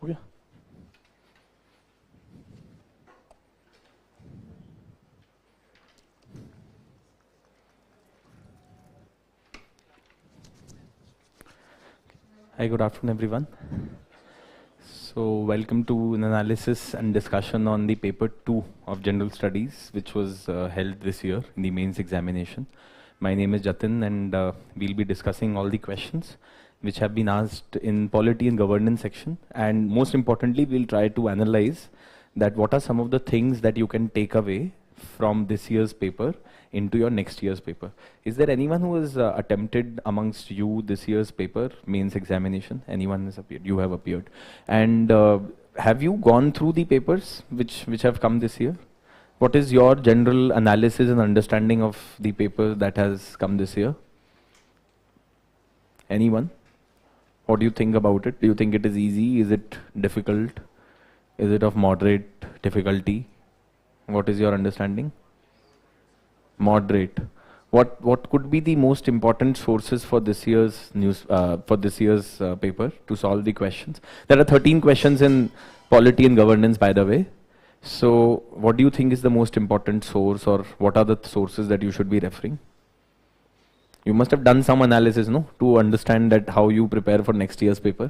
Okay. Hi, good afternoon, everyone. So, welcome to an analysis and discussion on the paper 2 of General Studies, which was held this year in the mains examination. My name is Jatin, and we'll be discussing all the questions which have been asked in polity and governance section. And most importantly, we'll try to analyze that what are some of the things that you can take away from this year's paper into your next year's paper. Is there anyone who has attempted amongst you this year's paper, mains examination? Anyone has appeared? You have appeared. And have you gone through the papers which have come this year? What is your general analysis and understanding of the paper that has come this year? Anyone? What do you think about it? Do you think it is easy? Is it difficult? Is it of moderate difficulty? What is your understanding? Moderate. What could be the most important sources for this year's paper to solve the questions? There are 13 questions in polity and governance, by the way. So, what do you think is the most important source, or what are the sources that you should be referring? You must have done some analysis, no, to understand that how you prepare for next year's paper.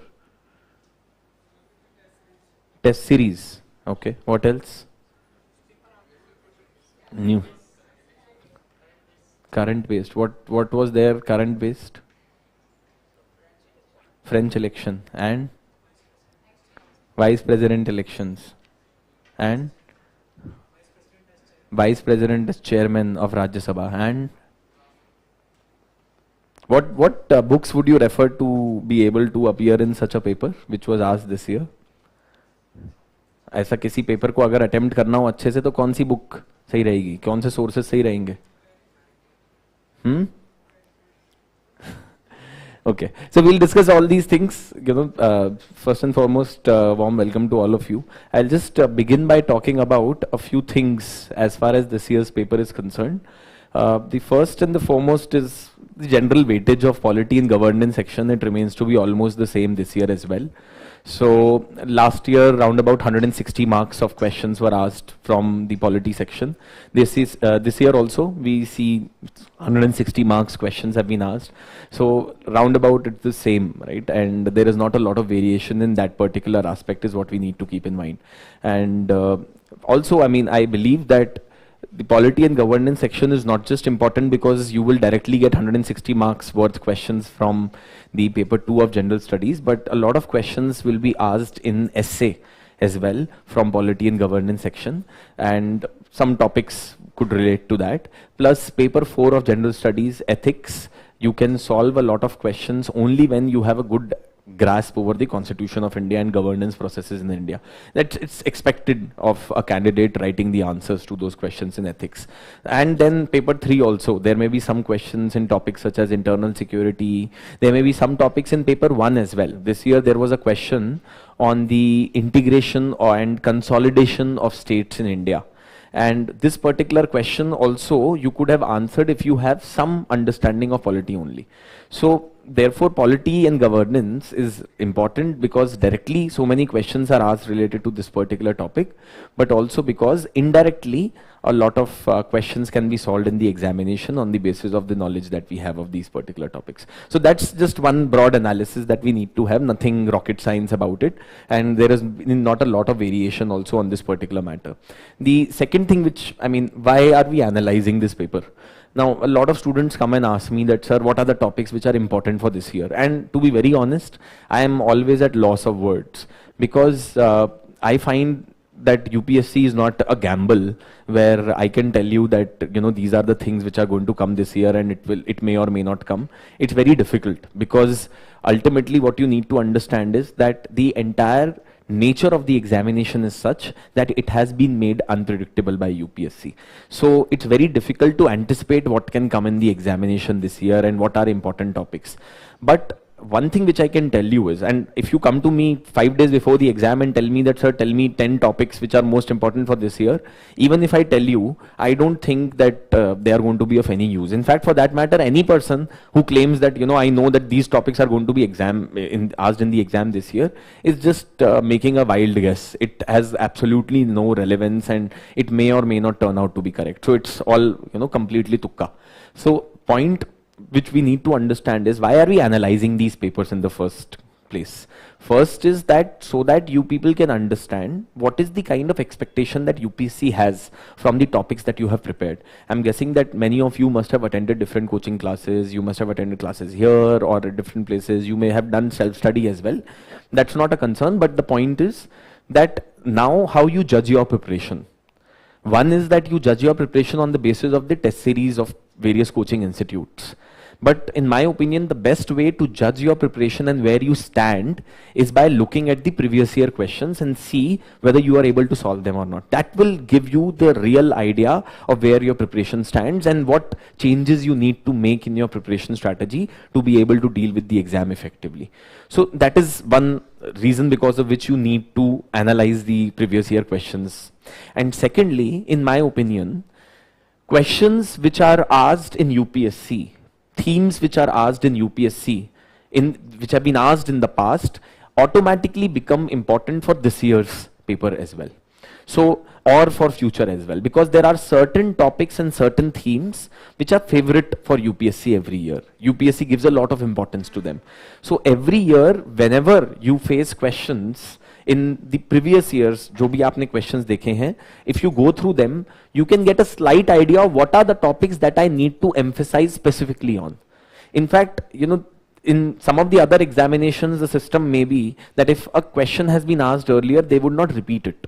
Test series. Okay. What else? New. Current based. What was there current based? French election and vice president elections and vice president as chairman of Rajya Sabha. And what books would you refer to be able to appear in such a paper which was asked this year? ऐसा किसी paper को अगर attempt करना हो अच्छे से तो कौन सी बुक सही रहेगी, कौन से सोर्सेस सही रहेंगे? Okay, so we'll discuss all these things. First and foremost, warm welcome to all of you. I'll just begin by talking about a few things as far as this year's paper is concerned. The first and the foremost is the general weightage of polity and governance section. It remains to be almost the same this year as well. So last year, round about 160 marks of questions were asked from the polity section. This year also we see 160 marks questions have been asked. So round about it's the same, right? And there is not a lot of variation in that particular aspect is what we need to keep in mind. And also, I mean, I believe that the polity and governance section is not just important because you will directly get 160 marks worth questions from the paper 2 of general studies, but a lot of questions will be asked in essay as well from polity and governance section, and some topics could relate to that. Plus paper 4 of general studies, ethics, you can solve a lot of questions only when you have a good grasp over the Constitution of India and governance processes in India. That it's expected of a candidate writing the answers to those questions in ethics. And then paper 3 also, there may be some questions in topics such as internal security. There may be some topics in paper 1 as well. This year there was a question on the integration and consolidation of states in India. And this particular question also you could have answered if you have some understanding of polity only. So therefore polity and governance is important because directly so many questions are asked related to this particular topic, but also because indirectly a lot of questions can be solved in the examination on the basis of the knowledge that we have of these particular topics. So that's just one broad analysis that we need to have, nothing rocket science about it, and there is not a lot of variation also on this particular matter. The second thing which, I mean, why are we analyzing this paper? Now, a lot of students come and ask me that, sir, what are the topics which are important for this year? And to be very honest, I am always at loss of words because I find that UPSC is not a gamble where I can tell you that, you know, these are the things which are going to come this year and it may or may not come. It's very difficult because ultimately what you need to understand is that the entire nature of the examination is such that it has been made unpredictable by UPSC. So it's very difficult to anticipate what can come in the examination this year and what are important topics. But one thing which I can tell you is, and if you come to me 5 days before the exam and tell me that, sir, tell me 10 topics which are most important for this year, even if I tell you, I don't think that they are going to be of any use. In fact, for that matter, any person who claims that, I know that these topics are going to be asked in the exam this year is just making a wild guess. It has absolutely no relevance, and it may or may not turn out to be correct. So it's all, completely tukka. So point which we need to understand is, why are we analyzing these papers in the first place? First is that so that you people can understand what is the kind of expectation that UPSC has from the topics that you have prepared. I'm guessing that many of you must have attended different coaching classes, you must have attended classes here or at different places, you may have done self-study as well. That's not a concern, but the point is that now how you judge your preparation. One is that you judge your preparation on the basis of the test series of various coaching institutes. But in my opinion, the best way to judge your preparation and where you stand is by looking at the previous year questions and see whether you are able to solve them or not. That will give you the real idea of where your preparation stands and what changes you need to make in your preparation strategy to be able to deal with the exam effectively. So that is one reason because of which you need to analyze the previous year questions. And secondly, in my opinion, questions which are asked in UPSC, themes which are asked in UPSC, which have been asked in the past, automatically become important for this year's paper as well. So, or for future as well, because there are certain topics and certain themes which are favorite for UPSC every year. UPSC gives a lot of importance to them. So every year, whenever you face questions in the previous years, जो भी आपने questions देखे हैं, if you go through them, you can get a slight idea of what are the topics that I need to emphasize specifically on. In fact, in some of the other examinations, the system may be that if a question has been asked earlier, they would not repeat it.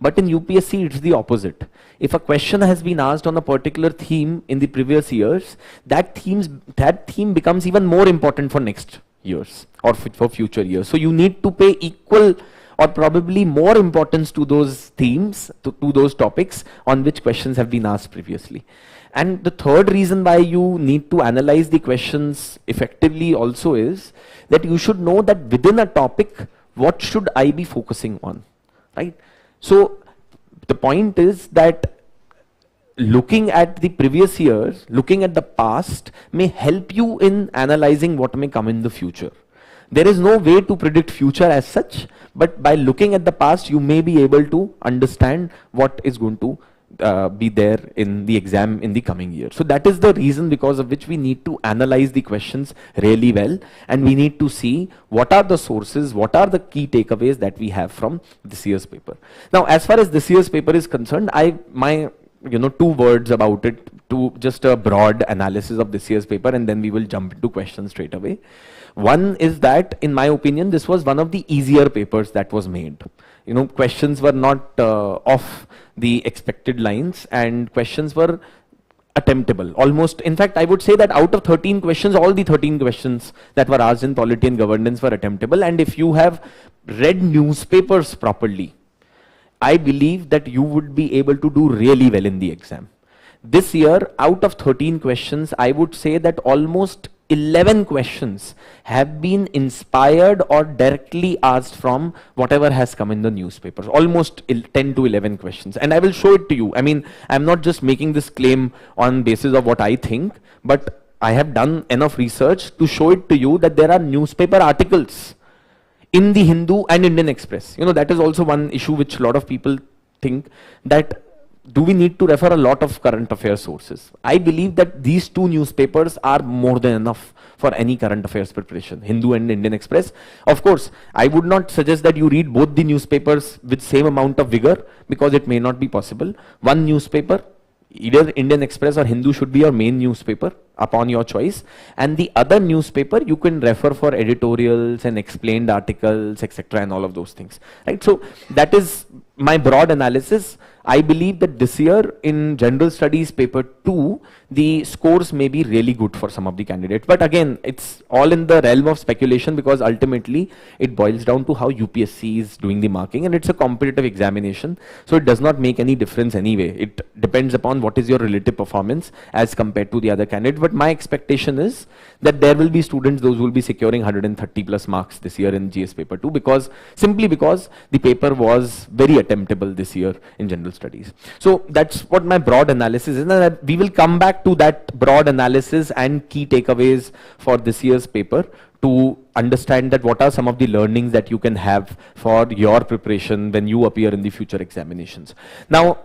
But in UPSC, it's the opposite. If a question has been asked on a particular theme in the previous years, that theme becomes even more important for next years or for future years. So you need to pay equal or probably more importance to those themes, to those topics on which questions have been asked previously. And the third reason why you need to analyze the questions effectively also is that you should know that within a topic, what should I be focusing on, right? So the point is that looking at the previous years, looking at the past may help you in analyzing what may come in the future. There is no way to predict future as such, but by looking at the past, you may be able to understand what is going to be there in the exam in the coming year. So that is the reason because of which we need to analyze the questions really well, and we need to see what are the sources, what are the key takeaways that we have from this year's paper. Now, as far as this year's paper is concerned, my 2 words about it, to just a broad analysis of this year's paper, and then we will jump into questions straight away. One is that, in my opinion, this was one of the easier papers that was made. Questions were not off the expected lines, and questions were attemptable. Almost, in fact, I would say that out of 13 questions, all the 13 questions that were asked in polity and governance were attemptable. And if you have read newspapers properly, I believe that you would be able to do really well in the exam. This year, out of 13 questions, I would say that almost 11 questions have been inspired or directly asked from whatever has come in the newspapers. Almost 10 to 11 questions. And I will show it to you. I mean, I'm not just making this claim on basis of what I think, but I have done enough research to show it to you that there are newspaper articles in the Hindu and Indian Express. That is also one issue which a lot of people think, that do we need to refer a lot of current affairs sources? I believe that these 2 newspapers are more than enough for any current affairs preparation, Hindu and Indian Express. Of course, I would not suggest that you read both the newspapers with same amount of vigor, because it may not be possible. One newspaper, either Indian Express or Hindu, should be your main newspaper upon your choice, and the other newspaper you can refer for editorials and explained articles, etc., and all of those things, right? So that is my broad analysis. I believe that this year in general studies paper 2, the scores may be really good for some of the candidates. But again, it's all in the realm of speculation, because ultimately it boils down to how UPSC is doing the marking, and it's a competitive examination. So it does not make any difference anyway. It depends upon what is your relative performance as compared to the other candidates. But my expectation is that there will be students, those who will be securing 130 plus marks this year in GS paper 2, simply because the paper was very attemptable this year in general studies. So that's what my broad analysis is, and we will come back to that broad analysis and key takeaways for this year's paper to understand that what are some of the learnings that you can have for your preparation when you appear in the future examinations. Now,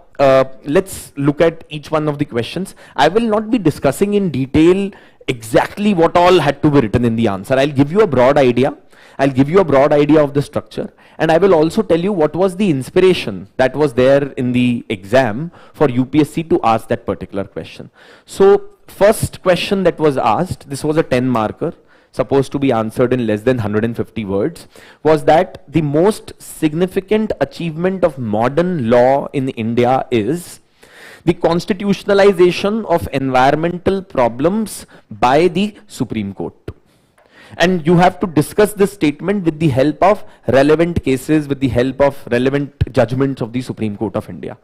let's look at each one of the questions. I will not be discussing in detail exactly what all had to be written in the answer. I'll give you a broad idea. I'll give you a broad idea of the structure, and I will also tell you what was the inspiration that was there in the exam for UPSC to ask that particular question. So first question that was asked, this was a 10 marker, supposed to be answered in less than 150 words, was that the most significant achievement of modern law in India is the constitutionalization of environmental problems by the Supreme Court. And you have to discuss this statement with the help of relevant cases, with the help of relevant judgments of the Supreme Court of India.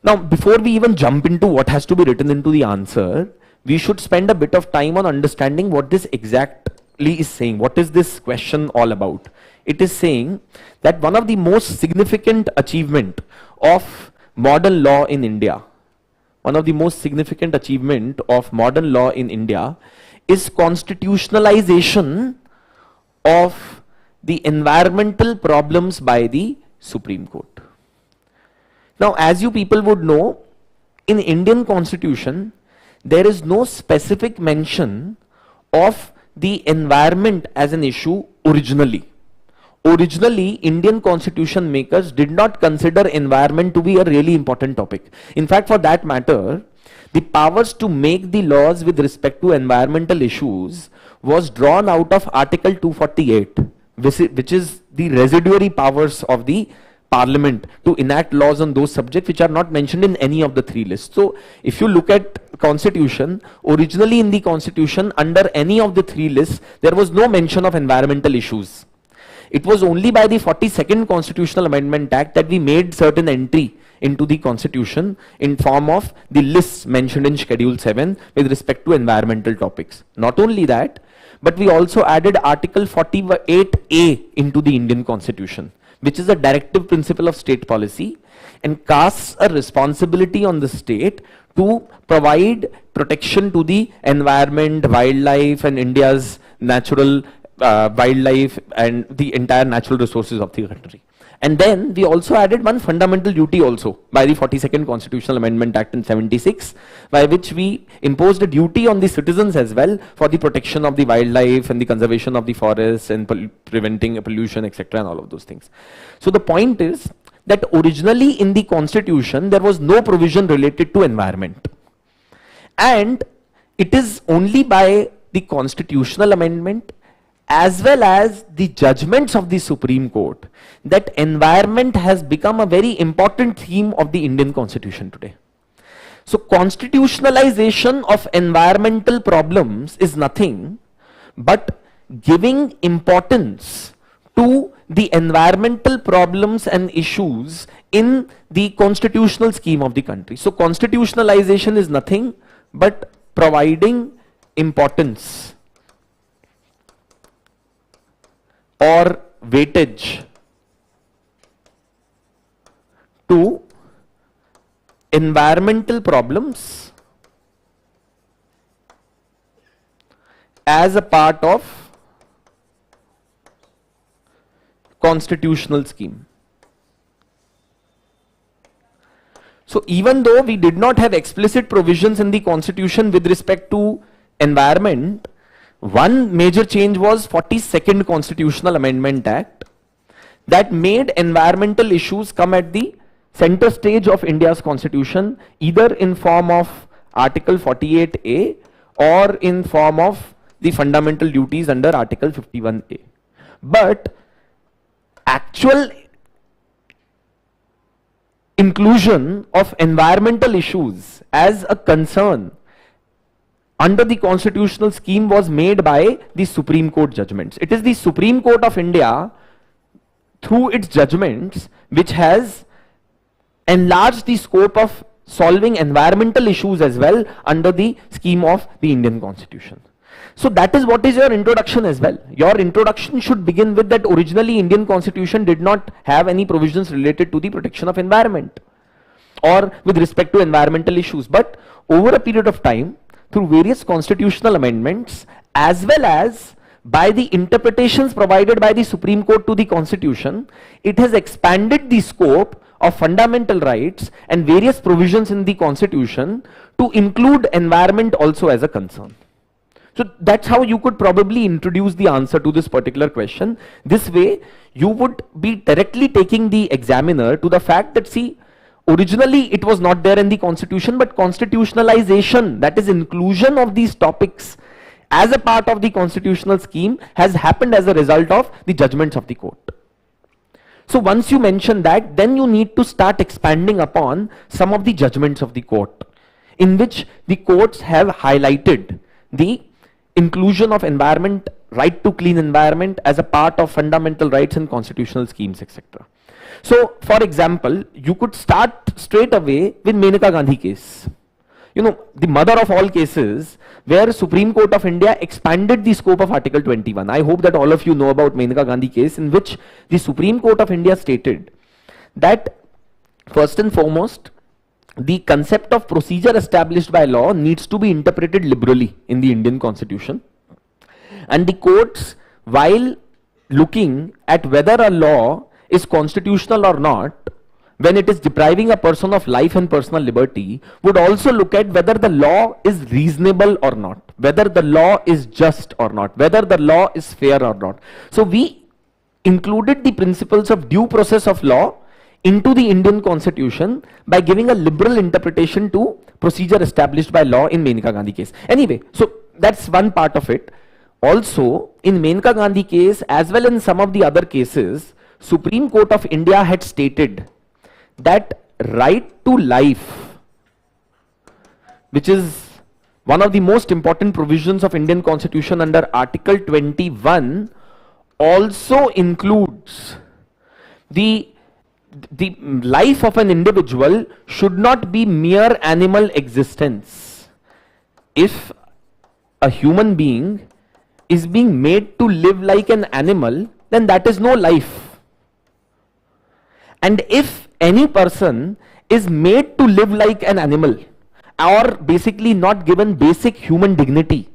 Now, before we even jump into what has to be written into the answer, we should spend a bit of time on understanding what this exactly is saying. What is this question all about? It is saying that one of the most significant achievement of modern law in India, one of the most significant achievement of modern law in India is constitutionalization of the environmental problems by the Supreme Court. Now, as you people would know, in Indian Constitution, there is no specific mention of the environment as an issue originally. Originally, Indian Constitution makers did not consider environment to be a really important topic. In fact, for that matter, the powers to make the laws with respect to environmental issues was drawn out of Article 248, which is the residuary powers of the Parliament to enact laws on those subjects which are not mentioned in any of the three lists. So, if you look at Constitution, originally in the Constitution, under any of the three lists, there was no mention of environmental issues. It was only by the 42nd Constitutional Amendment Act that we made certain entry into the Constitution in form of the lists mentioned in Schedule 7 with respect to environmental topics. Not only that, but we also added Article 48A into the Indian Constitution, which is a directive principle of state policy and casts a responsibility on the state to provide protection to the environment, wildlife, and India's natural wildlife and the entire natural resources of the country. And then we also added one fundamental duty also by the 42nd Constitutional Amendment Act in 76, by which we imposed a duty on the citizens as well for the protection of the wildlife and the conservation of the forests and preventing pollution, etc., and all of those things. So the point is that originally in the Constitution there was no provision related to environment, and it is only by the constitutional amendment as well as the judgments of the Supreme Court that environment has become a very important theme of the Indian Constitution today. So constitutionalization of environmental problems is nothing but giving importance to the environmental problems and issues in the constitutional scheme of the country. So constitutionalization is nothing but providing importance or weightage to environmental problems as a part of constitutional scheme. So even though we did not have explicit provisions in the Constitution with respect to environment, one major change was 42nd Constitutional Amendment Act that made environmental issues come at the center stage of India's Constitution, either in form of Article 48A or in form of the fundamental duties under Article 51A. But actual inclusion of environmental issues as a concern under the constitutional scheme was made by the Supreme Court judgments. It is the Supreme Court of India, through its judgments, which has enlarged the scope of solving environmental issues as well under the scheme of the Indian Constitution. So that is what is your introduction as well. Your introduction should begin with that originally Indian Constitution did not have any provisions related to the protection of environment or with respect to environmental issues. But over a period of time, through various constitutional amendments as well as by the interpretations provided by the Supreme Court to the Constitution, it has expanded the scope of fundamental rights and various provisions in the Constitution to include environment also as a concern. So that's how you could probably introduce the answer to this particular question. This way, you would be directly taking the examiner to the fact that, see, originally it was not there in the Constitution, but constitutionalization, that is inclusion of these topics as a part of the constitutional scheme, has happened as a result of the judgments of the court. So once you mention that, then you need to start expanding upon some of the judgments of the court, in which the courts have highlighted the inclusion of environment, right to clean environment as a part of fundamental rights and constitutional schemes, etc. So, for example, you could start straight away with Menaka Gandhi case. You know, the mother of all cases, where Supreme Court of India expanded the scope of Article 21. I hope that all of you know about Menaka Gandhi case, in which the Supreme Court of India stated that, first and foremost, the concept of procedure established by law needs to be interpreted liberally in the Indian Constitution. And the courts, while looking at whether a law is constitutional or not, when it is depriving a person of life and personal liberty, would also look at whether the law is reasonable or not, whether the law is just or not, whether the law is fair or not. So we included the principles of due process of law into the Indian Constitution by giving a liberal interpretation to procedure established by law in Menaka Gandhi case. Anyway, so that's one part of it. Also, in Menaka Gandhi case, as well in some of the other cases, Supreme Court of India had stated that right to life, which is one of the most important provisions of Indian Constitution under Article 21, also includes the life of an individual should not be mere animal existence. If a human being is being made to live like an animal, then that is no life. And if any person is made to live like an animal, or basically not given basic human dignity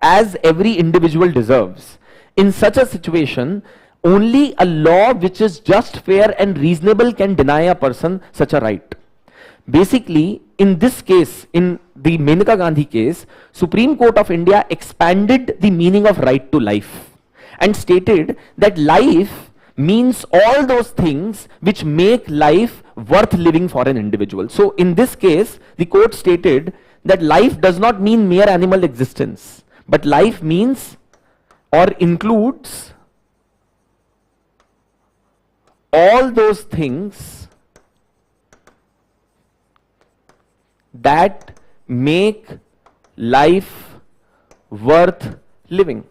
as every individual deserves, in such a situation, only a law which is just, fair and reasonable can deny a person such a right. Basically, in this case, in the Menaka Gandhi case, Supreme Court of India expanded the meaning of right to life and stated that life means all those things which make life worth living for an individual. So in this case, the court stated that life does not mean mere animal existence, but life means or includes all those things that make life worth living.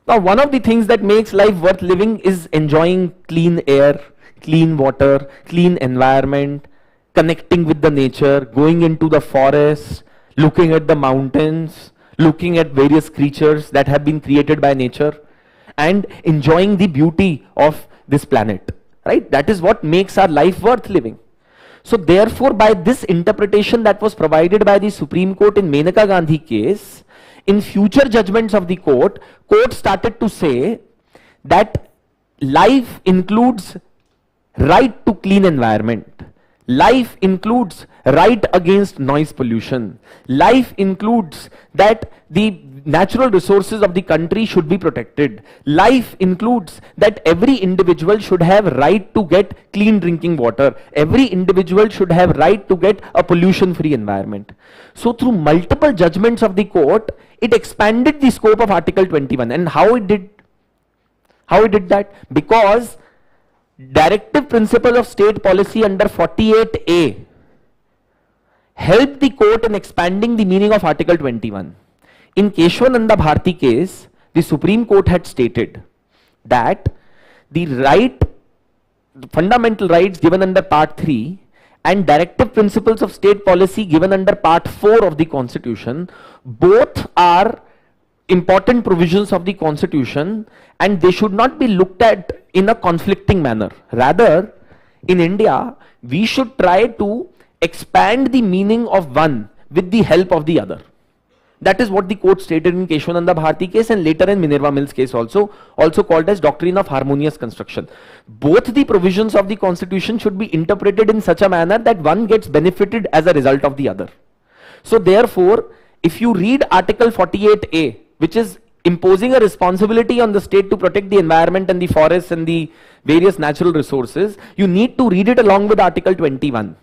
Now, one of the things that makes life worth living is enjoying clean air, clean water, clean environment, connecting with the nature, going into the forest, looking at the mountains, looking at various creatures that have been created by nature, and enjoying the beauty of this planet, right? That is what makes our life worth living. So therefore, by this interpretation that was provided by the Supreme Court in Menaka Gandhi case, in future judgments of the court started to say that life includes right to clean environment. Life includes right against noise pollution. Life includes that the natural resources of the country should be protected. Life includes that every individual should have right to get clean drinking water. Every individual should have right to get a pollution-free environment. So through multiple judgments of the court, it expanded the scope of Article 21. And how it did that? Because directive principle of state policy under 48A helped the court in expanding the meaning of Article 21. In Keshwananda Bharti case, the Supreme Court had stated that the fundamental rights given under Part 3 and directive principles of state policy given under Part 4 of the Constitution, both are important provisions of the Constitution, and they should not be looked at in a conflicting manner. Rather, in India, we should try to expand the meaning of one with the help of the other. That is what the court stated in Keshwananda Bharti case and later in Minerva Mills case also called as Doctrine of Harmonious Construction. Both the provisions of the Constitution should be interpreted in such a manner that one gets benefited as a result of the other. So therefore, if you read Article 48A, which is imposing a responsibility on the state to protect the environment and the forests and the various natural resources, you need to read it along with Article 21.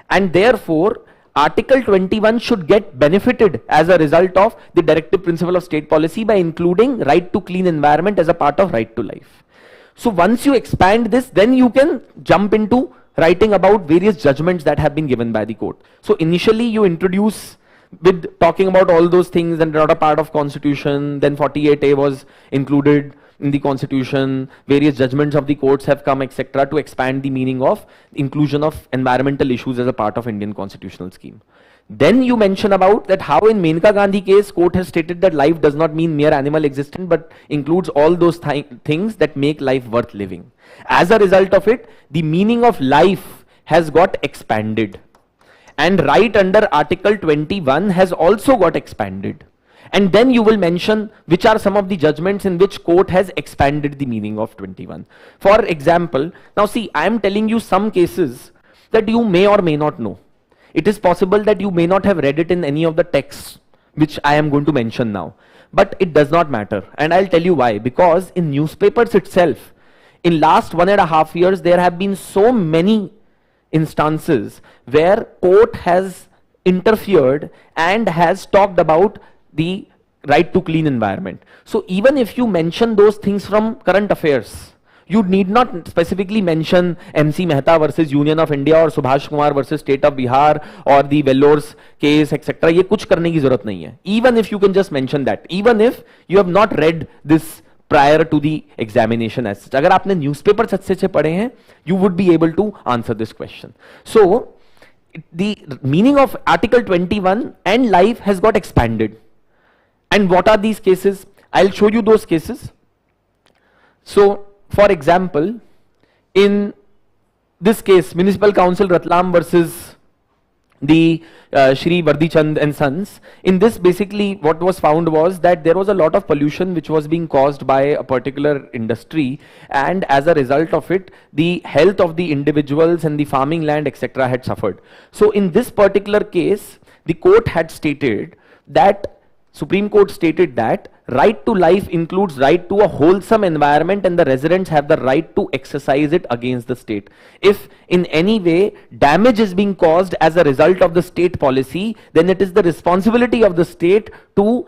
And therefore, Article 21 should get benefited as a result of the directive principle of state policy by including right to clean environment as a part of right to life. So once you expand this, then you can jump into writing about various judgments that have been given by the court. So initially you introduce with talking about all those things and not a part of Constitution, then 48A was included in the Constitution, various judgments of the courts have come, etc., to expand the meaning of inclusion of environmental issues as a part of Indian constitutional scheme. Then you mention about that how in Menka Gandhi case, court has stated that life does not mean mere animal existence, but includes all those things that make life worth living. As a result of it, the meaning of life has got expanded. And right under Article 21 has also got expanded. And then you will mention which are some of the judgments in which court has expanded the meaning of 21. For example, now see, I am telling you some cases that you may or may not know. It is possible that you may not have read it in any of the texts which I am going to mention now. But it does not matter. And I'll tell you why. Because in newspapers itself, in last 1.5 years, there have been so many instances where court has interfered and has talked about the right to clean environment. So even if you mention those things from current affairs, you need not specifically mention MC Mehta versus Union of India or Subhash Kumar versus State of Bihar or the Vellore's case, etc. ये कुछ करने की जरूरत नहीं है. Even if you can just mention that, even if you have not read this prior to the examination as such. अगर आपने newspapers अच्छे से पढ़े हैं, you would be able to answer this question. So the meaning of Article 21 and life has got expanded. And what are these cases? I'll show you those cases. So, for example, in this case, Municipal Council Ratlam versus the Shri Vardi Chand and Sons, in this basically what was found was that there was a lot of pollution which was being caused by a particular industry, and as a result of it, the health of the individuals and the farming land, etc. had suffered. So in this particular case, the court had stated that Supreme Court stated that right to life includes right to a wholesome environment and the residents have the right to exercise it against the state. If in any way damage is being caused as a result of the state policy, then it is the responsibility of the state to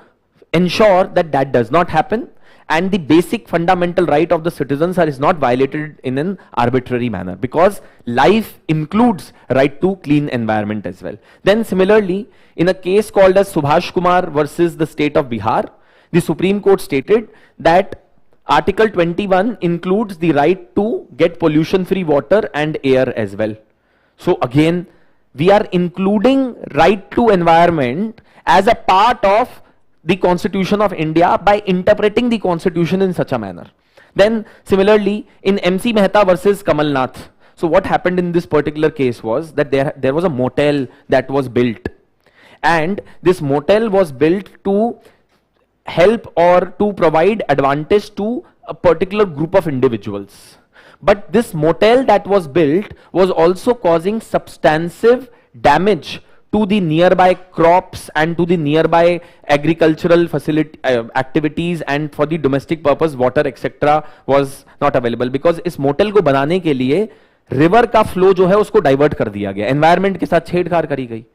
ensure that that does not happen and the basic fundamental right of the citizens is not violated in an arbitrary manner, because life includes right to clean environment as well. Then similarly, in a case called as Subhash Kumar versus the state of Bihar, the Supreme Court stated that Article 21 includes the right to get pollution-free water and air as well. So again, we are including right to environment as a part of the Constitution of India by interpreting the Constitution in such a manner. Then similarly, in MC Mehta versus Kamal Nath, so what happened in this particular case was that there was a motel that was built, and this motel was built to help or to provide advantage to a particular group of individuals. But this motel that was built was also causing substantive damage to the nearby crops and to the nearby agricultural facility activities, and for the domestic purpose water etc. was not available, because इस motel को बनाने के लिए river का flow जो है उसको divert कर दिया गया, environment के साथ छेड़छाड़ करी गई.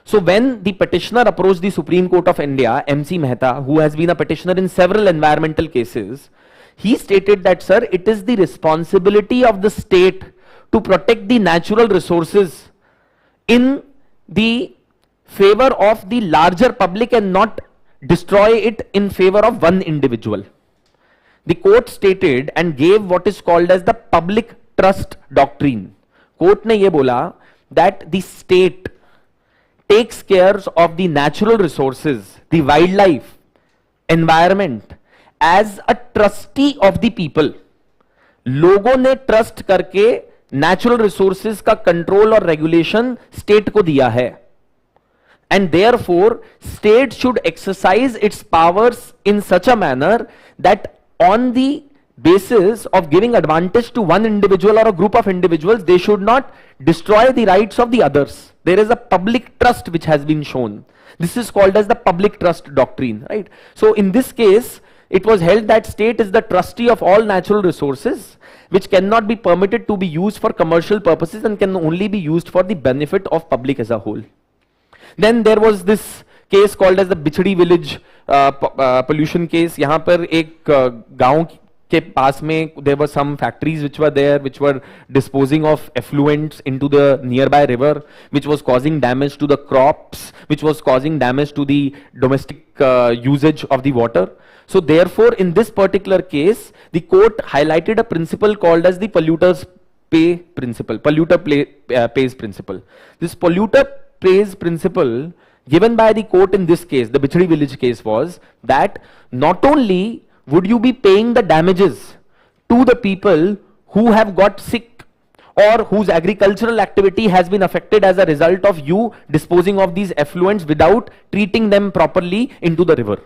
So when the petitioner approached the Supreme Court of India, MC Mehta, who has been a petitioner in several environmental cases, he stated that, sir, it is the responsibility of the state to protect the natural resources in the favor of the larger public and not destroy it in favor of one individual. The court stated and gave what is called as the public trust doctrine. Court ने ये बोला that the state takes care of the natural resources, the wildlife, environment as a trustee of the people. लोगों ने trust करके natural resources का control और regulation state को दिया है, and therefore state should exercise its powers in such a manner that on the basis of giving advantage to one individual or a group of individuals, they should not destroy the rights of the others. There is a public trust which has been shown. This is called as the public trust doctrine, right? So in this case, it was held that state is the trustee of all natural resources which cannot be permitted to be used for commercial purposes and can only be used for the benefit of public as a whole. Then there was this case called as the Bichdi village pollution case. यहाँ पर एक गांव के पास में there were some factories which were there, which were disposing of effluents into the nearby river, which was causing damage to the crops, which was causing damage to the domestic usage of the water. So therefore, in this particular case, the court highlighted a principle called as the polluter's pay principle, pays principle. This polluter pays principle given by the court in this case, the Bichdi village case, was that not only would you be paying the damages to the people who have got sick or whose agricultural activity has been affected as a result of you disposing of these effluents without treating them properly into the river.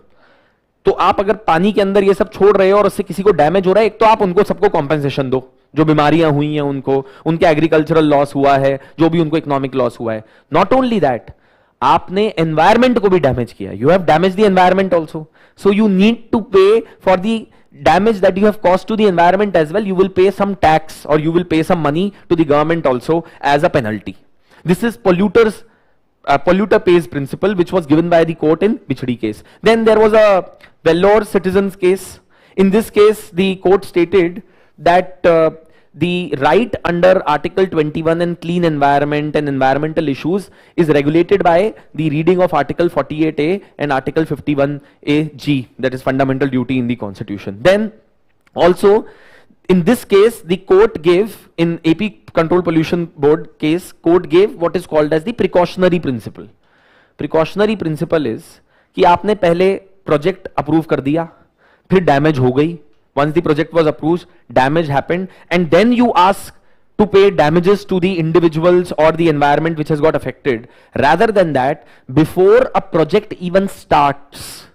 तो आप अगर पानी के अंदर ये सब छोड़ रहे हो और उससे किसी को डैमेज हो रहा है, एक तो आप उनको सबको कॉम्पेंसेशन दो, जो बीमारियां हुई हैं उनको, उनके एग्रीकल्चरल लॉस हुआ है, जो भी उनको इकोनॉमिक लॉस हुआ है. नॉट ओनली दैट, आपने एनवायरमेंट को भी डैमेज किया. You have damage the environment also, so you need to pay for the damage that you have caused to the environment as well. You will pay some tax or you will pay some money to the government also as a penalty. This is polluter pays principle, which was given by the court in Bichdi case. Then there was a Vellore citizens case. In this case, the court stated that the right under Article 21 and clean environment and environmental issues is regulated by the reading of Article 48A and Article 51AG, that is fundamental duty in the Constitution. Then also in this case, the court gave, in AP Control Pollution Board case, court gave what is called as the precautionary principle. Precautionary principle is कि आपने पहले project approve कर दिया, फिर damage हो गई. Once the project was approved, damage happened, and then you ask to pay damages to the individuals or the environment which has got affected. Rather than that, before a project even starts,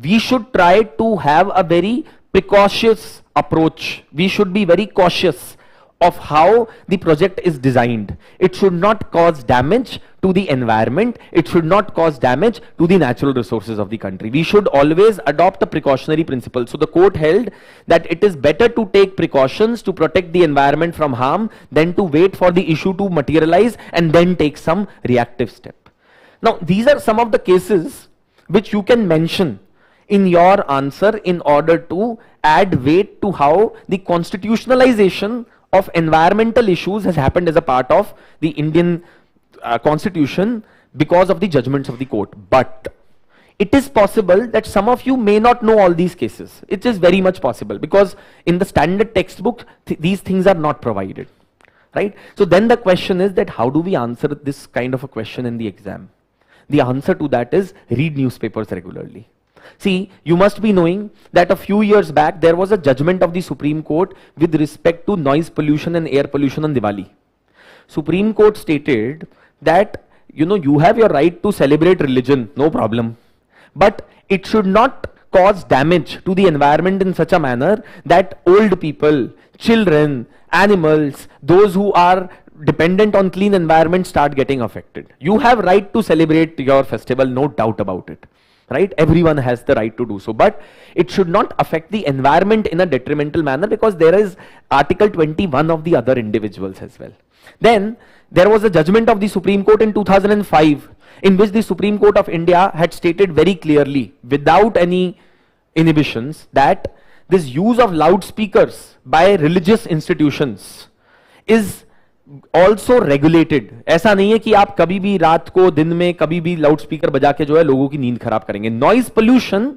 we should try to have a very precautious approach. We should be very cautious of how the project is designed. It should not cause damage to the environment. It should not cause damage to the natural resources of the country. We should always adopt a precautionary principle. So the court held that it is better to take precautions to protect the environment from harm than to wait for the issue to materialize and then take some reactive step. Now, these are some of the cases which you can mention in your answer in order to add weight to how the constitutionalization of environmental issues has happened as a part of the Indian Constitution because of the judgments of the court. But it is possible that some of you may not know all these cases. It is very much possible because in the standard textbook, these things are not provided, right? So then the question is that how do we answer this kind of a question in the exam? The answer to that is read newspapers regularly. See, you must be knowing that a few years back there was a judgment of the Supreme Court with respect to noise pollution and air pollution on Diwali. Supreme Court stated that, you know, you have your right to celebrate religion, no problem, but it should not cause damage to the environment in such a manner that old people, children, animals, those who are dependent on clean environment start getting affected. You have right to celebrate your festival, no doubt about it. Right? Everyone has the right to do so, but it should not affect the environment in a detrimental manner because there is Article 21 of the other individuals as well. Then there was a judgment of the Supreme Court in 2005 in which the Supreme Court of India had stated very clearly, without any inhibitions, that this use of loudspeakers by religious institutions is also regulated. ऐसा नहीं है कि आप कभी भी रात को दिन में कभी भी लाउड स्पीकर बजा के जो है लोगों की नींद खराब करेंगे। Noise pollution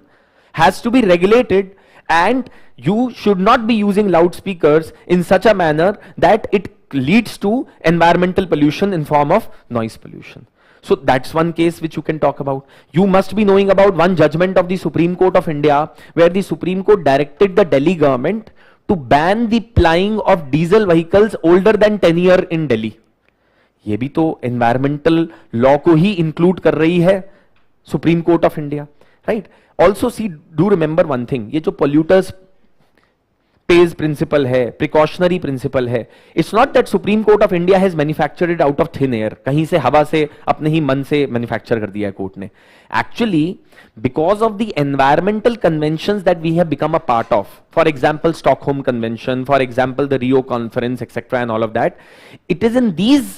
has to be regulated and you should not be using loudspeakers in such a manner that it leads to environmental pollution in form of noise pollution. So that's one case which you can talk about. You must be knowing about one judgment of the Supreme Court of India where the Supreme Court directed the Delhi government to ban the plying of diesel vehicles older than 10 years in Delhi. ये भी तो environmental law को ही include कर रही है Supreme Court of India, right? Also see, do remember one thing, ये जो polluters pays principle है, precautionary principle है, it's not that Supreme Court of India has manufactured it out of thin air, कहीं से हवा से अपने ही मन से manufacture कर दिया है कोर्ट ने. Actually, because of the environmental conventions that we have become a part of, for example Stockholm Convention, for example the Rio Conference, etc. and all of that, it is in these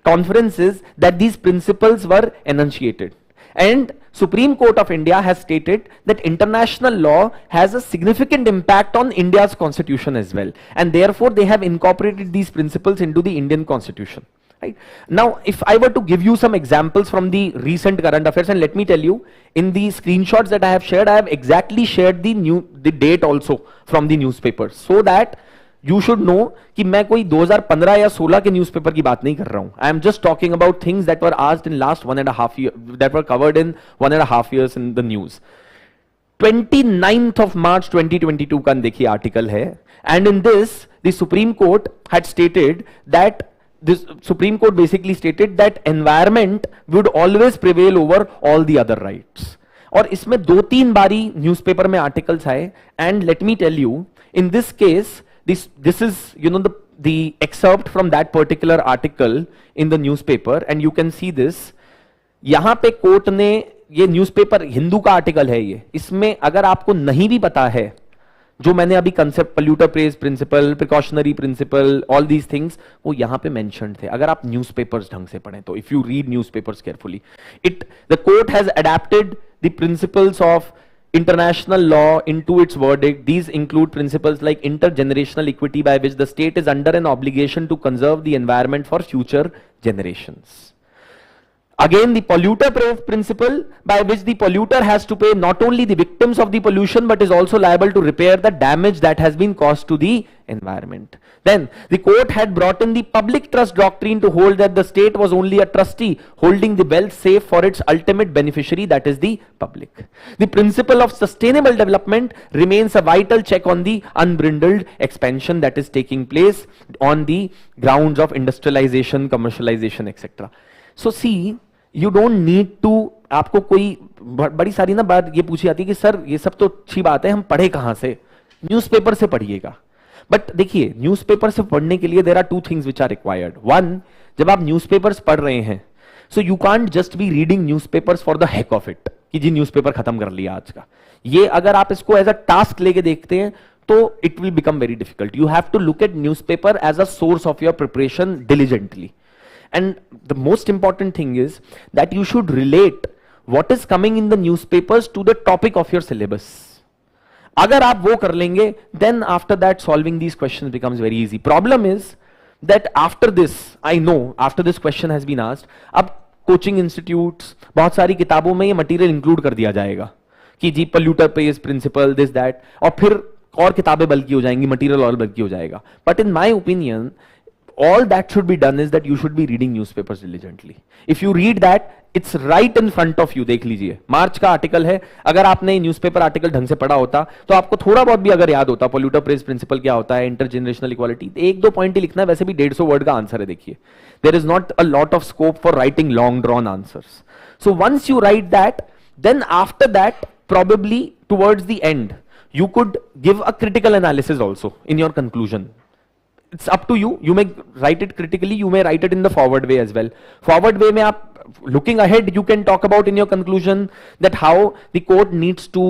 conferences that these principles were enunciated. And Supreme Court of India has stated that international law has a significant impact on India's constitution as well, and therefore they have incorporated these principles into the Indian constitution. Right? Now, if I were to give you some examples from the recent current affairs, and let me tell you, in the screenshots that I have shared, I have exactly shared the date also from the newspapers, so that you should know कि मैं कोई 2015 या 16 के newspaper की बात नहीं कर रहा हूं. I am just talking about things that were asked in last 1.5 years, that were covered in 1.5 years in the news. 29th of March 2022 का देखिए आर्टिकल है, and in this the Supreme Court had stated that this Supreme Court basically stated that environment would always prevail over all the other rights. और इसमें 2-3 बारी newspaper में articles आए, and let me tell you, in this case this is, you know, the excerpt from that particular article in the newspaper, and you can see this. यहां पे court ने, ये newspaper Hindu का आर्टिकल है, ये इसमें अगर आपको नहीं भी पता है जो मैंने अभी concept polluter pays principle, precautionary principle, all these things, वो यहां पे मेंशन्ड थे अगर आप न्यूज़पेपर्स ढंग से पढ़ें तो. If you read newspapers carefully, the court has adapted the principles of international law into its verdict. These include principles like intergenerational equity, by which the state is under an obligation to conserve the environment for future generations. Again, the polluter pays principle, by which the polluter has to pay not only the victims of the pollution but is also liable to repair the damage that has been caused to the environment. Then the court had brought in the public trust doctrine to hold that the state was only a trustee holding the wealth safe for its ultimate beneficiary, that is the public. The principle of sustainable development remains a vital check on the unbridled expansion that is taking place on the grounds of industrialization, commercialization, etc. So see, you don't need to, आपको कोई बड़ी सारी ना बात ये पूछी जाती है कि सर ये सब तो अच्छी बात है, हम पढ़े कहां से? न्यूज़पेपर से पढ़िएगा. बट देखिए, न्यूज़पेपर से पढ़ने के लिए there are 2 things which are required. One, जब आप न्यूज़पेपर्स पढ़ रहे हैं, so you can't just be reading newspapers for the heck of it, कि जी न्यूज़पेपर खत्म कर लिया आज का. ये अगर आप इसको एज अ टास्क लेके देखते हैं तो it will become very difficult. You have to look at newspaper as a source of your preparation diligently. And the most important thing is that you should relate what is coming in the newspapers to the topic of your syllabus. अगर आप वो कर लेंगे, then after that solving these questions becomes very easy. Problem is that after this, I know after this question has been asked, अब coaching institutes, बहुत सारी किताबों में ये material include कर दिया जाएगा कि जी polluter pays principle, this that, और फिर और किताबें बल्कि हो जाएंगी, material और बल्कि हो जाएगा. But in my opinion, all that should be done is that you should be reading newspapers diligently. If you read that, it's right in front of you. देख लीजिए, मार्च का आर्टिकल है. अगर आपने न्यूज़पेपर आर्टिकल ढंग से पढ़ा होता तो आपको थोड़ा बहुत भी अगर याद होता, पोल्यूटर पेज प्रिंसिपल क्या होता है, इंटरजेनरेशनल इक्वालिटी, 1-2 पॉइंट ही लिखना है. वैसे भी 150 वर्ड का आंसर है. देखिए, there is not a lot of scope for writing long drawn answers. So once you write that, then after that probably towards the end you could give a critical analysis also in your conclusion. It's up to you. You may write it critically, you may write it in the forward way as well. Forward way में आप looking ahead, you can talk about in your conclusion that how the court needs to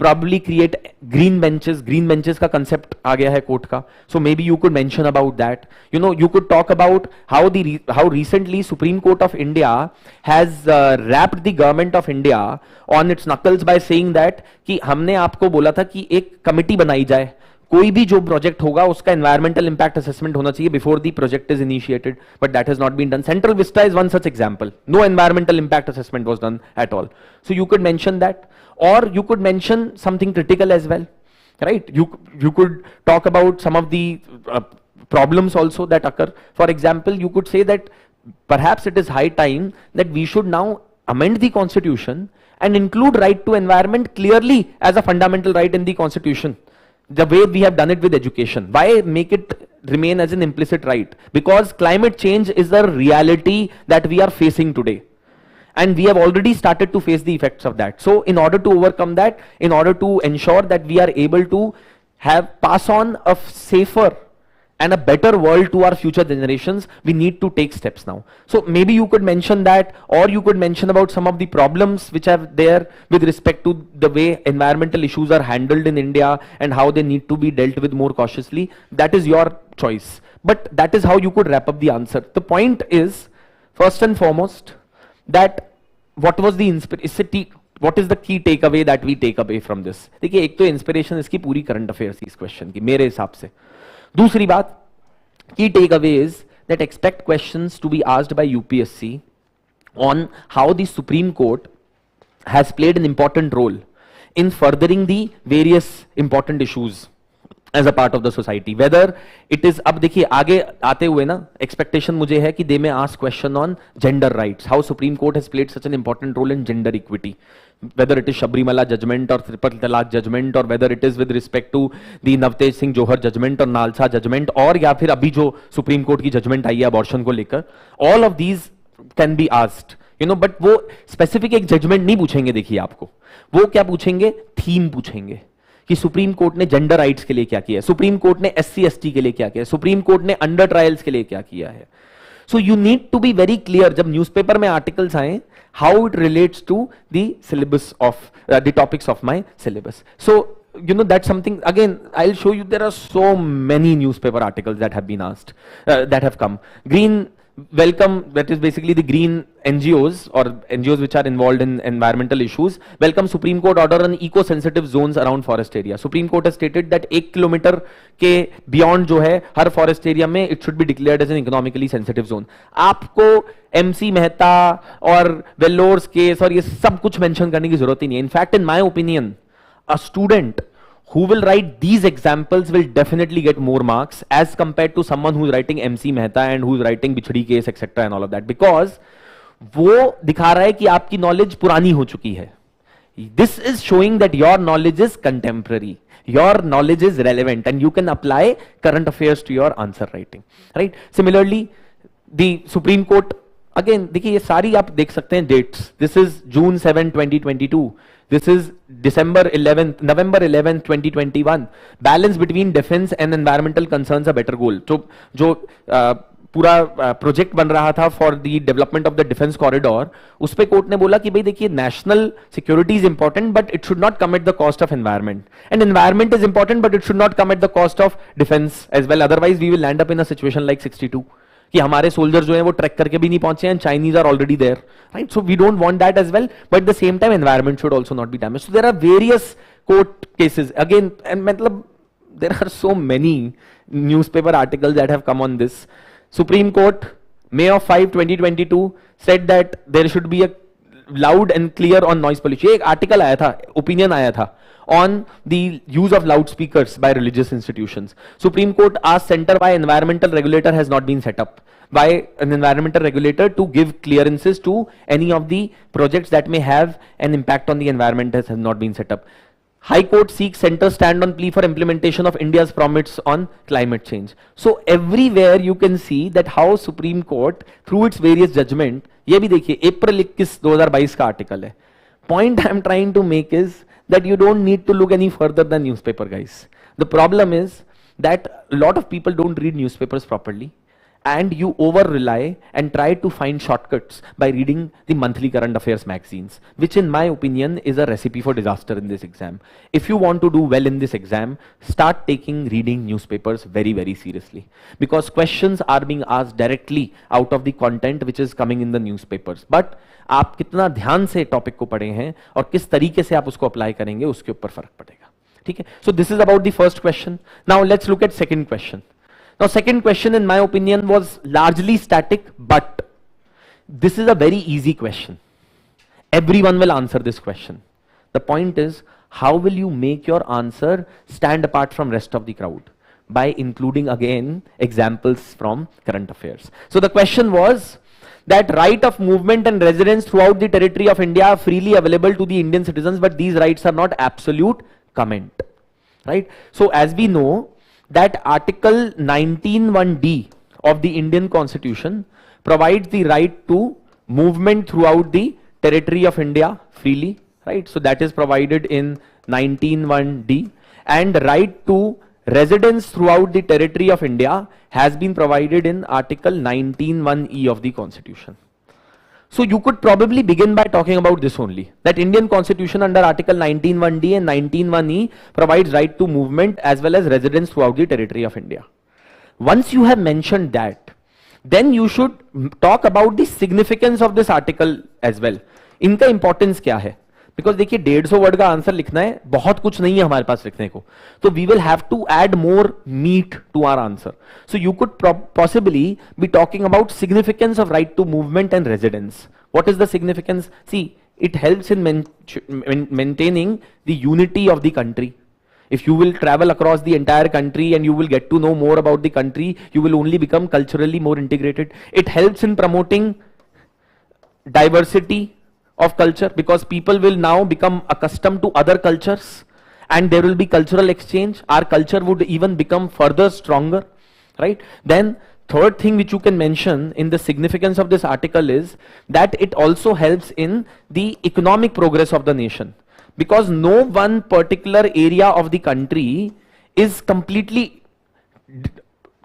probably create green benches. Green benches का concept आ गया है court का. So maybe you could mention about that. You know, you could talk about how recently Supreme Court of India has wrapped the government of India on its knuckles by saying that कि हमने आपको बोला था कि एक committee बनाई जाए, कोई भी जो प्रोजेक्ट होगा उसका एनवायरमेंटल इंपैक्ट असेसमेंट होना चाहिए before the project is initiated, but that has not been done. Central Vista is one such example. No environmental impact assessment was done at all. So you could mention that, और you could mention something critical as well, right? You could talk about some of the problems also that occur. For example, you could say that perhaps it is high time that we should now amend the constitution and include right to environment clearly as a fundamental right in the constitution, the way we have done it with education. Why make it remain as an implicit right? Because climate change is a reality that we are facing today. And we have already started to face the effects of that. So in order to overcome that, in order to ensure that we are able to pass on a safer and a better world to our future generations, we need to take steps now. So maybe you could mention that, or you could mention about some of the problems which are there with respect to the way environmental issues are handled in India and how they need to be dealt with more cautiously. That is your choice. But that is how you could wrap up the answer. The point is, first and foremost, that what was the what is the key takeaway that we take away from this? देखिए, एक तो inspiration इसकी पूरी current affairs इस question की मेरे हिसाब से. दूसरी बात, key takeaway is that expect questions to be asked by UPSC on how the Supreme Court has played an important role in furthering the various important issues as a part of the society. Whether it is, अब देखिए आगे आते हुए ना, expectation मुझे है कि they may ask question on gender rights, how Supreme Court has played such an important role in gender equity, whether it is Shabrimala judgment or Triple Talaq judgment, or whether it is with respect to the Navtej Singh Johar judgment or Nalsa judgment, और या फिर अभी जो Supreme Court की judgment आई है abortion को लेकर. All of these can be asked, you know, but वो specific एक judgment नहीं पूछेंगे. देखिए आपको वो क्या पूछेंगे, थीम पूछेंगे कि सुप्रीम कोर्ट ने जेंडर राइट्स के लिए क्या किया है, सुप्रीम कोर्ट ने SC ST के लिए क्या किया है, सुप्रीम कोर्ट ने अंडर ट्रायल्स के लिए क्या किया है. So you need to be very clear जब न्यूज़पेपर में आर्टिकल्स आए, how it relates to the syllabus of the topics of my syllabus. So you know, that's something, again I'll show you, there are so many newspaper articles that have been asked, that have come. Green welcome, that is basically the green NGOs or NGOs which are involved in environmental issues, welcome Supreme Court order on eco-sensitive zones around forest area. Supreme Court has stated that 1 kilometre के beyond जो है हर forest area में it should be declared as an economically sensitive zone. आपको MC Mehta और वेल्लोर्स case और ये सब कुछ मेंशन करने की जरूरत ही नहीं है. In fact, in my opinion, a student who will write these examples will definitely get more marks as compared to someone who's writing MC Mehta and who's writing बिछड़ी case etc and all of that, because वो दिखा रहा है कि आपकी knowledge पुरानी हो चुकी है. This is showing that your knowledge is contemporary, your knowledge is relevant and you can apply current affairs to your answer writing, right? Similarly, the Supreme Court, again देखिए ये सारी आप देख सकते हैं dates. This is June 7, 2022. This is November 11th, 2021. Balance between defense and environmental concerns a better goal. जो पूरा project बन रहा था for the development of the defence corridor, उस पे कोर्ट ने बोला कि भाई देखिए, national security is important but it should not come at the cost of environment, and environment is important but it should not come at the cost of defence as well, otherwise we will land up in a situation like 62 कि हमारे soldier जो है वो track करके भी नहीं पहुंचे हैं, Chinese are already there, right? So we don't want that as well, but at the same time environment should also not be damaged. So there are various court cases again, and मतलब there are so many newspaper articles that have come on this. Supreme Court, May of 5, 2022 said that there should be a loud and clear on noise pollution. एक article आया था, opinion आया था on the use of loudspeakers by religious institutions. Supreme Court asked center why environmental regulator has not been set up, by an environmental regulator to give clearances to any of the projects that may have an impact on the environment has not been set up. High Court seeks center stand on plea for implementation of India's promise on climate change. So everywhere you can see that how Supreme Court through its various judgment, ये भी देखिए अप्रैल 21, 2022 का article है. Point I am trying to make is that you don't need to look any further than newspaper, guys. The problem is that a lot of people don't read newspapers properly, and you over rely and try to find shortcuts by reading the monthly current affairs magazines, which in my opinion is a recipe for disaster in this exam. If you want to do well in this exam, start taking reading newspapers very, very seriously, because questions are being asked directly out of the content which is coming in the newspapers. But आप कितना ध्यान से topic को पढ़े हैं और किस तरीके से आप उसको अप्लाई करेंगे, उसके ऊपर फर्क पड़ेगा. ठीक है. So this is about the first question. Now let's look at second question. Now second question in my opinion was largely static, but this is a very easy question. Everyone will answer this question. The point is, how will you make your answer stand apart from rest of the crowd? By including again examples from current affairs. So the question was that right of movement and residence throughout the territory of India are freely available to the Indian citizens, but these rights are not absolute. Comment. Right? So as we know that Article 19(1)(d) of the Indian Constitution provides the right to movement throughout the territory of India freely. Right? So that is provided in 19(1)(d), and right to residence throughout the territory of India has been provided in Article 19(1)(e) of the Constitution. So you could probably begin by talking about this only, that Indian Constitution under Article 19(1)(d) and 19(1)(e) provides right to movement as well as residence throughout the territory of India. Once you have mentioned that, then you should talk about the significance of this article as well. इनका importance क्या है? Because देखिए 150 word का answer लिखना है, बहुत कुछ नहीं है हमारे पास लिखने को, तो we will have to add more meat to our answer. So you could possibly be talking about significance of right to movement and residence. What is the significance? See, it helps in maintaining the unity of the country. If you will travel across the entire country and you will get to know more about the country, you will only become culturally more integrated. It helps in promoting diversity of culture, because people will now become accustomed to other cultures and there will be cultural exchange. Our culture would even become further stronger, right? Then third thing which you can mention in the significance of this article is that it also helps in the economic progress of the nation, because no one particular area of the country is completely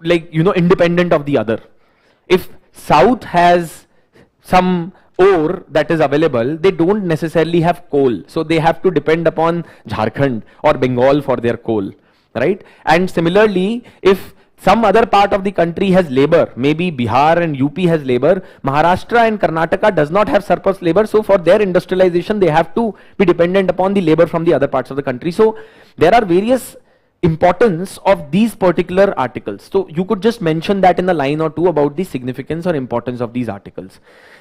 independent of the other. If South has some ore that is available, they don't necessarily have coal, so they have to depend upon Jharkhand or Bengal for their coal, right? And similarly, if some other part of the country has labor, maybe Bihar and UP has labor, Maharashtra and Karnataka does not have surplus labor, so for their industrialization they have to be dependent upon the labor from the other parts of the country. So there are various importance of these particular articles. So you could just mention that in a line or two about the significance or importance of these articles.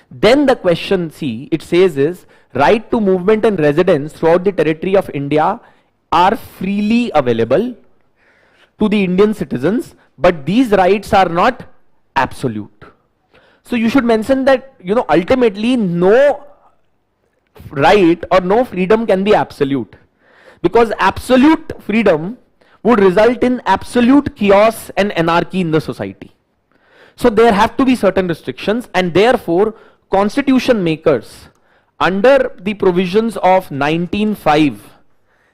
Then the question, see, it says is, right to movement and residence throughout the territory of India are freely available to the Indian citizens, but these rights are not absolute. So you should mention that, ultimately no right or no freedom can be absolute, because absolute freedom would result in absolute chaos and anarchy in the society. So there have to be certain restrictions, and therefore constitution makers under the provisions of 19(5)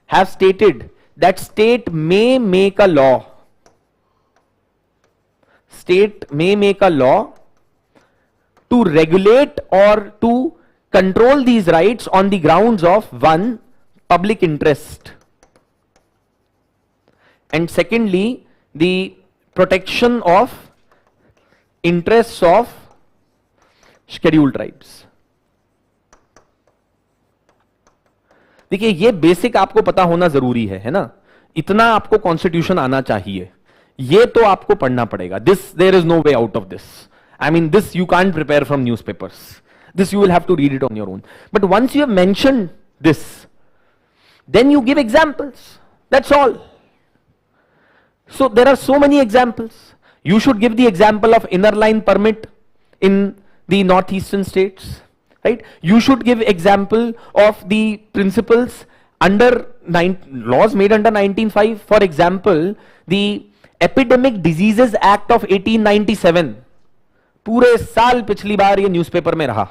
have stated that state may make a law. State may make a law to regulate or to control these rights on the grounds of, one, public interest, and secondly, the protection of interests of scheduled tribes. देखिए ये basic आपको पता होना जरूरी है ना? इतना आपको कॉन्स्टिट्यूशन आना चाहिए, ये तो आपको पढ़ना पड़ेगा. This, there is no way out of this. I mean, this you can't prepare from newspapers. This you will have to read it on your own. But once you have mentioned this, then you give examples. That's all. So there are so many examples. You should give the example of inner line permit in the northeastern states, right? You should give example of the principles under laws made under 19(5). For example, the Epidemic Diseases Act of 1897. पूरे साल पिछली बार ये newspaper में रहा.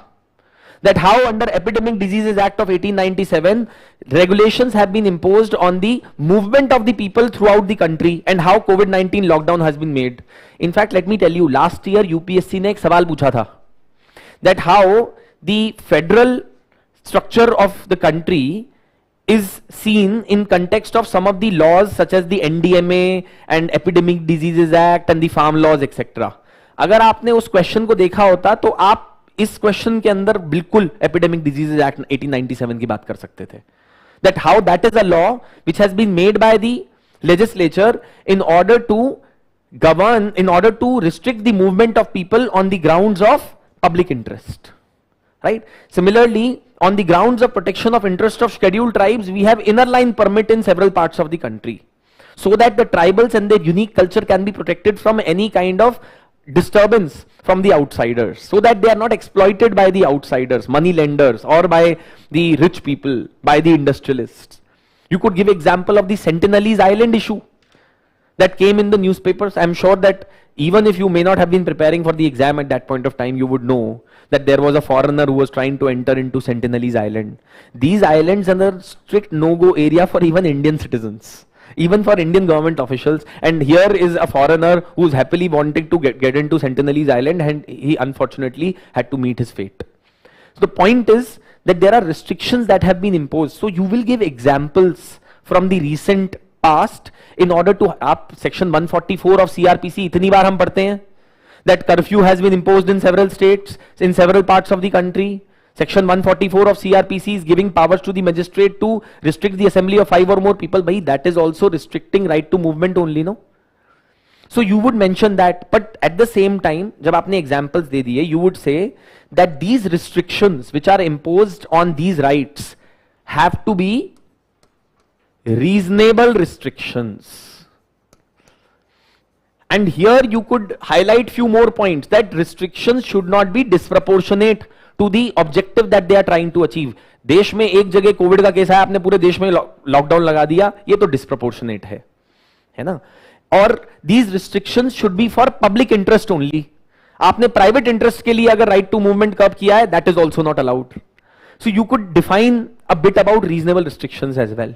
That how under Epidemic Diseases Act of 1897 regulations have been imposed on the movement of the people throughout the country, and how COVID-19 lockdown has been made. In fact, let me tell you, last year UPSC ने एक सवाल पूछा था, that how the federal structure of the country is seen in context of some of the laws such as the NDMA and Epidemic Diseases Act and the farm laws etc. अगर आपने उस question को देखा होता तो आप इस question के अंदर बिल्कुल एपिडेमिक डिजीजेज एक्ट 1897 की बात कर सकते थे. that how that is a law which has been made by the legislature in order to govern, in order to restrict the movement of people on the grounds of public interest, right? Similarly, on the grounds of protection of interest of scheduled tribes, we have inner line permit in several parts of the country, so that the tribals and their unique culture can be protected from any kind of disturbance from the outsiders, so that they are not exploited by the outsiders, money lenders, or by the rich people, by the industrialists. You could give example of the Sentinelese Island issue that came in the newspapers. I'm sure that even if you may not have been preparing for the exam at that point of time, you would know that there was a foreigner who was trying to enter into Sentinelese Island. These islands are a strict no-go area for even Indian citizens, even for Indian government officials, and here is a foreigner who's happily wanting to get into Sentinelese Island, and he unfortunately had to meet his fate. So the point is that there are restrictions that have been imposed. So you will give examples from the recent past in order to up section 144 of CRPC itni baar hum padhte hain that curfew has been imposed in several states, in several parts of the country. Section 144 of CRPC is giving powers to the magistrate to restrict the assembly of 5 or more people. Bhai, that is also restricting right to movement only, no? So you would mention that, but at the same time, jab aapne examples de diye, you would say that these restrictions which are imposed on these rights have to be reasonable restrictions. And here you could highlight few more points, that restrictions should not be disproportionate to the objective that they are trying to achieve. देश में एक जगह Covid का case है, आपने पूरे देश में लॉकडाउन लगा दिया, ये तो डिस्प्रपोर्शनेट है ना? और these restrictions should be for public interest only. आपने प्राइवेट इंटरेस्ट के लिए अगर राइट टू मूवमेंट कर्ब किया है, that is also not allowed. So you could define a bit about reasonable restrictions as well.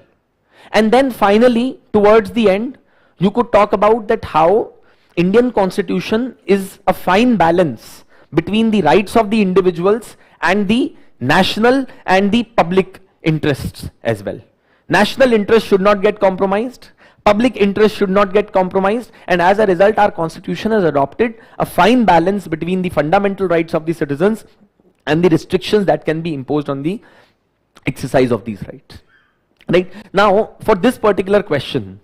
And then finally, towards the end, you could talk about that how Indian Constitution is a fine balance between the rights of the individuals and the national and the public interests as well. National interest should not get compromised, public interest should not get compromised, and as a result our constitution has adopted a fine balance between the fundamental rights of the citizens and the restrictions that can be imposed on the exercise of these rights. Right? Now, for this particular question,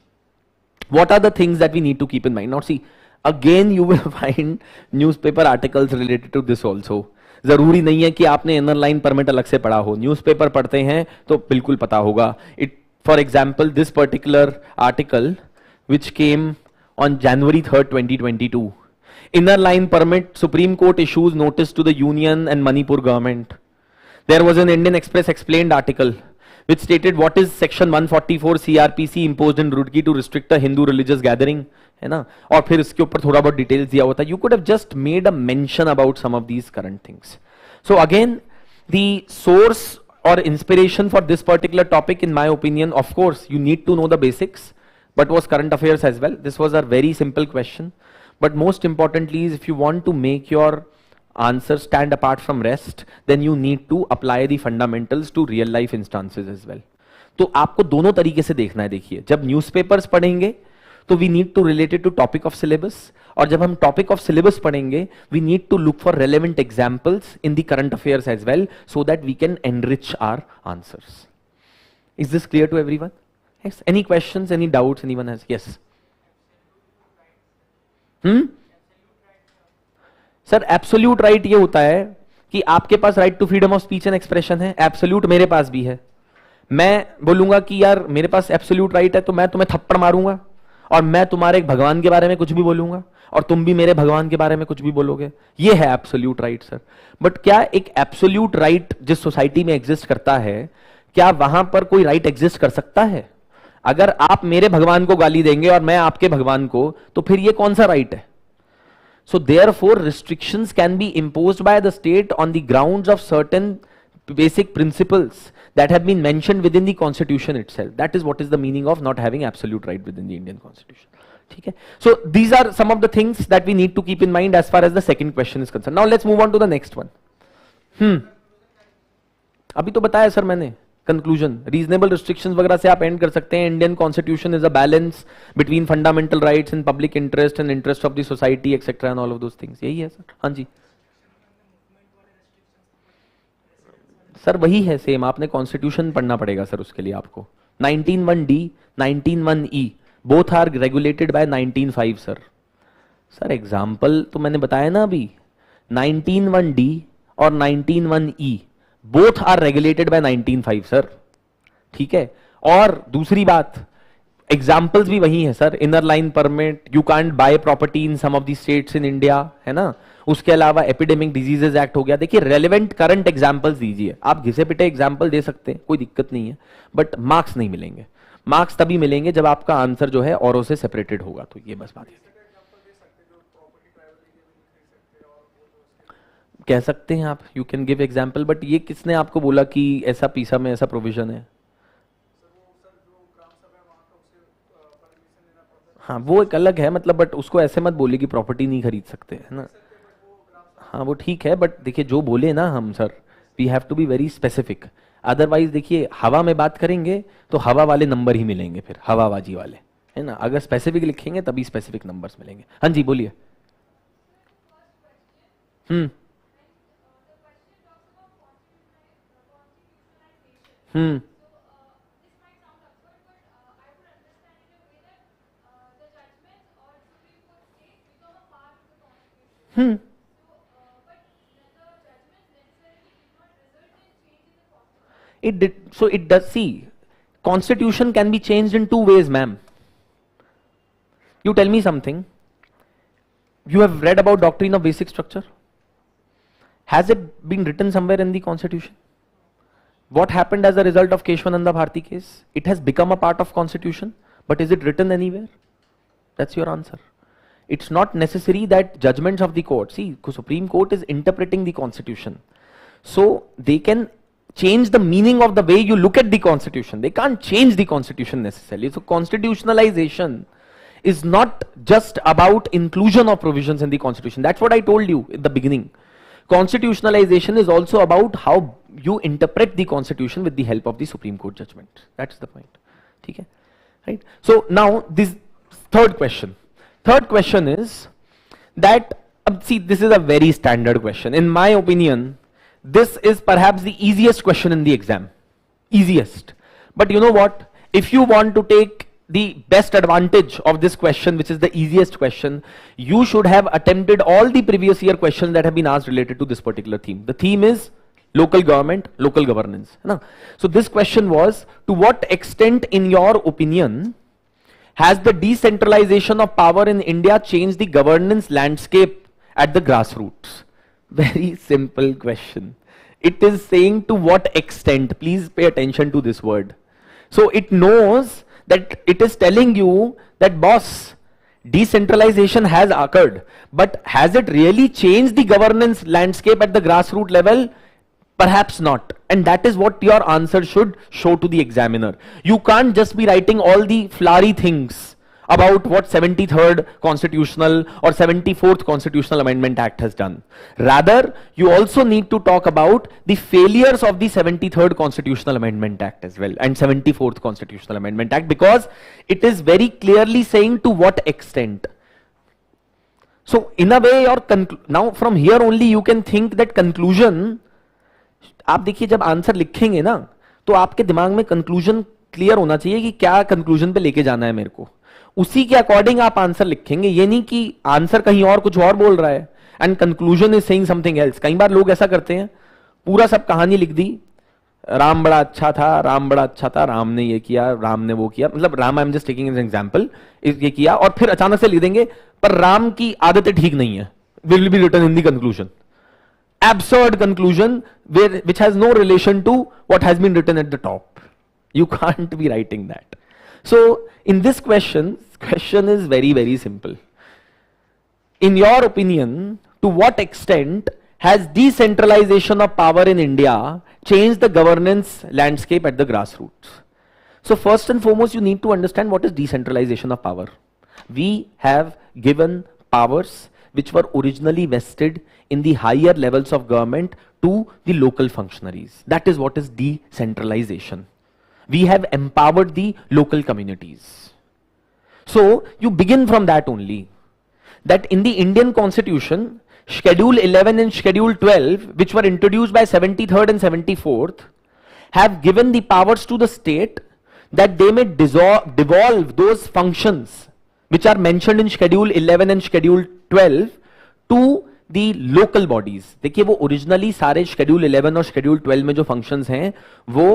what are the things that we need to keep in mind? Now see, again you will find newspaper articles related to this also. जरूरी नहीं है कि आपने inner line permit अलग से पढ़ा हो, newspaper पढ़ते हैं तो बिल्कुल पता होगा. It for example this particular article which came on January 3rd, 2022. Inner line permit, Supreme Court issues notice to the Union and Manipur government. There was an Indian Express explained article which stated what is section 144 CRPC imposed in Roorkee to restrict a Hindu religious gathering, है ना? और फिर इसके ऊपर थोड़ा बहुत details दिया होता. You could have just made a mention about some of these current things. So again, the source or inspiration for this particular topic, in my opinion, of course, you need to know the basics, but was current affairs as well. This was a very simple question. But most importantly is if you want to make your answer stand apart from rest, then you need to apply the fundamentals to real life instances as well. तो आपको दोनों तरीके से देखना है. देखिए, जब newspapers पढ़ेंगे तो we need to relate it to topic of syllabus, और जब हम topic of syllabus पढ़ेंगे we need to look for relevant examples in the current affairs as well, so that we can enrich our answers. Is this clear to everyone? Yes. Any questions, any doubts anyone has? Yes. Sir absolute right ये होता है कि आपके पास right to freedom of speech and expression है, absolute मेरे पास भी है. मैं बोलूंगा कि यार मेरे पास एब्सोल्यूट राइट है तो मैं तुम्हें थप्पड़ मारूंगा और मैं तुम्हारे भगवान के बारे में कुछ भी बोलूंगा और तुम भी मेरे भगवान के बारे में कुछ भी बोलोगे. ये है एब्सोल्यूट राइट सर. बट क्या एक एब्सोल्यूट राइट जिस सोसाइटी में एग्जिस्ट करता है, क्या वहां पर कोई राइट एग्जिस्ट कर सकता है? अगर आप मेरे भगवान को गाली देंगे और मैं आपके भगवान को, तो फिर ये कौन सा राइट है? So therefore restrictions can be imposed by the state on the grounds of certain basic principles that have been mentioned within the constitution itself. That is what is the meaning of not having absolute right within the Indian constitution. ठीक है? So these are some of the things that we need to keep in mind as far as the second question is concerned. Now let's move on to the next one. अभी तो बताया sir मैंने. Conclusion, reasonable restrictions वगैरह से आप and कर सकते हैं. Indian constitution is a balance between fundamental rights and public interest and interest of the society etcetera and all of those things. यही है सर. हाँ जी सर वही है सेम, आपने कॉन्स्टिट्यूशन पढ़ना पड़ेगा सर उसके लिए आपको। 19(1)(d), 19(1)(e, both are regulated by 19(5) sir. Sir example तो मैंने बताया ना अभी, 19(1)(d और 19(1)(e both are regulated by 19(5) sir, ठीक है। और दूसरी बात, एग्जाम्पल्स भी वही है sir, inner line permit, you can't buy property in some of the states in India, है ना। उसके अलावा एपिडेमिक डिजीजेज एक्ट हो गया। देखिए रेलेवेंट करंट एग्जाम्पल्स दीजिए, आप घिसे पिटे एग्जाम्पल दे सकते हैं, कोई दिक्कत नहीं है, बट मार्क्स नहीं मिलेंगे। मार्क्स तभी मिलेंगे जब आपका आंसर जो है औरों से सेपरेटेड होगा। तो ये बस बात है। कह सकते हैं आप, you can give example, but ये किसने आपको बोला कि ऐसा पीसा में ऐसा प्रोविजन है? हाँ वो एक अलग है, मतलब बट उसको ऐसे मत बोलिए कि प्रॉपर्टी नहीं खरीद सकते, है ना। हाँ वो ठीक है, बट देखिए जो बोले ना हम sir, we have to be very specific. Otherwise देखिए हवा में बात करेंगे तो हवा वाले नंबर ही मिलेंगे, फिर हवाबाजी वाले, है ना। अगर स्पेसिफिक लिखेंगे तभी स्पेसिफिक नंबर्स मिलेंगे। हाँ जी बोलिए। हम्म हम्म हम्म It did, so it does, see, constitution can be changed in two ways, ma'am. You tell me something. You have read about doctrine of basic structure. Has it been written somewhere in the constitution? What happened as a result of Keshwananda Bharti case? It has become a part of constitution, but is it written anywhere? That's your answer. It's not necessary that judgments of the court, see, Supreme Court is interpreting the constitution. So they can change the meaning of the way you look at the constitution. They can't change the constitution necessarily. So constitutionalization is not just about inclusion of provisions in the constitution. That's what I told you in the beginning. Constitutionalization is also about how you interpret the constitution with the help of the Supreme Court judgment. That's the point. Okay? Right? So now this third question. Third question is that, see, this is a very standard question. In my opinion, this is perhaps the easiest question in the exam. Easiest. But you know what? If you want to take the best advantage of this question, which is the easiest question, you should have attempted all the previous year questions that have been asked related to this particular theme. The theme is local government, local governance. So this question was, to what extent, in your opinion, has the decentralization of power in India changed the governance landscape at the grassroots? Very simple question. It is saying to what extent. Please pay attention to this word. So it knows that it is telling you that, boss, decentralization has occurred, but has it really changed the governance landscape at the grassroots level? Perhaps not. And that is what your answer should show to the examiner. You can't just be writing all the flowery things about what 73rd Constitutional or 74th Constitutional Amendment Act has done. Rather, you also need to talk about the failures of the 73rd Constitutional Amendment Act as well, and 74th Constitutional Amendment Act, because it is very clearly saying to what extent. So in a way, your now from here only you can think that conclusion, आप देखिए जब answer लिखेंगे ना, तो आपके दिमाग में conclusion clear होना चाहिए कि क्या कंक्लूजन पे लेके जाना है मेरे को, उसी के अकॉर्डिंग आप आंसर लिखेंगे। ये नहीं कि आंसर कहीं और कुछ और बोल रहा है and conclusion is saying something else. कई बार लोग ऐसा करते हैं, पूरा सब कहानी लिख दी, राम बड़ा अच्छा था, राम बड़ा अच्छा था, राम ने ये किया, राम ने वो किया, मतलब Ram, I am just taking an example, ये किया, और फिर अचानक से लिख देंगे पर राम की आदतें ठीक नहीं है, will be written in the conclusion. Absurd conclusion which has no relation to what has been written at the top. You can't be writing that. So in this question is very, very simple. In your opinion, to what extent has decentralization of power in India changed the governance landscape at the grassroots? So first and foremost, you need to understand what is decentralization of power. We have given powers which were originally vested in the higher levels of government to the local functionaries. That is what is decentralization. We have empowered the local communities. So you begin from that only. That in the Indian Constitution, Schedule 11 and Schedule 12, which were introduced by 73rd and 74th, have given the powers to the state that they may devolve those functions which are mentioned in Schedule 11 and Schedule 12 to the local bodies. देखिए वो originally सारे Schedule 11 और Schedule 12 में जो functions हैं वो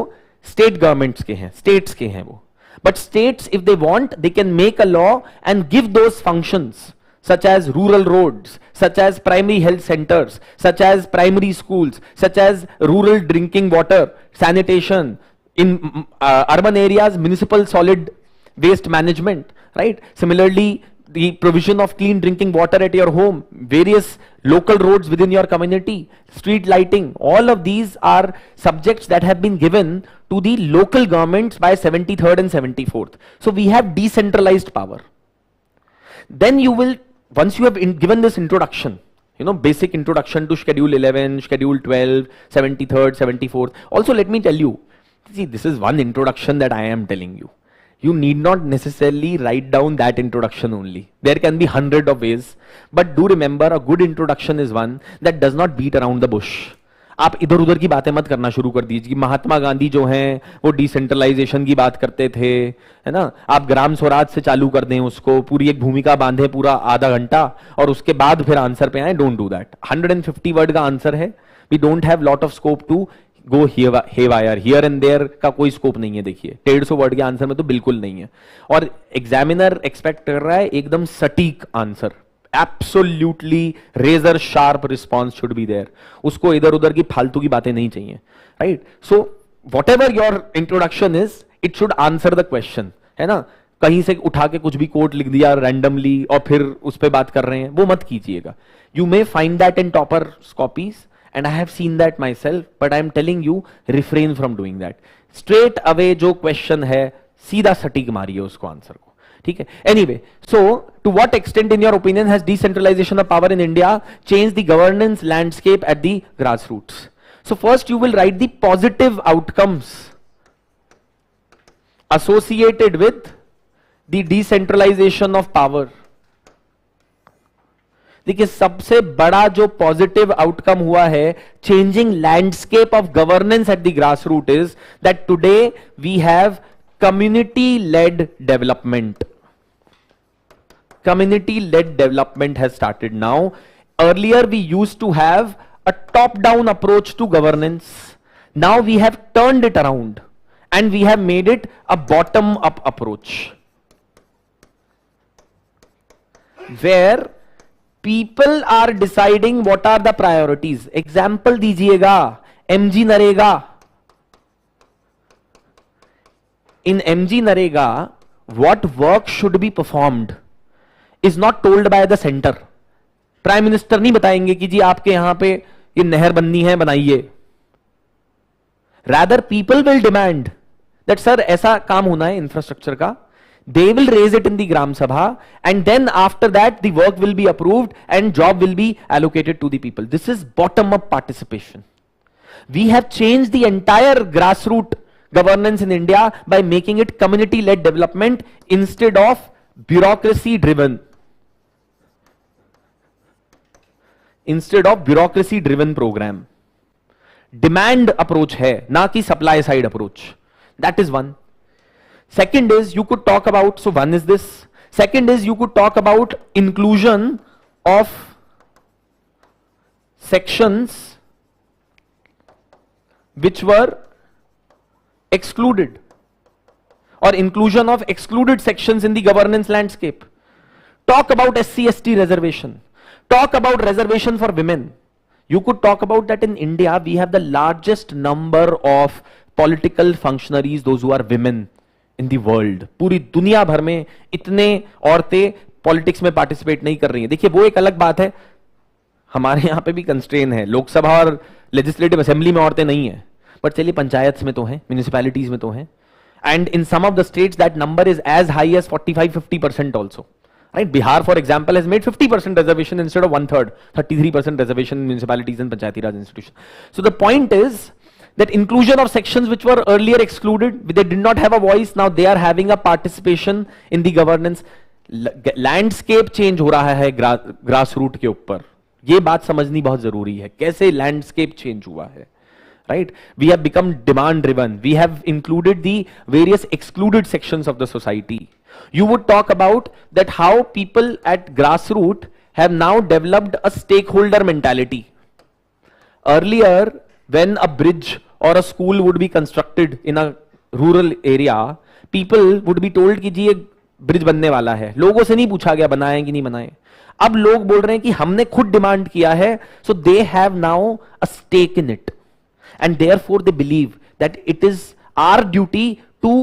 state governments के हैं, states के हैं वो. But states, if they want, they can make a law and give those functions, such as rural roads, such as primary health centers, such as primary schools, such as rural drinking water, sanitation, in urban areas, municipal solid waste management, right? Similarly, the provision of clean drinking water at your home, various local roads within your community, street lighting, all of these are subjects that have been given to the local governments by 73rd and 74th. So we have decentralized power. Then you will, once you have given this introduction, you know, basic introduction to Schedule 11, Schedule 12, 73rd, 74th. Also, let me tell you, see, this is one introduction that I am telling you. You need not necessarily write down that introduction only. There can be 100 of ways, but do remember, a good introduction is one that does not beat around the bush. आप इधर उधर की बातें मत करना शुरू कर दीजिए. महात्मा गांधी जो हैं वो डिसेंट्रलाइजेशन की बात करते थे, है ना. आप ग्राम स्वराज से चालू कर दें उसको, पूरी एक भूमिका बांधे पूरा आधा घंटा और उसके बाद फिर आंसर पे आए. Don't do that. 150 वर्ड का आंसर है. We don't have lot of scope to go haywire, here and there का कोई स्कोप नहीं है. देखिए 150 वर्ड के आंसर में तो बिल्कुल नहीं है. और एग्जामिनर एक्सपेक्ट कर रहा है एकदम सटीक answer, absolutely razor sharp response should be there. उसको इधर उधर की फालतू की बातें नहीं चाहिए, right. So whatever your introduction is, it should answer the question, है ना. कहीं से उठा के कुछ भी कोट लिख दिया रैंडमली और फिर उस पर बात कर रहे हैं, वो मत कीजिएगा. You may find that in topper copies and I have seen that myself, but I am telling you, refrain from doing that. Straight away जो question है सीधा सटीक मारिए उसको आंसर को, ठीक है. Anyway, so to what extent in your opinion has decentralization of power in India changed the governance landscape at the grassroots? So first you will write the positive outcomes associated with the decentralization of power. देखिए सबसे बड़ा जो positive outcome हुआ है changing landscape of governance at the grass root is that today we have community led development. Community led development has started now. Earlier we used to have a top down approach to governance. Now we have turned it around and we have made it a bottom up approach where people are deciding what are the priorities. Example दीजिएगा, MG NREGA. In MG NREGA, what work should be performed is not told by the center. Prime minister नहीं बताएंगे कि जी आपके यहां पे ये नहर बननी है, बनाइए. Rather people will demand that sir ऐसा काम होना है इंफ्रास्ट्रक्चर का. They will raise it in the Gram Sabha and then after that the work will be approved and job will be allocated to the people. This is bottom up participation. We have changed the entire grassroots governance in India by making it community led development instead of bureaucracy driven. Instead of bureaucracy driven program. Demand approach है ना कि supply side approach. That is one. Second is you could talk about, so one is this. Second is you could talk about inclusion of sections which were excluded or inclusion of excluded sections in the governance landscape. Talk about SC/ST reservation. Talk about reservation for women. You could talk about that in India we have the largest number of political functionaries, those who are women in the world. पूरी दुनिया भर में इतने औरतें politics में participate नहीं कर रही हैं. देखिए वो एक अलग बात है, हमारे यहां पे भी कंस्ट्रेन है, लोकसभा और लेजिस्लेटिव असेंबली में औरतें नहीं है, बट चलिए पंचायत में तो हैं, म्यूनिसिपैलिटीज में तो हैं. And in some of the states that number is as high as 45-50% also. Right? Bihar, for example, has made 50% reservation instead of 1/3, 33% reservation in municipalities and Panchayati Raj institutions. So the point is that inclusion of sections which were earlier excluded, they did not have a voice, now they are having a participation in the governance. Landscape change हो रहा है grassroots के ऊपर. ये बात समझनी बहुत जरूरी है, कैसे लैंडस्केप चेंज हुआ है, right? We have become demand driven. We have included the various excluded sections of the society. You would talk about that how people at grassroots have now developed a stakeholder mentality. Earlier, when a bridge or a school would be constructed in a rural area, people would be told कि जी ये bridge बनने वाला है, लोगों से नहीं पूछा गया बनाए कि नहीं बनाए. अब लोग बोल रहे हैं कि हमने खुद डिमांड किया है, so they have now a stake in it. And therefore they believe that it is our duty to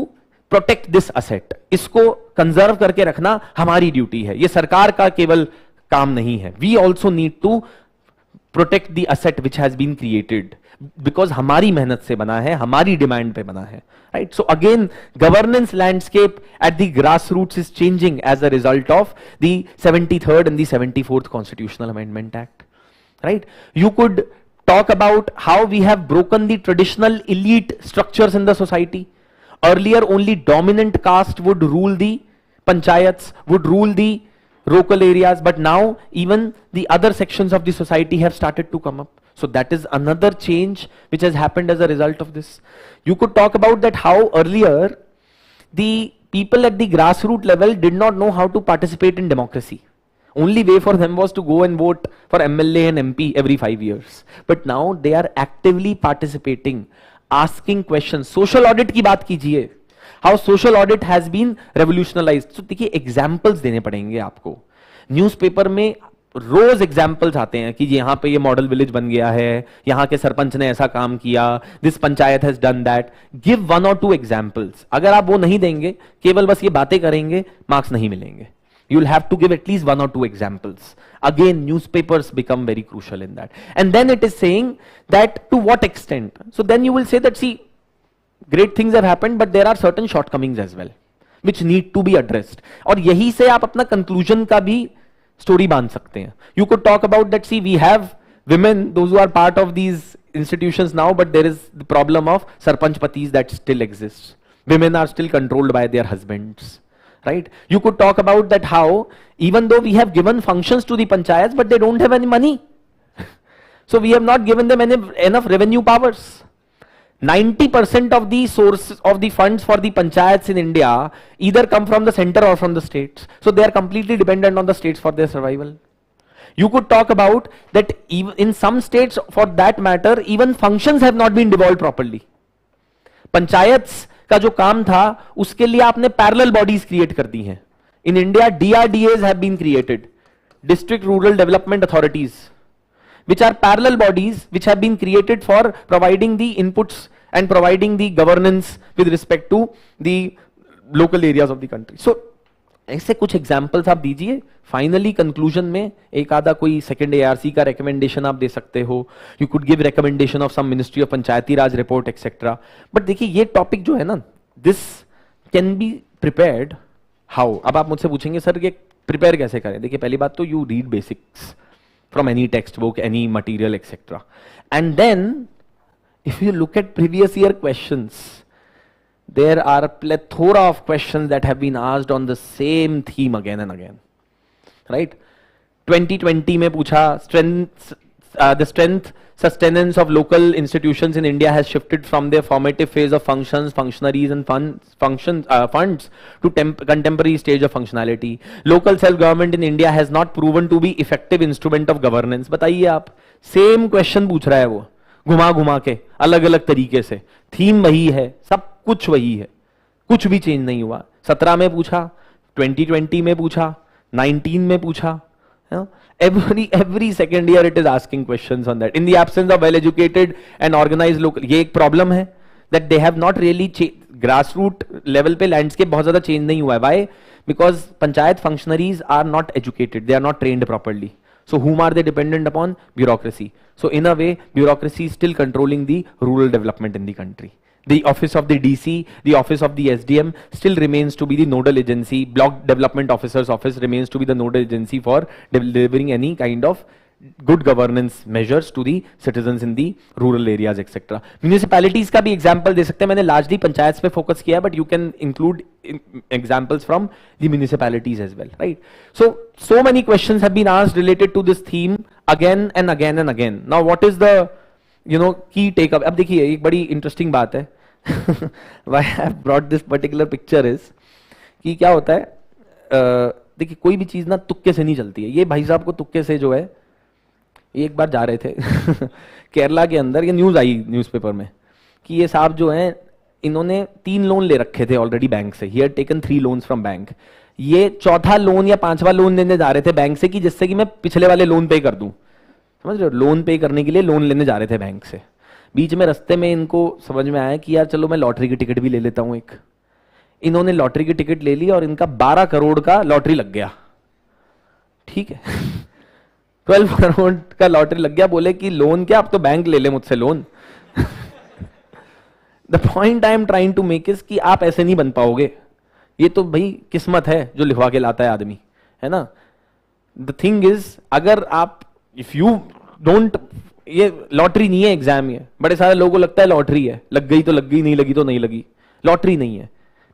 protect this asset. इसको कंजर्व करके रखना हमारी ड्यूटी है, ये सरकार का केवल काम नहीं है. We also need to protect the asset which has been created because हमारी मेहनत से बना है, हमारी डिमांड पे बना है, right? So again, governance landscape at the grassroots is changing as a result of the 73rd and the 74th Constitutional Amendment Act, right? You could talk about how we have broken the traditional elite structures in the society. Earlier, only dominant caste would rule the panchayats, would rule the local areas, but now even the other sections of the society have started to come up. So that is another change which has happened as a result of this. You could talk about that how earlier the people at the grassroots level did not know how to participate in democracy. Only way for them was to go and vote for MLA and MP every 5 years. But now they are actively participating, asking questions. Social audit की बात कीजिए. How social audit has been revolutionized. So देखिए examples देने पड़ेंगे आपको. Newspaper में रोज examples आते हैं कि यहाँ पे ये मॉडल विलेज बन गया है, यहाँ के सरपंच ने ऐसा काम किया, this panchayat has done that. Give 1 or 2 examples. अगर आप वो नहीं देंगे, केवल बस ये बातें करेंगे, मार्क्स नहीं मिलेंगे. You will have to give at least 1 or 2 examples. Again, newspapers become very crucial in that. And then it is saying that to what extent. So then you will say that, see, great things have happened, but there are certain shortcomings as well, which need to be addressed. और यही से आप अपना conclusion का भी story बांध सकते हैं. You could talk about that, see, we have women, those who are part of these institutions now, but there is the problem of sarpanchpatis that still exists. Women are still controlled by their husbands. Right? You could talk about that how, even though we have given functions to the panchayats, but they don't have any money. So we have not given them enough revenue powers. 90% of the sources of the funds for the panchayats in India either come from the center or from the states. So they are completely dependent on the states for their survival. You could talk about that even in some states, for that matter, even functions have not been devolved properly. Panchayats का जो काम था उसके लिए आपने parallel bodies create कर दी हैं. In India DRDAs have been created, District Rural Development Authorities, which are parallel bodies which have been created for providing the inputs and providing the governance with respect to the local areas of the country. So ऐसे कुछ examples आप दीजिए. Finally conclusion में एक आधा कोई second ARC का recommendation आप दे सकते हो. You could give recommendation of some ministry of Panchayati Raj report etcetera. But देखिए ये टॉपिक जो है ना, this can be prepared how. अब आप मुझसे पूछेंगे सर ये प्रिपेयर कैसे करें. देखिए पहली बात तो you read basics from any textbook, any material etcetera, and then if you look at previous year questions, there are a plethora of questions that have been asked on the same theme again and again, right? 2020 में पूछा the strength sustenance of local institutions in India has shifted from their formative phase of functions, functionaries and funds to contemporary stage of functionality. Local self-government in India has not proven to be effective instrument of governance. बताइए आप, same question पूछ रहा है वो, घुमा घुमा के अलग अलग तरीके से. थीम वही है, सब कुछ वही है, कुछ भी चेंज नहीं हुआ. 17 में पूछा, 2020 में पूछा, 19 में पूछा. Every second year it is asking questions on that. In the absence of well educated and organized local, ये एक प्रॉब्लम है that they have not really grassroots level पे लैंडस्केप बहुत ज्यादा चेंज नहीं हुआ है. Why? Because panchayat functionaries are not educated, they are not trained properly. So whom are they dependent upon? Bureaucracy. So in a way, bureaucracy is still controlling the rural development in the country. The office of the DC, the office of the SDM still remains to be the nodal agency. Block development officer's office remains to be the nodal agency for delivering any kind of good governance measures to the citizens in the rural areas etc. Municipalities का भी example दे सकते हैं, मैंने largely panchayat पे focus किया, but you can include examples from the municipalities as well, right? So many questions have been asked related to this theme again and again and again. Now what is the key take up? अब देखिए एक बड़ी interesting बात है why I have brought this particular picture is कि क्या होता है, देखिए कोई भी चीज ना तुक्के से नहीं चलती है। ये भाई साहब को तुक्के से जो है, एक बार जा रहे थे केरला के अंदर, ये न्यूज आई न्यूज़पेपर में कि ये साहब जो हैं इन्होंने 3 लोन ले रखे थे ऑलरेडी बैंक से, he had taken 3 loans from bank. ये चौथा लोन या 5वां लोन लेने जा रहे थे बैंक से कि जिससे कि मैं पिछले वाले लोन पे कर दूं, समझ रहे हो? लोन पे करने के लिए लोन लेने जा रहे थे बैंक से। बीच में रास्ते में इनको समझ में आया कि यार चलो मैं लॉटरी की टिकट भी ले लेता हूं एक। इन्होंने लॉटरी की टिकट ले ली और इनका 12 करोड़ का लॉटरी लग गया, ठीक है 12 करोड़ का लॉटरी लग गया। बोले कि लोन क्या, अब तो बैंक ले ले मुझसे loan. The point I am trying to make is कि आप ऐसे नहीं बन पाओगे, ये तो भाई किस्मत है जो लिखवा के लाता है आदमी, है ना। द थिंग इज अगर आप इफ यू डोंट, ये लॉटरी नहीं है एग्जाम, ये बड़े सारे लोगों को लगता है लॉटरी है, लग गई तो लग गई, नहीं लगी तो नहीं लगी। लॉटरी नहीं है,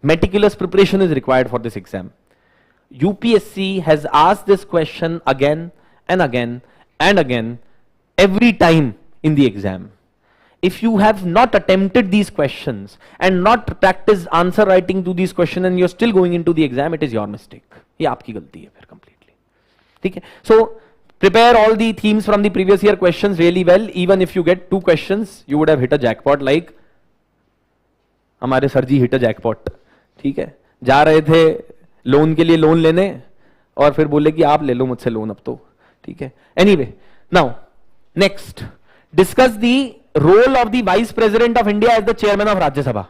meticulous preparation is required for this exam. UPSC has asked this question again and again and again every time in the exam. If you have not attempted these questions and not practiced answer writing to these questions and you're still going into the exam, it is your mistake. ये आपकी गलती है फिर completely, ठीक है। So prepare all the themes from the previous year questions really well. Even if you get 2 questions, you would have hit a jackpot, like हमारे sir ji hit a jackpot, ठीक है। जा रहे थे लोन के लिए लोन लेने और फिर बोले कि आप ले लो मुझसे लोन अब तो, ठीक है। Anyway, now next, discuss the role of the vice president of India as the chairman of Rajya Sabha.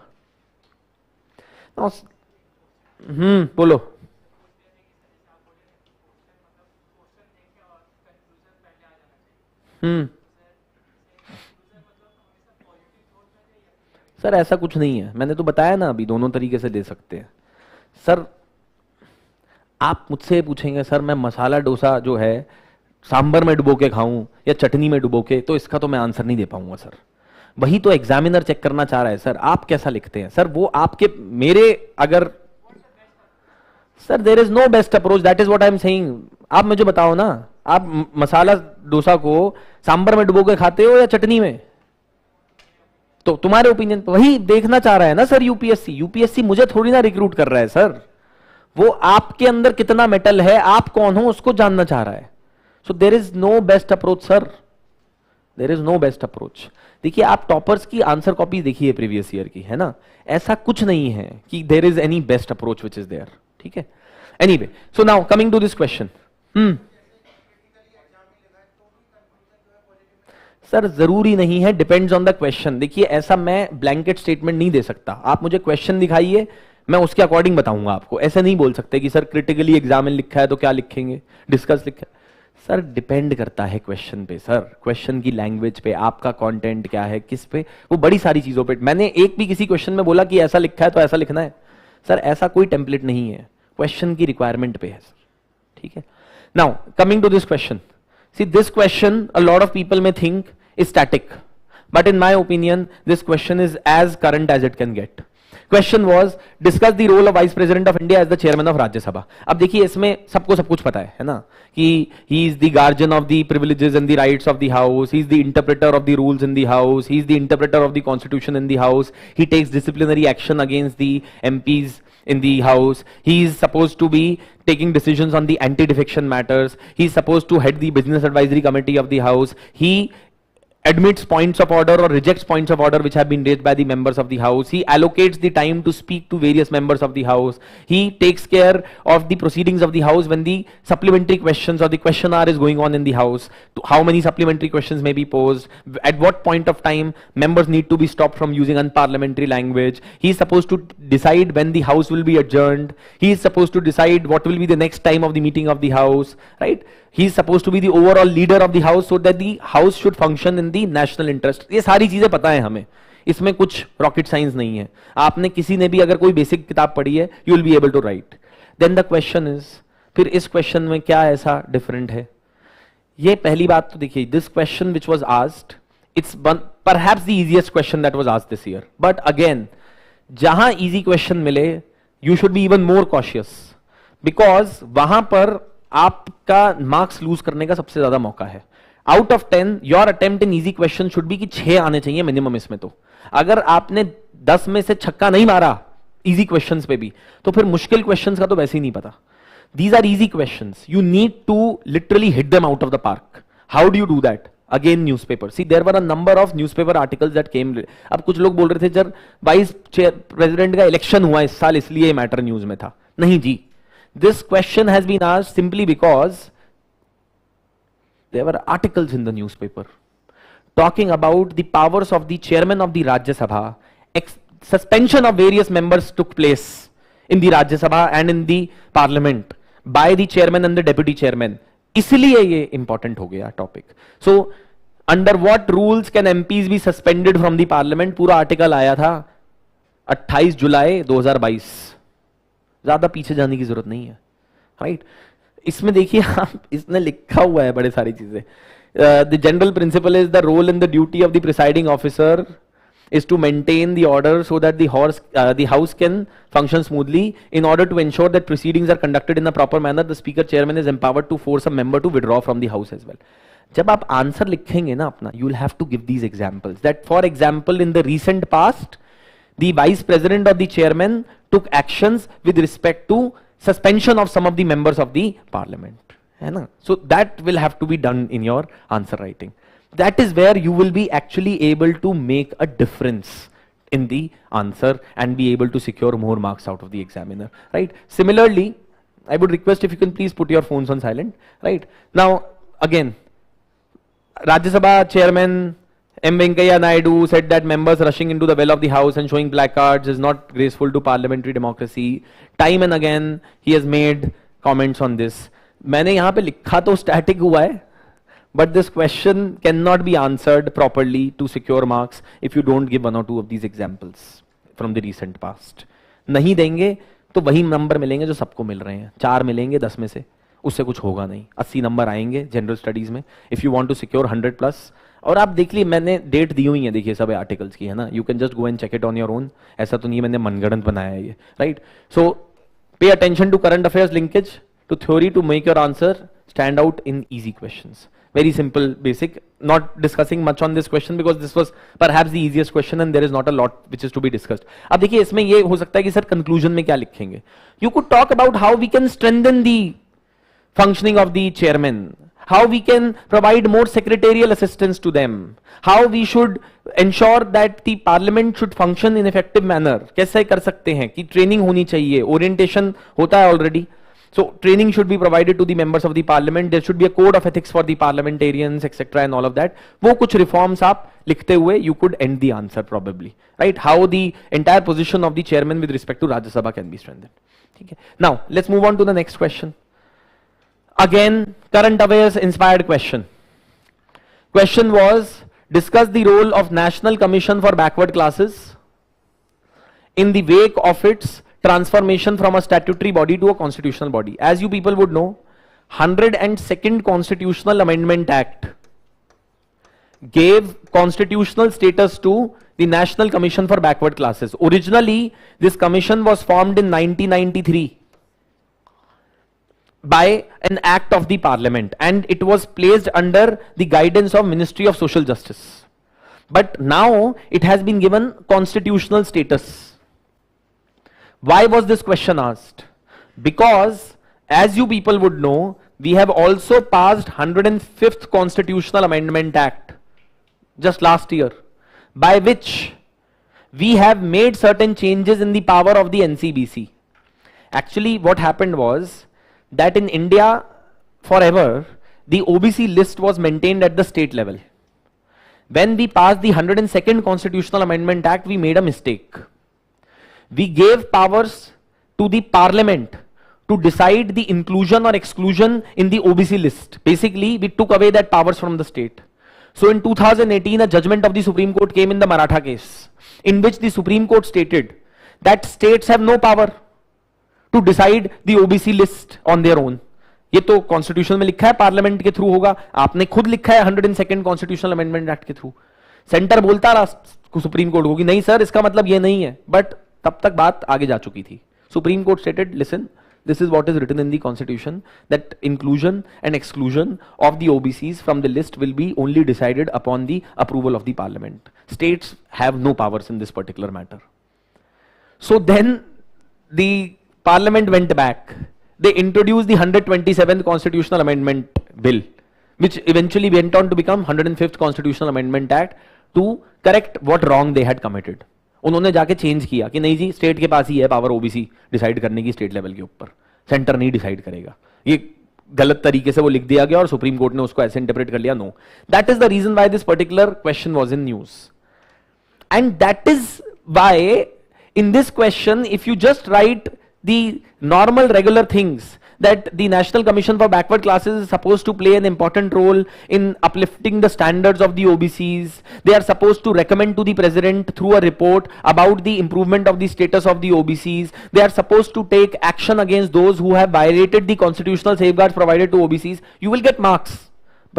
बोलो। सर ऐसा कुछ नहीं है, मैंने तो बताया ना अभी, दोनों तरीके से दे सकते हैं। सर आप मुझसे पूछेंगे सर मैं मसाला डोसा जो है सांबर में डुबो के खाऊं या चटनी में डुबो के, तो इसका तो मैं आंसर नहीं दे पाऊंगा सर। वही तो एग्जामिनर चेक करना चाह रहा है सर, आप कैसा लिखते हैं सर, वो आपके मेरे अगर sir there is no best approach, that is what I am saying. आप मुझे बताओ ना, आप मसाला डोसा को सांबर में डुबो के खाते हो या चटनी में? तो तुम्हारे ओपिनियन वही देखना चाह रहा है ना सर यूपीएससी। यूपीएससी मुझे थोड़ी ना रिक्रूट कर रहा है सर, वो आपके अंदर कितना मेटल है, आप कौन हो, उसको जानना चाह रहा है। So there is no best approach sir, there is no best approach. देखिए आप टॉपर्स की आंसर कॉपी देखिए प्रीवियस ईयर की, है ना, ऐसा कुछ नहीं है कि there is any best approach which is there, ठीक है। Anyway, so now coming to this question. Sir जरूरी नहीं है, डिपेंड्स ऑन द क्वेश्चन। देखिए ऐसा मैं ब्लैंकेट स्टेटमेंट नहीं दे सकता, आप मुझे क्वेश्चन दिखाइए, मैं उसके अकॉर्डिंग बताऊंगा आपको। ऐसे नहीं बोल सकते कि सर क्रिटिकली एग्जाम में लिखा है तो क्या लिखेंगे, डिस्कस लिखा है। सर डिपेंड करता है क्वेश्चन पे सर, क्वेश्चन की लैंग्वेज पे, आपका कंटेंट क्या है, किस पे, वो बड़ी सारी चीजों पे। मैंने एक भी किसी क्वेश्चन में बोला कि ऐसा लिखा है तो ऐसा लिखना है? सर ऐसा कोई टेम्पलेट नहीं है, क्वेश्चन की रिक्वायरमेंट पे है सर, ठीक है। Now coming to this question, see this question a lot of people में think is static, but in my opinion this question is as current as it can get. Question was discuss the role of vice president of India as the chairman of Rajya Sabha. अब देखिए इसमें सबको सब कुछ पता है ना, कि he is the guardian of the privileges and the rights of the house, he is the interpreter of the rules in the house, he is the interpreter of the constitution in the house, he takes disciplinary action against the MPs in the house, he is supposed to be taking decisions on the anti-defection matters, he is supposed to head the business advisory committee of the house, he admits points of order or rejects points of order which have been raised by the members of the house, he allocates the time to speak to various members of the house, he takes care of the proceedings of the house when the supplementary questions or the question hour is going on in the house, how many supplementary questions may be posed, at what point of time members need to be stopped from using unparliamentary language, he is supposed to decide when the house will be adjourned, he is supposed to decide what will be the next time of the meeting of the house, right? He is supposed to be the overall leader of the house so that the house should function in the national interest. ये सारी चीजें पता है हमें, इसमें कुछ rocket science नहीं है। आपने किसी ने भी अगर कोई बेसिक किताब पढ़ी है, you will be able to write. Then the question is, फिर इस क्वेश्चन में क्या ऐसा डिफरेंट है? ये पहली बात तो देखिए, this question which was asked, it's perhaps the easiest question that was asked this year, but again जहां इजी क्वेश्चन मिले you should be even more cautious, because वहां पर आपका मार्क्स लूज करने का सबसे ज्यादा मौका है. Out of 10 your attempt in easy question should be कि 6 आने चाहिए मिनिमम इसमें. तो अगर आपने 10 में से छक्का नहीं मारा इजी क्वेश्चंस पे भी, तो फिर मुश्किल क्वेश्चंस का तो वैसे ही नहीं पता. These are easy questions. You need to literally hit them out of the park. How do you do that? Again, newspaper. See, there were a number of newspaper articles that came. अब कुछ लोग बोल रहे थे जब vice president का election हुआ इस साल इसलिए ये मैटर न्यूज में था. नहीं जी, this question has been asked simply because there were articles in the newspaper talking about the powers of the chairman of the Rajya Sabha. Suspension of various members took place in the Rajya Sabha and in the Parliament by the chairman and the deputy chairman. इसलिए ये important हो गया topic. So under what rules can MPs be suspended from the Parliament? पूरा article आया था 28 जुलाई 2022. ज्यादा पीछे जाने की जरूरत नहीं है, राइट? इसमें देखिए आप, इसने लिखा हुआ है बड़े सारी चीजें. The general principle is the role and the duty of the presiding officer is to maintain the order so that the house can function smoothly. In order to ensure that proceedings are conducted in a proper manner, the speaker chairman is empowered to force a member to withdraw from the house as well. जब आप answer लिखेंगे ना अपना, you will have to give these examples. That for example, in the recent past, the vice president or the chairman took actions with respect to suspension of some of the members of the parliament. है ना? So that will have to be done in your answer writing. That is where you will be actually able to make a difference in the answer and be able to secure more marks out of the examiner, right? Similarly, I would request if you can please put your phones on silent, right? Now, again, Rajya Sabha Chairman M. Venkaiah Naidu said that members rushing into the well of the house and showing placards is not graceful to parliamentary democracy. Time and again, he has made comments on this. मैंने यहाँ पे लिखा तो static हुआ है, but this question cannot be answered properly to secure marks if you don't give one or two of these examples from the recent past. नहीं देंगे तो वही नंबर मिलेंगे जो सबको मिल रहे हैं, 4 मिलेंगे 10 में से, उससे कुछ होगा नहीं. 80 नंबर आएंगे जनरल स्टडीज में if you want to secure 100+. और आप देख ली, मैंने डेट दी हुई है देखिए सब आर्टिकल्स की, है ना? You can just go and check it on your own. ऐसा तो नहीं है मैंने मनगढ़ंत बनाया है ये, right? So pay attention to current affairs linkage to theory to make your answer stand out in easy questions. Very simple, basic. Not discussing much on this question because this was perhaps the easiest question and there is not a lot which is to be discussed. अब देखिए इसमें ये हो सकता है कि sir conclusion में क्या लिखेंगे. You could talk about how we can strengthen the functioning of the chairman, how we can provide more secretarial assistance to them, how we should ensure that the parliament should function in effective manner. कैसे कर सकते हैं कि training होनी चाहिए, orientation होता है already. So training should be provided to the members of the parliament. There should be a code of ethics for the parliamentarians, etc. and all of that. वो कुछ reforms आप लिखते हुए you could end the answer probably, right? How the entire position of the chairman with respect to Rajya Sabha can be strengthened. Okay. Now let's move on to the next question. Again, current affairs inspired question. Question was, discuss the role of National Commission for Backward Classes in the wake of its transformation from a statutory body to a constitutional body. As you people would know, 102nd Constitutional Amendment Act gave constitutional status to the National Commission for Backward Classes. Originally, this commission was formed in 1993 by an act of the parliament and it was placed under the guidance of Ministry of Social Justice. But now it has been given constitutional status. Why was this question asked? Because as you people would know, we have also passed 105th Constitutional Amendment Act just last year, by which we have made certain changes in the power of the NCBC. Actually, what happened was that in India, forever, the OBC list was maintained at the state level. When we passed the 102nd Constitutional Amendment Act, we made a mistake. We gave powers to the parliament to decide the inclusion or exclusion in the OBC list. Basically, we took away that powers from the state. So in 2018, a judgment of the Supreme Court came in the Maratha case, in which the Supreme Court stated that states have no power to decide the OBC list on their own. ये तो constitution में लिखा है parliament के through होगा, आपने खुद लिखा है 102nd कॉन्स्टिट्यूशनल अमेंडमेंट एक्ट के थ्रू। सेंटर बोलता रहा सुप्रीम कोर्ट को कि नहीं सर इसका मतलब ये नहीं है, बट तब तक बात आगे जा चुकी थी। Supreme court stated listen, this is what is written in the constitution, that inclusion and exclusion of the OBCs from the list will be only decided upon the approval of the parliament. States have no powers in this particular matter. So then the parliament went back. They introduced the 127th constitutional amendment bill, which eventually went on to become 105th constitutional amendment act to correct what wrong they had committed. उन्होंने जाके change किया कि नहीं जी state के पास ही है power OBC decide करने की state level के ऊपर, सेंटर नहीं डिसाइड करेगा। ये गलत तरीके से वो लिख दिया गया और सुप्रीम कोर्ट ने उसको ऐसे इंटरप्रेट कर लिया। No, that is the reason why this particular question was in news, and that is why in this question if you just write the normal regular things that the National Commission for Backward Classes is supposed to play an important role in uplifting the standards of the OBCs. They are supposed to recommend to the president through a report about the improvement of the status of the OBCs. They are supposed to take action against those who have violated the constitutional safeguards provided to OBCs. You will get marks,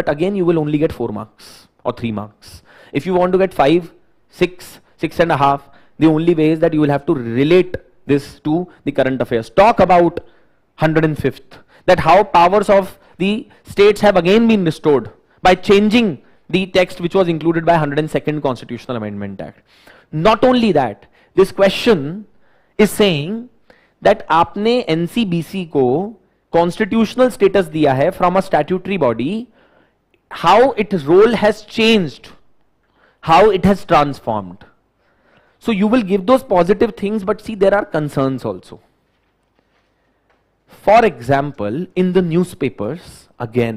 but again you will only get 4 marks or 3 marks. If you want to get 5, 6, 6.5, the only way is that you will have to relate this to the current affairs. Talk about 105th, that how powers of the states have again been restored by changing the text which was included by 102nd Constitutional Amendment Act. Not only that, this question is saying that आपने NCBC को constitutional status दिया है from a statutory body, how its role has changed, how it has transformed. So you will give those positive things, but see there are concerns also. For example, in the newspapers again,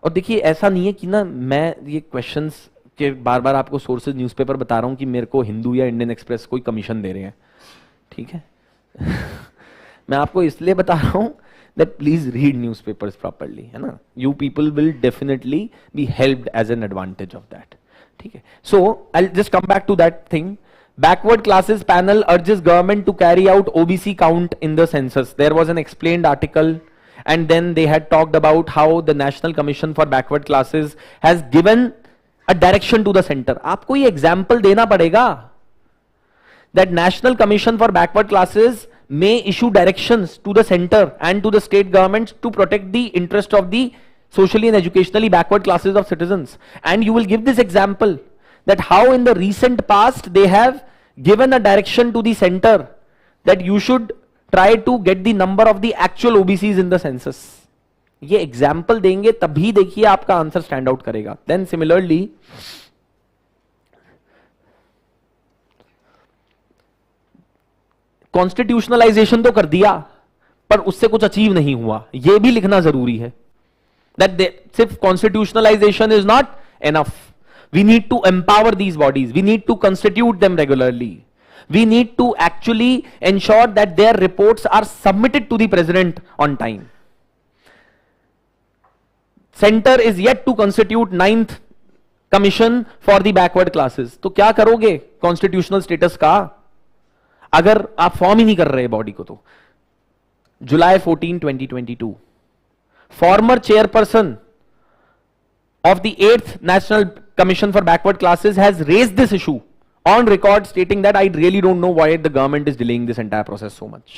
और देखिए ऐसा नहीं है कि ना मैं ये questions के बार बार आपको सोर्सेज न्यूज़पेपर बता रहा हूं कि मेरे को हिंदू या इंडियन एक्सप्रेस कोई कमीशन दे रहे हैं, ठीक है। मैं आपको इसलिए बता रहा हूं that please read newspapers properly, है ना। You people will definitely be helped as an advantage of that, ठीक है। So I'll just come back to that thing. Backward classes panel urges government to carry out OBC count in the census. There was an explained article, and then they had talked about how the National Commission for Backward Classes has given a direction to the center. आपको ये example देना पड़ेगा that National Commission for Backward Classes may issue directions to the center and to the state governments to protect the interest of the socially and educationally backward classes of citizens. And you will give this example that how in the recent past they have given a direction to the center that you should try to get the number of the actual OBCs in the census. ये example देंगे तभी देखिए आपका answer stand out करेगा। Then similarly कॉन्स्टिट्यूशनलाइजेशन तो कर दिया पर उससे कुछ अचीव नहीं हुआ, यह भी लिखना जरूरी है। दैट सिर्फ constitutionalisation is not enough. We need to empower these bodies. We need to constitute them regularly. We need to actually ensure that their reports are submitted to the president on time. Center is yet to constitute 9th commission for the backward classes. तो क्या करोगे constitutional status का अगर आप form ही नहीं कर रहे body को? तो जुलाई 14, 2022 former chairperson of the 8th National Commission for Backward Classes has raised this issue on record, stating that I really don't know why the government is delaying this entire process so much.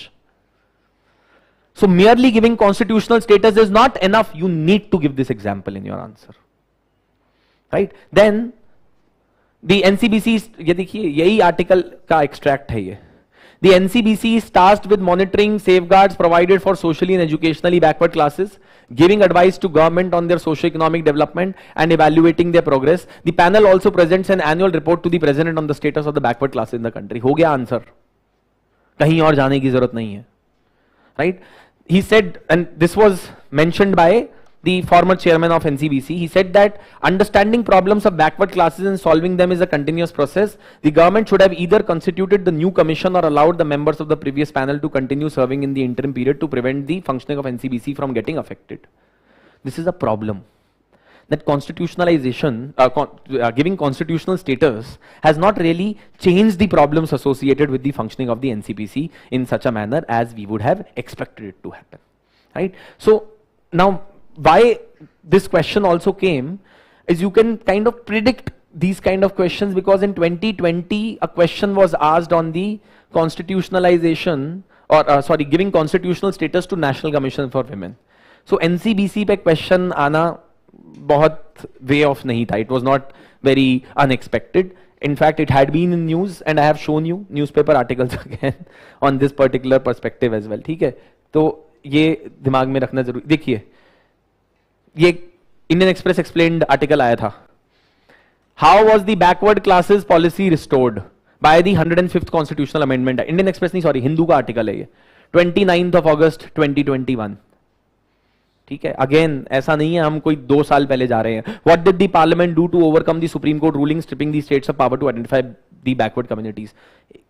So merely giving constitutional status is not enough. You need to give this example in your answer, right? Then the NCBC, ये देखिए यही article का extract है ये. The NCBC is tasked with monitoring safeguards provided for socially and educationally backward classes, giving advice to government on their socio-economic development and evaluating their progress. The panel also presents an annual report to the president on the status of the backward classes in the country. हो गया answer, कहीं और जाने की जरूरत नहीं है, right? He said, and this was mentioned by the former chairman of NCBC, he said that understanding problems of backward classes and solving them is a continuous process. The government should have either constituted the new commission or allowed the members of the previous panel to continue serving in the interim period to prevent the functioning of NCBC from getting affected. This is a problem. that constitutionalization, giving constitutional status has not really changed the problems associated with the functioning of the NCPC in such a manner as we would have expected it to happen, right? So now why this question also came is you can kind of predict these kind of questions, because in 2020 a question was asked on the constitutionalization or giving constitutional status to National Commission for Women. So NCBC पे question आना बहुत way off नहीं था. It was not very unexpected. In fact, it had been in news and I have shown you newspaper articles again on this particular perspective as well. ठीक है, तो ये दिमाग में रखना जरूरी. देखिए, ये इंडियन एक्सप्रेस एक्सप्लेन्ड आर्टिकल आया था. How was the backward classes policy restored by the 105th constitutional amendment? Indian express नहीं, सॉरी, हिंदू का आर्टिकल है ये, 29th of August 2021. ठीक है, अगेन ऐसा नहीं है हम कोई 2 साल पहले जा रहे हैं. What did the parliament do to overcome the Supreme Court ruling stripping the states of power to identify the backward communities?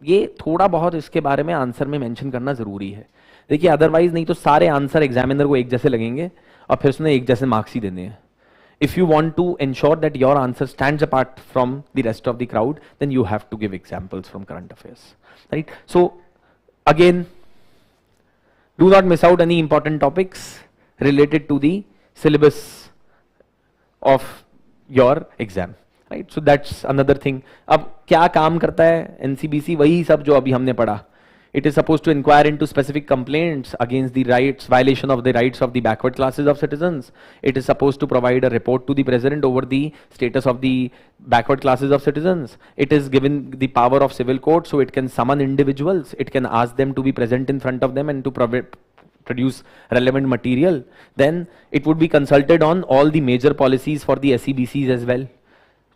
ये थोड़ा बहुत इसके बारे में आंसर में मेंशन करना जरूरी है. देखिए, अदरवाइज नहीं तो सारे आंसर एग्जामिनर को एक जैसे लगेंगे और फिर उसने एक जैसे मार्क्स ही देने हैं. If you want to ensure that your answer stands apart from the rest of the crowd, then you have to give examples from current affairs, right? So again, do not miss out any important topics related to the syllabus of your exam, right? So that's another thing. अब क्या काम करता है NCBC? वही सब जो अभी हमने पढ़ा. It is supposed to inquire into specific complaints against the rights, violation of the rights of the backward classes of citizens. It is supposed to provide a report to the president over the status of the backward classes of citizens. It is given the power of civil court, so it can summon individuals. It can ask them to be present in front of them and to produce relevant material. Then it would be consulted on all the major policies for the SEBCs as well.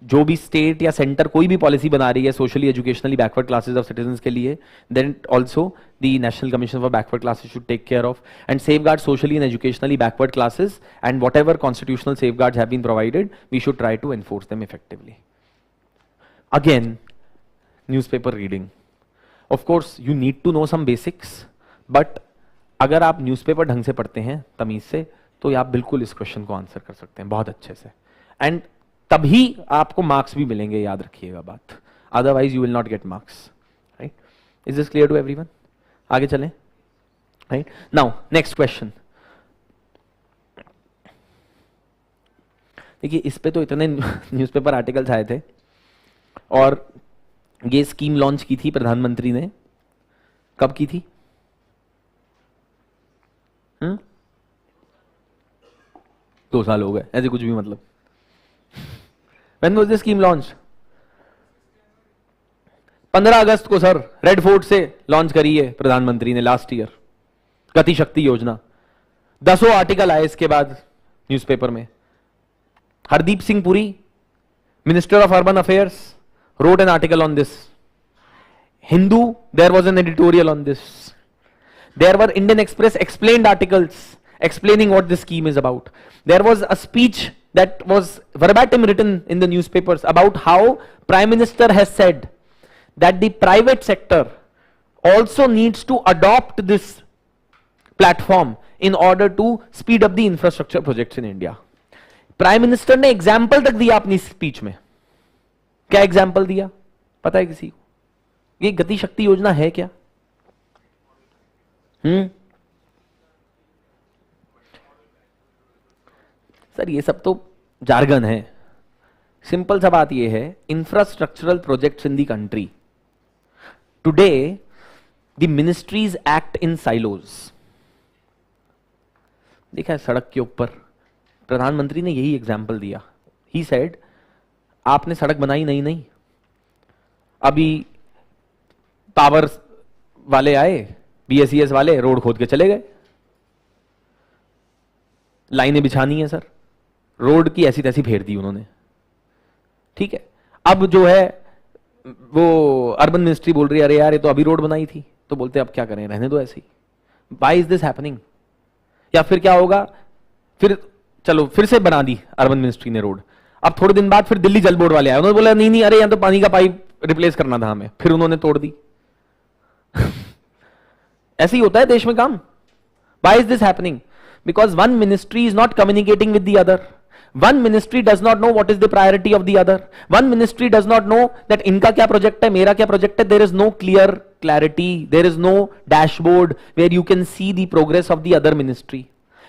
जो भी state या centre कोई भी policy बना रही है socially educationally backward classes of citizens के लिए, then also the National Commission for Backward Classes should take care of and safeguard socially and educationally backward classes, and whatever constitutional safeguards have been provided, we should try to enforce them effectively. Again, newspaper reading. Of course you need to know some basics, but अगर आप newspaper ढंग से पढ़ते हैं तमीज से, तो आप बिल्कुल इस क्वेश्चन को आंसर कर सकते हैं बहुत अच्छे से, एंड तभी आपको मार्क्स भी मिलेंगे. याद रखिएगा बात, otherwise you will not get marks, right? Is this clear to everyone? आगे चलें, राइट? Now next question. देखिए, इस पे तो इतने न्यूज़पेपर आर्टिकल्स आए थे, और ये स्कीम लॉन्च की थी प्रधानमंत्री ने. कब की थी? 2 साल हो गए, ऐसे कुछ भी मतलब. When was the scheme launched? 15 अगस्त को सर, रेड फोर्ट से लॉन्च करी है प्रधानमंत्री ने लास्ट ईयर, गति शक्ति योजना. 10 आर्टिकल आए इसके बाद न्यूज़पेपर में. Hardeep Singh Puri, minister of urban affairs, wrote an article on this. Hindu, there was an editorial on this. There were Indian Express explained articles explaining what this scheme is about. There was a speech that was verbatim written in the newspapers about how Prime Minister has said that the private sector also needs to adopt this platform in order to speed up the infrastructure projects in India. Prime Minister ने example तक दिया अपनी speech में. क्या example दिया पता है किसी को? ये गति शक्ति योजना है क्या? सर, ये सब तो जार्गन है. सिंपल सा बात ये है, infrastructural projects in the country today, the ministries act in silos. देखा है सड़क के ऊपर, प्रधानमंत्री ने यही एग्जाम्पल दिया. ही सेड, आपने सड़क बनाई नहीं, अभी पावर वाले आए, BSES वाले रोड खोद के चले गए. लाइनें बिछानी है सर, रोड की ऐसी तैसी फेर दी उन्होंने. ठीक है, अब जो है वो अर्बन मिनिस्ट्री बोल रही है, अरे यार ये तो अभी रोड बनाई थी. तो बोलते अब क्या करें, रहने दो ऐसे ही. Why is this happening? या फिर क्या होगा, फिर चलो फिर से बना दी अर्बन मिनिस्ट्री ने रोड. अब थोड़े दिन बाद फिर दिल्ली जल बोर्ड वाले आए, उन्होंने बोला नहीं अरे यहाँ तो पानी का पाइप रिप्लेस करना था हमें, फिर उन्होंने तोड़ दी. ऐसे ही होता है देश में काम. Why is this happening? Because one ministry is not communicating with the other. One ministry does not know what is the priority of the other. One ministry does not know that इनका क्या project है, मेरा क्या project है. There is no clear clarity. There is no dashboard where you can see the progress of the other ministry.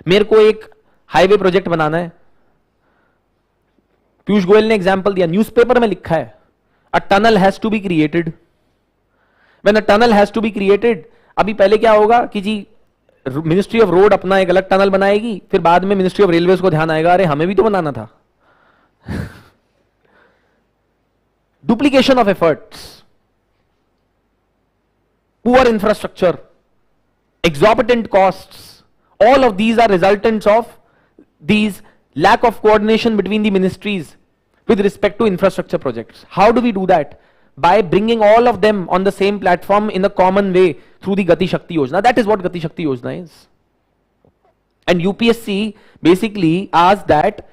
मेरे को एक highway project बनाना है. पीयूष गोयल ने एग्जाम्पल दिया, न्यूज़पेपर में लिखा है, a tunnel has to be created. When a tunnel has to be created, अभी पहले क्या होगा कि जी मिनिस्ट्री ऑफ रोड अपना एक अलग टनल बनाएगी, फिर बाद में मिनिस्ट्री ऑफ रेलवेज को ध्यान आएगा, अरे हमें भी तो बनाना था. Duplication of efforts, poor infrastructure, exorbitant costs, all of these are resultants of these lack of coordination between the ministries with respect to infrastructure projects. How do we do that? By bringing all of them on the same platform in a common way through the Gati Shakti Yojana. That is what Gati Shakti Yojana is. And UPSC basically asked that,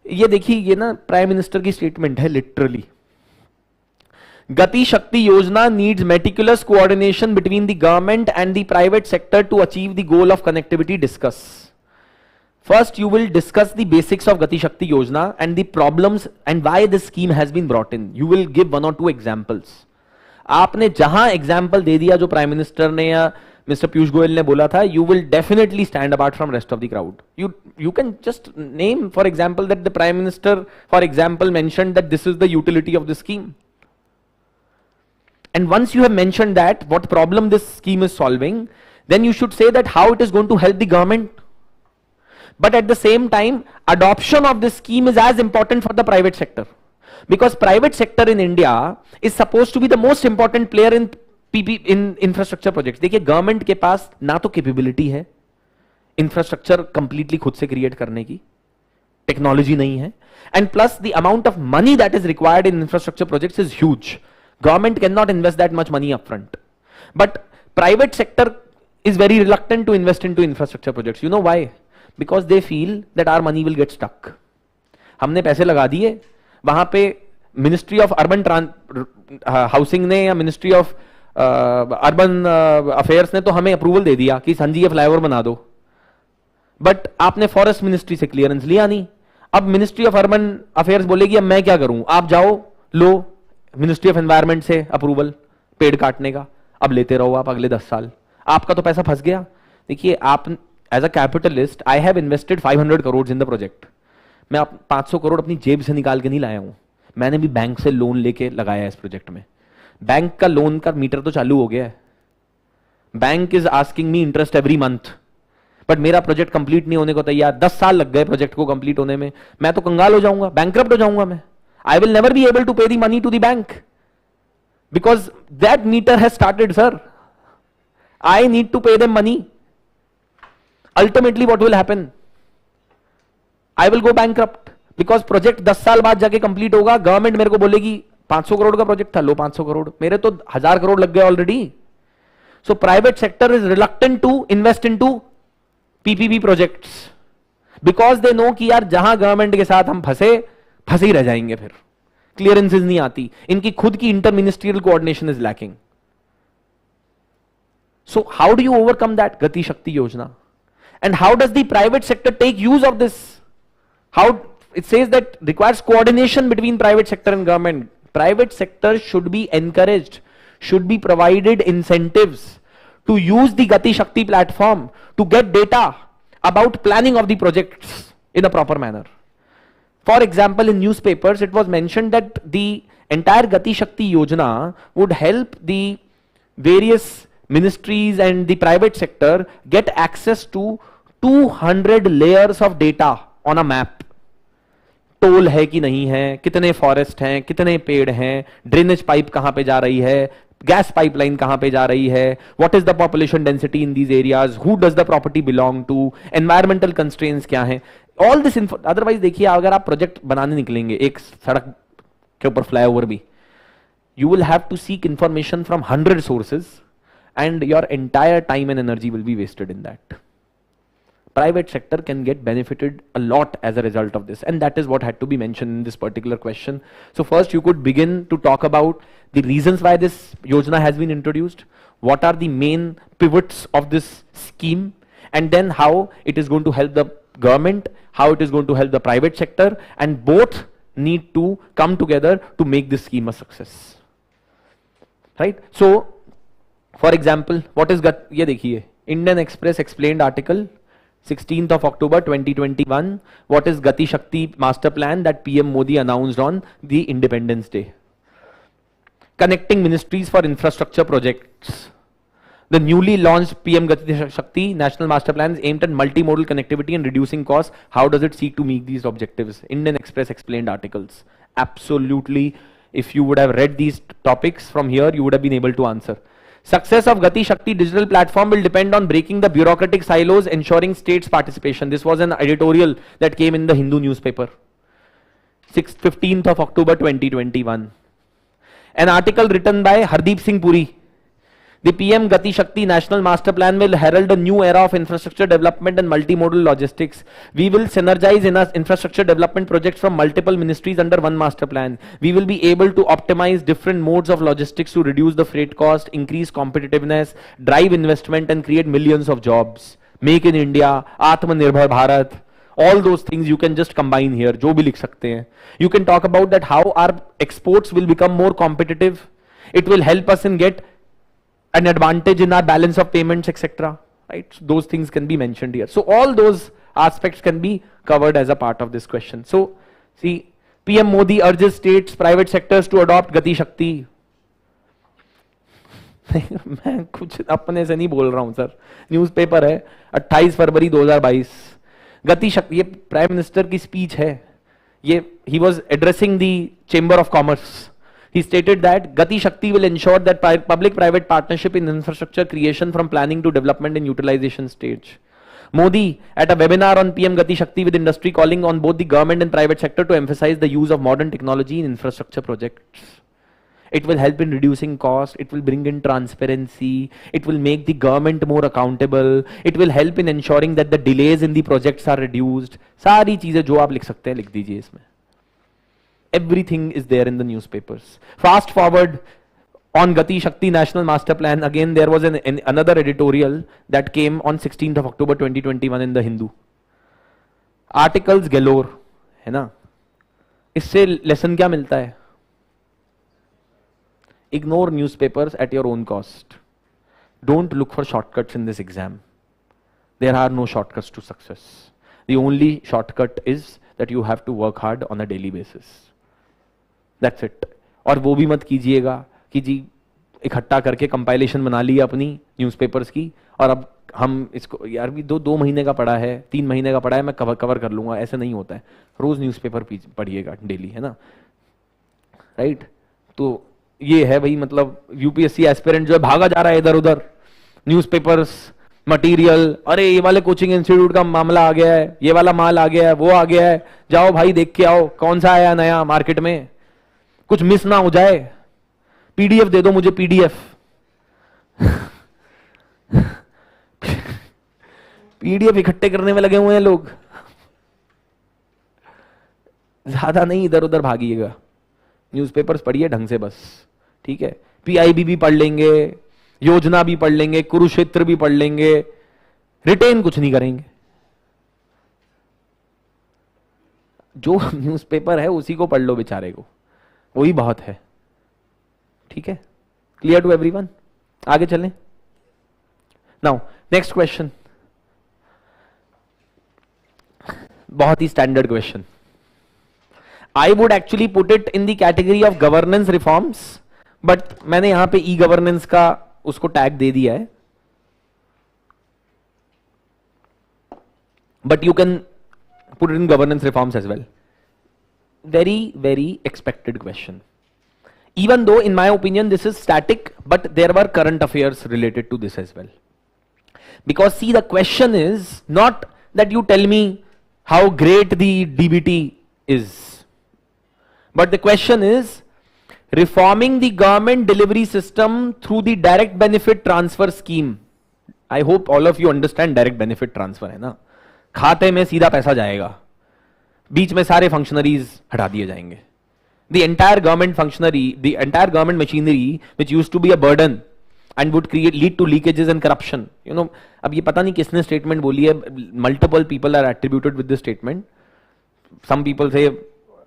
ये देखिए ये ना prime minister की statement है literally, Gati Shakti Yojana needs meticulous coordination between the government and the private sector to achieve the goal of connectivity. Discuss. First, you will discuss the basics of Gati Shakti Yojana and the problems and why this scheme has been brought in. You will give one or two examples. आपने जहां example दे दिया जो prime minister ने या mister Piyush Goyal ने बोला था, you will definitely stand apart from rest of the crowd. You can just name, for example, that the prime minister, for example, mentioned that this is the utility of the scheme. And once you have mentioned that, what problem this scheme is solving, then you should say that how it is going to help the government. But at the same time, adoption of this scheme is as important for the private sector. Because private sector in India is supposed to be the most important player in infrastructure projects. देखिए government के पास ना तो capability है infrastructure completely खुद से create करने की, technology नहीं है, and plus the amount of money that is required in infrastructure projects is huge. Government cannot invest that much money upfront. But private sector is very reluctant to invest into infrastructure projects. You know why? Because they feel that our money will get stuck. हमने पैसे लगा दिए, वहां पे ministry of urban housing ने या ministry of urban affairs ने तो हमें अप्रूवल दे दिया कि संजी ये फ्लाईओवर बना दो, बट आपने फॉरेस्ट मिनिस्ट्री से क्लियरेंस लिया नहीं. अब मिनिस्ट्री ऑफ अर्बन अफेयर्स बोलेगी अब मैं क्या करूं, आप जाओ लो मिनिस्ट्री ऑफ एनवायरमेंट से अप्रूवल पेड़ काटने का, अब लेते रहो आप अगले 10 साल, आपका तो पैसा फंस गया. देखिए आप as a capitalist, I have invested 500 crore in the project. मैं 500 करोड़ अपनी जेब से निकाल के नहीं लाया हूं, मैंने भी बैंक से लोन लेके लगाया है इस प्रोजेक्ट में. बैंक का लोन का मीटर तो चालू हो गया है, bank is asking me interest every month, but मेरा प्रोजेक्ट कंप्लीट नहीं होने को तैयार. 10 साल लग गए प्रोजेक्ट को कंप्लीट होने में, मैं तो कंगाल हो जाऊंगा, बैंकरप्ट हो जाऊंगा मैं. I will never be able to pay the money to the bank because that meter has started, sir. I need to pay them money. Ultimately, what will happen? I will go bankrupt because project 10 साल बाद जाके complete होगा. Government मेरे को बोलेगी 500 करोड़ का project था, लो 500 करोड़, मेरे तो 1000 करोड़ लग गए already. So private sector is reluctant to invest into PPP projects because they know कि यार जहां government के साथ हम फंसे ही रह जाएंगे, फिर क्लियरेंसेस नहीं आती, इनकी खुद की inter ministerial coordination is lacking. So how do you overcome that? Gati Shakti योजना. And how does the private sector take use of this? How it says that requires coordination between private sector and government. Private sector should be encouraged, should be provided incentives to use the Gati Shakti platform to get data about planning of the projects in a proper manner. For example, in newspapers, it was mentioned that the entire Gati Shakti Yojana would help the various ministries and the private sector get access to 200 layers of data on a map. Toll है कि नहीं है, कितने forest हैं, कितने पेड़ हैं, drainage pipe कहां पे जा रही है, गैस पाइपलाइन कहां पे जा रही है, what is the population density in these areas, who does the property belong to, environmental constraints क्या हैं, ऑल दिस इन्फो. अदरवाइज देखिए अगर आप प्रोजेक्ट बनाने निकलेंगे एक सड़क के ऊपर फ्लाईओवर भी, you will have to seek information from 100 sources and your entire time and energy will be wasted in that. Private sector can get benefited a lot as a result of this, and that is what had to be mentioned in this particular question. So first you could begin to talk about the reasons why this yojana has been introduced, what are the main pivots of this scheme, and then how it is going to help the government, how it is going to help the private sector, and both need to come together to make this scheme a success. Right? So, for example, what is ये देखिए, Indian Express explained article 16th of October 2021. What is Gati Shakti master plan that PM Modi announced on the Independence Day? Connecting ministries for infrastructure projects. The newly launched PM Gati Shakti National Master Plan is aimed at multimodal connectivity and reducing costs. How does it seek to meet these objectives? Indian Express explained articles. Absolutely. If you would have read these topics from here, you would have been able to answer. Success of Gati Shakti digital platform will depend on breaking the bureaucratic silos, ensuring states' participation. This was an editorial that came in the Hindu newspaper. 15th of October 2021. An article written by Hardeep Singh Puri. The PM Gati Shakti National Master Plan will herald a new era of infrastructure development and multimodal logistics. We will synergize in our infrastructure development projects from multiple ministries under one master plan. We will be able to optimize different modes of logistics to reduce the freight cost, increase competitiveness, drive investment, and create millions of jobs. Make in India, Atmanirbhar Bharat, all those things you can just combine here. जो भी लिख सकते हैं. You can talk about that how our exports will become more competitive. It will help us in get an advantage in our balance of payments, etc. Right? So those things can be mentioned here. So all those aspects can be covered as a part of this question. So see, PM Modi urges states, private sectors to adopt Gati Shakti. मैं कुछ अपने से नहीं बोल रहा हूं sir, newspaper है 28 फरवरी 2022. गति शक्ति, ये प्राइम मिनिस्टर की स्पीच है, ये he was addressing the Chamber of Commerce. He stated that Gati Shakti will ensure that public-private partnership in infrastructure creation from planning to development and utilization stage. Modi at a webinar on PM Gati Shakti with industry calling on both the government and private sector to emphasize the use of modern technology in infrastructure projects. It will help in reducing cost, it will bring in transparency, it will make the government more accountable, it will help in ensuring that the delays in the projects are reduced. सारी चीजें जो आप लिख सकते हैं लिख दीजिए इसमें. Everything is there in the newspapers. Fast forward on Gati Shakti National Master Plan. Again, there was another editorial that came on 16th of October 2021 in the Hindu. Articles galore, है ना? इससे lesson क्या मिलता है? Ignore newspapers at your own cost. Don't look for shortcuts in this exam. There are no shortcuts to success. The only shortcut is that you have to work hard on a daily basis. That's it. और वो भी मत कीजिएगा कि जी इकट्ठा करके compilation बना ली अपनी न्यूज़पेपर्स की और अब हम इसको यार भी दो महीने का पढ़ा है, 3 महीने का पढ़ा है, मैं कवर कर लूंगा. ऐसा नहीं होता है. रोज न्यूज़पेपर पढ़िएगा डेली, है ना? राइट? तो ये है भाई, मतलब यूपीएससी एस्पिरेंट जो है भागा जा रहा है इधर उधर, न्यूज़पेपर्स, मटेरियल, अरे ये वाले कोचिंग इंस्टीट्यूट का मामला आ गया है, ये वाला माल आ गया है, वो आ गया है, जाओ भाई देख के आओ कौन सा आया नया मार्केट में, कुछ मिस ना हो जाए. पीडीएफ दे दो मुझे, पीडीएफ. पीडीएफ इकट्ठे करने में लगे हुए हैं लोग. ज्यादा नहीं इधर उधर भागिएगा, न्यूज़पेपर्स पढ़िए ढंग से बस. ठीक है? पीआईबी भी पढ़ लेंगे, योजना भी पढ़ लेंगे, कुरुक्षेत्र भी पढ़ लेंगे, रिटेन कुछ नहीं करेंगे. जो न्यूज़पेपर है उसी को पढ़ लो बेचारे को, वही बहुत है. ठीक है? Clear to everyone? आगे चलें. नाउ नेक्स्ट क्वेश्चन, बहुत ही standard question. I would actually put it in the category of governance reforms, but मैंने यहां पे e-governance का उसको टैग दे दिया है. But you can put it in governance reforms as well. Very, very expected question. Even though, in my opinion, this is static, but there were current affairs related to this as well. Because see, the question is not that you tell me how great the DBT is. But the question is reforming the government delivery system through the direct benefit transfer scheme. I hope all of you understand direct benefit transfer, है ना? खाते में सीधा पैसा जाएगा, बीच में सारे functionaries हटा दिए जाएंगे. The entire government functionary, the entire government machinery which used to be a burden and would lead to leakages and corruption. You know, अब ये पता नहीं किसने statement बोली है. Multiple people are attributed with this statement. Some people say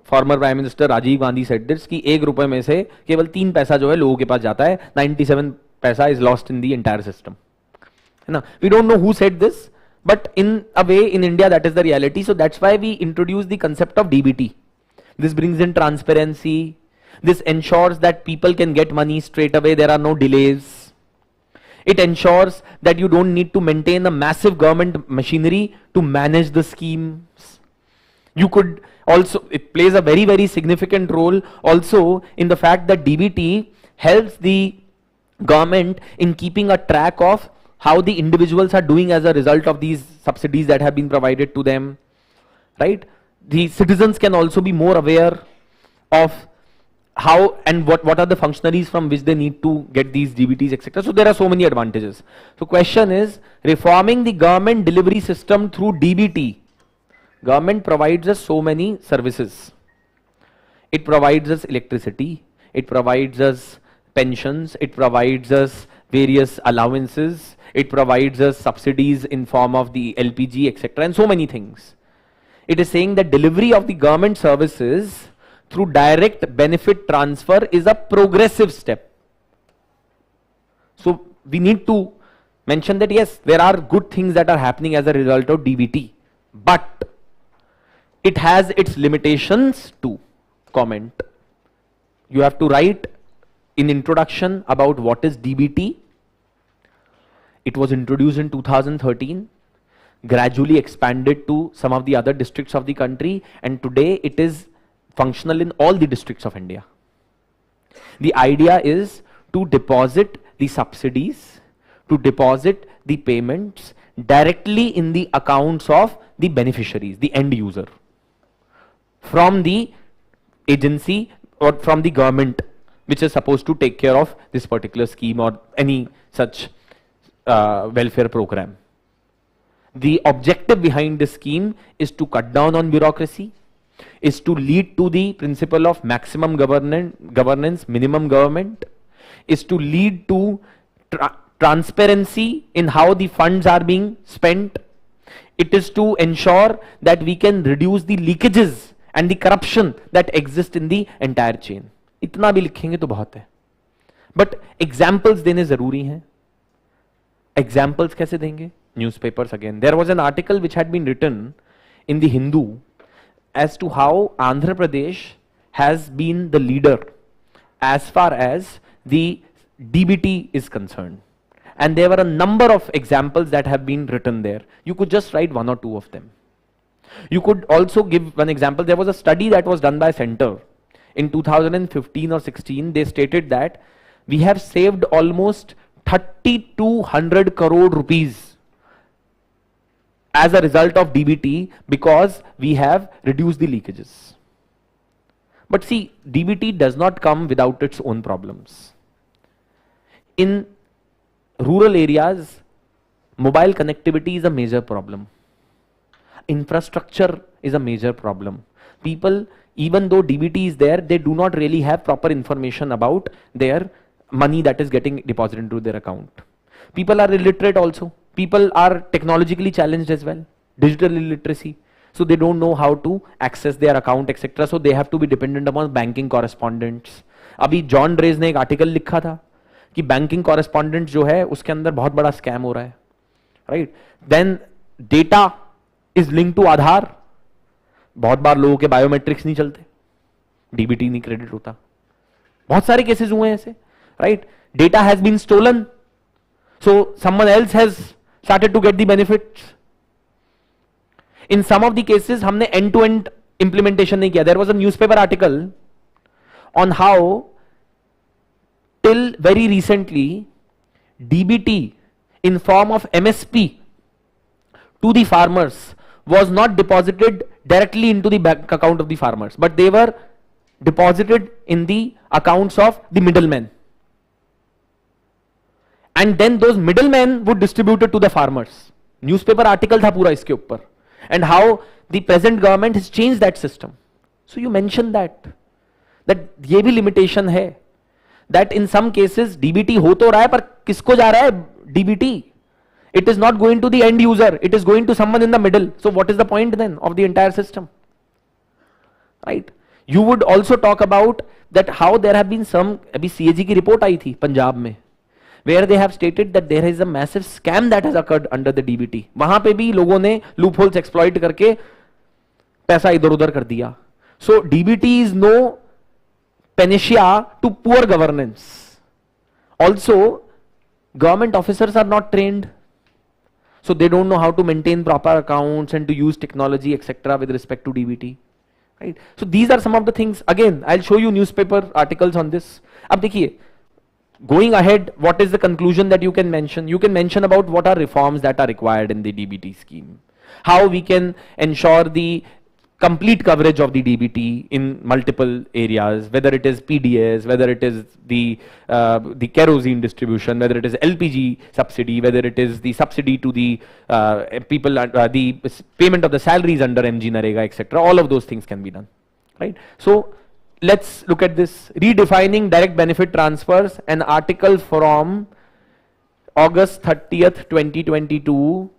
former Prime Minister Rajiv Gandhi said this कि 1 रुपए में से केवल 3 पैसा जो है लोगों के पास जाता है, 97 पैसा is lost in the entire system. है ना? We don't know who said this, but in a way in India that is the reality. So that's why we introduce the concept of DBT. This brings in transparency. This ensures that people can get money straight away. There are no delays. It ensures that you don't need to maintain a massive government machinery to manage the schemes. You could also, it plays a very, very significant role also in the fact that DBT helps the government in keeping a track of how the individuals are doing as a result of these subsidies that have been provided to them, right? The citizens can also be more aware of how and what are the functionaries from which they need to get these DBTs, etc. So there are so many advantages. So question is, reforming the government delivery system through DBT. Government provides us so many services. It provides us electricity, it provides us pensions, it provides us various allowances, it provides us subsidies in form of the LPG, etc. and so many things. It is saying that delivery of the government services through direct benefit transfer is a progressive step. So we need to mention that yes, there are good things that are happening as a result of DBT, but it has its limitations too. Comment. You have to write in introduction about what is DBT. It was introduced in 2013, gradually expanded to some of the other districts of the country, and today it is functional in all the districts of India. The idea is to deposit the subsidies, to deposit the payments directly in the accounts of the beneficiaries, the end user, from the agency or from the government which is supposed to take care of this particular scheme or any such welfare program. The objective behind this scheme is to cut down on bureaucracy, is to lead to the principle of maximum governance, minimum government, is to lead to transparency in how the funds are being spent. It is to ensure that we can reduce the leakages and the corruption that exist in the entire chain. इतना भी लिखेंगे तो बहुत है, but examples देने जरूरी हैं. Examples कैसे देंगे? Newspapers again. There was an article which had been written in the Hindu as to how Andhra Pradesh has been the leader as far as the DBT is concerned. And there were a number of examples that have been written there. You could just write one or two of them. You could also give one example. There was a study that was done by Center in 2015 or 16. They stated that we have saved almost 3,200 crore rupees as a result of DBT because we have reduced the leakages. But see, DBT does not come without its own problems. In rural areas, mobile connectivity is a major problem. Infrastructure is a major problem. People, even though DBT is there, they do not really have proper information about their money that is getting deposited into their account. People are illiterate also. People are technologically challenged as well. Digital illiteracy. So they don't know how to access their account, etc. So they have to be dependent upon banking correspondents. अभी John dredge ने एक article लिखा था कि banking correspondent जो है उसके अंदर बहुत बड़ा स्कैम हो रहा है, right? Then data is link to Aadhaar. बहुत बार लोगों के बायोमेट्रिक्स नहीं चलते, डीबीटी नहीं क्रेडिट होता. बहुत सारे केसेस हुए हैं ऐसे, right? Data has been stolen, so someone else has started to get the benefits. In some of the cases हमने एंड टू एंड इंप्लीमेंटेशन नहीं किया. There was a newspaper article on how till very recently DBT in form of MSP to the farmers was not deposited directly into the bank account of the farmers, but they were deposited in the accounts of the middlemen, and then those middlemen would distribute it to the farmers. Newspaper article tha pura iske upar, and how the present government has changed that system. So you mentioned that ye bhi limitation hai, that in some cases DBT हो तो रहा है पर किसको जा रहा है DBT? It is not going to the end user, it is going to someone in the middle. So what is the point then of the entire system? Right? You would also talk about that how there have been some, अभी CAG की report आई थी पंजाब में, where they have stated that there is a massive scam that has occurred under the DBT. वहां पे भी लोगों ने loopholes exploit करके पैसा इधर उधर कर दिया. So DBT is no panacea to poor governance. Also, government officers are not trained, so they don't know how to maintain proper accounts and to use technology, etc. with respect to DBT. Right? So these are some of the things. Again, I'll show you newspaper articles on this. अब देखिए, going ahead, what is the conclusion that you can mention? You can mention about what are reforms that are required in the DBT scheme. How we can ensure the complete coverage of the DBT in multiple areas, whether it is PDS, whether it is the kerosene distribution, whether it is LPG subsidy, whether it is the subsidy to the people, the payment of the salaries under MG Narega, etc. All of those things can be done, right? So let's look at this. Redefining direct benefit transfers, an article from August 30th, 2022,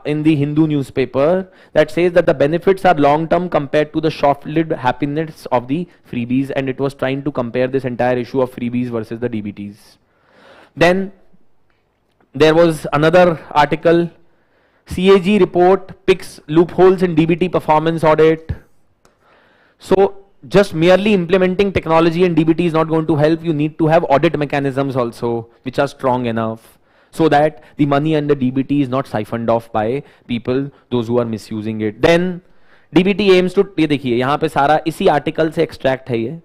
in the Hindu newspaper, that says that the benefits are long-term compared to the short-lived happiness of the freebies, and it was trying to compare this entire issue of freebies versus the DBTs. Then there was another article, CAG report picks loopholes in DBT performance audit. So just merely implementing technology and DBT is not going to help. You need to have audit mechanisms also, which are strong enough, so that the money under DBT is not siphoned off by people, those who are misusing it. Then DBT aims to, ये देखिए यहाँ पे सारा इसी article से extract है ये,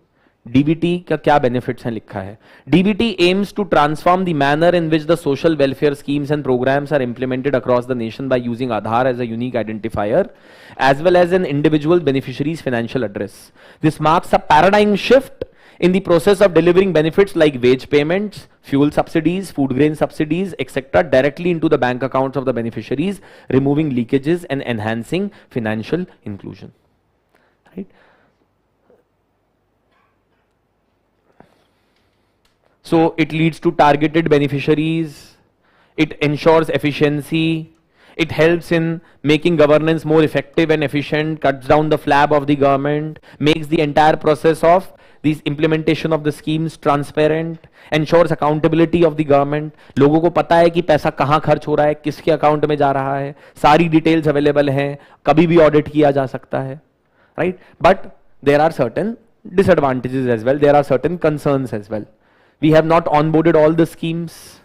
DBT का क्या बेनिफिट्स हैं लिखा है. DBT aims to transform the manner in which the social welfare schemes and programs are implemented across the nation by using Aadhaar as a unique identifier, as well as an individual beneficiary's financial address. This marks a paradigm shift in the process of delivering benefits like wage payments, fuel subsidies, food grain subsidies, etc. directly into the bank accounts of the beneficiaries, removing leakages and enhancing financial inclusion. Right? So it leads to targeted beneficiaries, it ensures efficiency, it helps in making governance more effective and efficient, cuts down the flab of the government, makes the entire process of this implementation of the schemes transparent, ensures accountability of the government. लोगों को पता है कि पैसा कहाँ खर्च हो रहा है, किसके अकाउंट में जा रहा है, सारी डिटेल्स अवेलेबल हैं, कभी भी ऑडिट किया जा सकता है, right? But there are certain disadvantages as well. There are certain concerns as well. We have not onboarded all the schemes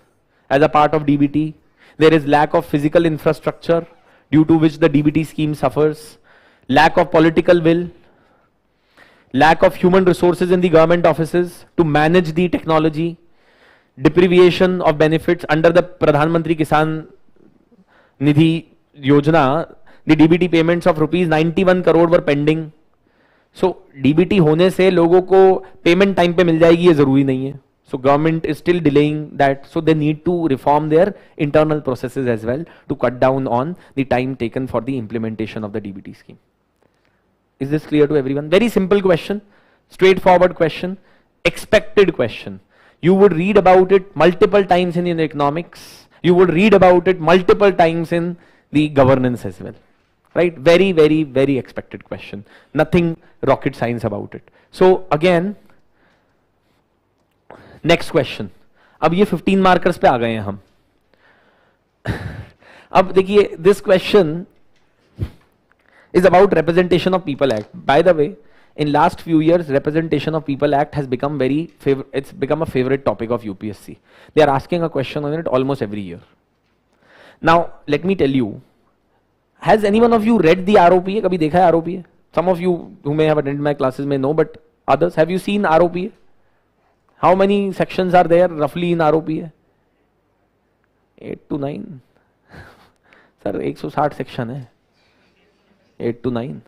as a part of DBT. There is lack of physical infrastructure due to which the DBT scheme suffers, lack of political will, lack of human resources in the government offices to manage the technology, deprivation of benefits under the Pradhan Mantri Kisan Nidhi Yojana. The DBT payments of rupees 91 crore were pending. So DBT होने से लोगों को payment time पे मिल जाएगी ये जरूरी नहीं है. So government is still delaying that. So they need to reform their internal processes as well to cut down on the time taken for the implementation of the DBT scheme. Is this clear to everyone? Very simple question, straightforward question, expected question. You would read about it multiple times in economics. You would read about it multiple times in the governance as well. Right? Very, very, very expected question. Nothing rocket science about it. So again, next question. अब ये 15 markers पे आ गए हैं हम. अब देखिए, this question is about Representation of People Act. By the way, in last few years, Representation of People Act has become it's become a favorite topic of UPSC. They are asking a question on it almost every year. Now, let me tell you, has any one of you read the ROPA? कभी देखा है ROPA? Some of you who may have attended my classes may know, but others, have you seen ROPA? How many sections are there roughly in ROPA? 8 to 9. Sir, 160 section है. 8 to 9.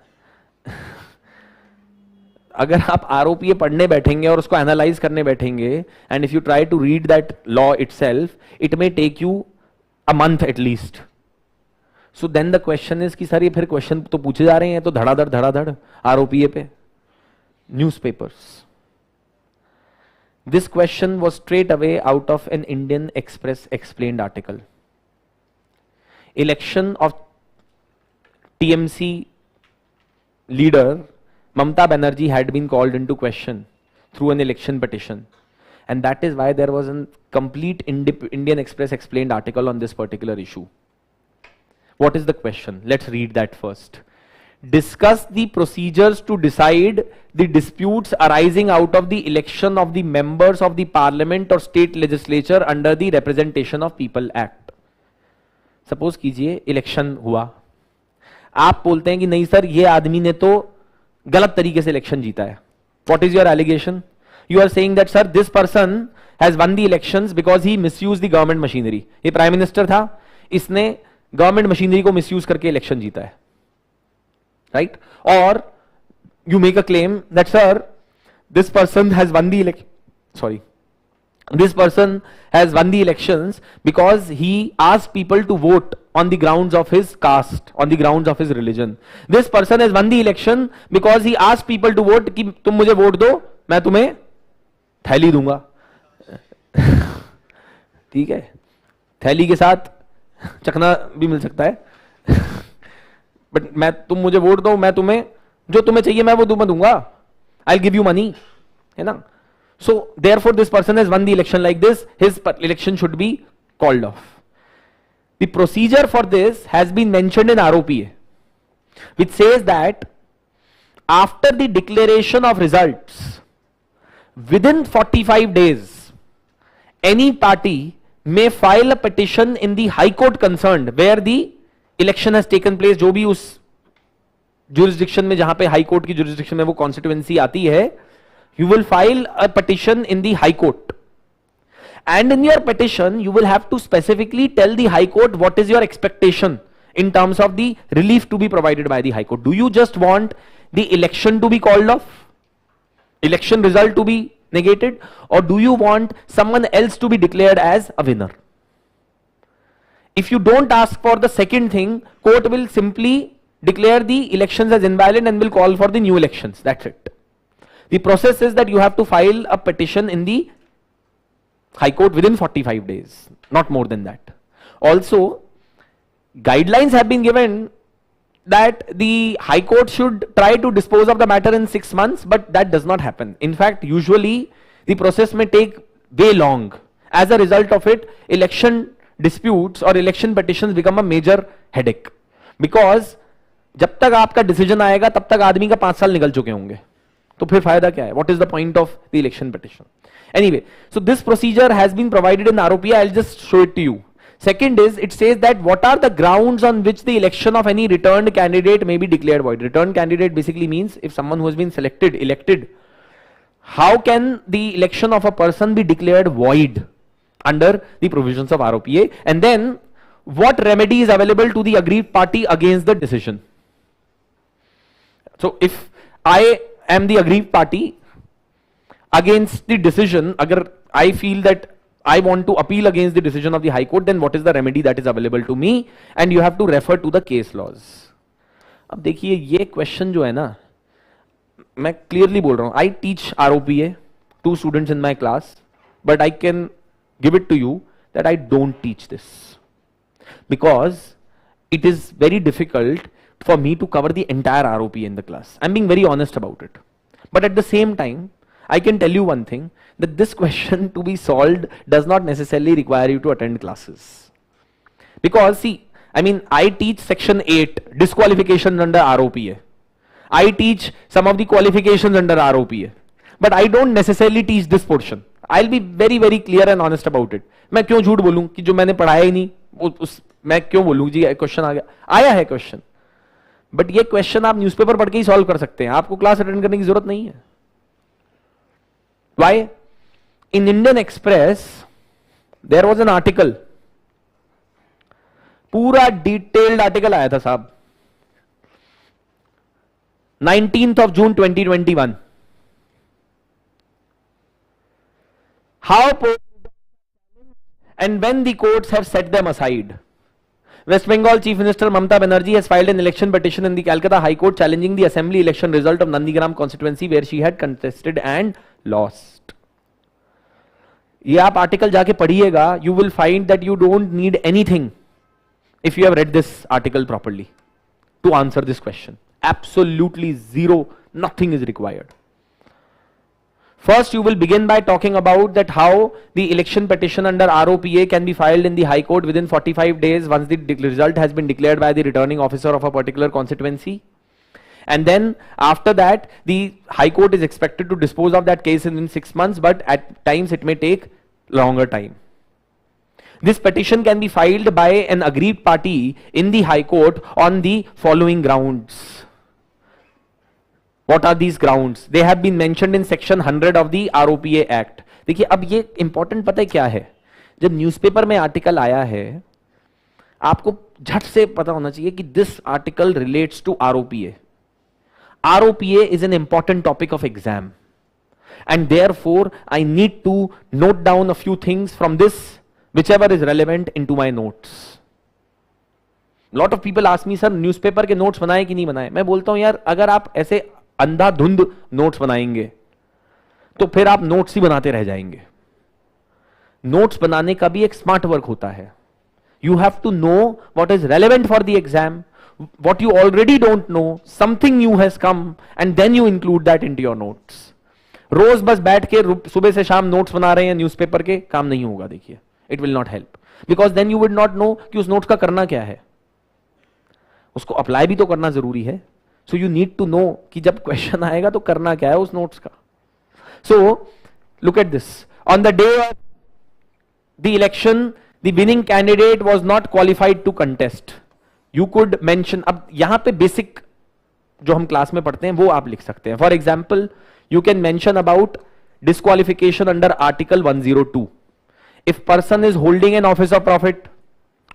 अगर आप आरओपीए पढ़ने बैठेंगे और उसको एनालाइज करने बैठेंगे, and if you try to read that law itself, it may take you a month at least. So then the question is कि सर ये फिर क्वेश्चन तो पूछे जा रहे हैं तो धड़ाधड़ आरओपीए पे. Newspapers, This question was straight away out of an Indian Express explained article. Election of TMC leader Mamata Banerjee had been called into question through an election petition, and that is why there was a complete Indian Express explained article on this particular issue. What is the question? Let's read that first. Discuss the procedures to decide the disputes arising out of the election of the members of the parliament or state legislature under the Representation of People Act. Suppose कीजिए election हुआ, आप बोलते हैं कि नहीं sir ये आदमी ने तो गलत तरीके से इलेक्शन जीता है. What is your allegation? You are saying that sir this person has won the elections because he misused the government machinery. ये प्राइम मिनिस्टर था, इसने गवर्नमेंट मशीनरी को मिसयूज करके इलेक्शन जीता है, right? Or you make a claim that sir this person has won the elections because he asked people to vote on the grounds of his caste, on the grounds of his religion. This person has won the election because he asked people to vote कि तुम मुझे vote दो मैं तुम्हें थैली दूंगा. ठीक है, थैली के साथ चखना भी मिल सकता है. बट मैं तुम मुझे वोट दो, मैं तुम्हें जो तुम्हें चाहिए मैं वो तुम्हें दूंगा. I'll give you money, है ना? So therefore this person has won the election like this, his election should be called off. The procedure for this has been mentioned in ROPA, which says that after the declaration of results, within 45 days, any party may file a petition in the High Court concerned where the election has taken place. जो भी उस jurisdiction में जहां पे High Court की jurisdiction में वो constituency आती है, you will file a petition in the High Court. And in your petition, you will have to specifically tell the High Court what is your expectation in terms of the relief to be provided by the High Court. Do you just want the election to be called off, election result to be negated, or do you want someone else to be declared as a winner? If you don't ask for the second thing, court will simply declare the elections as invalid and will call for the new elections. That's it. The process is that you have to file a petition in the High Court within 45 days, not more than that. Also, guidelines have been given that the High Court should try to dispose of the matter in 6 months, but that does not happen. In fact, usually the process may take way long. As a result of it, election disputes or election petitions become a major headache, because जब तक आपका decision आएगा तब तक आदमी का 5 साल निकल चुके होंगे, तो फिर फायदा क्या है? What is the point of the election petition? Anyway, so this procedure has been provided in ROPA. I'll just show it to you. Second is, it says that what are the grounds on which the election of any returned candidate may be declared void. Returned candidate basically means if someone who has been elected, how can the election of a person be declared void under the provisions of ROPA? And then what remedy is available to the aggrieved party against the decision? So if I am the aggrieved party against the decision, agar I feel that I want to appeal against the decision of the High Court, then what is the remedy that is available to me? And you have to refer to the case laws. अब देखिए ये question जो है ना, मैं clearly बोल रहा हूँ, I teach ROPA, 2 students in my class, but I can give it to you that I don't teach this, because it is very difficult for me to cover the entire ROPA in the class. I'm being very honest about it. But at the same time, I can tell you one thing, that this question to be solved does not necessarily require you to attend classes. Because see, I mean, I teach section 8, disqualifications under ROPA. I teach some of the qualifications under ROPA. But I don't necessarily teach this portion. I'll be very, very clear and honest about it. मैं क्यों झूठ बोलूं कि जो मैंने पढ़ाया ही नहीं, मैं क्यों बोलूं जी क्वेश्चन आ गया, आया है क्वेश्चन, बट ये क्वेश्चन आप न्यूज़पेपर पढ़ के ही सॉल्व कर सकते हैं, आपको क्लास अटेंड करने की जरूरत नहीं है. Why? In Indian Express, there was an article, पूरा डिटेल्ड आर्टिकल आया था साहब, 19th of June 2021. How and when the courts have set them aside. West Bengal Chief Minister Mamata Banerjee has filed an election petition in the Calcutta High Court challenging the assembly election result of Nandigram constituency where she had contested and lost. ये आप article जाके पढ़िएगा, you will find that you don't need anything if you have read this article properly to answer this question. Absolutely zero, nothing is required. First, you will begin by talking about that how the election petition under ROPA can be filed in the High Court within 45 days once the result has been declared by the returning officer of a particular constituency. And then after that, the High Court is expected to dispose of that case in 6 months, but at times it may take longer time. This petition can be filed by an aggrieved party in the High Court on the following grounds. What are these grounds? They have been mentioned in section 100 of the ROPA Act. देखिए अब ये important पता है क्या है? जब newspaper में article आया है, आपको झट से पता होना चाहिए कि this article relates to ROPA. ROPA is an important topic of exam, and therefore I need to note down a few things from this, whichever is relevant, into my notes. Lot of people ask me, sir, newspaper के notes बनाए कि नहीं बनाए? मैं बोलता हूं यार, अगर आप ऐसे अंधाधुंध नोट्स बनाएंगे तो फिर आप नोट्स ही बनाते रह जाएंगे. नोट्स बनाने का भी एक स्मार्ट वर्क होता है. You have to know what is relevant for the exam, what you already don't know, something new has come, and then you include that into your notes. रोज बस बैठ के सुबह से शाम नोट्स बना रहे हैं न्यूज़पेपर के, काम नहीं होगा. देखिए, it will not help, because then you would not know कि उस नोट्स का करना क्या है. उसको अप्लाई भी तो करना जरूरी है. So you need to know कि जब क्वेश्चन आएगा तो करना क्या है उस नोट्स का. So look at this. On the day of the election, the winning candidate was not qualified to contest. You could mention, अब यहां पे बेसिक जो हम क्लास में पढ़ते हैं वो आप लिख सकते हैं. For example, you can mention about disqualification under article 102. If person is holding an office of profit,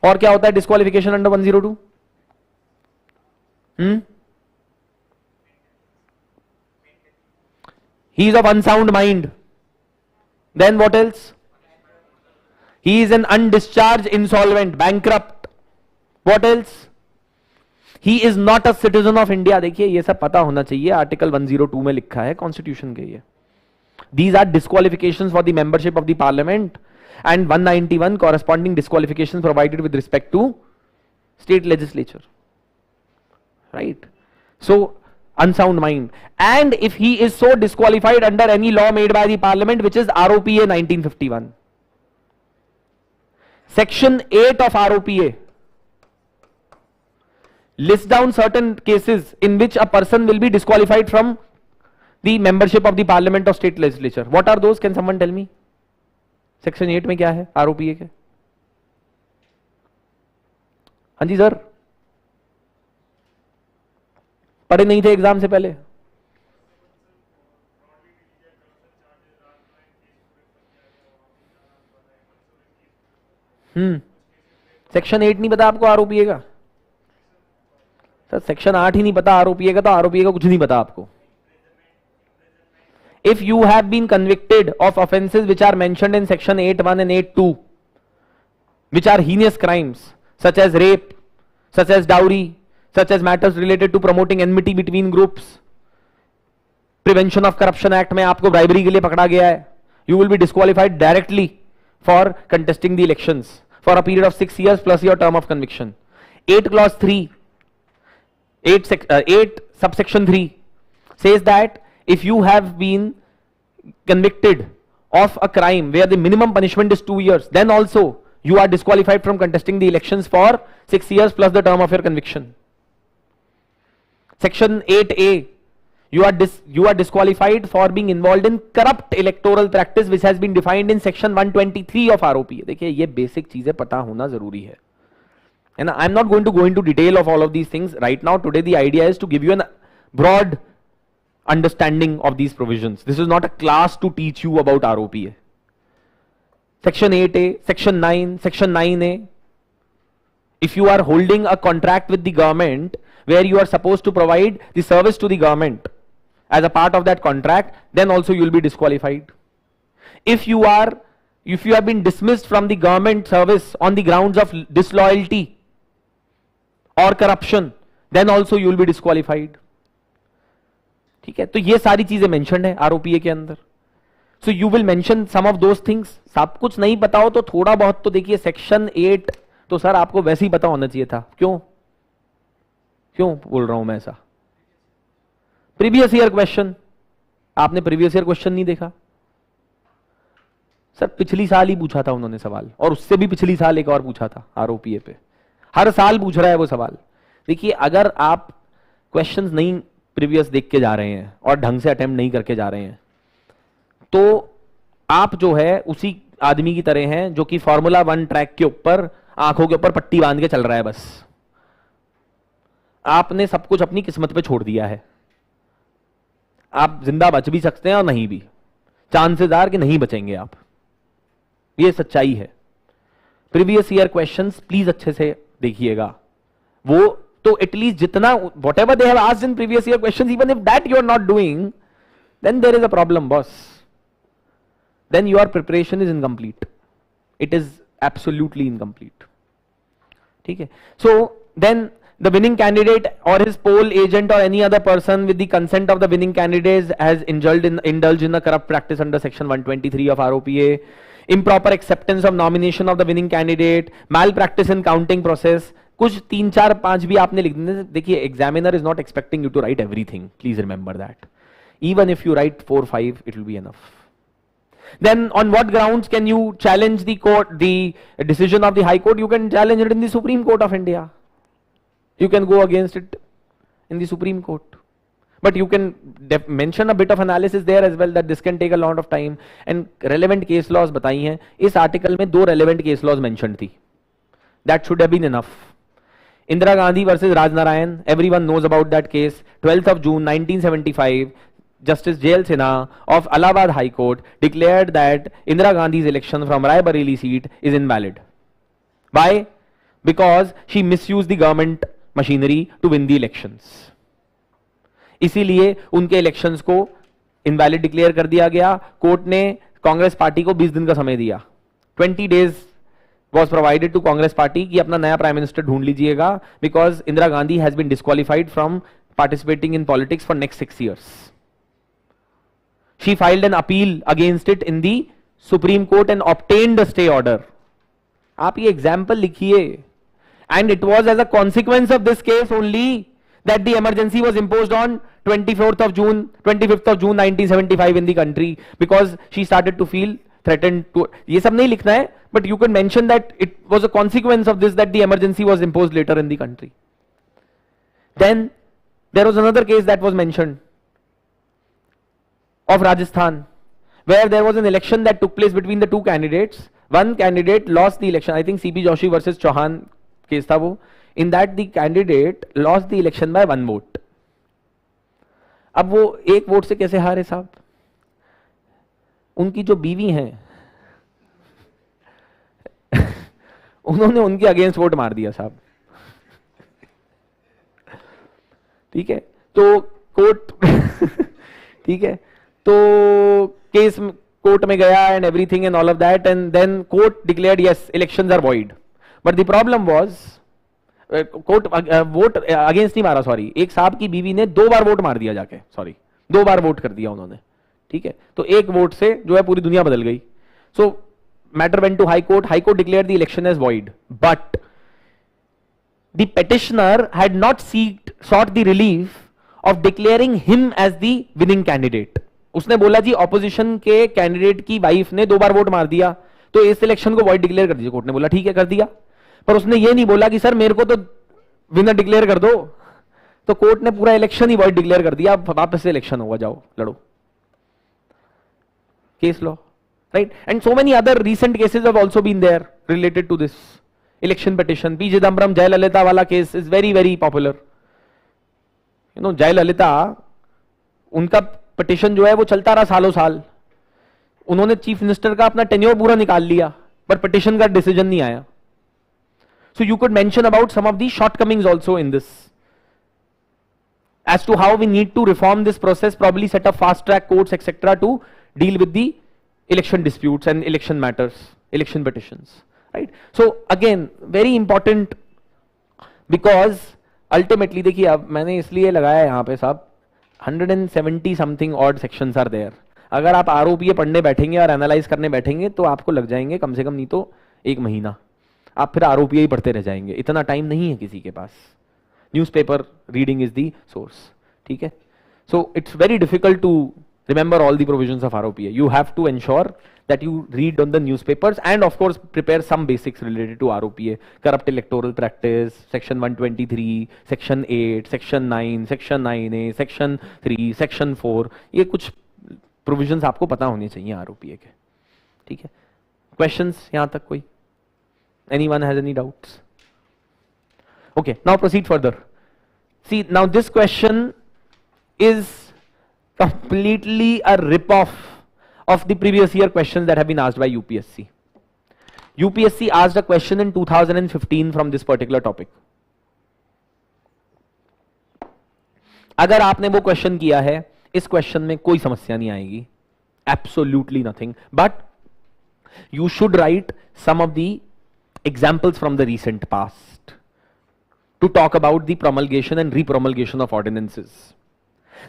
और क्या होता है disqualification under 102? He is of unsound mind. Then what else? He is an undischarged insolvent, bankrupt. What else? He is not a citizen of India. देखिए ये सब पता होना चाहिए. आर्टिकल 102 में लिखा है कॉन्स्टिट्यूशन के. ये These are disqualifications for the membership of the parliament, and 191 corresponding disqualifications provided with respect to state legislature. Right? So unsound mind. And if he is so disqualified under any law made by the parliament, which is ROPA 1951. Section 8 of ROPA lists down certain cases in which a person will be disqualified from the membership of the parliament or state legislature. What are those? Can someone tell me? Section 8 में क्या है ROPA के? हाँ जी sir, पढ़े नहीं थे exam से पहले? सेक्शन 8 नहीं पता आपको ROPA का? सर सेक्शन 8 ही नहीं पता ROPA का, तो ROPA का कुछ नहीं पता आपको. If you have been convicted of offenses which are mentioned in section 8(1) and 8(2), which are heinous crimes such as rape, such as dowry, such as matters related to promoting enmity between groups, Prevention of Corruption Act में आपको bribery के लिए पकड़ा गया है, you will be disqualified directly for contesting the elections for a period of 6 years plus your term of conviction. 8 clause 3, 8 subsection 3 says that if you have been convicted of a crime where the minimum punishment is 2 years, then also you are disqualified from contesting the elections for 6 years plus the term of your conviction. Section 8A, you are disqualified for being involved in corrupt electoral practice, which has been defined in section 123 of ROPA. देखिए ये basic चीजें पता होना जरूरी है. And I'm not going to go into detail of all of these things right now. Today the idea is to give you a broad understanding of these provisions. This is not a class to teach you about ROPA. Section 8A, Section 9, Section 9A. If you are holding a contract with the government where you are supposed to provide the service to the government as a part of that contract, then also you will be disqualified. If you have been dismissed from the government service on the grounds of disloyalty or corruption, then also you will be disqualified. ठीक है, तो ये सारी चीजें mentioned है ROPA के अंदर. So you will mention some of those things. सब कुछ नहीं पता हो तो थोड़ा बहुत तो देखिए, सेक्शन 8 तो सर आपको वैसे ही पता होना चाहिए था। क्यों क्यों बोल रहा हूं मैं ऐसा? प्रीवियस ईयर क्वेश्चन, आपने प्रीवियस ईयर क्वेश्चन नहीं देखा? सर पिछली साल ही पूछा था उन्होंने सवाल, और उससे भी पिछली साल एक और पूछा था आरओपीए पे। हर साल पूछ रहा है वो सवाल। देखिए, अगर आप क्वेश्चंस नहीं प्रीवियस देख के जा रहे हैं और ढंग से अटेम्प्ट नहीं करके जा रहे हैं, तो आप जो है उसी आदमी की तरह हैं जो कि फॉर्मूला 1 ट्रैक के ऊपर आंखों के ऊपर पट्टी बांध के चल रहा है। बस आपने सब कुछ अपनी किस्मत पे छोड़ दिया है। आप जिंदा बच भी सकते हैं और नहीं भी, चांसेस आर कि नहीं बचेंगे आप। ये सच्चाई है। प्रीवियस ईयर क्वेश्चंस प्लीज अच्छे से देखिएगा। वो तो एटलीस्ट जितना whatever they have asked in previous year questions, even if that you are not doing, then there is a problem, boss. Then your preparation is incomplete. It is absolutely incomplete. ठीक है? So then the winning candidate or his poll agent or any other person with the consent of the winning candidate has indulged in a corrupt practice under section 123 of ROPA, improper acceptance of nomination of the winning candidate, malpractice in counting process. कुछ 3, 4, 5 भी आपने लिख देने। देखिए, examiner is not expecting you to write everything, please remember that. Even if you write 4, 5 it will be enough. Then on what grounds can you challenge the court, the decision of the High Court? You can challenge it in the Supreme Court of India. You can go against it in the Supreme Court. But you can mention a bit of analysis there as well, that this can take a lot of time. And relevant case laws बताई हैं। इस article में 2 relevant case laws mentioned थी। That should have been enough. Indira Gandhi versus Raj Narayan, everyone knows about that case. 12th of June 1975, Justice J.L. Sinha of Allahabad High Court declared that Indira Gandhi's election from Rai Bareli seat is invalid. Why? Because she misused the government machinery to win the elections. इसीलिए उनके elections को invalid declare कर दिया गया। Court ने Congress party को 20 दिन का समय दिया। 20 days was provided to Congress party कि अपना नया प्राइम मिनिस्टर ढूंढ लीजिएगा, because Indira Gandhi has been disqualified from participating in politics for next 6 years. She filed an appeal against it in the Supreme Court and obtained a stay order. आप ये example लिखिए। And it was as a consequence of this case only that the emergency was imposed on 25th of June 1975 in the country, because she started to feel threatened to. ये सब नहीं लिखना है, but you can mention that it was a consequence of this that the emergency was imposed later in the country. Then there was another case that was mentioned of Rajasthan, where there was an election that took place between the 2 candidates. One candidate lost the election. I think CP Joshi versus Chauhan case था वो. In that the candidate lost the election by 1 vote. अब वो 1 vote से कैसे हारे साहब? उनकी जो बीवी हैं उन्होंने उनके अगेंस्ट वोट मार दिया साहब। ठीक है, तो कोर्ट ठीक है, तो केस कोर्ट में गया and everything and all of that, and then court declared yes elections are void. But the problem was court vote against नहीं मारा, सॉरी, एक साहब की बीवी ने 2 बार वोट मार दिया जाके, सॉरी 2 बार वोट कर दिया उन्होंने। ठीक है, तो 1 वोट से जो है पूरी दुनिया बदल गई। So matter went to high court declared the election as void, but the petitioner had not sought the relief of declaring him as the winning candidate. उसने बोला जी ऑपोजिशन के कैंडिडेट की वाइफ ने 2 बार वोट मार दिया, तो इस इलेक्शन को वॉइड डिक्लेयर कर दीजिए। कोर्ट ने बोला ठीक है, कर दिया, पर उसने ये नहीं बोला कि सर मेरे को तो विनर डिक्लेयर कर दो। तो कोर्ट ने पूरा इलेक्शन ही वॉइड डिक्लेयर कर दिया, वापस से इलेक्शन होगा, जाओ लड़ो। Case law, right? And so many other recent cases have also been there related to this election petition. P. Chidambaram, Jayalalitha वाला case is very very popular. You know, Jayalalithaa, उनका petition जो है वो चलता रहा सालों साल। उन्होंने चीफ मिनिस्टर का अपना टेन्योर पूरा निकाल लिया, पर पिटिशन का डिसीजन नहीं आया। So you could mention about some of the shortcomings also in this, as to how we need to reform this process, probably set up fast track courts etc. to deal with the election disputes and election matters, election petitions, right? So again very important, because ultimately देखिए, अब मैंने इसलिए लगाया है यहाँ पे साहब 170 something odd sections are there. अगर आप आरओपीए पढ़ने बैठेंगे और एनालाइज करने बैठेंगे तो आपको लग जाएंगे कम से कम नहीं तो 1 महीना, आप फिर आरओपीए ही पढ़ते रह जाएंगे, इतना टाइम नहीं है किसी के पास. Newspaper reading is the source. ठीक है. So it's very difficult to remember all the provisions of ROPA. You have to ensure that you read on the newspapers and of course prepare some basics related to ROPA. Corrupt electoral practice, section 123, section 8, section 9, section 9A, section 3, section 4. ये कुछ provisions आपको पता होने चाहिए ROPA के. ठीक है. Questions यहाँ तक कोई? Anyone has any doubts? Okay, now proceed further. See, now this question is completely a rip-off of the previous year questions that have been asked by UPSC. UPSC asked a question in 2015 from this particular topic. अगर आपने वो question किया है, इस question में कोई समस्या नहीं आएगी, absolutely nothing. But you should write some of the examples from the recent past to talk about the promulgation and repromulgation of ordinances.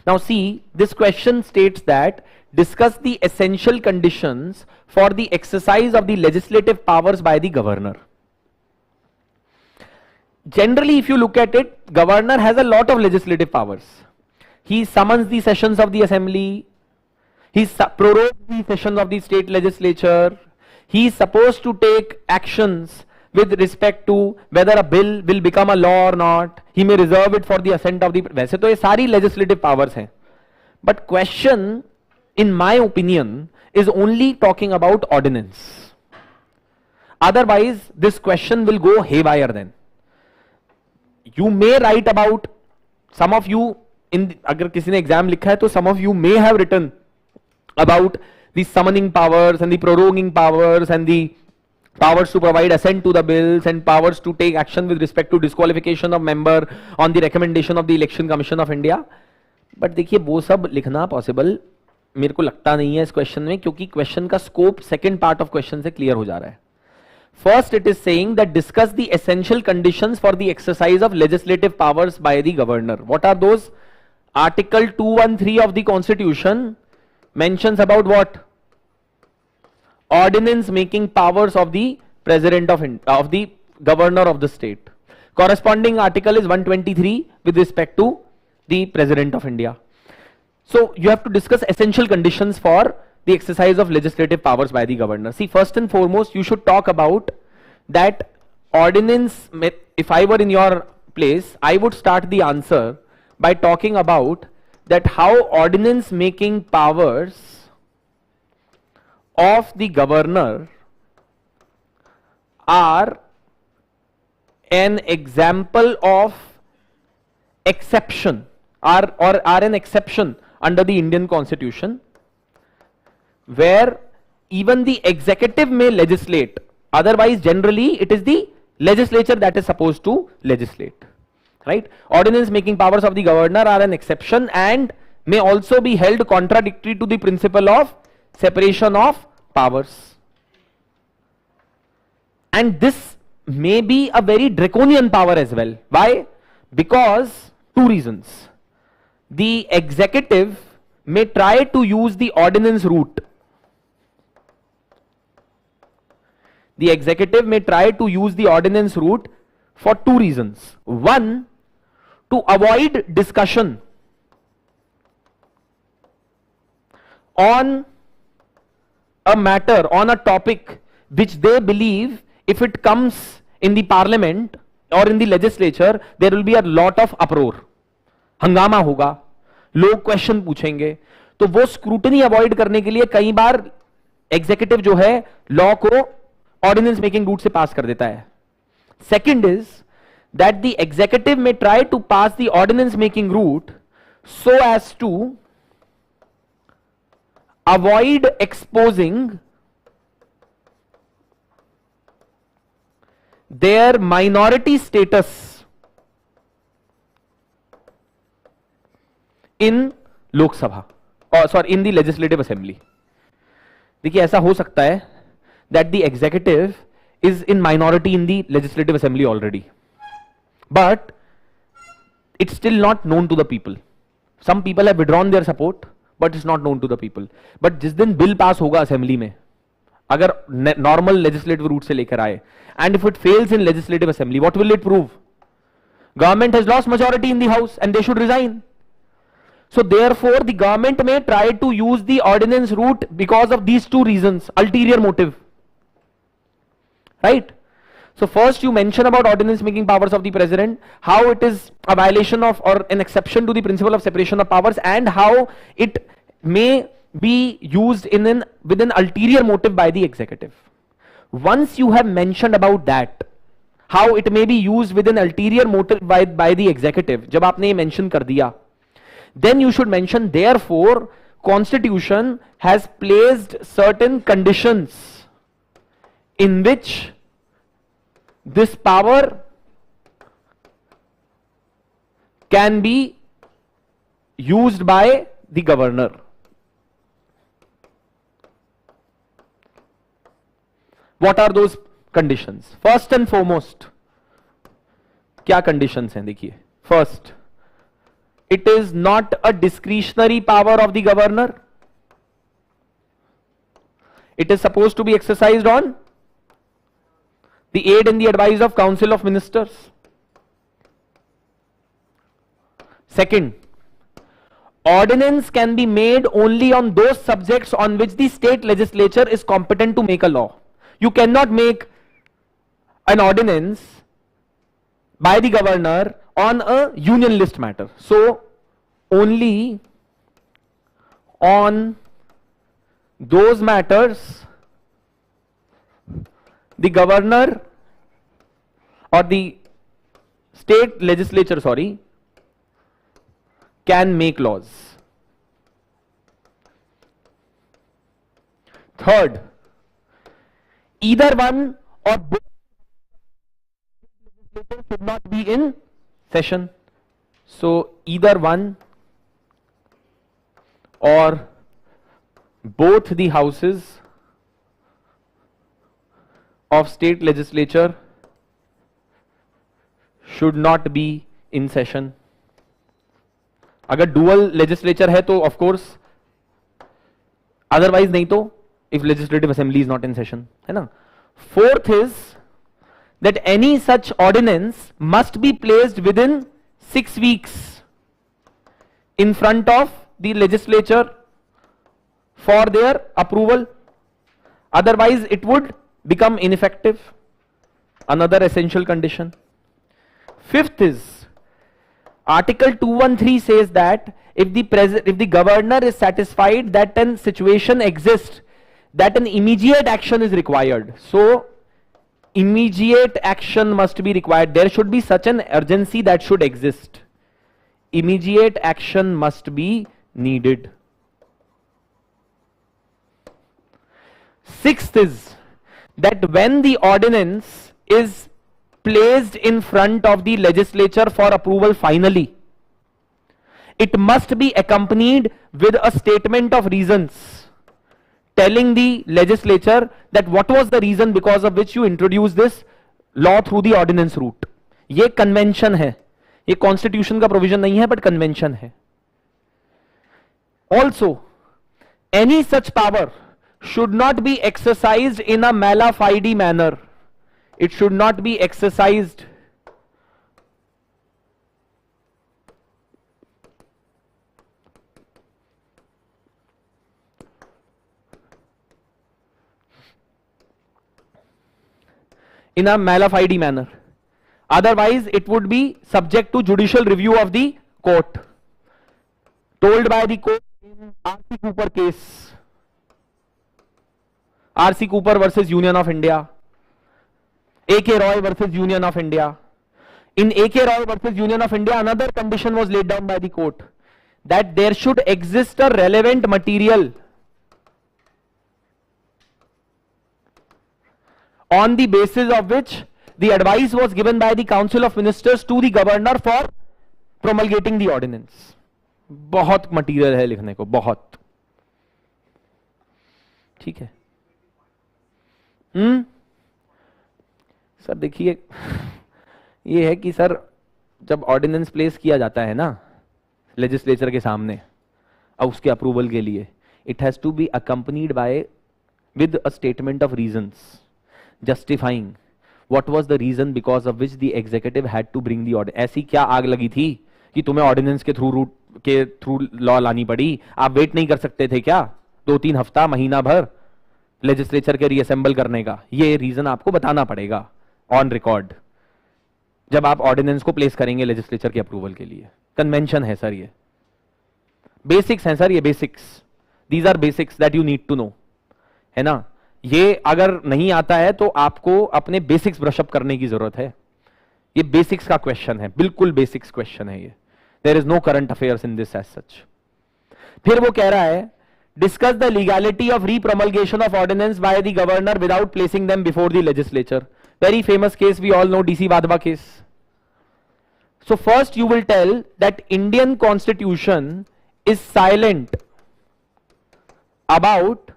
Now see, this question states that discuss the essential conditions for the exercise of the legislative powers by the governor. Generally, if you look at it, governor has a lot of legislative powers. He summons the sessions of the assembly, he prorogues the sessions of the state legislature, he is supposed to take actions with respect to whether a bill will become a law or not. He may reserve it for the assent of the. वैसे तो ये सारी legislative powers हैं. But question, in my opinion, is only talking about ordinance. Otherwise, this question will go haywire then. You may write about, some of you, अगर किसी ने exam लिखा है तो some of you may have written about the summoning powers and the proroguing powers and the powers to provide assent to the bills and powers to take action with respect to disqualification of member on the recommendation of the Election Commission of India. But देखिए वो सब लिखना possible मेरे को लगता नहीं है इस क्वेश्चन में, क्योंकि क्वेश्चन का scope second part of question से क्लियर हो जा रहा है. First, it is saying that discuss the essential conditions for the exercise of legislative powers by the governor. What are those? Article 213 of the Constitution mentions about what? Ordinance making powers of the president of the governor of the state. Corresponding article is 123 with respect to the president of India. So you have to discuss essential conditions for the exercise of legislative powers by the governor. See, first and foremost, you should talk about that ordinance. If I were in your place, I would start the answer by talking about that how ordinance making powers of the governor are an example of exception, are an exception under the Indian Constitution, where even the executive may legislate. Otherwise, generally, it is the legislature that is supposed to legislate. Right? Ordinance making powers of the governor are an exception and may also be held contradictory to the principle of separation of powers. And this may be a very draconian power as well. Why? Because two reasons. The executive may try to use the ordinance route. The executive may try to use the ordinance route for two reasons. One, to avoid discussion on a matter, on a topic which they believe if it comes in the parliament or in the legislature, there will be a lot of uproar. हंगामा होगा, लोग question पूछेंगे, तो वो scrutiny avoid करने के लिए कई बार एग्जीक्यूटिव जो है लॉ को ऑर्डिनेंस मेकिंग रूट से पास कर देता है. Second is that the executive में try to pass the ordinance making route so as to avoid exposing their minority status in Lok Sabha, or sorry, in the legislative assembly. देखिए ऐसा हो सकता है that the executive is in minority in the legislative assembly already, but it's still not known to the people. Some people have withdrawn their support, but it's not known to the people. But जिस दिन bill pass होगा assembly में, अगर normal legislative root से लेकर आए, and if it fails in legislative assembly, what will it prove? Government has lost majority in the house and they should resign. So therefore the government may try to use the ordinance route because of these two reasons, ulterior motive, right? So first you mention about ordinance making powers of the president, how it is a violation of or an exception to the principle of separation of powers, and how it may be used with an ulterior motive by the executive. Once you have mentioned about that, how it may be used with an ulterior motive by the executive, जब आपने ये mention कर दिया, then you should mention, therefore constitution has placed certain conditions in which this power can be used by the governor. What are those conditions? First and foremost, क्या conditions हैं? देखिए, first, it is not a discretionary power of the governor. It is supposed to be exercised on the aid and the advice of Council of Ministers. Second, ordinance can be made only on those subjects on which the state legislature is competent to make a law. You cannot make an ordinance by the governor on a union list matter. So only on those matters the governor or the state legislature, can make laws. Third, either one or both should not be in session. So either one or both the houses of state legislature should not be in session. अगर dual legislature है तो of course, otherwise नहीं तो if legislative assembly is not in session, है ना. Fourth is that any such ordinance must be placed within 6 weeks in front of the legislature for their approval, otherwise it would become ineffective. Another essential condition. Fifth is Article 213 says that if the governor is satisfied that a situation exists that an immediate action is required, so immediate action must be required. There should be such an urgency that should exist. Immediate action must be needed. Sixth is that when the ordinance is placed in front of the legislature for approval finally, it must be accompanied with a statement of reasons telling the legislature that what was the reason because of which you introduced this law through the ordinance route. ये convention है, ये constitution का provision नहीं है, but convention है. Also, any such power should not be exercised in a mala fide manner. It should not be exercised in a mala fide manner. Otherwise, it would be subject to judicial review of the court. Told by the court in R.C. Cooper case. R.C. Cooper versus Union of India. A.K. Roy versus Union of India. In A.K. Roy versus Union of India, another condition was laid down by the court, that there should exist a relevant material on the basis of which the advice was given by the Council of Ministers to the governor for promulgating the ordinance. बहुत material है लिखने को, बहुत. ठीक है. Sir देखिए, ये है कि सर जब ऑर्डिनेंस प्लेस किया जाता है ना लेजिस्लेचर के सामने, उसके अप्रूवल के लिए, it has to be accompanied by with a statement of reasons justifying what was the reason because of which the executive had to bring the ordinance. ऐसी क्या आग लगी थी कि तुम्हें ऑर्डिनेंस के थ्रू लॉ लानी पड़ी? आप वेट नहीं कर सकते थे क्या 2-3 हफ्ता, महीना भर लेजिस्लेचर के रीअसेंबल करने का? ये रीजन आपको बताना पड़ेगा ऑन रिकॉर्ड जब आप ऑर्डिनेंस को प्लेस करेंगे लेजिस्लेचर के अप्रूवल के लिए। कन्वेंशन है सर, ये बेसिक्स हैं सर, ये basics, these are basics that you need to know, है ना। ये अगर नहीं आता है तो आपको अपने बेसिक्स ब्रशअप करने की जरूरत है। ये बेसिक्स का क्वेश्चन है, बिल्कुल बेसिक्स क्वेश्चन है ये। There is no current affairs in this as such. फिर वो कह रहा है discuss the legality of repromulgation of ordinance by the governor without placing them before the legislature. Very famous case, we all know DC Vadhva case. So first you will tell that Indian constitution is silent about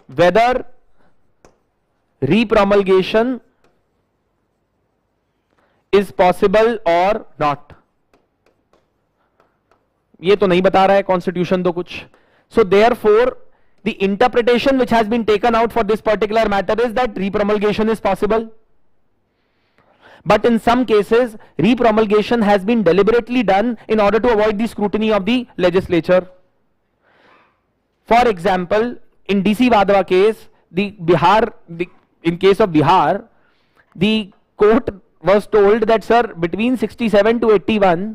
whether repromulgation is possible or not. ये तो नहीं बता रहा है constitution तो कुछ. So therefore the interpretation which has been taken out for this particular matter is that repromulgation is possible. But in some cases, repromulgation has been deliberately done in order to avoid the scrutiny of the legislature. For example, in DC Vadhva case, in case of Bihar, the court was told that, sir, between 67 to 81,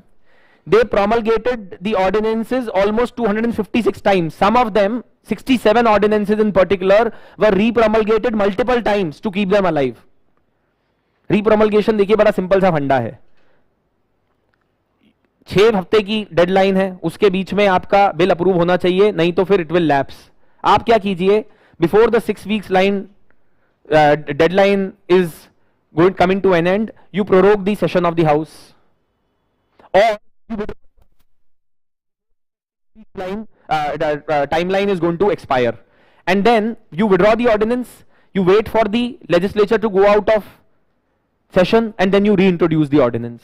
they promulgated the ordinances almost 256 times. Some of them, 67 ordinances in particular, were repromulgated multiple times to keep them alive. रीप्रमलगेशन देखिए बड़ा simple सा फंडा है. 6 हफ्ते की deadline है, उसके बीच में आपका बिल अप्रूव होना चाहिए, नहीं तो फिर इट विल लैप्स. आप क्या कीजिए, before the 6 weeks line deadline is going coming to an end, you prorogue the session of the house और timeline is going to expire, and then you withdraw the ordinance, you wait for the legislature to go out of session, and then you reintroduce the ordinance.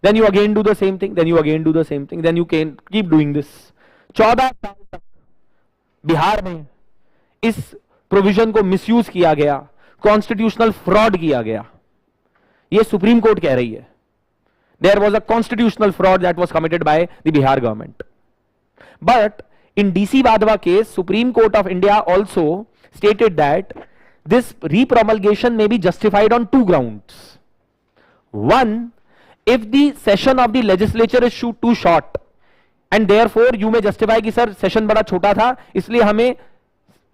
Then you again do the same thing, then you again do the same thing, then you can keep doing this. 14 साल तक बिहार में इस provision को misuse किया गया, constitutional fraud किया गया. ये सुप्रीम कोर्ट कह रही है. There was a constitutional fraud that was committed by the Bihar government. But in DC Vadhva case, Supreme Court of India also stated that this repromulgation may be justified on 2 grounds. One, if the session of the legislature is too short, and therefore you may justify कि sir session बड़ा छोटा था इसलिए हमें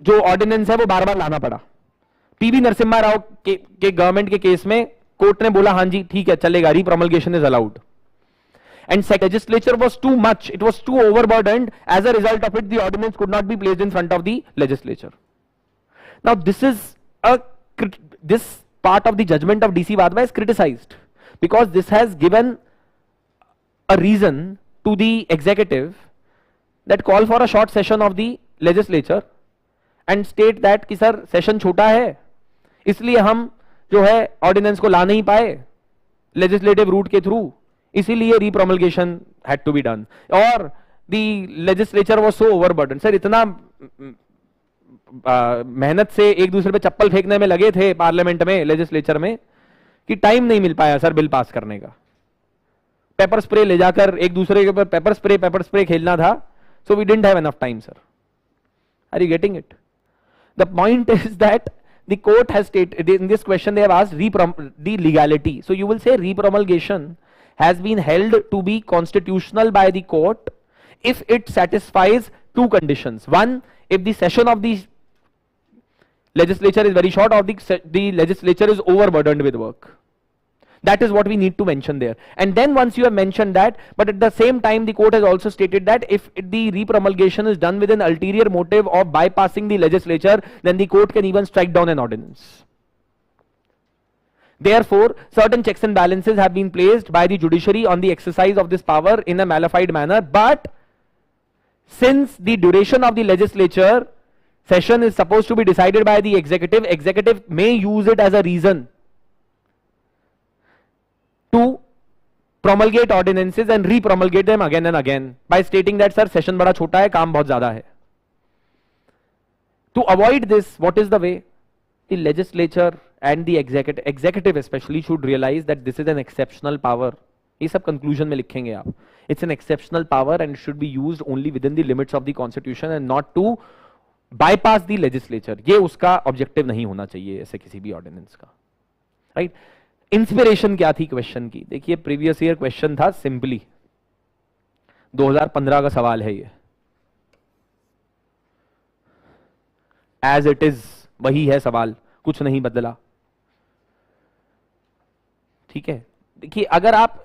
जो ordinance है वो बार बार लाना पड़ा. पीवी नरसिम्हा राव के गवर्नमेंट के केस में कोर्ट ने बोला हाँ जी ठीक है चलेगा, repromulgation is allowed. And legislature was too much, it was too overburdened. As a result of it, the ordinance could not be placed in front of the legislature. Now, this part of the judgment of DC Vadhva is criticized because this has given a reason to the executive that call for a short session of the legislature and state that कि sir session छोटा है इसलिए हम जो है ordinance को ला नहीं पाए legislative route के through, इसीलिए repromulgation had to be done, or the legislature was so overburdened. Sir इतना मेहनत से एक दूसरे पे चप्पल फेंकने में लगे थे पार्लियामेंट में, लेजिस्लेचर में, कि टाइम नहीं मिल पाया सर बिल पास करने का. पेपर स्प्रे ले जाकर एक दूसरे के ऊपर पेपर स्प्रे खेलना था. So we didn't have enough time sir. Are you getting it? The point is that the court has stated in this question, they have asked the legality. So you will say repromulgation has been held to be constitutional by the court if it satisfies 2 conditions. One, if the session of the legislature is very short or the legislature is overburdened with work. That is what we need to mention there. And then once you have mentioned that, but at the same time the court has also stated that if the repromulgation is done with an ulterior motive of bypassing the legislature, then the court can even strike down an ordinance. Therefore, certain checks and balances have been placed by the judiciary on the exercise of this power in a malified manner. But since the duration of the legislature session is supposed to be decided by the executive may use it as a reason to promulgate ordinances and re-promulgate them again and again by stating that sir session बड़ा छोटा है, काम बहुत ज्यादा है. To avoid this, what is the way? The legislature and the executive especially should realize that this is an exceptional power. ये सब conclusion में लिखेंगे आप. It's an exceptional power and it should be used only within the limits of the constitution and not to bypass the legislature. ये उसका objective नहीं होना चाहिए ऐसे किसी भी ordinance का. Right? Inspiration क्या थी question की? देखिए previous year question था simply 2015 का सवाल है ये. As it is, वही है सवाल, कुछ नहीं बदला. ठीक है, देखिए अगर आप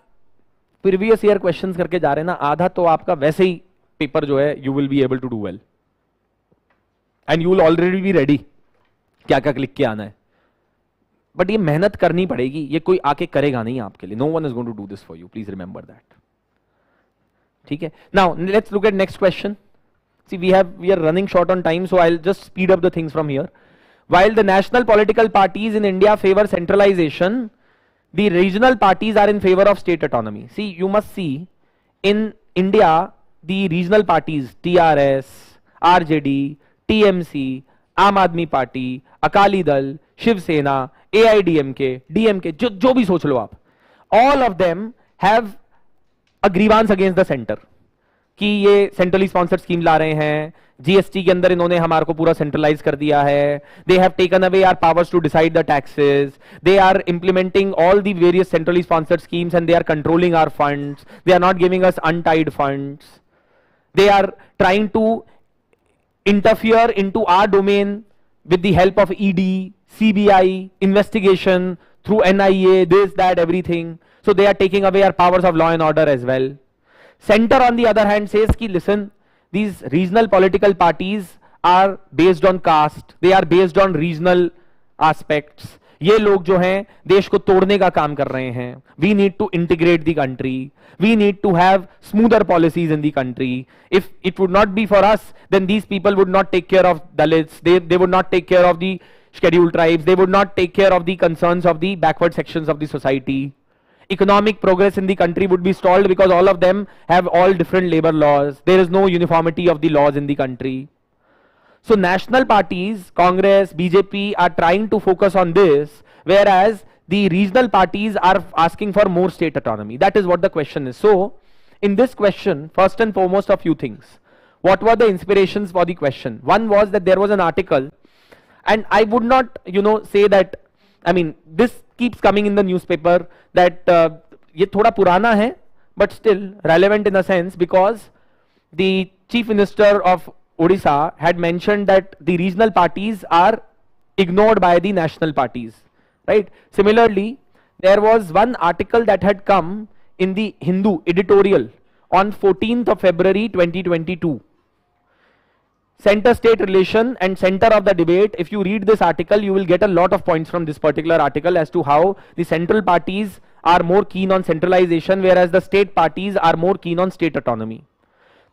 प्रीवियस ईयर क्वेश्चंस करके जा रहे हैं ना, आधा तो आपका वैसे ही पेपर जो है you will be able to do well and you will already be ready क्या क्या लिख के आना है. बट ये मेहनत करनी पड़ेगी, ये कोई आके करेगा नहीं आपके लिए. No one is going to do this for you, please remember that. ठीक है, now let's look at next question. See, we are running short on time, so I'll just speed up the things from here. While the national political parties in India favor centralization, the regional parties are in favor of state autonomy. See, you must see, in India, the regional parties, TRS, RJD, TMC, Aam Aadmi Party, Akali Dal, Shiv Sena, AIDMK, DMK, जो भी सोच लो आप, all of them have a grievance against the center. कि ये centrally sponsored scheme ला रहे हैं, GST के अंदर इन्होंने हमारे को पूरा सेंट्रलाइज कर दिया है. They have taken away our powers to decide the taxes. They are implementing all the various centrally sponsored schemes and they are controlling our funds. They are not giving us untied funds. They are trying to interfere into our domain with the help of ED, CBI, investigation through NIA, this that everything. So they are taking away our powers of law and order as well. Center on the other hand says ki listen, these regional political parties are based on caste, they are based on regional aspects. ये लोग जो हैं देश को तोड़ने का काम कर रहे हैं. We need to integrate the country. We need to have smoother policies in the country. If it would not be for us, then these people would not take care of Dalits. They would not take care of the scheduled tribes. They would not take care of the concerns of the backward sections of the society. Economic progress in the country would be stalled because all of them have all different labor laws. There is no uniformity of the laws in the country. So national parties, Congress, BJP are trying to focus on this, whereas the regional parties are asking for more state autonomy. That is what the question is. So in this question, first and foremost, a few things. What were the inspirations for the question? One was that there was an article, and I would not, say that, I mean, this keeps coming in the newspaper that ये थोड़ा पुराना है, but still relevant in a sense, because the Chief Minister of Odisha had mentioned that the regional parties are ignored by the national parties, right? Similarly, there was one article that had come in the Hindu editorial on 14th of February 2022. Center-state relation and center of the debate. If you read this article, you will get a lot of points from this particular article as to how the central parties are more keen on centralization, whereas the state parties are more keen on state autonomy.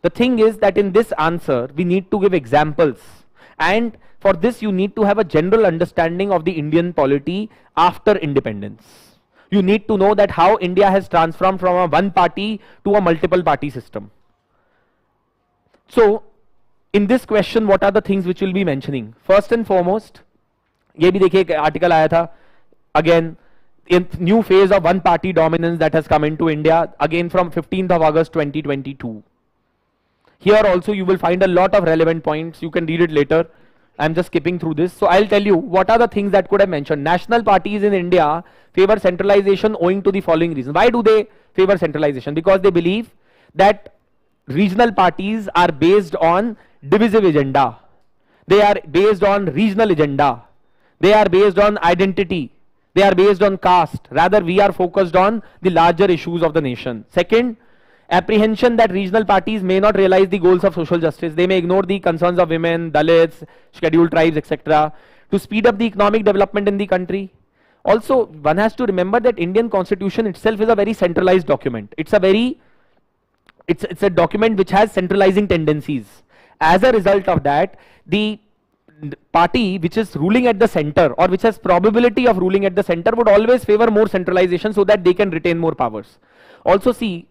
The thing is that in this answer, we need to give examples, and for this you need to have a general understanding of the Indian polity after independence. You need to know that how India has transformed from a one party to a multiple party system. So in this question, what are the things which we'll be mentioning? First and foremost, ये भी देखिए article आया था, again, in new phase of one party dominance that has come into India, again from 15th of August 2022. Here also you will find a lot of relevant points. You can read it later. I'm just skipping through this. So I'll tell you what are the things that could have mentioned. National parties in India favor centralization owing to the following reasons. Why do they favor centralization? Because they believe that regional parties are based on divisive agenda. They are based on regional agenda. They are based on identity. They are based on caste. Rather, we are focused on the larger issues of the nation. Second, apprehension that regional parties may not realize the goals of social justice. They may ignore the concerns of women, Dalits, scheduled tribes, etc. To speed up the economic development in the country. Also, one has to remember that Indian Constitution itself is a very centralized document. It's a document which has centralizing tendencies. As a result of that, the party which is ruling at the center or which has probability of ruling at the center would always favor more centralization so that they can retain more powers. Also see,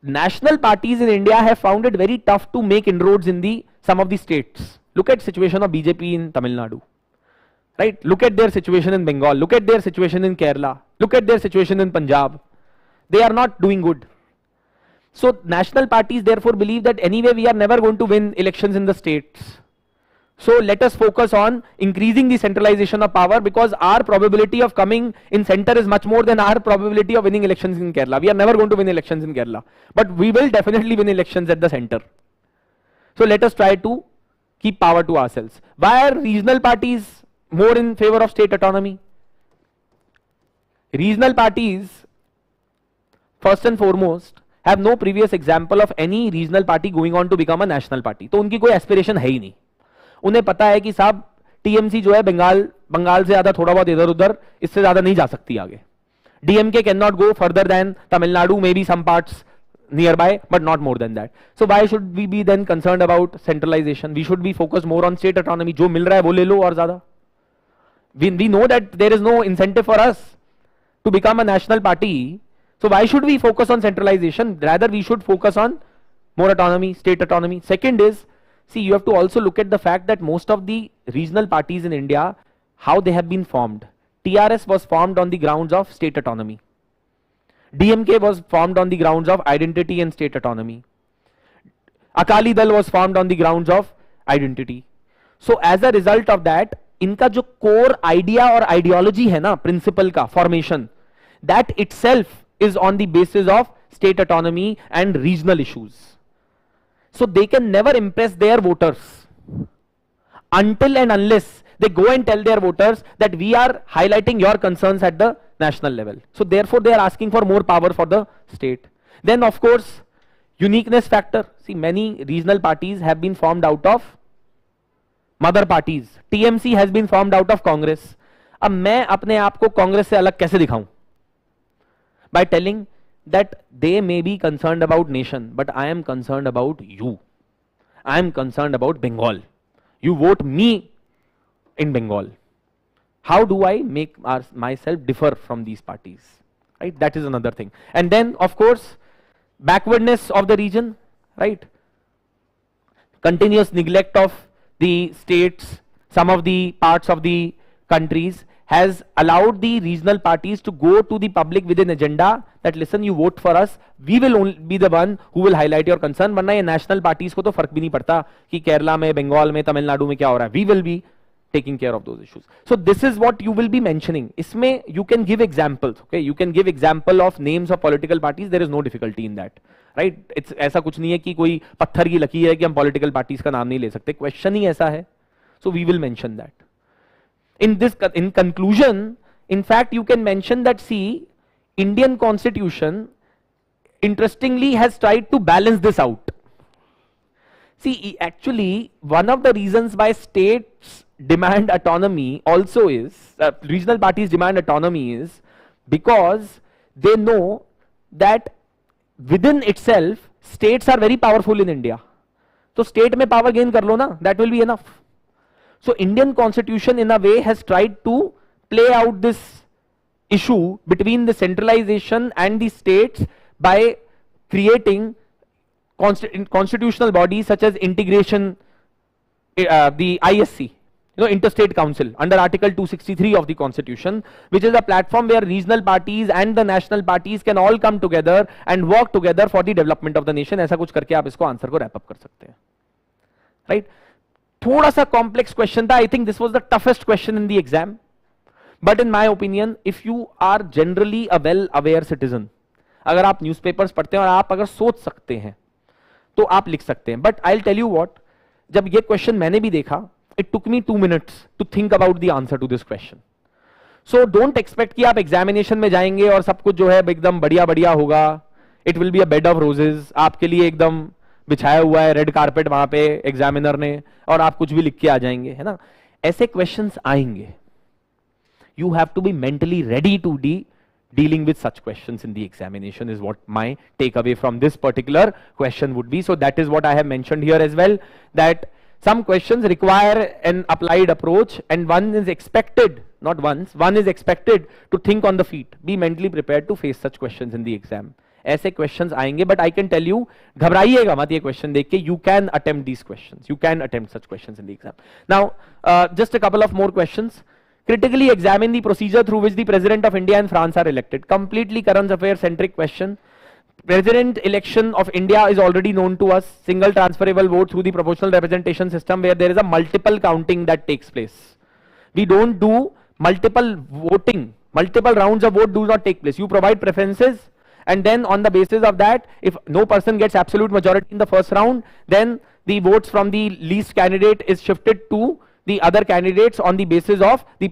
national parties in India have found it very tough to make inroads in some of the states. Look at situation of BJP in Tamil Nadu. Right? Look at their situation in Bengal. Look at their situation in Kerala. Look at their situation in Punjab. They are not doing good. So national parties therefore believe that anyway we are never going to win elections in the states. So let us focus on increasing the centralization of power, because our probability of coming in center is much more than our probability of winning elections in Kerala. We are never going to win elections in Kerala, but we will definitely win elections at the center. So let us try to keep power to ourselves. Why are regional parties more in favor of state autonomy? Regional parties, first and foremost, have no previous example of any regional party going on to become a national party. तो उनकी कोई aspiration है ही नहीं. उन्हें पता है कि साहब टीएमसी जो है बंगाल से ज्यादा थोड़ा बहुत इधर उधर, इससे ज्यादा नहीं जा सकती आगे. DMK can not go further then Tamil Nadu, may be some parts nearby, but not more than that. So why should we be then concerned about centralization? We should be focused more on state autonomy. जो मिल रहा है वो ले लो और ज्यादा. We know that there is no incentive for us to become a national party. So why should we focus on centralization? Rather we should focus on more autonomy, state autonomy. Second is, see, you have to also look at the fact that most of the regional parties in India, how they have been formed. TRS was formed on the grounds of state autonomy. DMK was formed on the grounds of identity and state autonomy. Akali Dal was formed on the grounds of identity. So as a result of that, इनका जो core idea और ideology है ना, principle का formation, that itself is on the basis of state autonomy and regional issues. So they can never impress their voters until and unless they go and tell their voters that we are highlighting your concerns at the national level. So therefore they are asking for more power for the state. Then of course, uniqueness factor. See, many regional parties have been formed out of mother parties. TMC has been formed out of Congress. अब मैं अपने आप को कांग्रेस से अलग कैसे दिखाऊं? By telling that they may be concerned about nation, but I am concerned about you. I am concerned about Bengal. You vote me in Bengal. How do I make myself differ from these parties? Right? That is another thing. And then, of course, backwardness of the region, right? Continuous neglect of the states, some of the parts of the countries, has allowed the regional parties to go to the public with an agenda that listen, you vote for us, we will only be the one who will highlight your concern. वरना ये national parties को तो फर्क भी नहीं पड़ता कि केरला में, बंगाल में, तमिलनाडु में क्या हो रहा है. We will be taking care of those issues. So this is what you will be mentioning. इसमें you can give examples. Okay, you can give example of names of political parties. There is no difficulty in that. Right? It's ऐसा कुछ नहीं है कि कोई पत्थर की लकीर है कि हम political parties का नाम नहीं ले सकते. Question ही ऐसा है. So we will mention that. In conclusion, in fact, you can mention that, see, Indian Constitution, interestingly, has tried to balance this out. See, actually, one of the reasons why states demand autonomy also is, regional parties demand autonomy is because they know that within itself, states are very powerful in India. So state mein power gain kar lo na, that will be enough. So Indian Constitution in a way has tried to play out this issue between the centralization and the states by creating constitutional bodies such as integration, the ISC, Interstate Council under Article 263 of the Constitution, which is a platform where regional parties and the national parties can all come together and work together for the development of the nation. ऐसा कुछ करके आप इसको answer को wrap up कर सकते हैं, right? थोड़ा सा कॉम्प्लेक्स क्वेश्चन था. I think this was the toughest question in the exam, but in my opinion if you are generally a well aware citizen, अगर आप न्यूज़पेपर्स पढ़ते हैं और आप अगर सोच सकते हैं तो आप लिख सकते हैं. But I will tell you what, जब ये क्वेश्चन मैंने भी देखा, it took me 2 minutes to think about the answer to this question. So don't expect कि आप एग्जामिनेशन में जाएंगे और सब कुछ जो है एकदम बढ़िया बढ़िया होगा. It will be a bed of roses, आपके लिए एकदम बिछाया हुआ है रेड कारपेट वहां पे एग्जामिनर ने, और आप कुछ भी लिख के आ जाएंगे, है ना. ऐसे क्वेश्चंस आएंगे. You have to be mentally ready to dealing with such questions in the examination is what my takeaway from this particular question would be. So that is what I have mentioned here as well, that some questions require an applied approach, and one is expected, not once, one is expected to think on the feet, be mentally prepared to face such questions in the exam. ऐसे questions आएंगे, but I can tell you, घबराइएगा मत ये question देख के, you can attempt these questions, you can attempt such questions in the exam. Now just a couple of more questions. Critically examine the procedure through which the President of India and France are elected. Completely current affairs centric question. President election of India is already known to us. Single transferable vote through the proportional representation system, where there is a multiple counting that takes place. We don't do multiple voting. Multiple rounds of vote do not take place. You provide preferences, and then on the basis of that, if no person gets absolute majority in the first round, then the votes from the least candidate is shifted to the other candidates on the basis of the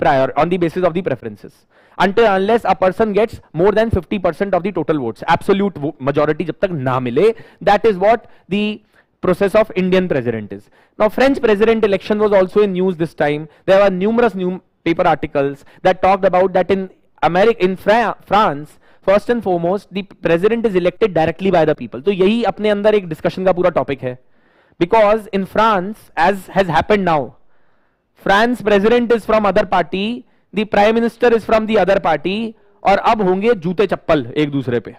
preferences, until unless a person gets more than 50% of the total votes, absolute majority jab tak na mile. That is what the process of Indian president is. Now, French president election was also in news this time. There were numerous newspaper articles that talked about that in France, first and foremost, the president is elected directly by the people. तो यही अपने अंदर एक discussion का पूरा topic है, because in France, as has happened now, France president is from other party, the prime minister is from the other party, और अब होंगे जूते चप्पल एक दूसरे पे.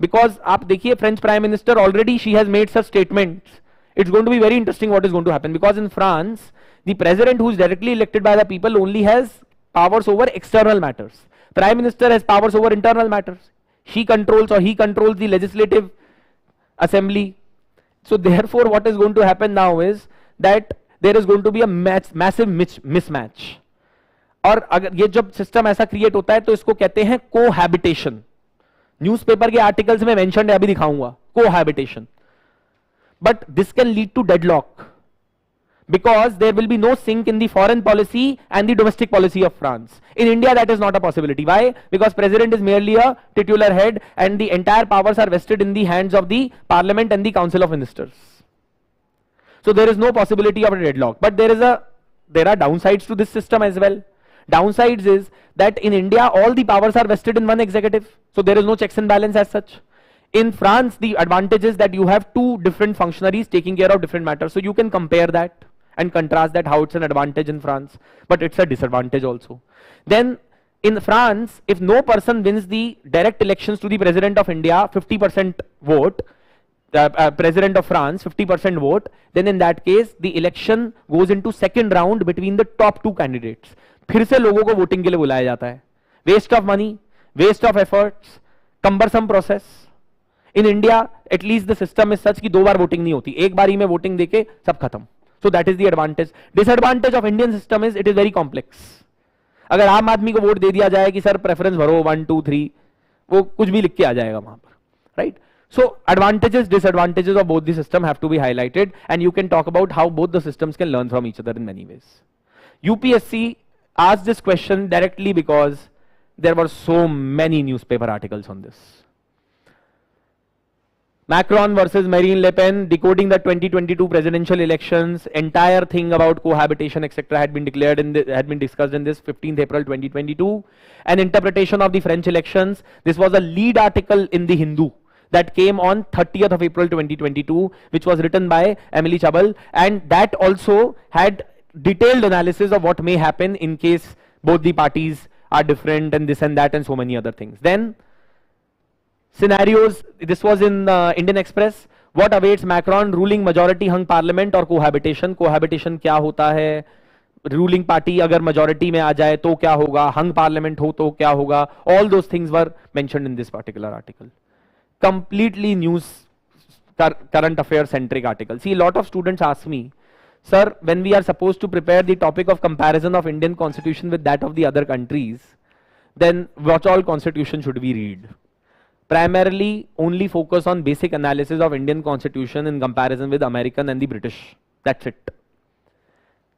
Because आप देखिए French prime minister already she has made such statements. It's going to be very interesting what is going to happen, because in France the president who is directly elected by the people only has powers over external matters. Prime minister has powers over internal matters. She controls or he controls the legislative assembly. So therefore what is going to happen now is that there is going to be a massive mismatch. और अगर ये जब system ऐसा create होता है तो इसको कहते हैं कोहैबिटेशन. न्यूज़पेपर के आर्टिकल्स में मेंशन्ड है, अभी दिखाऊंगा, cohabitation. But this can lead to deadlock, because there will be no sync in the foreign policy and the domestic policy of France. In India that is not a possibility. Why? Because president is merely a titular head and the entire powers are vested in the hands of the parliament and the council of ministers. So there is no possibility of a deadlock. But there are downsides to this system as well. Downsides is that in India all the powers are vested in one executive, so there is no checks and balance as such. In France the advantage is that you have two different functionaries taking care of different matters, so you can compare that and contrast that, how it's an advantage in France, but it's a disadvantage also. Then in France, if no person wins the direct elections to the president of India, 50% vote, president of France 50% vote, then in that case the election goes into second round between the top two candidates. फिर से लोगों को voting के लिए बुलाया जाता है. Waste of money, waste of efforts, cumbersome process. In India at least the system is such कि दो बार वोटिंग नहीं होती, एक बारी में वोटिंग देके सब खत्म. So that is the advantage. Disadvantage of Indian system is it is very complex. अगर आम आदमी को वोट दे दिया जाए कि सर प्रेफरेंस भरो 1 2 3, वो कुछ भी लिख के आ जाएगा वहां पर, right? So advantages, disadvantages of both the system have to be highlighted, and you can talk about how both the systems can learn from each other in many ways. UPSC asked this question directly because there were so many newspaper articles on this. Macron versus Marine Le Pen, decoding the 2022 presidential elections, entire thing about cohabitation etc. had been declared had been discussed in this 15th April 2022. An interpretation of the French elections. This was a lead article in the Hindu that came on 30th of April 2022, which was written by Emily Chabal, and that also had detailed analysis of what may happen in case both the parties are different and this and that and so many other things. Then scenarios, this was in Indian Express. What awaits Macron, ruling majority hung parliament or cohabitation? Cohabitation क्या होता है? Ruling party अगर majority में आ जाए तो क्या होगा? Hung parliament हो तो क्या होगा? All those things were mentioned in this particular article. Completely news, current affair centric article. See, a lot of students ask me, sir, when we are supposed to prepare the topic of comparison of Indian constitution with that of the other countries, then what all constitution should we read? Primarily only focus on basic analysis of Indian constitution in comparison with American and the British. That's it.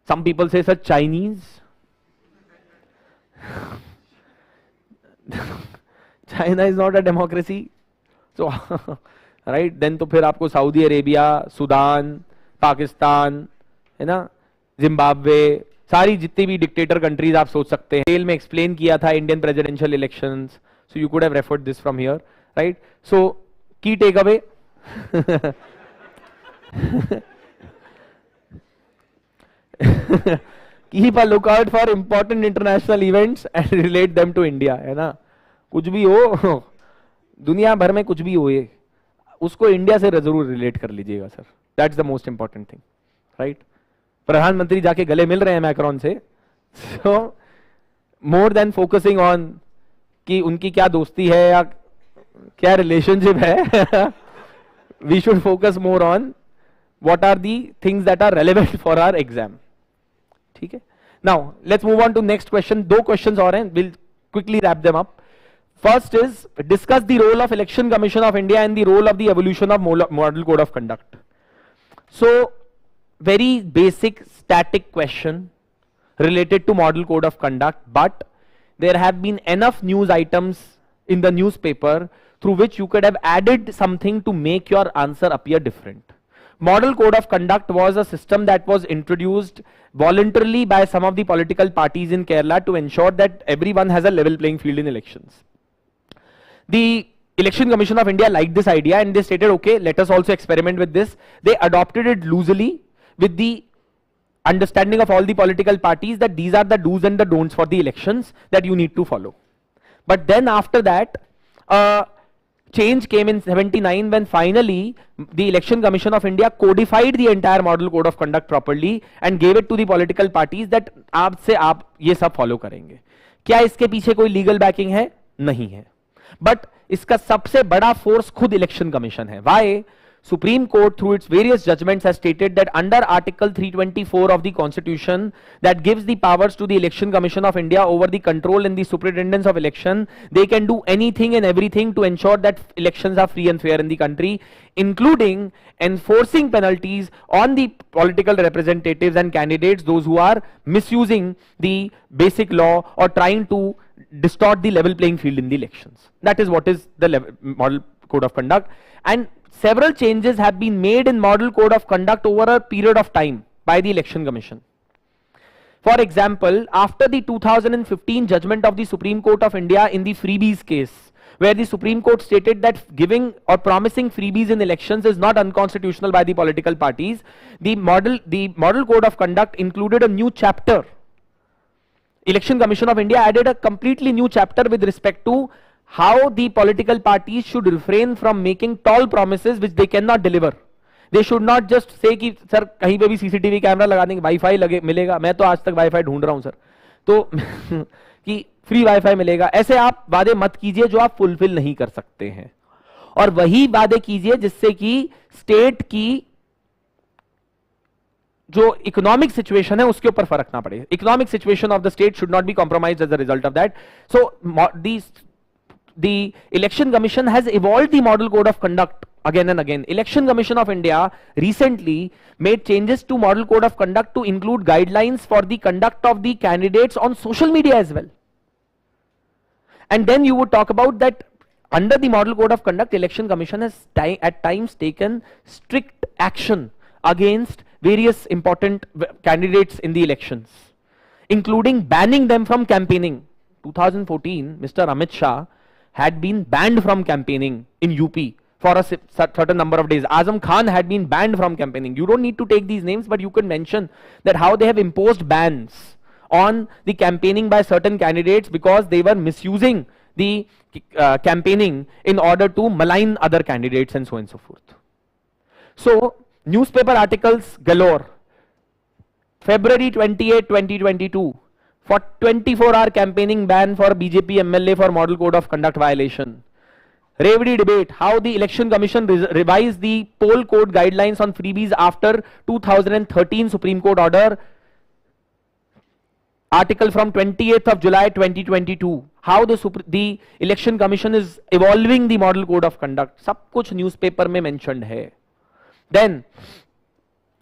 Some people say, sir, Chinese. China is not a democracy. So, right, then तो फिर आपको Saudi Arabia, Sudan, Pakistan, है ना, Zimbabwe, सारी जितनी भी dictator countries आप सोच सकते हैं, डिटेल में एक्सप्लेन किया था Indian presidential elections. So you could have referred this from here, right? So key takeaway. Keep a lookout for important international events and relate them to India, है ना? कुछ भी हो, दुनिया भर में कुछ भी होए, उसको इंडिया से जरूर रिलेट कर लीजिएगा sir, that's the most important thing, right? प्रधानमंत्री जाके गले मिल रहे हैं मैक्रोन से, so more than focusing on कि उनकी क्या दोस्ती है या क्या रिलेशनशिप है, we should focus more on what are the things that are relevant for our exam, ठीक है? Now let's move on to next question. 2 questions और हैं, will quickly wrap them up. First is discuss the role of Election Commission of India and the role of the evolution of Model Code of Conduct. So, very basic static question related to Model Code of Conduct, but there have been enough news items in the newspaper through which you could have added something to make your answer appear different. Model Code of Conduct was a system that was introduced voluntarily by some of the political parties in Kerala to ensure that everyone has a level playing field in elections. The Election Commission of India liked this idea and they stated, okay, let us also experiment with this. They adopted it loosely with the understanding of all the political parties that these are the do's and the don'ts for the elections that you need to follow. But then after that, change came in 79 when finally the Election Commission of India codified the entire Model Code of Conduct properly and gave it to the political parties that आप से आप ये सब follow करेंगे. क्या इसके पीछे कोई legal backing है? नहीं है. बट इसका सबसे बड़ा फोर्स खुद इलेक्शन कमीशन है. Why? Supreme Court through its various judgments has stated that under Article 324 of the Constitution that gives the powers to the Election Commission of India over the control and the superintendence of election, they can do anything and everything to ensure that elections are free and fair in the country, including enforcing penalties on the political representatives and candidates, those who are misusing the basic law or trying to distort the level playing field in the elections. That is what is the Model Code of Conduct. And several changes have been made in Model Code of Conduct over a period of time by the Election Commission. For example, after the 2015 judgment of the Supreme Court of India in the freebies case, where the Supreme Court stated that giving or promising freebies in elections is not unconstitutional by the political parties, the Model Code of Conduct included a new chapter. Election Commission of India added a completely new chapter with respect to how the political parties should refrain from making tall promises which they cannot deliver. They should not just say कि sir कहीं पे भी CCTV camera लगा देंगे, wifi लगे मिलेगा. मैं तो आज तक वाईफाई ढूंढ रहा हूं सर, तो कि फ्री वाईफाई मिलेगा. ऐसे आप वादे मत कीजिए जो आप फुलफिल नहीं कर सकते हैं, और वही वादे कीजिए जिससे कि स्टेट की जो इकोनॉमिक सिचुएशन है उसके ऊपर फर्क ना पड़े. Economic situation of the state should not be compromised as a result of that. So the Election Commission has evolved the Model Code of Conduct again and again. Election Commission of India recently made changes to Model Code of Conduct to include guidelines for the conduct of the candidates on social media as well. And then you would talk about that under the Model Code of Conduct, Election Commission has at times taken strict action against various important candidates in the elections, including banning them from campaigning. 2014, Mr. Amit Shah had been banned from campaigning in UP for a certain number of days. Azam Khan had been banned from campaigning. You don't need to take these names, but you can mention that how they have imposed bans on the campaigning by certain candidates because they were misusing the campaigning in order to malign other candidates and so on and so forth. So, newspaper articles galore. February 28, 2022. For 24-hour campaigning ban for BJP MLA for Model Code of Conduct violation. Revdi debate, how the Election Commission revised the poll code guidelines on freebies after 2013 Supreme Court order. Article from 28th of July 2022. How the Election Commission is evolving the Model Code of Conduct. सब कुछ newspaper में mentioned है. Then,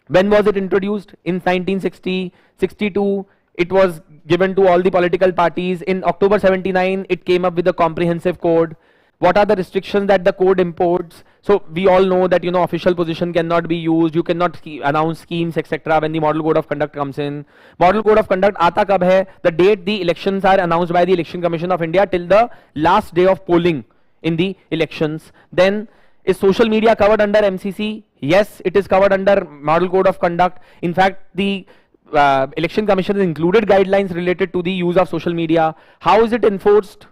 when was it introduced? In 1960, 62. It was given to all the political parties. In October 79, it came up with a comprehensive code. What are the restrictions that the code imports? So we all know that, you know, official position cannot be used. You cannot announce schemes, etc. when the Model Code of Conduct comes in. Model Code of Conduct aata kab hai? The date the elections are announced by the Election Commission of India till the last day of polling in the elections. Then, is social media covered under MCC? Yes, it is covered under Model Code of Conduct. In fact, the Election Commission has included guidelines related to the use of social media. How is it enforced?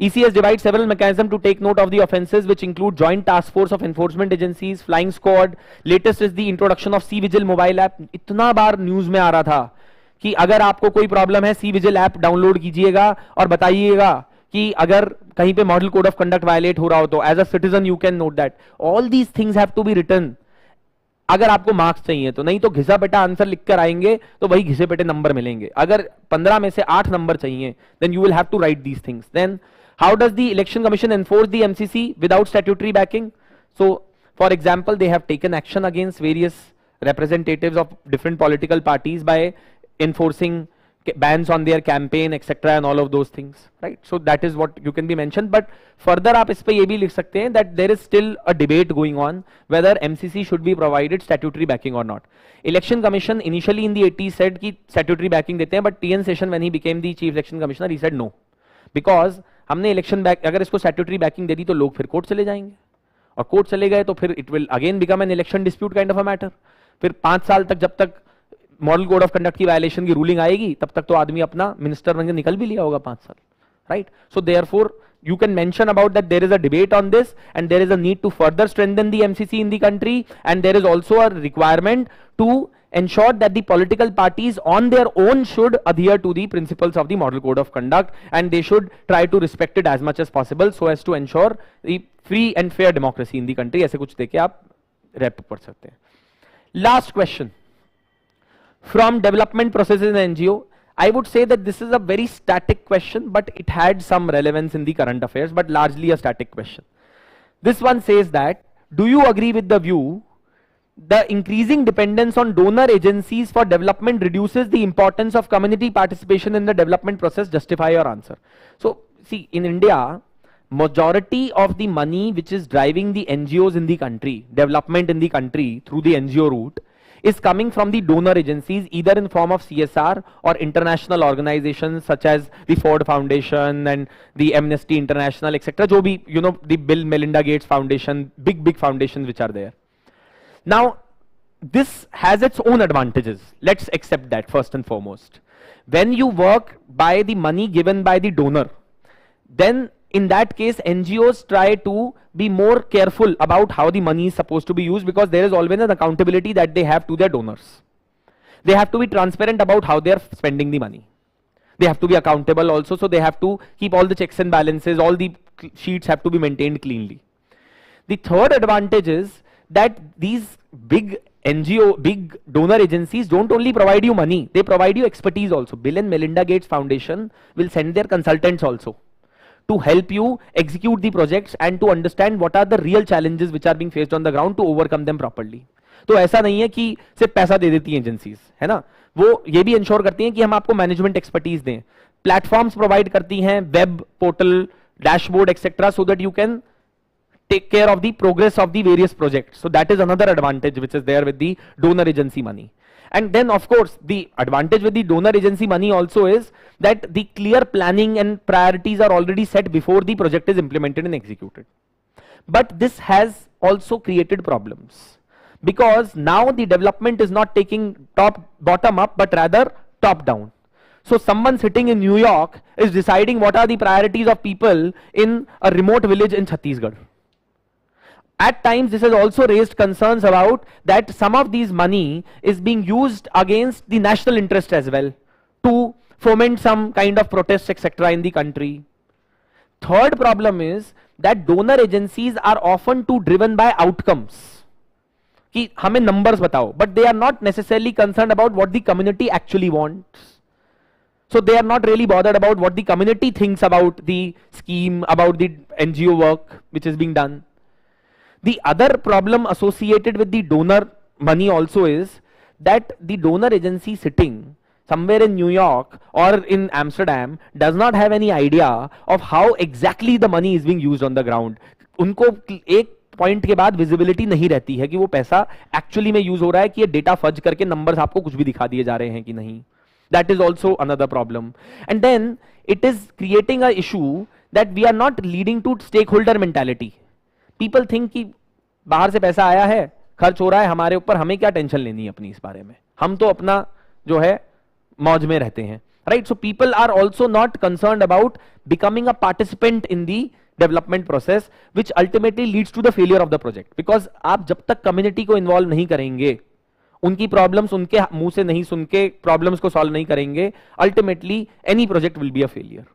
ECS divides several mechanisms to take note of the offences, which include joint task force of enforcement agencies, flying squad. Latest is the introduction of C-Vigil mobile app. इतना बार news में आ रहा था कि अगर आपको कोई problem है C-Vigil app download कीजिएगा और बताइएगा कि अगर कहीं पे model code of conduct violate हो रहा हो तो as a citizen you can note that. All these things have to be written अगर आपको मार्क्स चाहिए तो. नहीं तो घिसा पेटा आंसर लिखकर आएंगे तो वही घिसे पेटे नंबर मिलेंगे. अगर 15 में से 8 नंबर चाहिए then you will have to write these things. Then how does the election commission enforce the MCC without statutory backing? So for example, they have taken action against various representatives of different political parties by enforcing bans on their campaign etc and all of those things, right? So that is what you can be mentioned. But further आप इस पे ये भी लिख सकते हैं that there is still a debate going on whether MCC should be provided statutory backing or not. Election Commission initially in the 80s said कि statutory backing देते हैं, but TN Session when he became the chief election commissioner he said no, because हमने election back अगर इसको statutory banking दे दी तो लोग फिर court चले जाएंगे और कोर्ट चले गए तो फिर it will again become an election dispute kind of a matter. फिर 5 साल तक जब तक मॉडल कोड ऑफ कंडक्ट की वायलेशन की रूलिंग आएगी तब तक तो आदमी अपना मिनिस्टर बन के निकल भी लिया होगा 5 साल, right? So therefore you can mention about that there is a debate on this and there is a need to further strengthen the MCC in the country, and there is also a requirement to ensure that the political parties on their own should adhere to the principles of the model code of conduct and they should try to respect it as much as possible so as to ensure the free and fair democracy in the country. ऐसे कुछ देके आप rap पढ़ सकते हैं. Last question from development processes in NGO. I would say that this is a very static question, but it had some relevance in the current affairs, but largely a static question. This one says that, do you agree with the view the increasing dependence on donor agencies for development reduces the importance of community participation in the development process? Justify your answer. So, see, in India, majority of the money which is driving the NGOs in the country, development in the country through the NGO route, is coming from the donor agencies, either in form of CSR or international organizations such as the Ford Foundation and the Amnesty International, etc. जो भी, you know, the Bill Melinda Gates Foundation, big foundations which are there. Now, this has its own advantages. Let's accept that first and foremost. When you work by the money given by the donor, then in that case, NGOs try to be more careful about how the money is supposed to be used, because there is always an accountability that they have to their donors. They have to be transparent about how they are spending the money. They have to be accountable also, so they have to keep all the checks and balances, all the sheets have to be maintained cleanly. The third advantage is that these big NGO, big donor agencies don't only provide you money, they provide you expertise also. Bill and Melinda Gates Foundation will send their consultants also to help you execute the projects and to understand what are the real challenges which are being faced on the ground to overcome them properly. तो ऐसा नहीं है कि सिर्फ पैसा दे देती हैं agencies, है ना, वो ये भी इंश्योर करती हैं कि हम आपको मैनेजमेंट एक्सपर्टीज दें, प्लेटफॉर्म्स प्रोवाइड करती हैं, web portal, dashboard etcetera, so that you can take care of the progress of the various projects. So that is another advantage which is there with the donor agency money. And then of course the advantage with the donor agency money also is that the clear planning and priorities are already set before the project is implemented and executed. But this has also created problems, because now the development is not taking bottom up but rather top down. So someone sitting in New York is deciding what are the priorities of people in a remote village in Chhattisgarh. At times this has also raised concerns about that some of these money is being used against the national interest as well, to foment some kind of protests etc. in the country. Third problem is that donor agencies are often too driven by outcomes. कि हमें numbers बताओ, but they are not necessarily concerned about what the community actually wants. So they are not really bothered about what the community thinks about the scheme, about the NGO work which is being done. The other problem associated with the donor money also is that the donor agency sitting somewhere in New York or in Amsterdam does not have any idea of how exactly the money is being used on the ground. उनको एक point के बाद visibility नहीं रहती है कि वो पैसा एक्चुअली में यूज हो रहा है कि ये डेटा फज करके नंबर्स आपको कुछ भी दिखा दिए जा रहे हैं कि नहीं. That is also another problem. And then it is creating a issue that we are not leading to stakeholder mentality. People think कि बाहर से पैसा आया है, खर्च हो रहा है हमारे ऊपर, हमें क्या टेंशन लेनी है अपनी इस बारे में, हम तो अपना जो है मौज में रहते हैं. right? So people are also not concerned about becoming a participant in the development process, which ultimately leads to the failure of the project. Because आप जब तक community को involve नहीं करेंगे, उनकी problems उनके मुंह से नहीं सुन के problems को solve नहीं करेंगे, ultimately any project will be a failure.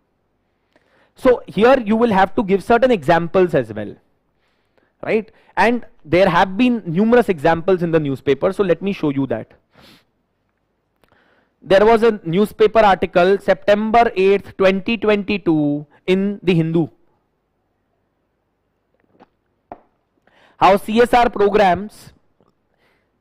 So here you will have to give certain examples as well, right? And there have been numerous examples in the newspaper, so let me show you that. There was a newspaper article September 8th 2022 in the Hindu. How CSR programs,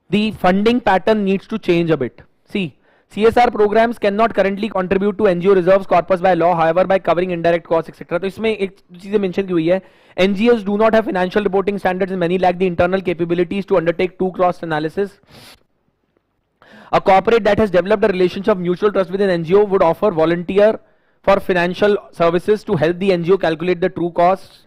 the funding pattern needs to change a bit. See, CSR programs cannot currently contribute to NGO reserves corpus by law, however by covering indirect costs etc. तो इसमें एक चीज़ mention की हुई है, NGOs do not have financial reporting standards and many lack the internal capabilities to undertake true cost analysis. A corporate that has developed a relationship of mutual trust with an NGO would offer volunteer for financial services to help the NGO calculate the true costs.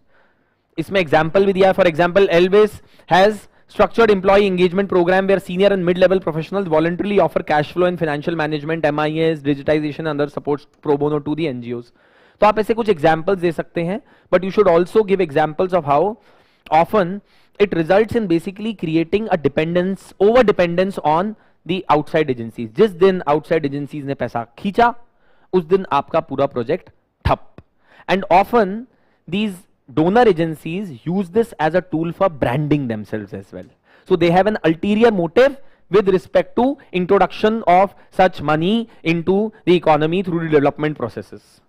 इसमें example भी दिया है. For example, Elvis has structured employee engagement program where senior and mid-level professionals voluntarily offer cash flow and financial management, MIS, digitization and other supports pro bono to the NGOs. तो आप ऐसे कुछ examples दे सकते हैं, but you should also give examples of how often it results in basically creating a dependence, over dependence on the outside agencies. जिस दिन outside agencies ने पैसा खींचा, उस दिन आपका पूरा project ठप. And often these donor agencies use this as a tool for branding themselves as well. So they have an ulterior motive with respect to introduction of such money into the economy through the development processes.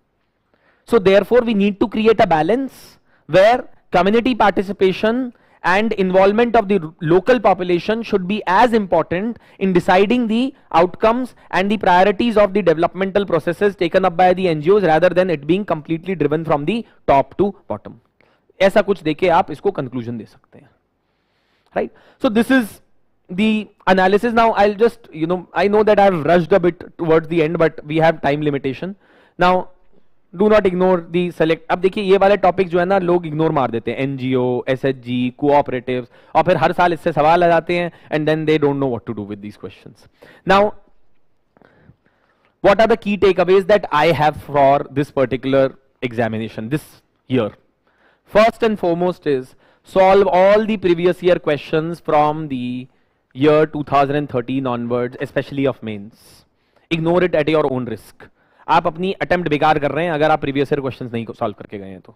So therefore we need to create a balance where community participation and involvement of the local population should be as important in deciding the outcomes and the priorities of the developmental processes taken up by the NGOs rather than it being completely driven from the top to bottom. ऐसा कुछ देके आप इसको conclusion दे सकते हैं, right? So this is the analysis. Now I'll just, I know that I've rushed a bit towards the end, but we have time limitation. Now do not ignore the select. अब देखिए ये वाले topic जो है ना लोग ignore मार देते हैं, NGO, SHG, कोऑपरेटिव्स, और फिर हर साल इससे सवाल आ जाते हैं and then they don't know what to do with these questions. Now what are the key takeaways that I have for this particular examination this year? First and foremost is solve all the previous year questions from the year 2013 onwards, especially of mains. Ignore it at your own risk. आप अपनी attempt बेकार कर रहे हैं अगर आप previous year questions नहीं solve करके गए हैं तो.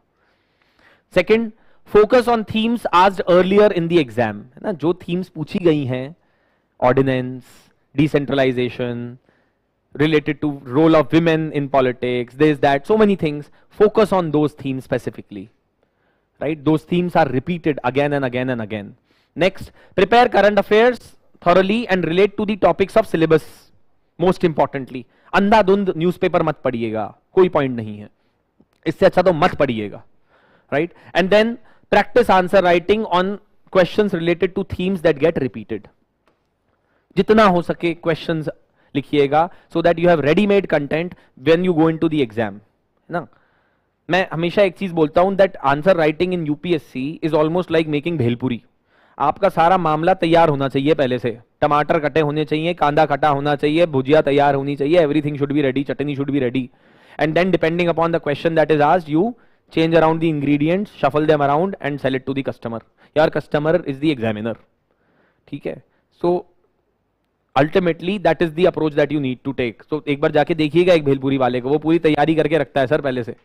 Second, focus on themes asked earlier in the exam, है ना, जो थीम्स पूछी गई हैं, ordinance, decentralisation, related to role of women in politics, this, that, so many things. Focus on those themes specifically, right? Those themes are repeated again and again and again. Next, prepare current affairs thoroughly and relate to the topics of syllabus. Most importantly, अंधाधुंध newspaper मत पढ़िएगा, कोई point नहीं है, इससे अच्छा तो मत पढ़िएगा, right? And then practice answer writing on questions related to themes that get repeated. जितना हो सके questions लिखिएगा so that you have ready-made content when you go into the exam, है ना? मैं हमेशा एक चीज बोलता हूं that answer writing in UPSC is almost like making bhelpuri. आपका सारा मामला तैयार होना चाहिए पहले से, टमाटर कटे होने चाहिए, कांदा कटा होना चाहिए, भुजिया तैयार होनी चाहिए, everything should be ready, chutney should be ready, and then depending upon the question that is asked you change around the ingredients, shuffle them around and sell it to the customer. Your customer is the examiner, ठीक है? So ultimately that is the approach that you need to take. So एक बार जाके देखिएगा एक भेलपुरी वाले को, वो पूरी तैयारी करके रखता है सर पहले से,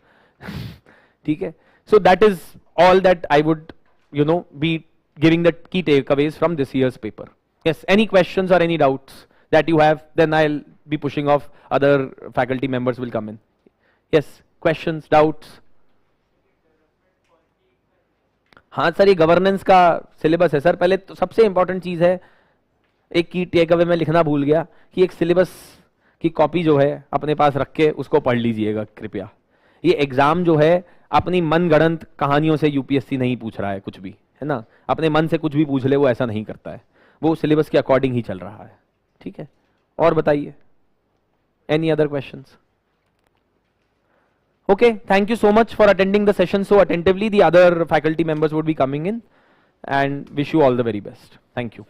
ठीक है? So that is all that I would be giving the key takeaways from this year's paper. Yes, any questions or any doubts that you have, then I'll be pushing off, other faculty members will come in. Yes, questions, doubts? हाँ sir, ये governance का syllabus है sir. पहले तो सबसे important चीज है, एक की टेक अवे में लिखना भूल गया, कि एक सिलेबस की कॉपी जो है अपने पास रख के उसको पढ़ लीजिएगा कृपया. ये एग्जाम जो है अपनी मनगढ़ंत कहानियों से यूपीएससी नहीं पूछ रहा है कुछ भी, है ना? अपने मन से कुछ भी पूछ ले, वो ऐसा नहीं करता है, वो सिलेबस के अकॉर्डिंग ही चल रहा है, ठीक है? और बताइए, any other questions? Okay, thank you so much for attending the session so attentively. The other faculty members would be coming in and wish you all the very best. Thank you.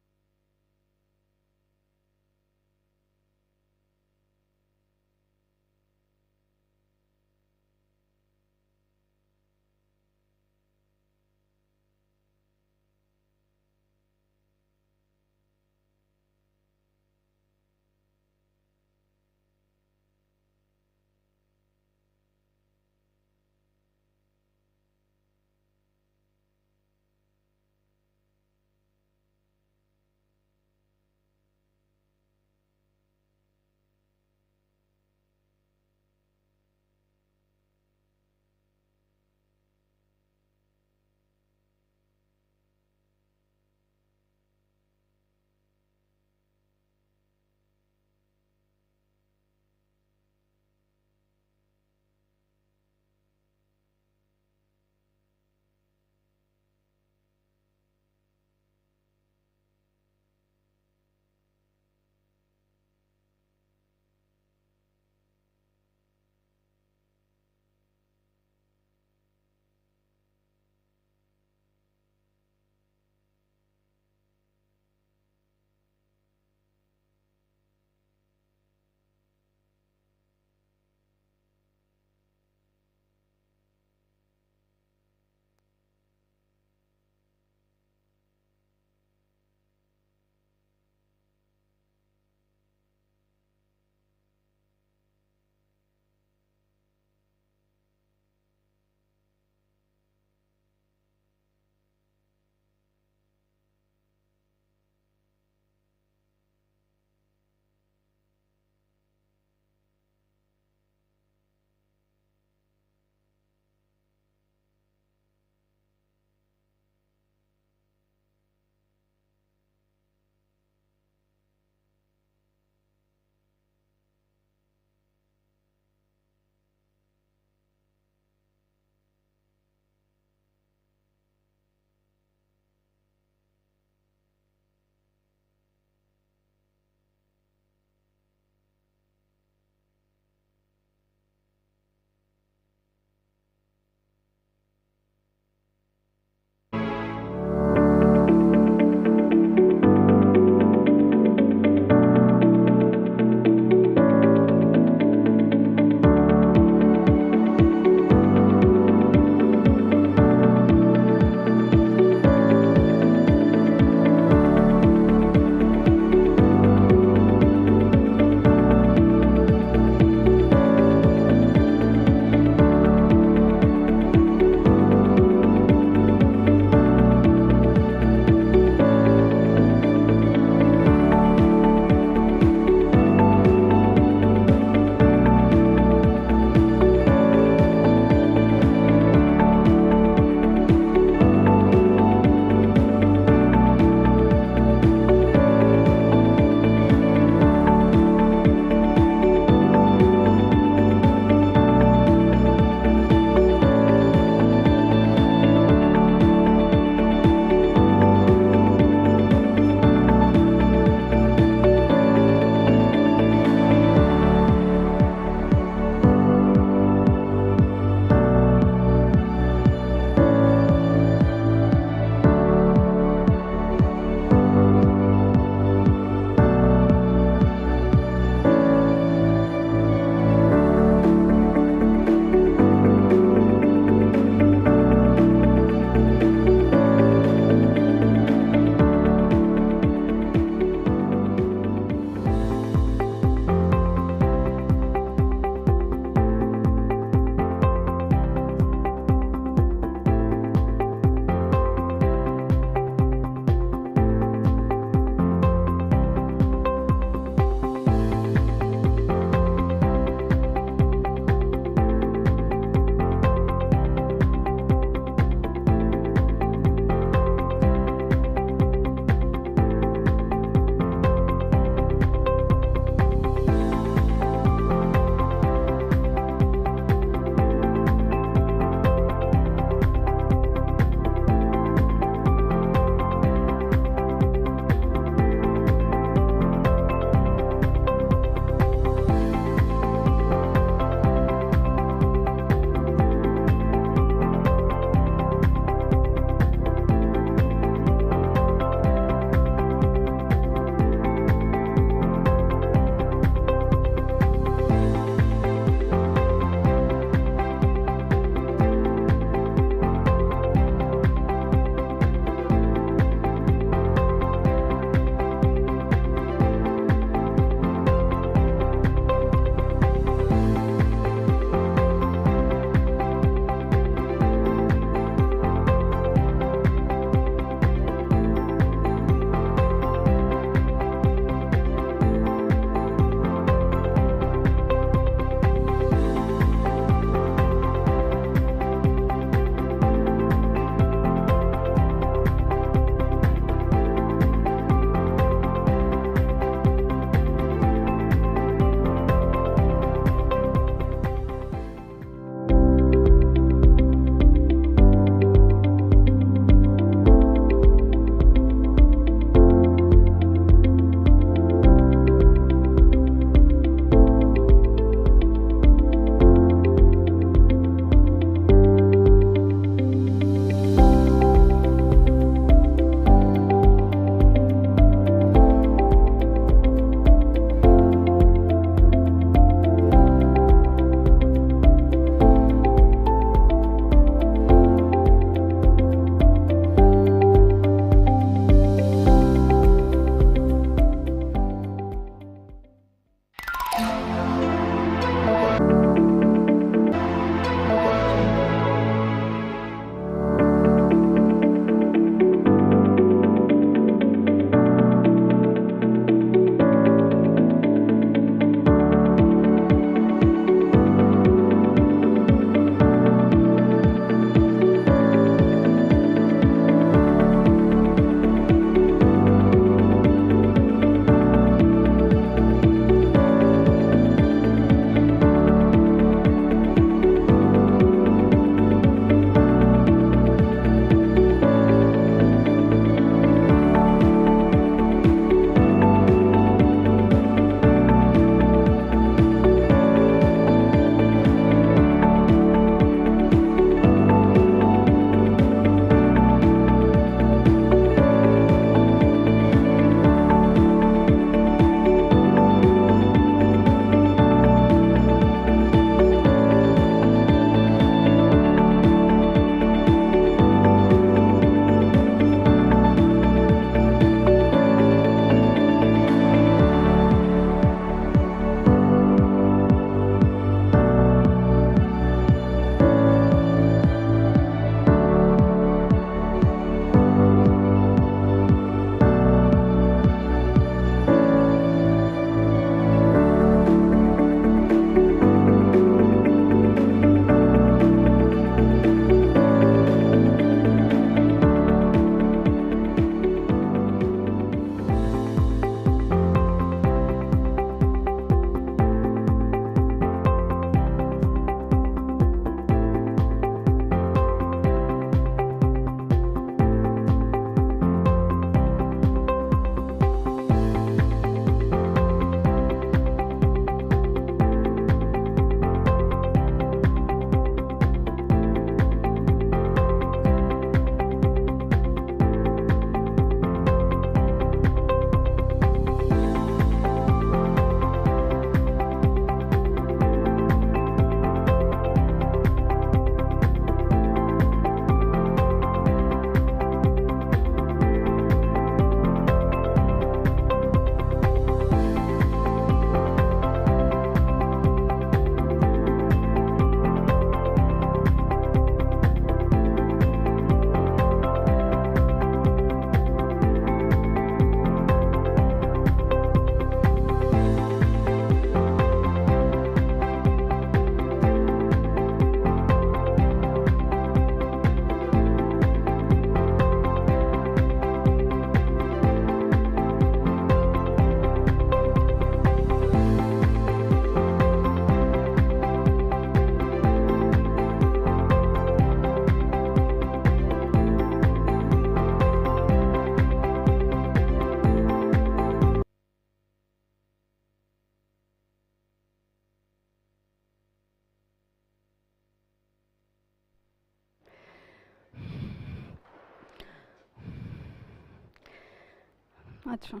अच्छा.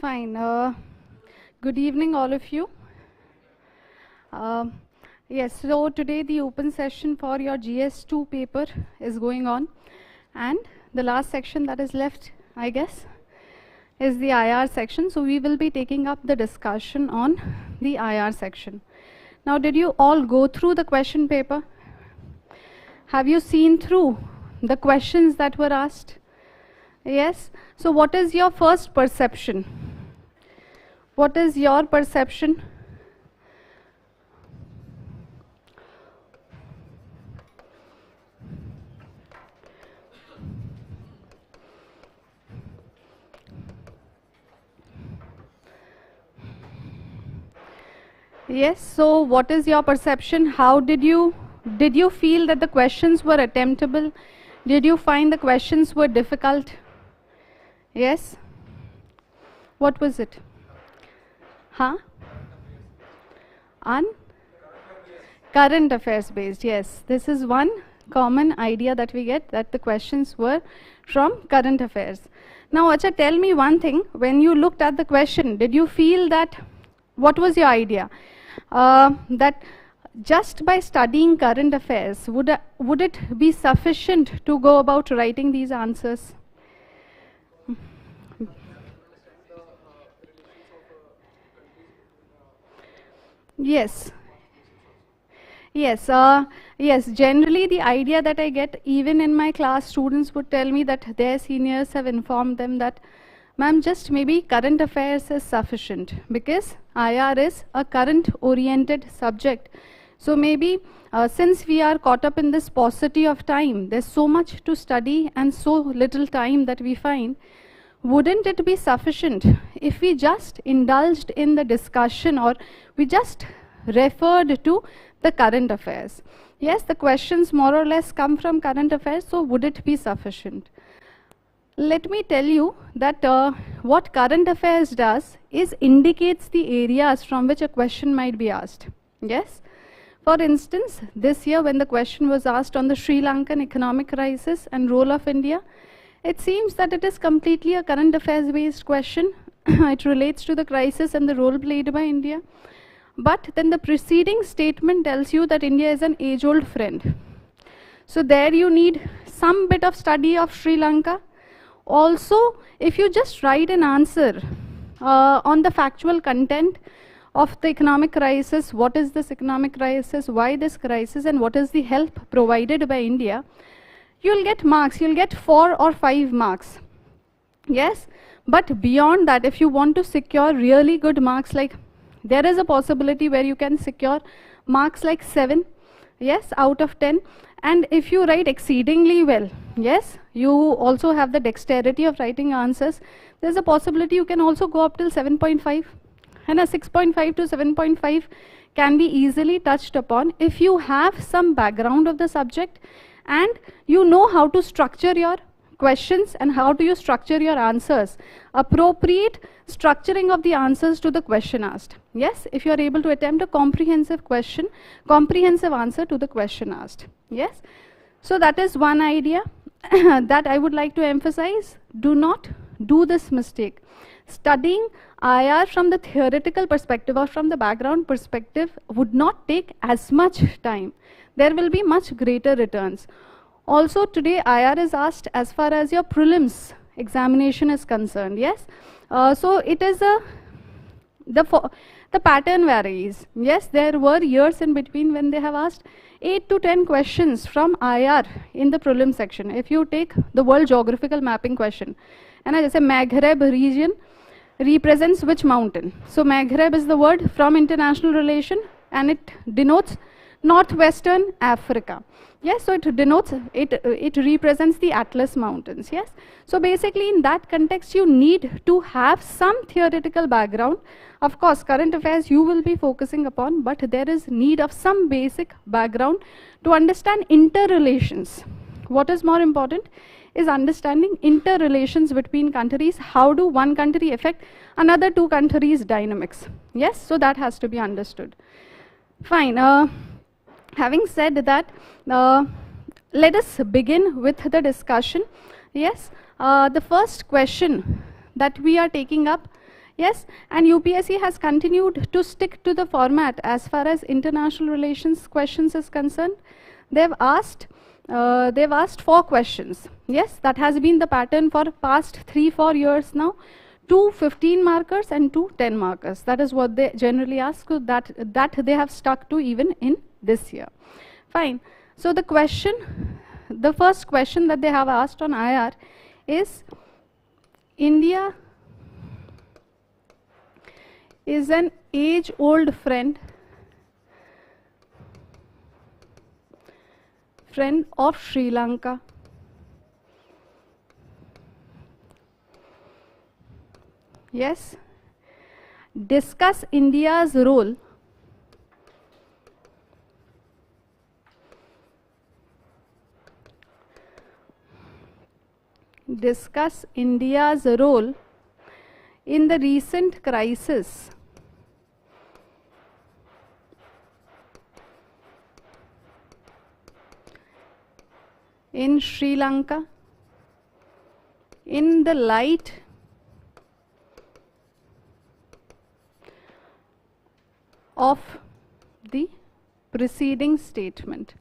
Fine. Good evening, all of you. Yes, so today the open session for your GS2 paper is going on, and the last section that is left, I guess, is the IR section. So we will be taking up the discussion on the IR section. Now, did you all go through the question paper? Have you seen through the questions that were asked? Yes. So what is your first perception? What is your perception? Yes, so what is your perception? How did you feel that the questions were attemptable? Did you find the questions were difficult? Yes? What was it? Huh? Current affairs based, yes. This is one common idea that we get, that the questions were from current affairs. Now, Acha, tell me one thing. When you looked at the question, did you feel that, what was your idea? That just by studying current affairs, would it be sufficient to go about writing these answers? Yes. Yes, yes, generally the idea that I get, even in my class, students would tell me that their seniors have informed them that, ma'am, just maybe current affairs is sufficient, because IR is a current-oriented subject. So maybe since we are caught up in this paucity of time, there's so much to study and so little time that we find, wouldn't it be sufficient if we just indulged in the discussion, or we just referred to the current affairs? Yes, the questions more or less come from current affairs, so would it be sufficient? Let me tell you that what current affairs does is indicates the areas from which a question might be asked. Yes? For instance, this year when the question was asked on the Sri Lankan economic crisis and role of India, it seems that it is completely a current affairs based question. It relates to the crisis and the role played by India. But then the preceding statement tells you that India is an age-old friend. So there you need some bit of study of Sri Lanka. Also, if you just write an answer on the factual content of the economic crisis, what is this economic crisis, why this crisis, and what is the help provided by India, you'll get marks, you'll get 4 or 5 marks. Yes, but beyond that, if you want to secure really good marks, like there is a possibility where you can secure marks like 7, yes, out of 10. And if you write exceedingly well, yes, you also have the dexterity of writing answers, there's a possibility you can also go up till 7.5. And a 6.5 to 7.5 can be easily touched upon if you have some background of the subject and you know how to structure your questions and how do you structure your answers. Appropriate structuring of the answers to the question asked. Yes, if you are able to attempt a comprehensive question, comprehensive answer to the question asked. Yes, so that is one idea that I would like to emphasize. Do not do this mistake. Studying IR from the theoretical perspective or from the background perspective would not take as much time. There will be much greater returns. Also today IR is asked as far as your prelims examination is concerned. Yes, so it is the pattern varies. Yes, there were years in between when they have asked 8 to 10 questions from IR in the prelim section. If you take the world geographical mapping question, and I say Maghreb region represents which mountain? So Maghreb is the word from international relation and it denotes Northwestern Africa. Yes, so it denotes, it represents the Atlas Mountains. Yes, so basically in that context you need to have some theoretical background. Of course, current affairs you will be focusing upon, but there is need of some basic background to understand interrelations. What is more important is understanding interrelations between countries. How do one country affect another two countries' dynamics? Yes, so that has to be understood. Fine. Having said that, let us begin with the discussion. Yes, the first question that we are taking up, yes, and UPSC has continued to stick to the format as far as international relations questions is concerned. They've asked 4 questions. Yes, that has been the pattern for past 3-4 years now. 2 15 markers and 2 10 markers. That is what they generally ask, so that they have stuck to even in this year. Fine. So the first question that they have asked on IR is, India is an age-old friend of Sri Lanka. Yes. Discuss India's role in the recent crisis in Sri Lanka in the light of the preceding statement.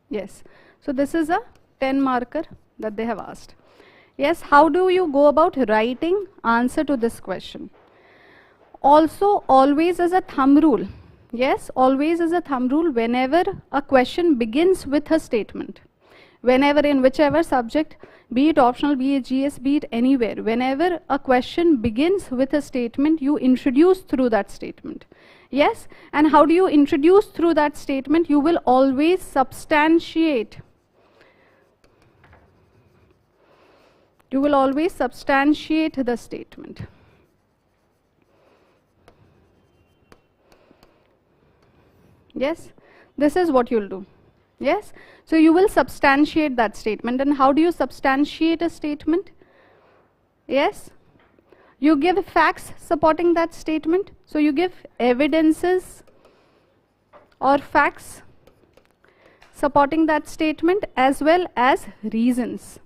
Yes, so this is a 10 marker that they have asked. Yes, how do you go about writing answer to this question? Also, always as a thumb rule. Yes, always as a thumb rule, whenever a question begins with a statement, whenever in whichever subject, be it optional, be it GS, be it anywhere, whenever a question begins with a statement, you introduce through that statement. Yes, and how do you introduce through that statement? You will always substantiate. You will always substantiate the statement. Yes, this is what you'll do. Yes, so you will substantiate that statement. And how do you substantiate a statement? Yes, you give facts supporting that statement. So you give evidences or facts supporting that statement as well as reasons.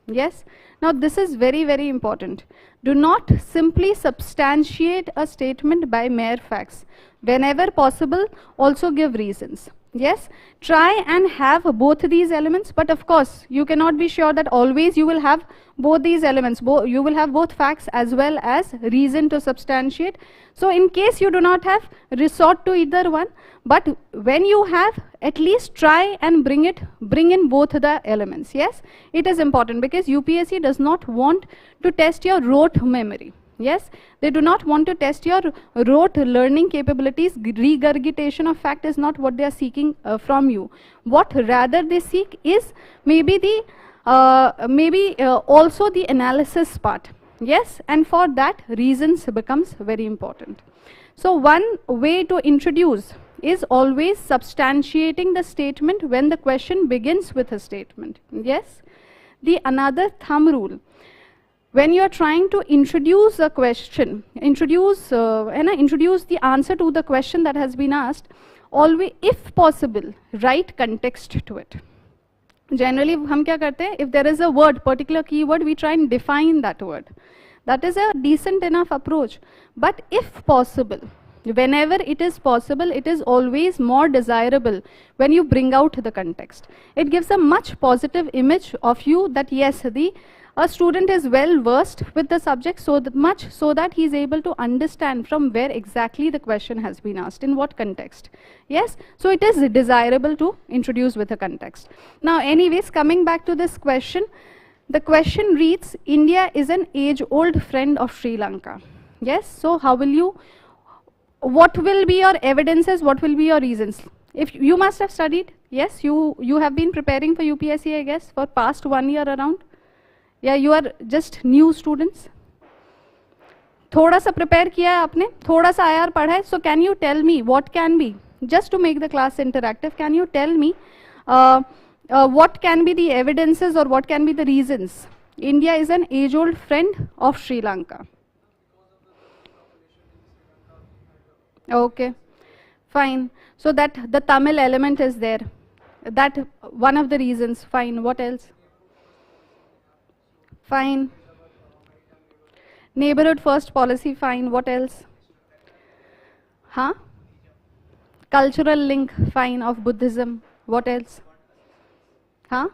Yes, now this is very, very important. Do not simply substantiate a statement by mere facts. Whenever possible, also give reasons. Yes, try and have both these elements, but of course, you cannot be sure that always you will have both these elements. You will have both facts as well as reason to substantiate. So in case you do not have, resort to either one, but when you have, at least try and bring in both the elements. Yes, it is important because UPSC does not want to test your rote memory. Yes, they do not want to test your rote learning capabilities. Regurgitation of fact is not what they are seeking from you. What rather they seek is maybe also the analysis part. Yes, and for that reasons becomes very important. So one way to introduce is always substantiating the statement when the question begins with a statement. Yes, the another thumb rule. When you are trying to introduce a question, introduce the answer to the question that has been asked, always, if possible, write context to it. Generally, हम क्या करते हैं? If there is a word, particular keyword, we try and define that word. That is a decent enough approach. But if possible, whenever it is possible, it is always more desirable when you bring out the context. It gives a much positive image of you that yes, a student is well versed with the subject so that he is able to understand from where exactly the question has been asked, in what context. Yes, so it is desirable to introduce with a context. Now anyways, coming back to this question, The question reads, India is an age-old friend of Sri Lanka. Yes, so how will you, what will be your evidences, what will be your reasons? If you must have studied, yes, you have been preparing for UPSC, I guess, for past 1 year around. Yeah, you are just new students. थोड़ा सा prepare किया है आपने, थोड़ा सा IR पढ़ा है, so can you tell me what can be, just to make the class interactive, can you tell me what can be the evidences or what can be the reasons India is an age-old friend of Sri Lanka? Okay, fine. So that the Tamil element is there. That one of the reasons. Fine. What else? Fine. Neighborhood first policy. Fine. What else? Huh? Cultural link. Fine. Of Buddhism. What else? Huh?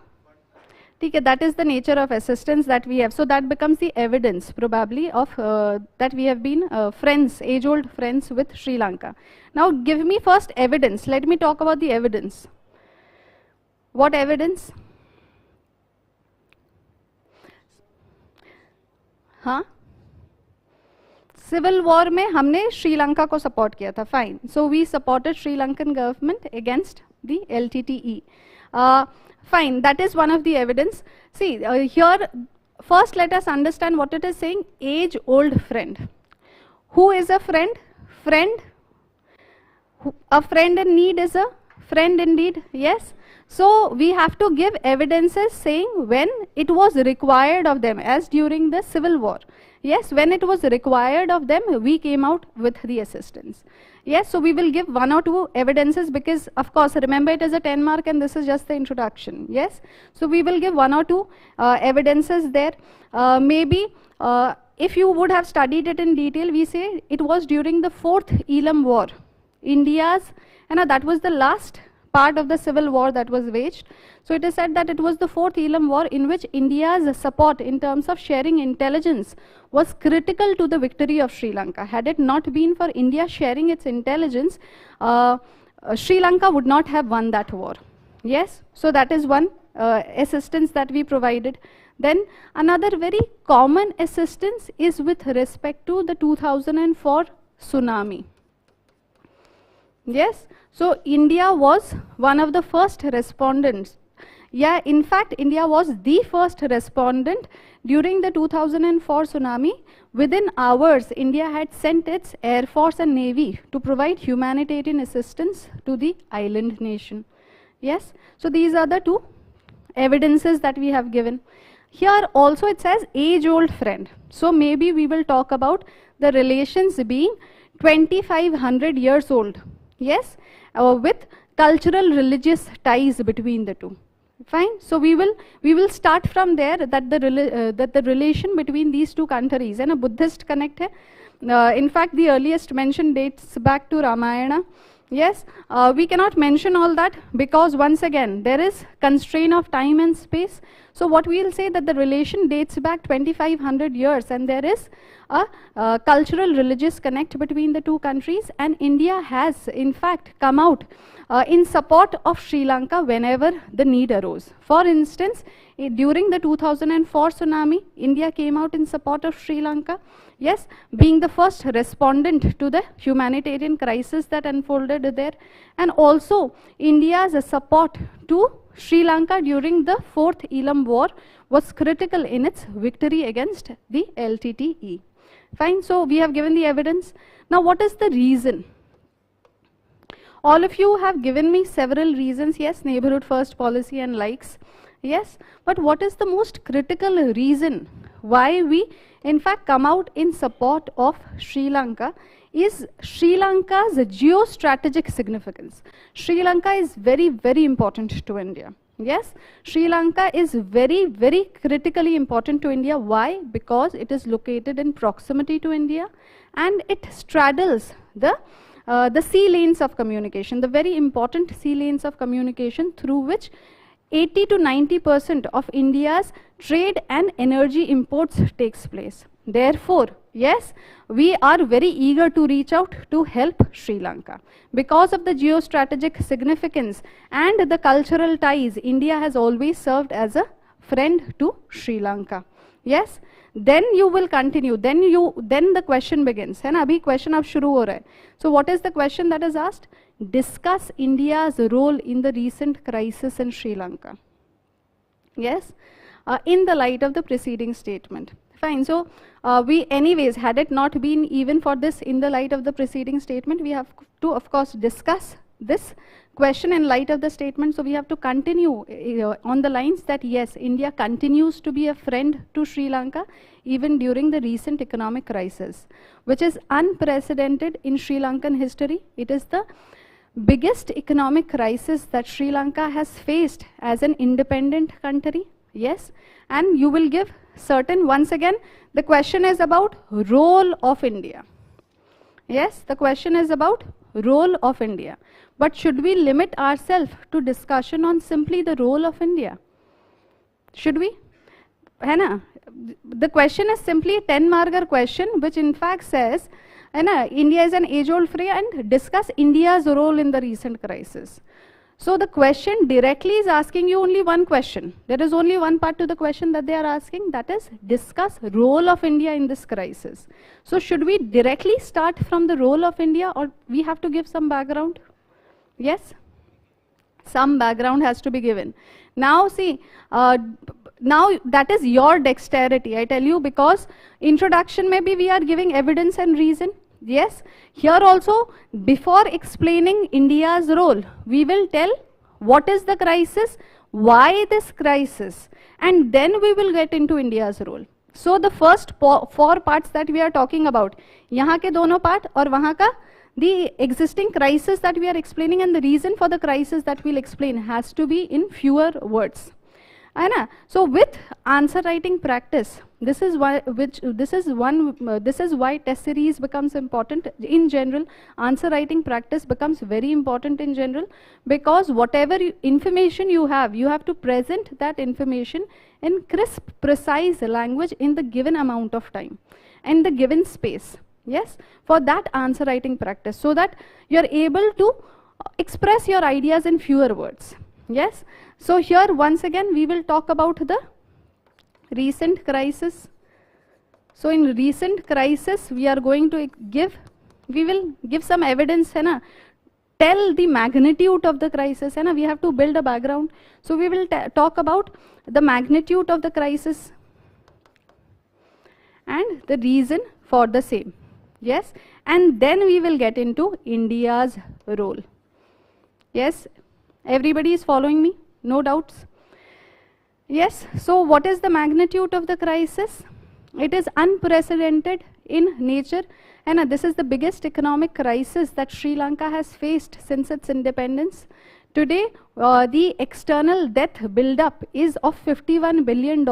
Okay, that is the nature of assistance that we have. So that becomes the evidence probably of that we have been friends, age-old friends with Sri Lanka. Now give me first evidence. Let me talk about the evidence. What evidence? Huh? Civil war में हमने श्रीलंका को support किया था. Fine. So we supported Sri Lankan government against the LTTE. Fine, that is one of the evidence. See, here, first let us understand what it is saying, age-old friend. Who is a friend? Friend. A friend in need is a friend indeed, yes. So, we have to give evidences saying when it was required of them, as during the civil war. Yes, when it was required of them, we came out with the assistance. Yes, so we will give 1 or 2 evidences because, of course, remember it is a 10 mark and this is just the introduction. Yes, so we will give 1 or 2 evidences there. Maybe if you would have studied it in detail, we say it was during the 4th Elam War. India's, and that was the last part of the civil war that was waged. So it is said that it was the 4th Elam War in which India's support in terms of sharing intelligence was critical to the victory of Sri Lanka. Had it not been for India sharing its intelligence, Sri Lanka would not have won that war. Yes, so that is one assistance that we provided. Then another very common assistance is with respect to the 2004 tsunami. Yes, so India was one of the first respondents. Yeah, in fact, India was the first respondent during the 2004 tsunami. Within hours, India had sent its Air Force and Navy to provide humanitarian assistance to the island nation. Yes, so these are the 2 evidences that we have given. Here also it says age-old friend. So maybe we will talk about the relations being 2500 years old. Yes, with cultural religious ties between the 2. Fine. So we will start from there that the relation between these 2 countries and a Buddhist connect hai. In fact, the earliest mention dates back to Ramayana. Yes, we cannot mention all that because once again there is constraint of time and space. So what we will say that the relation dates back 2500 years and there is a cultural religious connect between the 2 countries, and India has in fact come out in support of Sri Lanka whenever the need arose. For instance, during the 2004 tsunami, India came out in support of Sri Lanka. Yes, being the first respondent to the humanitarian crisis that unfolded there, and also India's support to Sri Lanka during the 4th Elam War was critical in its victory against the LTTE. Fine, so we have given the evidence. Now what is the reason? All of you have given me several reasons, yes, neighborhood first policy and likes, yes, but what is the most critical reason why we in fact come out in support of Sri Lanka is Sri Lanka's geostrategic significance. Sri Lanka is very, very important to India. Yes, Sri Lanka is very, very critically important to India. Why? Because it is located in proximity to India and it straddles the sea lanes of communication, the very important sea lanes of communication through which 80 to 90% of India's trade and energy imports takes place. Therefore, yes, we are very eager to reach out to help Sri Lanka. Because of the geostrategic significance and the cultural ties, India has always served as a friend to Sri Lanka. Yes, then you will continue, then the question begins, है ना, अभी question अब शुरू हो रहा है. So what is the question that is asked? Discuss India's role in the recent crisis in Sri Lanka. Yes, in the light of the preceding statement. Fine. So we anyways, had it not been even for this in the light of the preceding statement, we have to of course discuss this question in light of the statement. So we have to continue on the lines that yes, India continues to be a friend to Sri Lanka even during the recent economic crisis, which is unprecedented in Sri Lankan history. It is the biggest economic crisis that Sri Lanka has faced as an independent country. Yes, and you will give certain, once again, the question is about role of India. Yes, the question is about role of India. But should we limit ourselves to discussion on simply the role of India? Should we? है ना? The question is simply a 10-marker question, which in fact says, है ना, India is an age-old phrase and discuss India's role in the recent crisis. So the question directly is asking you only one question. There is only one part to the question that they are asking, that is discuss role of India in this crisis. So should we directly start from the role of India, or we have to give some background? Yes, some background has to be given. Now see, now that is your dexterity, I tell you, because introduction maybe we are giving evidence and reason. Yes, here also before explaining India's role, we will tell what is the crisis, why this crisis, and then we will get into India's role. So the first four parts that we are talking about, यहाँ के दोनों part और वहाँ का, the existing crisis that we are explaining and the reason for the crisis that we'll explain has to be in fewer words. So with answer writing practice, this is why test series becomes important in general. Answer writing practice becomes very important in general, because whatever information you have to present that information in crisp, precise language in the given amount of time and the given space. Yes, for that answer writing practice, so that you are able to express your ideas in fewer words. Yes, so here once again we will talk about the recent crisis. So in recent crisis we are going to we will give some evidence, है ना, tell the magnitude of the crisis, है ना, we have to build a background. So we will talk about the magnitude of the crisis and the reason for the same. Yes, and then we will get into India's role. Yes, everybody is following me? No doubts? Yes, so what is the magnitude of the crisis? It is unprecedented in nature, and this is the biggest economic crisis that Sri Lanka has faced since its independence. Today, the external debt build-up is of $51 billion,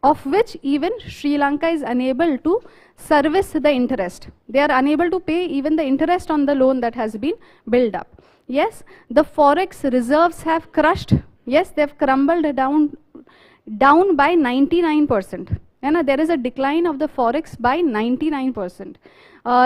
of which even Sri Lanka is unable to service the interest. They are unable to pay even the interest on the loan that has been built up. Yes, the forex reserves have crushed. Yes, they have crumbled down by 99%. And there is a decline of the forex by 99%.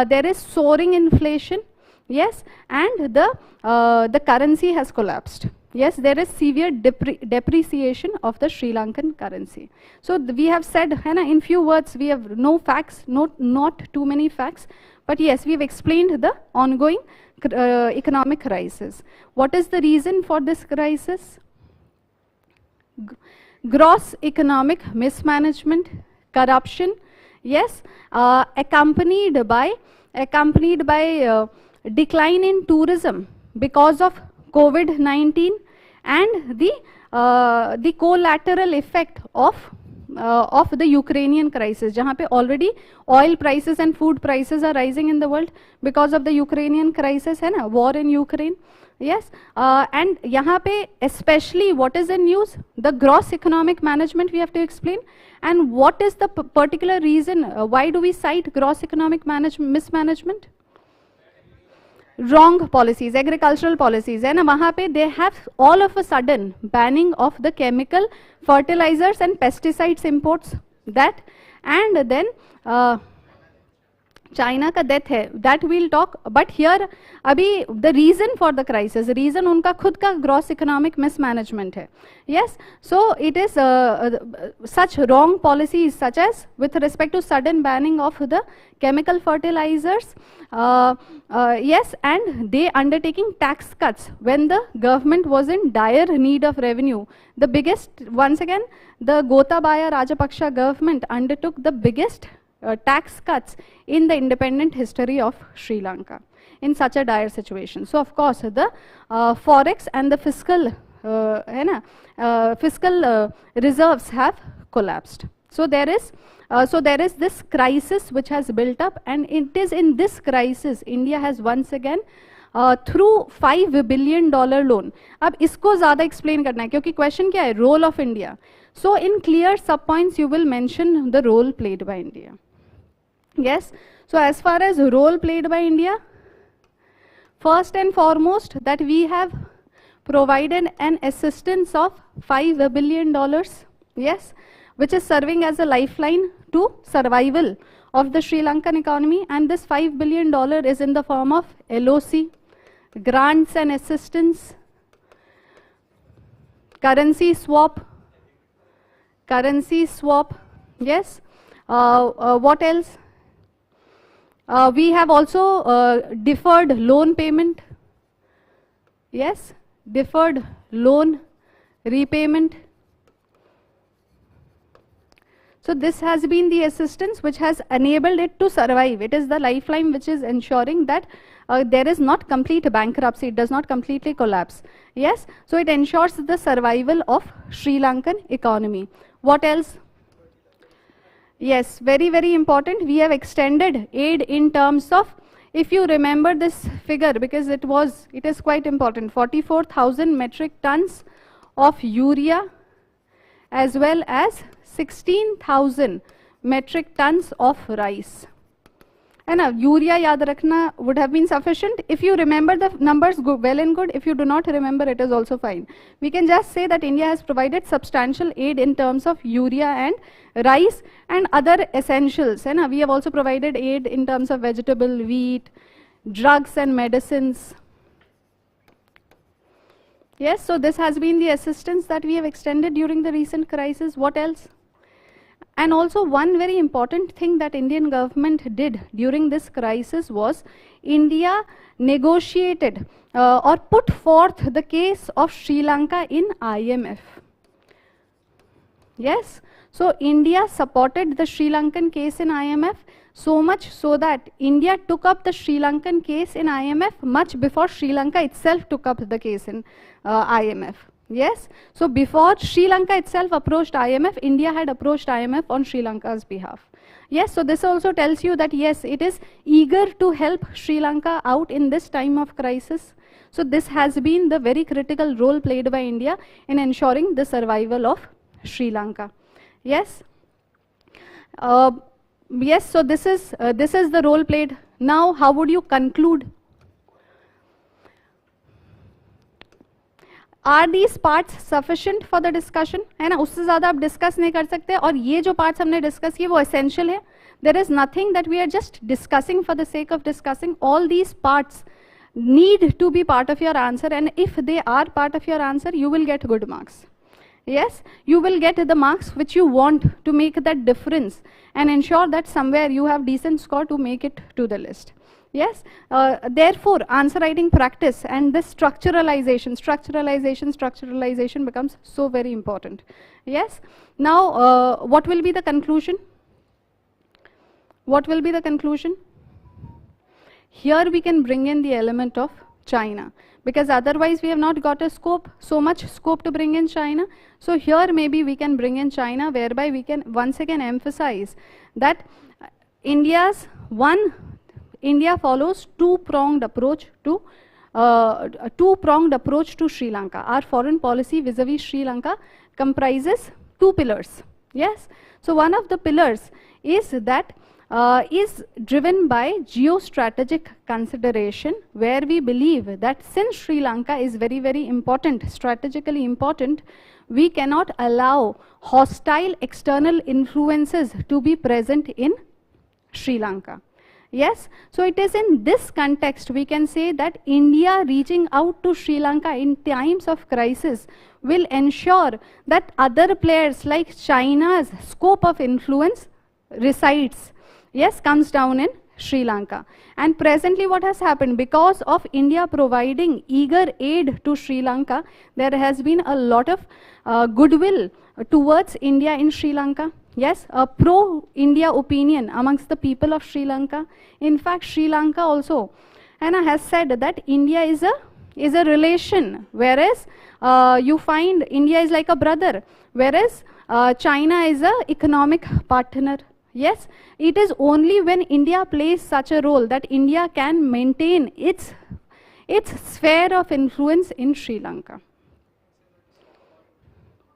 There is soaring inflation. Yes, and the currency has collapsed. Yes, there is severe depreciation of the Sri Lankan currency. So we have said, in few words, we have no facts, not too many facts, but yes, we have explained the ongoing economic crisis. What is the reason for this crisis? Gross economic mismanagement, corruption, yes, accompanied by decline in tourism because of COVID-19 and the collateral effect of the Ukrainian crisis, जहाँ पे already oil prices and food prices are rising in the world because of the Ukrainian crisis, है ना, war in Ukraine. Yes, and यहाँ पे especially what is in news? The gross economic management we have to explain, and what is the particular reason? Why do we cite gross economic mismanagement? Wrong policies, agricultural policies, and वहाँ पे they have all of a sudden banning of the chemical fertilizers and pesticides imports, that, and then China का debt है, that we'll talk, but here अभी the reason for the crisis, reason उनका खुद का gross economic mismanagement है. Yes, so it is such wrong policies such as with respect to sudden banning of the chemical fertilizers, yes, and they undertaking tax cuts when the government was in dire need of revenue. The biggest, once again, the Gotabaya Rajapaksa government undertook the biggest tax cuts in the independent history of Sri Lanka in such a dire situation. So of course the forex and the fiscal reserves have collapsed. So there is this crisis which has built up, and it is in this crisis India has once again through $5 billion loan. अब इसको ज़्यादा explain करना है क्योंकि question क्या है, role of India. So in clear sub points you will mention the role played by India. Yes, so as far as role played by India, first and foremost that we have provided an assistance of $5 billion, yes, which is serving as a lifeline to survival of the Sri Lankan economy, and this $5 billion is in the form of LOC, grants and assistance, currency swap, yes, what else? We have also deferred loan payment, yes, deferred loan repayment. So this has been the assistance which has enabled it to survive. It is the lifeline which is ensuring that there is not complete bankruptcy, it does not completely collapse. Yes, so it ensures the survival of Sri Lankan economy. What else? Yes, very, very important. We have extended aid in terms of, if you remember this figure, because it is quite important, 44,000 metric tons of urea as well as 16,000 metric tons of rice. And urea yaad rakhna would have been sufficient. If you remember the numbers, well and good. If you do not remember, it is also fine. We can just say that India has provided substantial aid in terms of urea and rice and other essentials. And we have also provided aid in terms of vegetable, wheat, drugs and medicines. Yes, so this has been the assistance that we have extended during the recent crisis. What else? And also one very important thing that Indian government did during this crisis was India negotiated or put forth the case of Sri Lanka in IMF. Yes, so India supported the Sri Lankan case in IMF so much so that India took up the Sri Lankan case in IMF much before Sri Lanka itself took up the case in IMF. Yes, so before Sri Lanka itself approached IMF, India had approached IMF on Sri Lanka's behalf. Yes, so this also tells you that yes, it is eager to help Sri Lanka out in this time of crisis. So this has been the very critical role played by India in ensuring the survival of Sri Lanka. Yes, yes, so this is the role played. Now how would you conclude? Are these parts sufficient for the discussion? है ना, उससे ज़्यादा आप discuss नहीं कर सकते, और ये जो parts हमने discuss किए वो essential है. There is nothing that we are just discussing for the sake of discussing. All these parts need to be part of your answer, and if they are part of your answer, you will get good marks. Yes, you will get the marks which you want to make that difference and ensure that somewhere you have decent score to make it to the list. Yes, therefore answer writing practice and this structuralization becomes so very important. Yes, now what will be the conclusion? What will be the conclusion? Here we can bring in the element of China, because otherwise we have not got a scope, so much scope to bring in China. So here maybe we can bring in China, whereby we can once again emphasize that India follows two-pronged approach to Sri Lanka. Our foreign policy vis-a-vis Sri Lanka comprises two pillars. Yes, so one of the pillars is that is driven by geostrategic consideration, where we believe that since Sri Lanka is very, very important, strategically important, we cannot allow hostile external influences to be present in Sri Lanka. Yes, so it is in this context we can say that India reaching out to Sri Lanka in times of crisis will ensure that other players like China's scope of influence resides, yes, comes down in Sri Lanka. And presently what has happened, because of India providing eager aid to Sri Lanka, there has been a lot of goodwill towards India in Sri Lanka. Yes, a pro-India opinion amongst the people of Sri Lanka. In fact, Sri Lanka also has said that India is a relation, whereas you find India is like a brother, whereas China is a economic partner. Yes, it is only when India plays such a role that India can maintain its sphere of influence in Sri Lanka.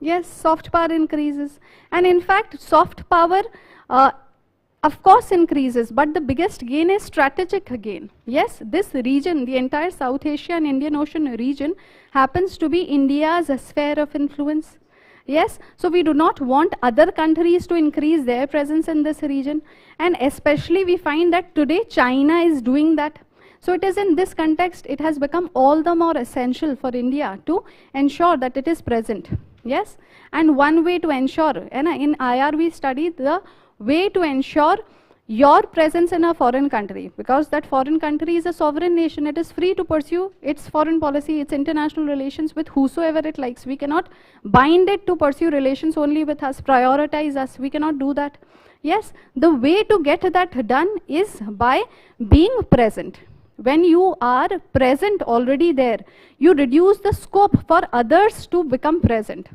Yes, soft power increases. And in fact, soft power of course increases, but the biggest gain is strategic gain. Yes, this region, the entire South Asia and Indian Ocean region happens to be India's sphere of influence. Yes, so we do not want other countries to increase their presence in this region, and especially we find that today China is doing that. So it is in this context it has become all the more essential for India to ensure that it is present. Yes, and one way to ensure, and in IR we studied the way to ensure your presence in a foreign country, because that foreign country is a sovereign nation. It is free to pursue its foreign policy, its international relations with whosoever it likes. We cannot bind it to pursue relations only with us, prioritize us. We cannot do that. Yes, the way to get that done is by being present. When you are present already there, you reduce the scope for others to become present,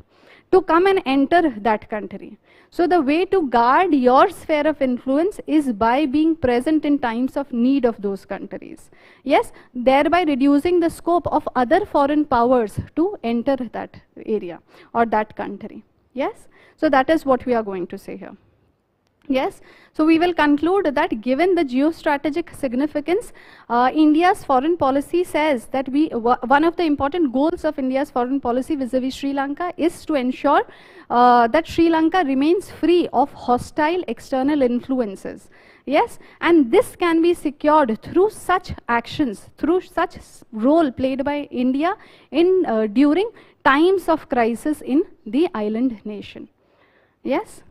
to come and enter that country. So the way to guard your sphere of influence is by being present in times of need of those countries. Yes, thereby reducing the scope of other foreign powers to enter that area or that country. Yes, so that is what we are going to say here. Yes, so we will conclude that given the geostrategic significance, India's foreign policy says that one of the important goals of India's foreign policy vis-a-vis Sri Lanka is to ensure that Sri Lanka remains free of hostile external influences. Yes, and this can be secured through such actions, through such role played by India in during times of crisis in the island nation. Yes,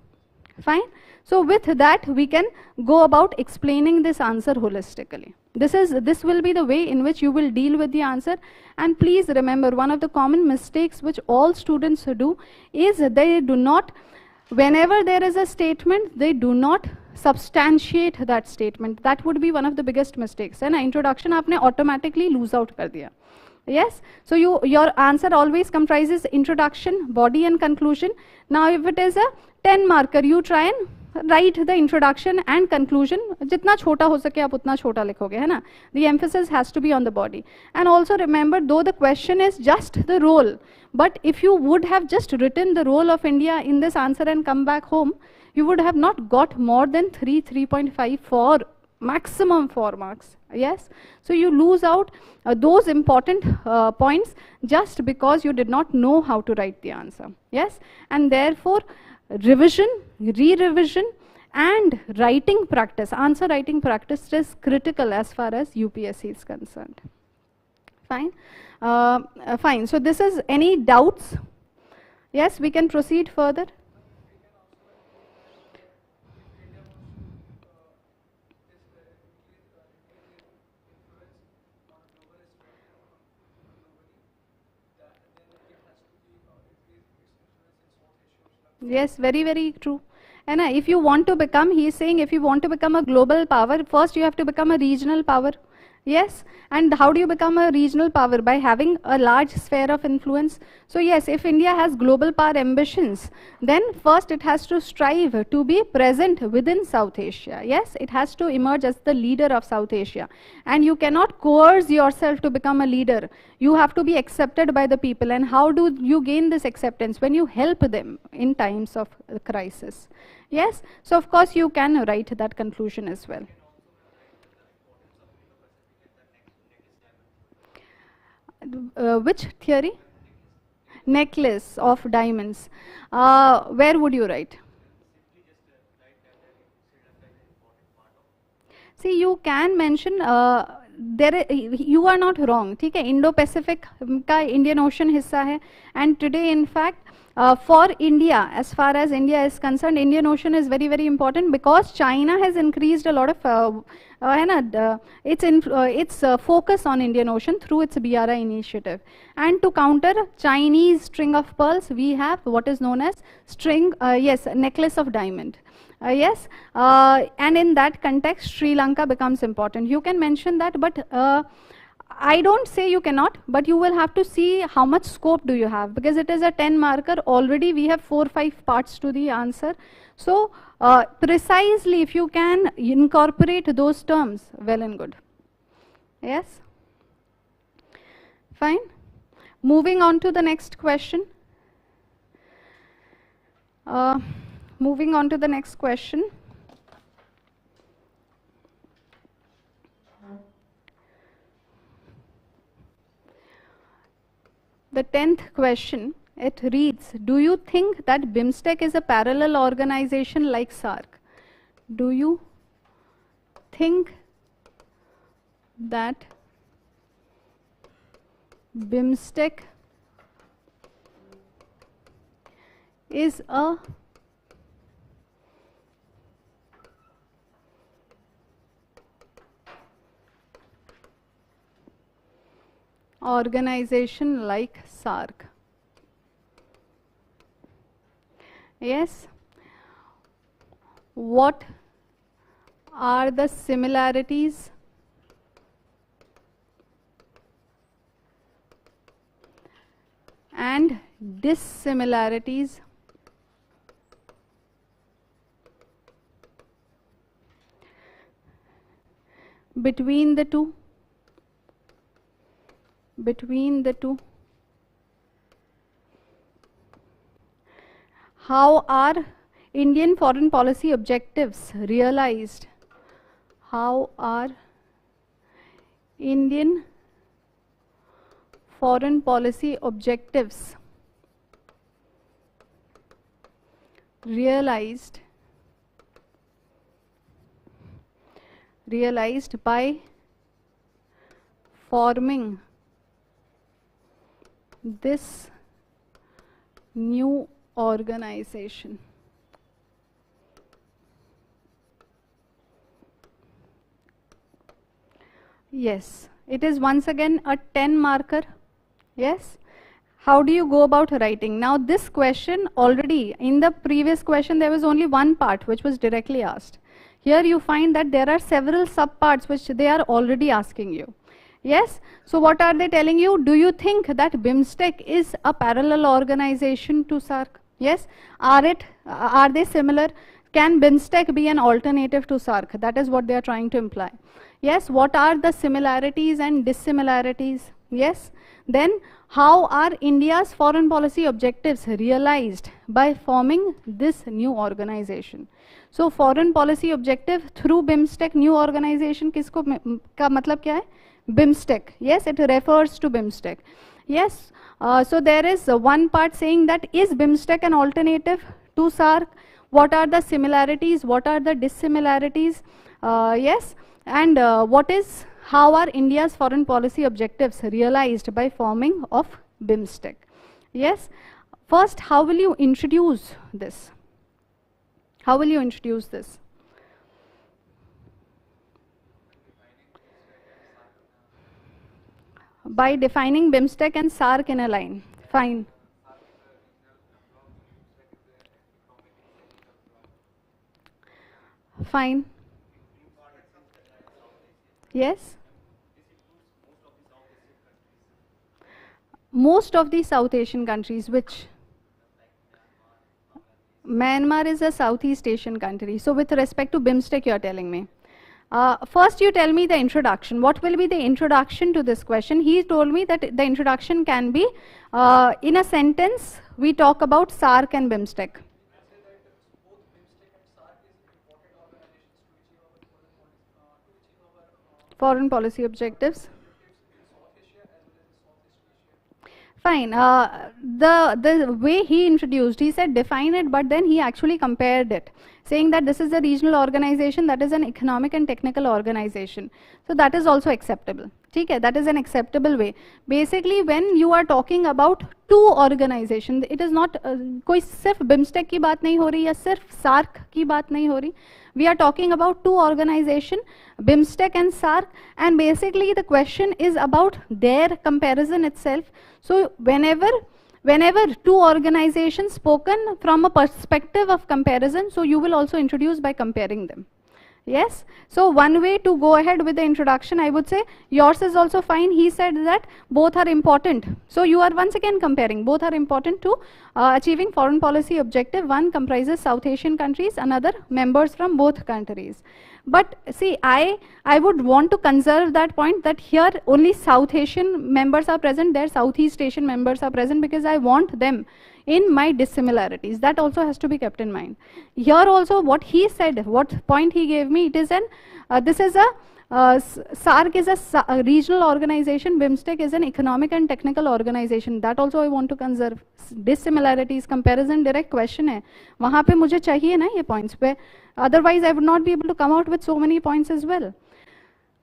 fine. So with that, we can go about explaining this answer holistically. This will be the way in which you will deal with the answer. And please remember, one of the common mistakes which all students do is they do not, whenever there is a statement, they do not substantiate that statement. That would be one of the biggest mistakes. And introduction aapne automatically lose out kar diya. Yes, so your answer always comprises introduction, body and conclusion. Now if it is a 10 marker, you try and write the introduction and conclusion. Jitna chota ho sake aap utna chota likhoge, hai na? The emphasis has to be on the body. And also remember, though the question is just the role, but if you would have just written the role of India in this answer and come back home, you would have not got more than 3.5 for maximum 4 marks. Yes, so you lose out those important points just because you did not know how to write the answer. Yes, and therefore revision, re-revision and writing practice, answer writing practice is critical as far as UPSC is concerned. Fine, fine. So this is any doubts? Yes, we can proceed further. Yes, very, very true. And if you want to become, he is saying, if you want to become a global power, first you have to become a regional power. Yes, and how do you become a regional power? By having a large sphere of influence. So yes, if India has global power ambitions, then first it has to strive to be present within South Asia. Yes, it has to emerge as the leader of South Asia. And you cannot coerce yourself to become a leader. You have to be accepted by the people. And how do you gain this acceptance? When you help them in times of crisis. Yes, so of course you can write that conclusion as well. Which theory? Necklace of diamonds. Where would you write? See, you can mention you are not wrong. ठीक है, Indo-Pacific का Indian Ocean हिस्सा है, and today in fact for India, as far as India is concerned, Indian Ocean is very very important because China has increased a lot of its focus on Indian Ocean through its BRI initiative. And to counter Chinese string of pearls, we have what is known as necklace of diamond. And in that context, Sri Lanka becomes important. You can mention that, but I don't say you cannot, but you will have to see how much scope do you have, because it is a 10 marker. Already we have 4-5 parts to the answer. So precisely if you can incorporate those terms, well and good. Yes? Fine. Moving on to the next question. Moving on to the next question. The 10th question, it reads, do you think that BIMSTEC is a parallel organization like SAARC? Do you think that BIMSTEC is a organization like SAARC? Yes. What are the similarities and dissimilarities between the two? How are Indian foreign policy objectives realized? How are Indian foreign policy objectives realized by forming this new organization? Yes, it is once again a 10 marker. Yes. How do you go about writing? Now this question, already in the previous question there was only one part which was directly asked. Here you find that there are several subparts which they are already asking you. Yes. So what are they telling you? Do you think that BIMSTEC is a parallel organization to SAARC? Yes. Are they similar? Can BIMSTEC be an alternative to SAARC? That is what they are trying to imply. Yes. What are the similarities and dissimilarities? Yes. Then how are India's foreign policy objectives realized by forming this new organization? So foreign policy objective through BIMSTEC new organization किसको का मतलब क्या है? BIMSTEC. Yes, it refers to BIMSTEC. Yes. So there is one part saying that is BIMSTEC an alternative to SAARC? What are the similarities? What are the dissimilarities? Yes. And how are India's foreign policy objectives realized by forming of BIMSTEC? Yes. First, how will you introduce this? How will you introduce this? By defining BIMSTEC and SAARC in a line. Fine. Fine. Yes. Most of the South Asian countries, which? Myanmar is a Southeast Asian country. So with respect to BIMSTEC, you are telling me. First you tell me the introduction. What will be the introduction to this question? He told me that the introduction can be, in a sentence, we talk about SAARC and BIMSTEC. Foreign policy objectives. fine. The way he introduced, he said define it, but then he actually compared it, saying that this is a regional organization, that is an economic and technical organization. So that is also acceptable. Okay, that is an acceptable way. Basically, when you are talking about two organizations, it is not कोई सिर्फ BIMSTEC की बात नहीं हो रही या सिर्फ SAARC की बात नहीं हो रही. We are talking about two organizations, BIMSTEC and SAARC, and basically the question is about their comparison itself. So whenever two organizations spoken from a perspective of comparison, so you will also introduce by comparing them. Yes, so one way to go ahead with the introduction, I would say yours is also fine. He said that both are important. So you are once again comparing, both are important to achieving foreign policy objective. One comprises South Asian countries, another members from both countries. But see, I would want to conserve that point, that here only South Asian members are present, there Southeast Asian members are present, because I want them in my dissimilarities. That also has to be kept in mind. Here also what he said, what point he gave me, it is an, this is a, SAARC is a regional organization, BIMSTEC is an economic and technical organization. That also I want to conserve. Dissimilarities, comparison, direct question है. वहाँ पे मुझे चाहिए ना ये points पे. Otherwise I would not be able to come out with so many points as well.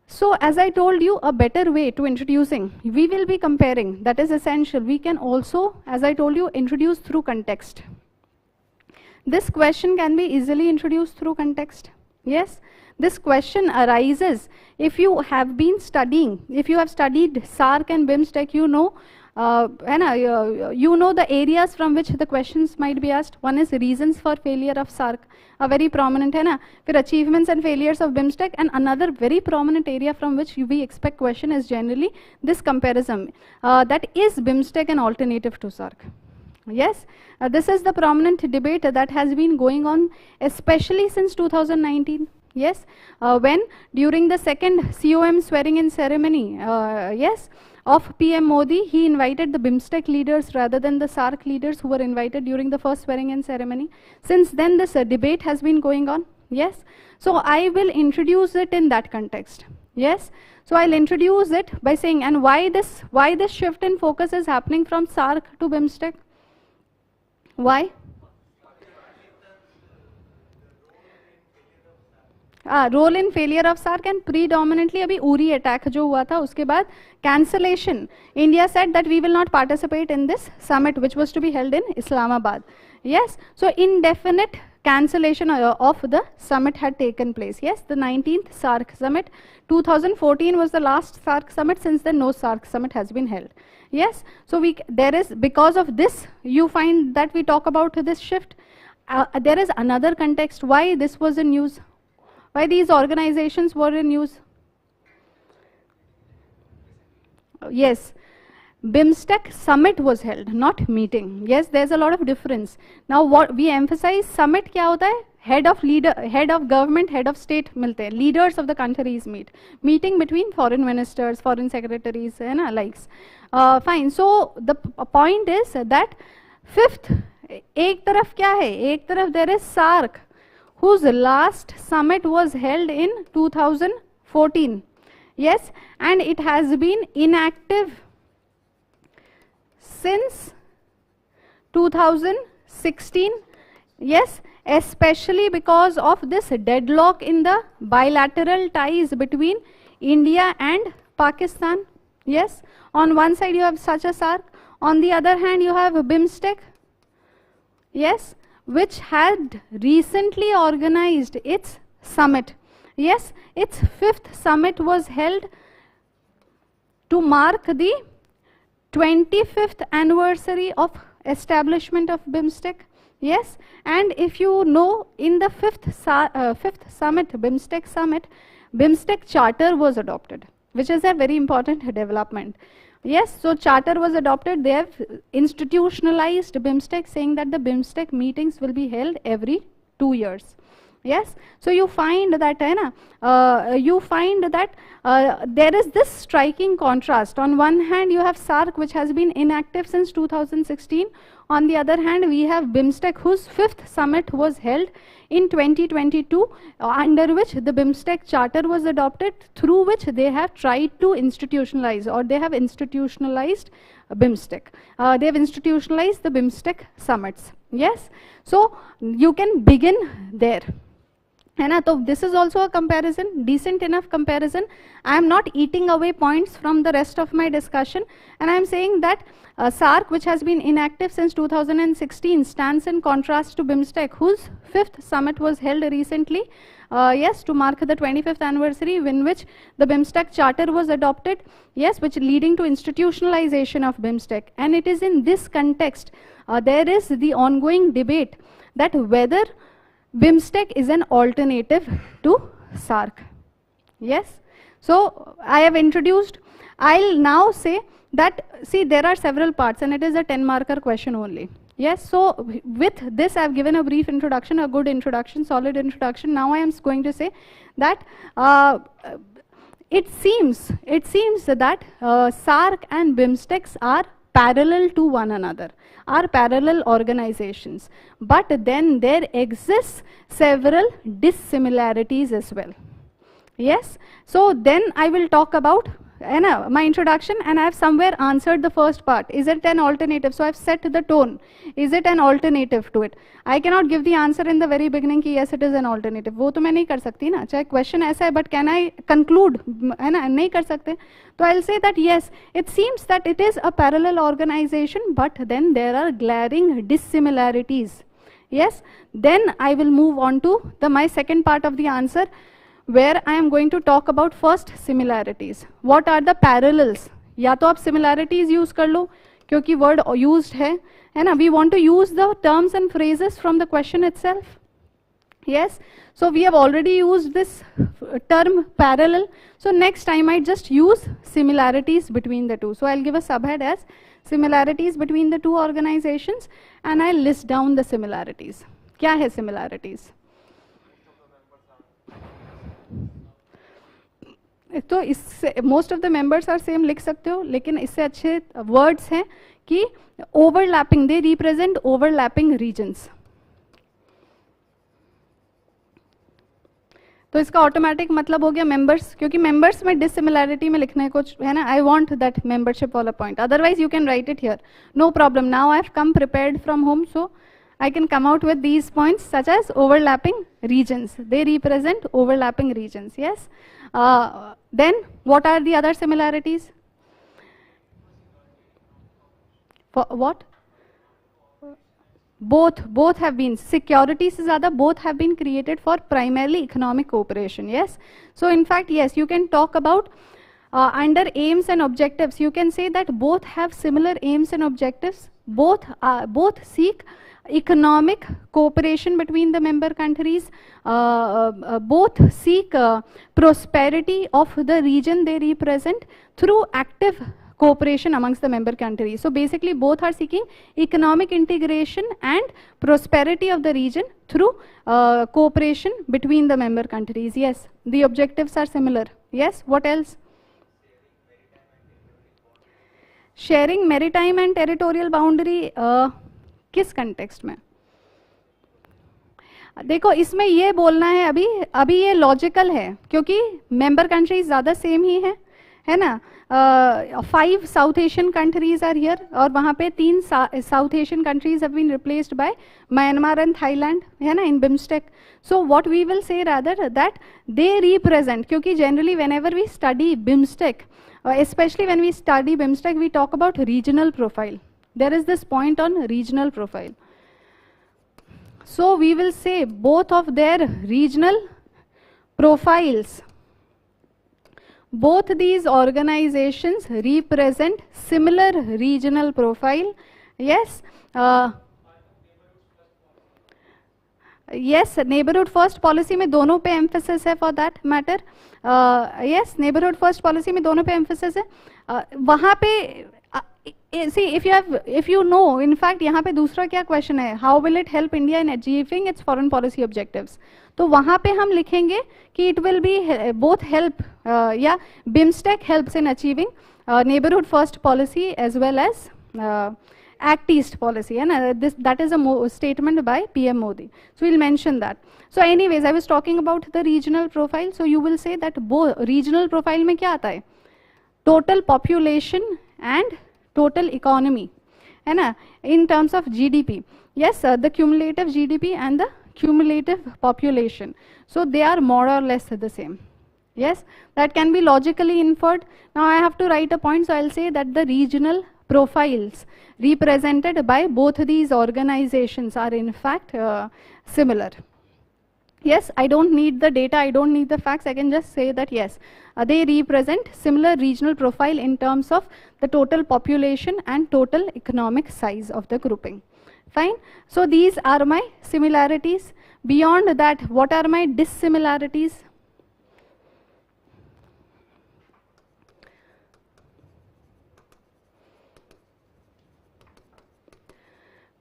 So as I told you, a better way to introducing, we will be comparing, that is essential. We can also, as I told you, introduce through context. This question can be easily introduced through context. Yes, this question arises if you have been studying, if you have studied SAARC and BIMSTEC, you know the areas from which the questions might be asked. One is reasons for failure of SAARC, a very prominent है ना. फिर achievements and failures of BIMSTEC, and another very prominent area from which we expect question is generally this comparison. That is BIMSTEC an alternative to SAARC? Yes, this is the prominent debate that has been going on, especially since 2019. Yes, when during the second COM swearing-in ceremony, yes, of PM Modi, he invited the BIMSTEC leaders rather than the SAARC leaders who were invited during the first swearing-in ceremony. Since then, this debate has been going on. Yes, so I will introduce it in that context. Yes, so I'll introduce it by saying, and why this shift in focus is happening from SAARC to BIMSTEC? Why? Role in failure of SAARC and predominantly अभी Uri attack जो हुआ था उसके बाद cancellation. India said that we will not participate in this summit which was to be held in Islamabad. Yes, so indefinite cancellation of the summit had taken place. Yes, the 19th SAARC summit, 2014 was the last SAARC summit. Since then, no SAARC summit has been held. Yes, so there is, because of this, you find that we talk about this shift. There is another context why this was in news, why these organizations were in news. Yes. BIMSTEC summit was held, not meeting. Yes, there's a lot of difference. Now what we emphasize, summit क्या होता है? Head of government, head of state मिलते हैं. Leaders of the countries meet. Meeting between foreign ministers, foreign secretaries and likes. Fine. So the point is that fifth, एक तरफ क्या है? एक तरफ there is SAARC, whose last summit was held in 2014. Yes, and it has been inactive since 2016, yes, especially because of this deadlock in the bilateral ties between India and Pakistan. Yes, on one side you have such a SAARC, on the other hand you have BIMSTEC, yes, which had recently organized its summit. Yes, its fifth summit was held to mark the 25th anniversary of establishment of BIMSTEC. Yes, and if you know, in the fifth summit, BIMSTEC summit, BIMSTEC charter was adopted, which is a very important development. Yes, so charter was adopted. They have institutionalized BIMSTEC, saying that the BIMSTEC meetings will be held every 2 years. Yes, so you find that there is this striking contrast. On one hand, you have SAARC, which has been inactive since 2016. On the other hand, we have BIMSTEC, whose 5th summit was held in 2022, under which the BIMSTEC charter was adopted, through which they have tried to institutionalize, or they have institutionalized BIMSTEC. They have institutionalized the BIMSTEC summits. Yes, so you can begin there. So this is also a comparison, decent enough comparison. I am not eating away points from the rest of my discussion, and I am saying that SAARC, which has been inactive since 2016, stands in contrast to BIMSTEC, whose 5th summit was held recently, yes, to mark the 25th anniversary, in which the BIMSTEC charter was adopted, yes, which leading to institutionalization of BIMSTEC. And it is in this context, there is the ongoing debate that whether BIMSTEC is an alternative to SAARC. Yes, so I have introduced. I'll now say that, see, there are several parts, and it is a 10-marker question only. Yes, so with this I have given a brief introduction, a good introduction, solid introduction. Now I am going to say that it seems that SAARC and BIMSTECs are parallel to one another, are parallel organizations, but then there exists several dissimilarities as well. Yes, so then I will talk about my introduction, and I have somewhere answered the first part. Is it an alternative? So I have set the tone. Is it an alternative to it? I cannot give the answer in the very beginning कि yes, it is an alternative. वो तो मैं नहीं कर सकती ना, चाहे question ऐसा है, but can I conclude? है ना, नहीं कर सकते. So I'll say that yes, it seems that it is a parallel organization, but then there are glaring dissimilarities. Yes, then I will move on to my second part of the answer, where I am going to talk about first similarities. What are the parallels? या तो आप similarities use कर लो, क्योंकि word used है ना? We want to use the terms and phrases from the question itself. Yes, so we have already used this term parallel. So next I might just use similarities between the two. So I'll give a subhead as similarities between the two organizations, and I'll list down the similarities. क्या है similarities? तो इससे most of the members are same लिख सकते हो, लेकिन इससे अच्छे वर्ड्स हैं कि overlapping, they represent overlapping regions. तो इसका ऑटोमेटिक मतलब हो गया मेंबर्स, क्योंकि मेंबर्स में डिसिमिलैरिटी में लिखने को है ना, आई वांट दैट मेंबरशिप वाला point. Otherwise you can write it here, no problem. Now I have come prepared from home, so I can come out with these points such as overlapping regions. They represent overlapping regions. Yes. Then what are the other similarities? For what? Both have been, security se zyada both have been created for primarily economic cooperation. Yes. So in fact, yes, you can talk about under aims and objectives. You can say that both have similar aims and objectives. Both seek economic cooperation between the member countries, both seek prosperity of the region they represent through active cooperation amongst the member countries. So basically both are seeking economic integration and prosperity of the region through cooperation between the member countries. Yes, the objectives are similar. Yes, what else? Sharing maritime and territorial boundary. किस context में? देखो, इसमें ये बोलना है अभी ये logical है, क्योंकि मेंबर कंट्रीज ज़्यादा सेम ही है ना. 5 South Asian countries are here, और वहाँ पे 3 South Asian countries have been replaced by Myanmar and Thailand, है ना, in BIMSTEC. So what we will say rather that they represent, क्योंकि generally whenever we study BIMSTEC, especially when we study BIMSTEC, we talk about regional profile. There is this point on regional profile. So we will say both of their regional profiles. Both these organizations represent similar regional profile. Yes. Yes, neighborhood first policy में दोनों पे emphasis है for that matter. Yes, neighborhood first policy में दोनों पे emphasis है. वहाँ पे see, if you know, in fact यहाँ पे दूसरा क्या question है, how will it help India in achieving its foreign policy objectives? तो वहाँ पे हम लिखेंगे कि it will be both help, या BIMSTEC helps in achieving neighborhood first policy as well as Act East policy, and that is a statement by PM Modi. So we'll mention that. So anyways, I was talking about the regional profile. So you will say that regional profile में क्या आता है? Total population and total economy, है ना? In terms of GDP. Yes, the cumulative GDP and the cumulative population. So they are more or less the same. Yes, that can be logically inferred. Now I have to write a point, so I'll say that the regional profiles represented by both these organizations are in fact similar. Yes, I don't need the data, I don't need the facts, I can just say that yes, they represent similar regional profile in terms of the total population and total economic size of the grouping. Fine. So these are my similarities. Beyond that, what are my dissimilarities?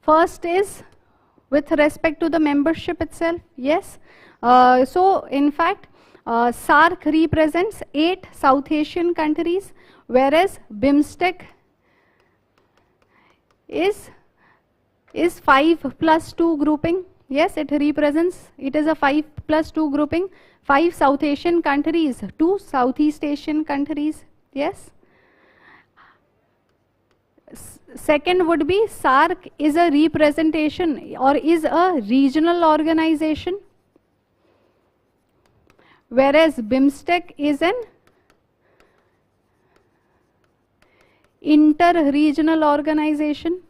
First is with respect to the membership itself. Yes. So in fact, SAARC represents 8 South Asian countries, whereas BIMSTEC is 5+2 grouping. Yes, it is a 5+2 grouping. 5 South Asian countries, 2 Southeast Asian countries. Yes. Second would be SAARC is a representation or is a regional organization, whereas BIMSTEC is an inter-regional organization.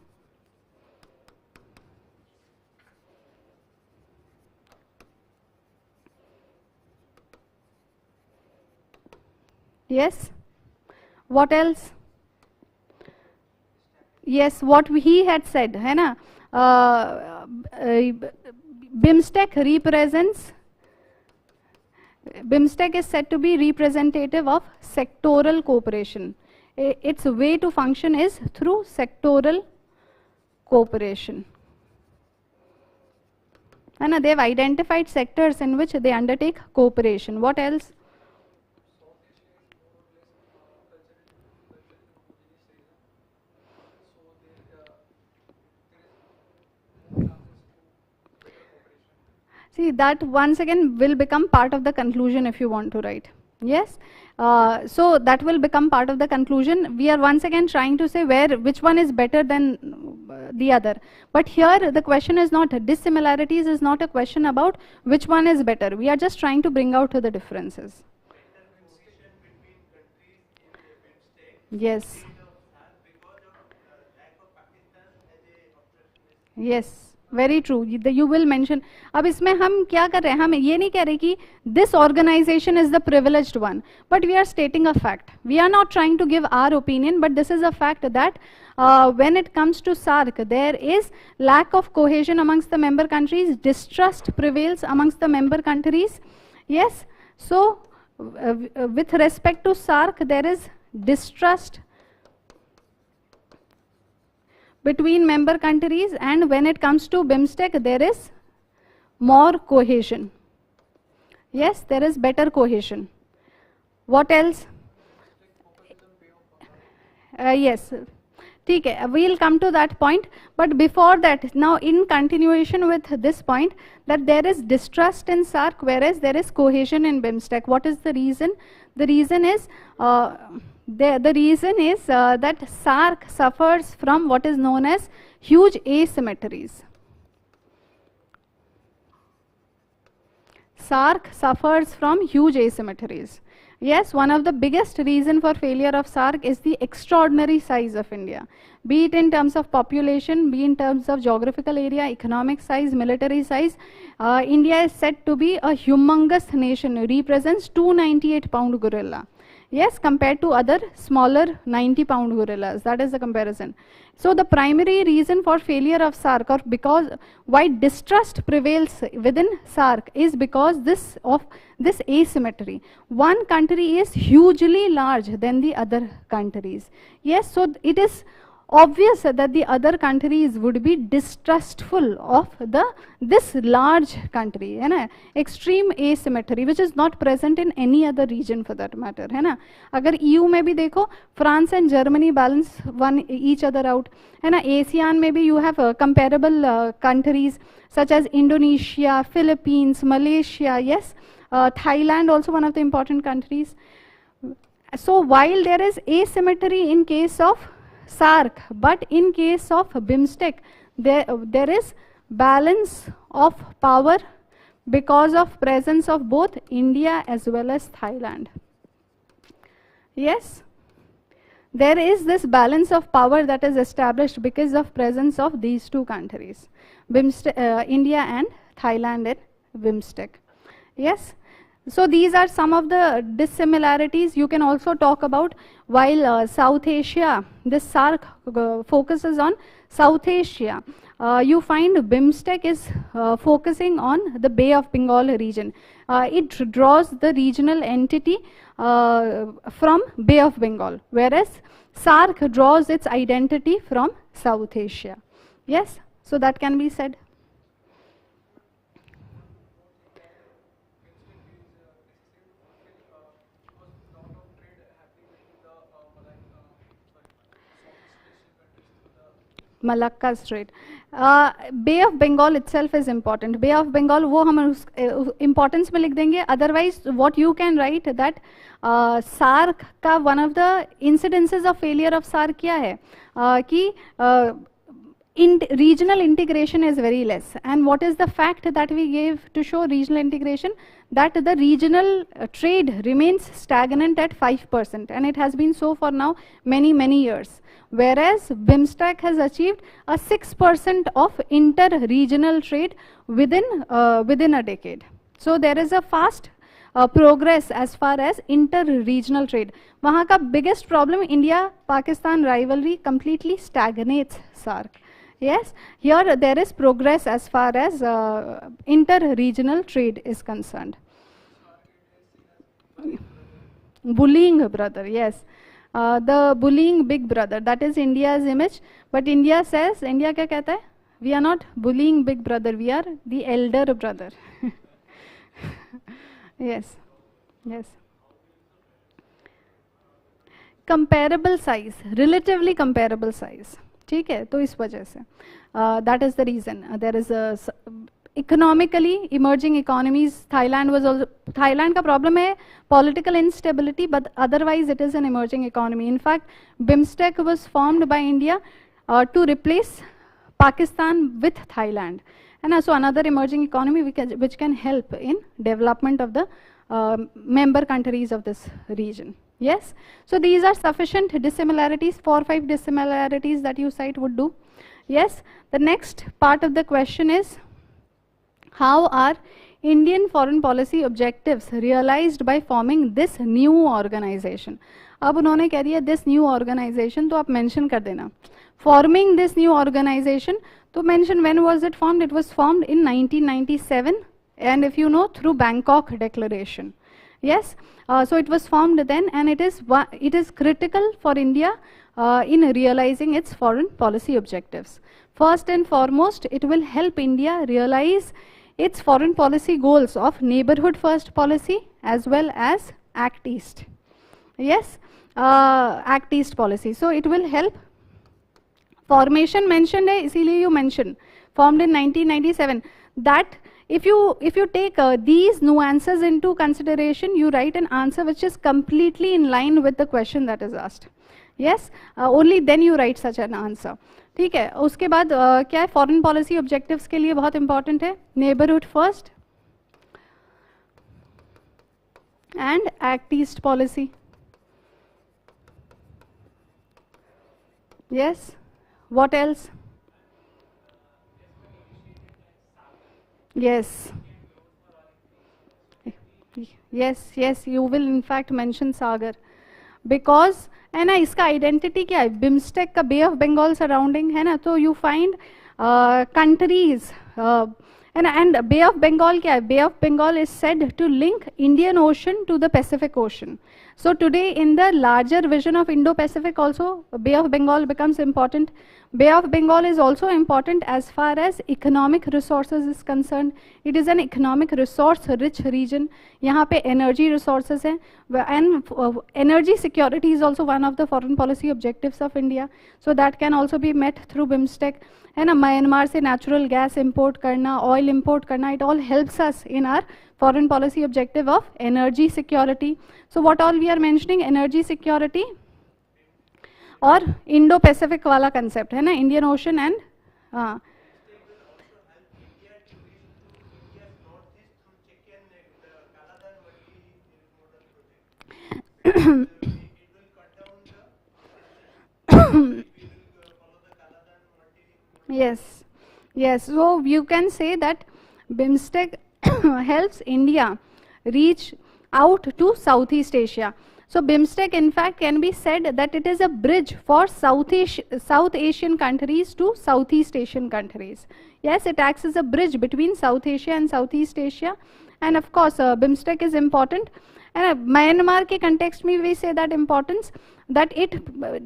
Yes. What else? Yes, what he had said, है ना? BIMSTEC is said to be representative of sectoral cooperation. Its way to function is through sectoral cooperation. And they have identified sectors in which they undertake cooperation. What else? See, that once again will become part of the conclusion if you want to write. Yes. So that will become part of the conclusion. We are once again trying to say which one is better than the other. But here the question is not, dissimilarities is not a question about which one is better. We are just trying to bring out the differences. Yes. Yes. Very true. You will mention. अब इसमें हम क्या कर रहे हैं? हम ये नहीं कह रहे कि this organization is the privileged one, but we are stating a fact. We are not trying to give our opinion, but this is a fact that when it comes to SAARC, there is lack of cohesion amongst the member countries. Distrust prevails amongst the member countries. Yes. So with respect to SAARC, there is distrust between member countries, and when it comes to BIMSTEC, there is more cohesion. Yes, there is better cohesion. What else? Yes, okay, we'll come to that point, but before that, now in continuation with this point, that there is distrust in SAARC, whereas there is cohesion in BIMSTEC. What is the reason? The reason is that SAARC suffers from what is known as huge asymmetries. SAARC suffers from huge asymmetries. Yes, one of the biggest reason for failure of SAARC is the extraordinary size of India, be it in terms of population, be in terms of geographical area, economic size, military size. India is said to be a humongous nation, represents 298-pound gorilla. Yes, compared to other smaller 90-pound gorillas. That is the comparison. So the primary reason for failure of SAARC, or because why distrust prevails within SAARC, is because of this asymmetry. One country is hugely large than the other countries. Yes, so it is obvious that the other countries would be distrustful of this large country, है ना. Extreme asymmetry which is not present in any other region for that matter, है ना. अगर EU में भी देखो, France and Germany balance one each other out, है ना. ASEAN में भी you have comparable countries such as Indonesia, Philippines, Malaysia, yes, Thailand also one of the important countries. So while there is asymmetry in case of SAARC, but in case of BIMSTEC, there is balance of power because of presence of both India as well as Thailand. Yes, there is this balance of power that is established because of presence of these two countries, India and Thailand in BIMSTEC. Yes. So these are some of the dissimilarities. You can also talk about while South Asia, this SAARC focuses on South Asia. You find BIMSTEC is focusing on the Bay of Bengal region. It draws the regional entity from Bay of Bengal, whereas SAARC draws its identity from South Asia. Yes, so that can be said. Malacca Strait. Bay of Bengal itself is important. Bay of Bengal, वो हम importance में लिख देंगे. Otherwise, what you can write that SAARC का one of the incidences of failure of SAARC क्या है? कि regional integration is very less. And what is the fact that we gave to show regional integration? That the regional trade remains stagnant at 5%, and it has been so for now many years. Whereas BIMSTEC has achieved a 6% of inter-regional trade within a decade. So there is a fast progress as far as inter-regional trade. वहाँ का biggest problem India-Pakistan rivalry completely stagnates SAARC. Yes, here there is progress as far as inter-regional trade is concerned. Bullying brother, yes. The bullying big brother, that is India's image, but India says, India क्या कहता है? We are not bullying big brother, we are the elder brother. Yes, yes. Comparable size, relatively comparable size. ठीक है, तो इस वजह से that is the reason. There is a economically emerging economies. Thailand was also, Thailand का problem है political instability, but otherwise it is an emerging economy. In fact, BIMSTEC was formed by India to replace Pakistan with Thailand, and so another emerging economy which can help in development of the member countries of this region. Yes, so these are sufficient dissimilarities, 4 or 5 dissimilarities that you cite would do. Yes, the next part of the question is, how are Indian foreign policy objectives realized by forming this new organization? अब उन्होंने कह दिया this new organization, तो आप mention कर देना. Forming this new organization, तो mention when was it formed? It was formed in 1997, and if you know, through Bangkok Declaration. Yes, so it was formed then, and it is critical for India in realizing its foreign policy objectives. First and foremost, it will help India realize its foreign policy goals of neighborhood first policy as well as Act East. Yes, Act East policy. So it will help. Formation mentioned है, इसीलिए you mention formed in 1997. That if you take these nuances into consideration, you write an answer which is completely in line with the question that is asked. Yes, only then you write such an answer. ठीक है, उसके बाद क्या है, foreign policy objectives के लिए बहुत important है neighbourhood first and act east policy. Yes, what else? Yes, yes, you will in fact mention Sagar, because है ना, इसका आइडेंटिटी क्या है, बिम्स्टेक का बे ऑफ बंगाल सराउंडिंग है ना, तो you find countries And Bay of Bengal क्या है? Bay of Bengal is said to link Indian Ocean to the Pacific Ocean. So today in the larger vision of Indo-Pacific also, Bay of Bengal becomes important. Bay of Bengal is also important as far as economic resources is concerned. It is an economic resource rich region. यहाँ पे energy resources हैं, and energy security is also one of the foreign policy objectives of India. So that can also be met through BIMSTEC. है ना, Myanmar से natural gas import करना, oil import करना, it all helps us in our foreign policy objective of energy security. So what all we are mentioning? Energy security और Indo-Pacific वाला concept है ना, Indian Ocean and yes, yes. So you can say that BIMSTEC helps India reach out to Southeast Asia. So BIMSTEC in fact can be said that it is a bridge for South Asian countries to Southeast Asian countries. Yes, it acts as a bridge between South Asia and Southeast Asia. And of course BIMSTEC is important. And Myanmar के context में we say that importance that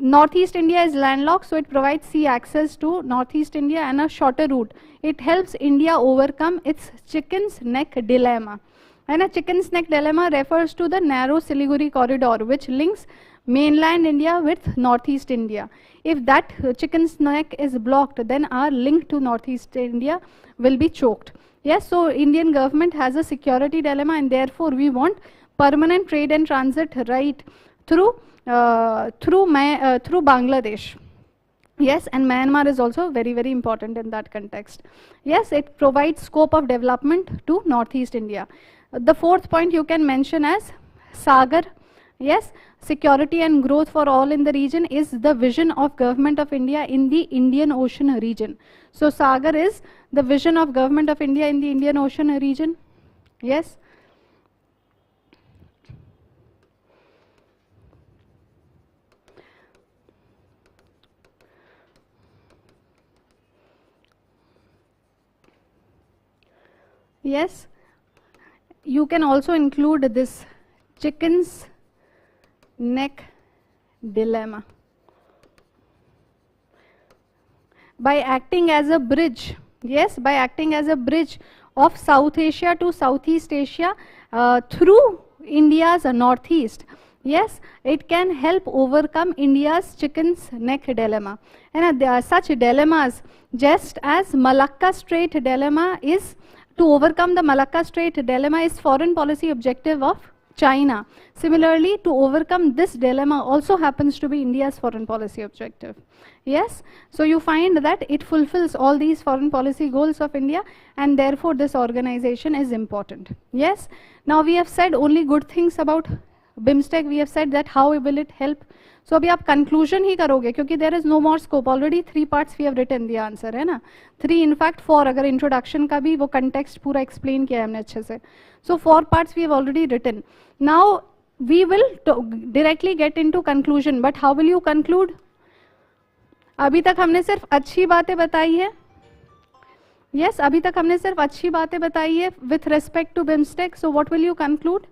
Northeast India is landlocked, so it provides sea access to Northeast India and a shorter route. It helps India overcome its chicken's neck dilemma. And a chicken's neck dilemma refers to the narrow Siliguri corridor which links mainland India with Northeast India. If that chicken's neck is blocked, then our link to Northeast India will be choked. Yes, so Indian government has a security dilemma, and therefore we want permanent trade and transit right through Bangladesh. Yes, and Myanmar is also very, very important in that context. Yes, it provides scope of development to Northeast India. The fourth point you can mention as Sagar. Yes, security and growth for all in the region is the vision of Government of India in the Indian Ocean region. So Sagar is the vision of Government of India in the Indian Ocean region. Yes. Yes, you can also include this chicken's neck dilemma. By acting as a bridge, yes, by acting as a bridge of South Asia to Southeast Asia through India's northeast, yes, it can help overcome India's chicken's neck dilemma. And there are such dilemmas, just as Malacca Strait dilemma is, to overcome the Malacca Strait dilemma is foreign policy objective of China. Similarly, to overcome this dilemma also happens to be India's foreign policy objective. Yes, so you find that it fulfills all these foreign policy goals of India, and therefore this organization is important. Yes, now we have said only good things about BIMSTEC. We have said that how will it help. So अभी आप conclusion ही करोगे, क्योंकि there is no more scope. Already 3 parts we have written the answer, है ना? 3 in fact 4, अगर introduction का भी वो context पूरा explain किया है हमने अच्छे से. So 4 parts we have already written. Now we will directly get into conclusion. But how will you conclude? अभी तक हमने सिर्फ अच्छी बातें बताई है. Yes, अभी तक हमने सिर्फ अच्छी बातें बताई है with respect to BIMSTEC. So what will you conclude?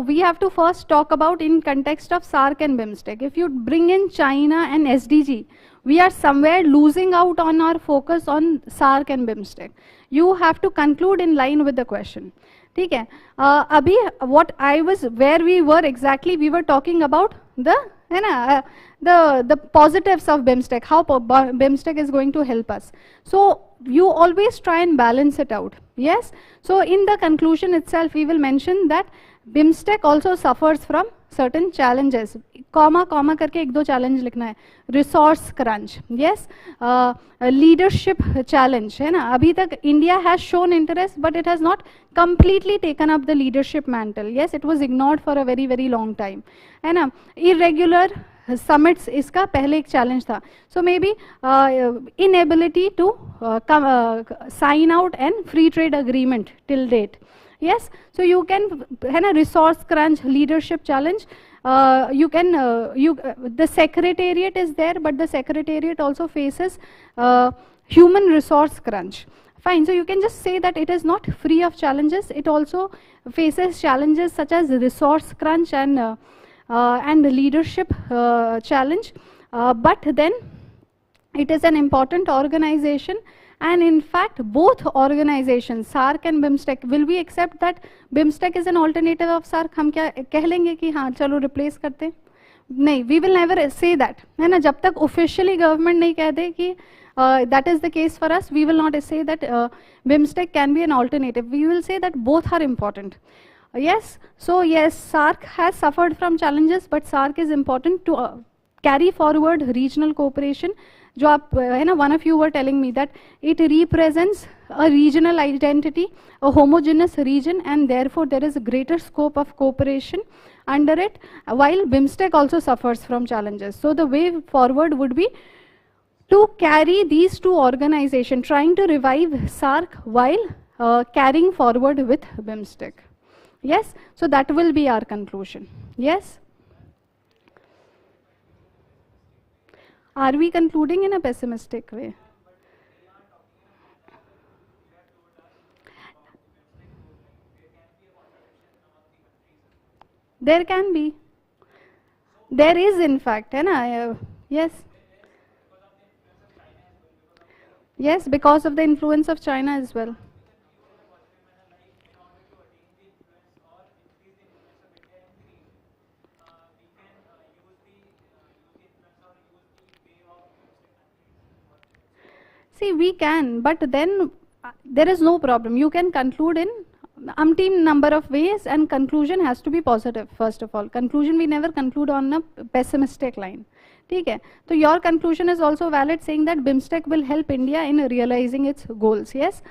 We have to first talk about in context of SAARC and BIMSTEC. If you bring in China and SDG, we are somewhere losing out on our focus on SAARC and BIMSTEC. You have to conclude in line with the question. ठीक है, अभी what I was, where we were exactly, we were talking about the, है ना, the positives of BIMSTEC, how BIMSTEC is going to help us. So you always try and balance it out. Yes, so in the conclusion itself we will mention that BIMSTEC also suffers from certain challenges. Comma करके 1-2 challenge लिखना है. Resource crunch, yes, leadership challenge, है ना. अभी तक India has shown interest, but it has not completely taken up the leadership mantle. Yes, it was ignored for a very, very long time, है ना. Irregular summits इसका पहले एक challenge था. So maybe inability to sign out and free trade agreement till date. Yes, so you can, resource crunch, leadership challenge. The secretariat is there, but the secretariat also faces human resource crunch. Fine, so you can just say that it is not free of challenges. It also faces challenges such as resource crunch and leadership challenge. But then it is an important organization, and in fact both organizations, SAARC and BIMSTEC, will we accept that BIMSTEC is an alternative of SAARC? हम क्या कह लेंगे कि हाँ चलो replace करते हैं? नहीं, we will never say that, है ना, जब तक officially government नहीं कह दे कि that is the case for us, we will not say that BIMSTEC can be an alternative. We will say that both are important. Yes, so yes, SAARC has suffered from challenges, but SAARC is important to carry forward regional cooperation. जो आप, है ना, one of you were telling me that it represents a regional identity, a homogeneous region, and therefore there is a greater scope of cooperation under it, while BIMSTEC also suffers from challenges. So the way forward would be to carry these two organizations, trying to revive SAARC while carrying forward with BIMSTEC. Yes, so that will be our conclusion. Yes. Are we concluding in a pessimistic way? There can be. There is, in fact, है ना? Yes. Yes, because of the influence of China as well. See, we can, but then there is no problem. You can conclude in umpteen number of ways, and conclusion has to be positive. First of all, conclusion we never conclude on a pessimistic line. ठीक है, तो your conclusion is also valid, saying that BIMSTEC will help India in realizing its goals. Yes,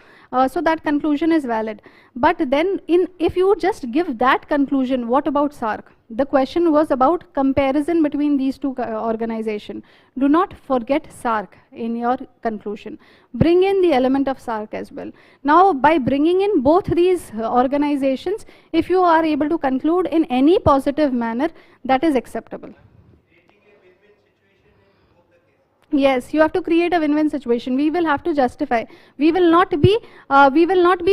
so that conclusion is valid. But then, if you just give that conclusion, what about SAARC? The question was about comparison between these two organizations. Do not forget SAARC in your conclusion. Bring in the element of SAARC as well. Now, by bringing in both these organizations, if you are able to conclude in any positive manner, that is acceptable. Yes, you have to create a win-win situation. We will have to justify. We will not be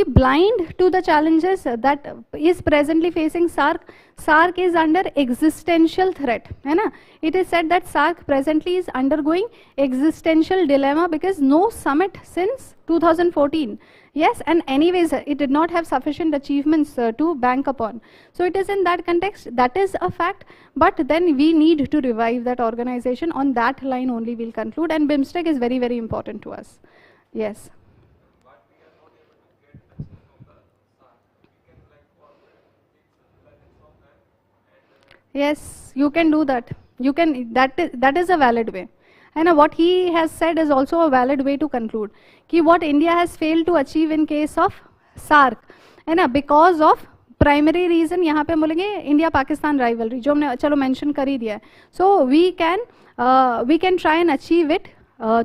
blind to the challenges that is presently facing SAARC. SAARC is under existential threat, है ना? It is said that SAARC presently is undergoing existential dilemma because no summit since 2014. Yes, and anyways, it did not have sufficient achievements to bank upon. So it is in that context, that is a fact, but then we need to revive that organization. On that line only we'll conclude, and BIMSTEC is very, very important to us. Yes. Yes, you can do that. You can, that is a valid way. And what he has said is also a valid way to conclude. कि what India has failed to achieve in case of SAARC, है ना, because of primary reason, यहाँ पे बोलेंगे India Pakistan rivalry, जो हमने चलो mention कर ही दिया है. So we can try and achieve it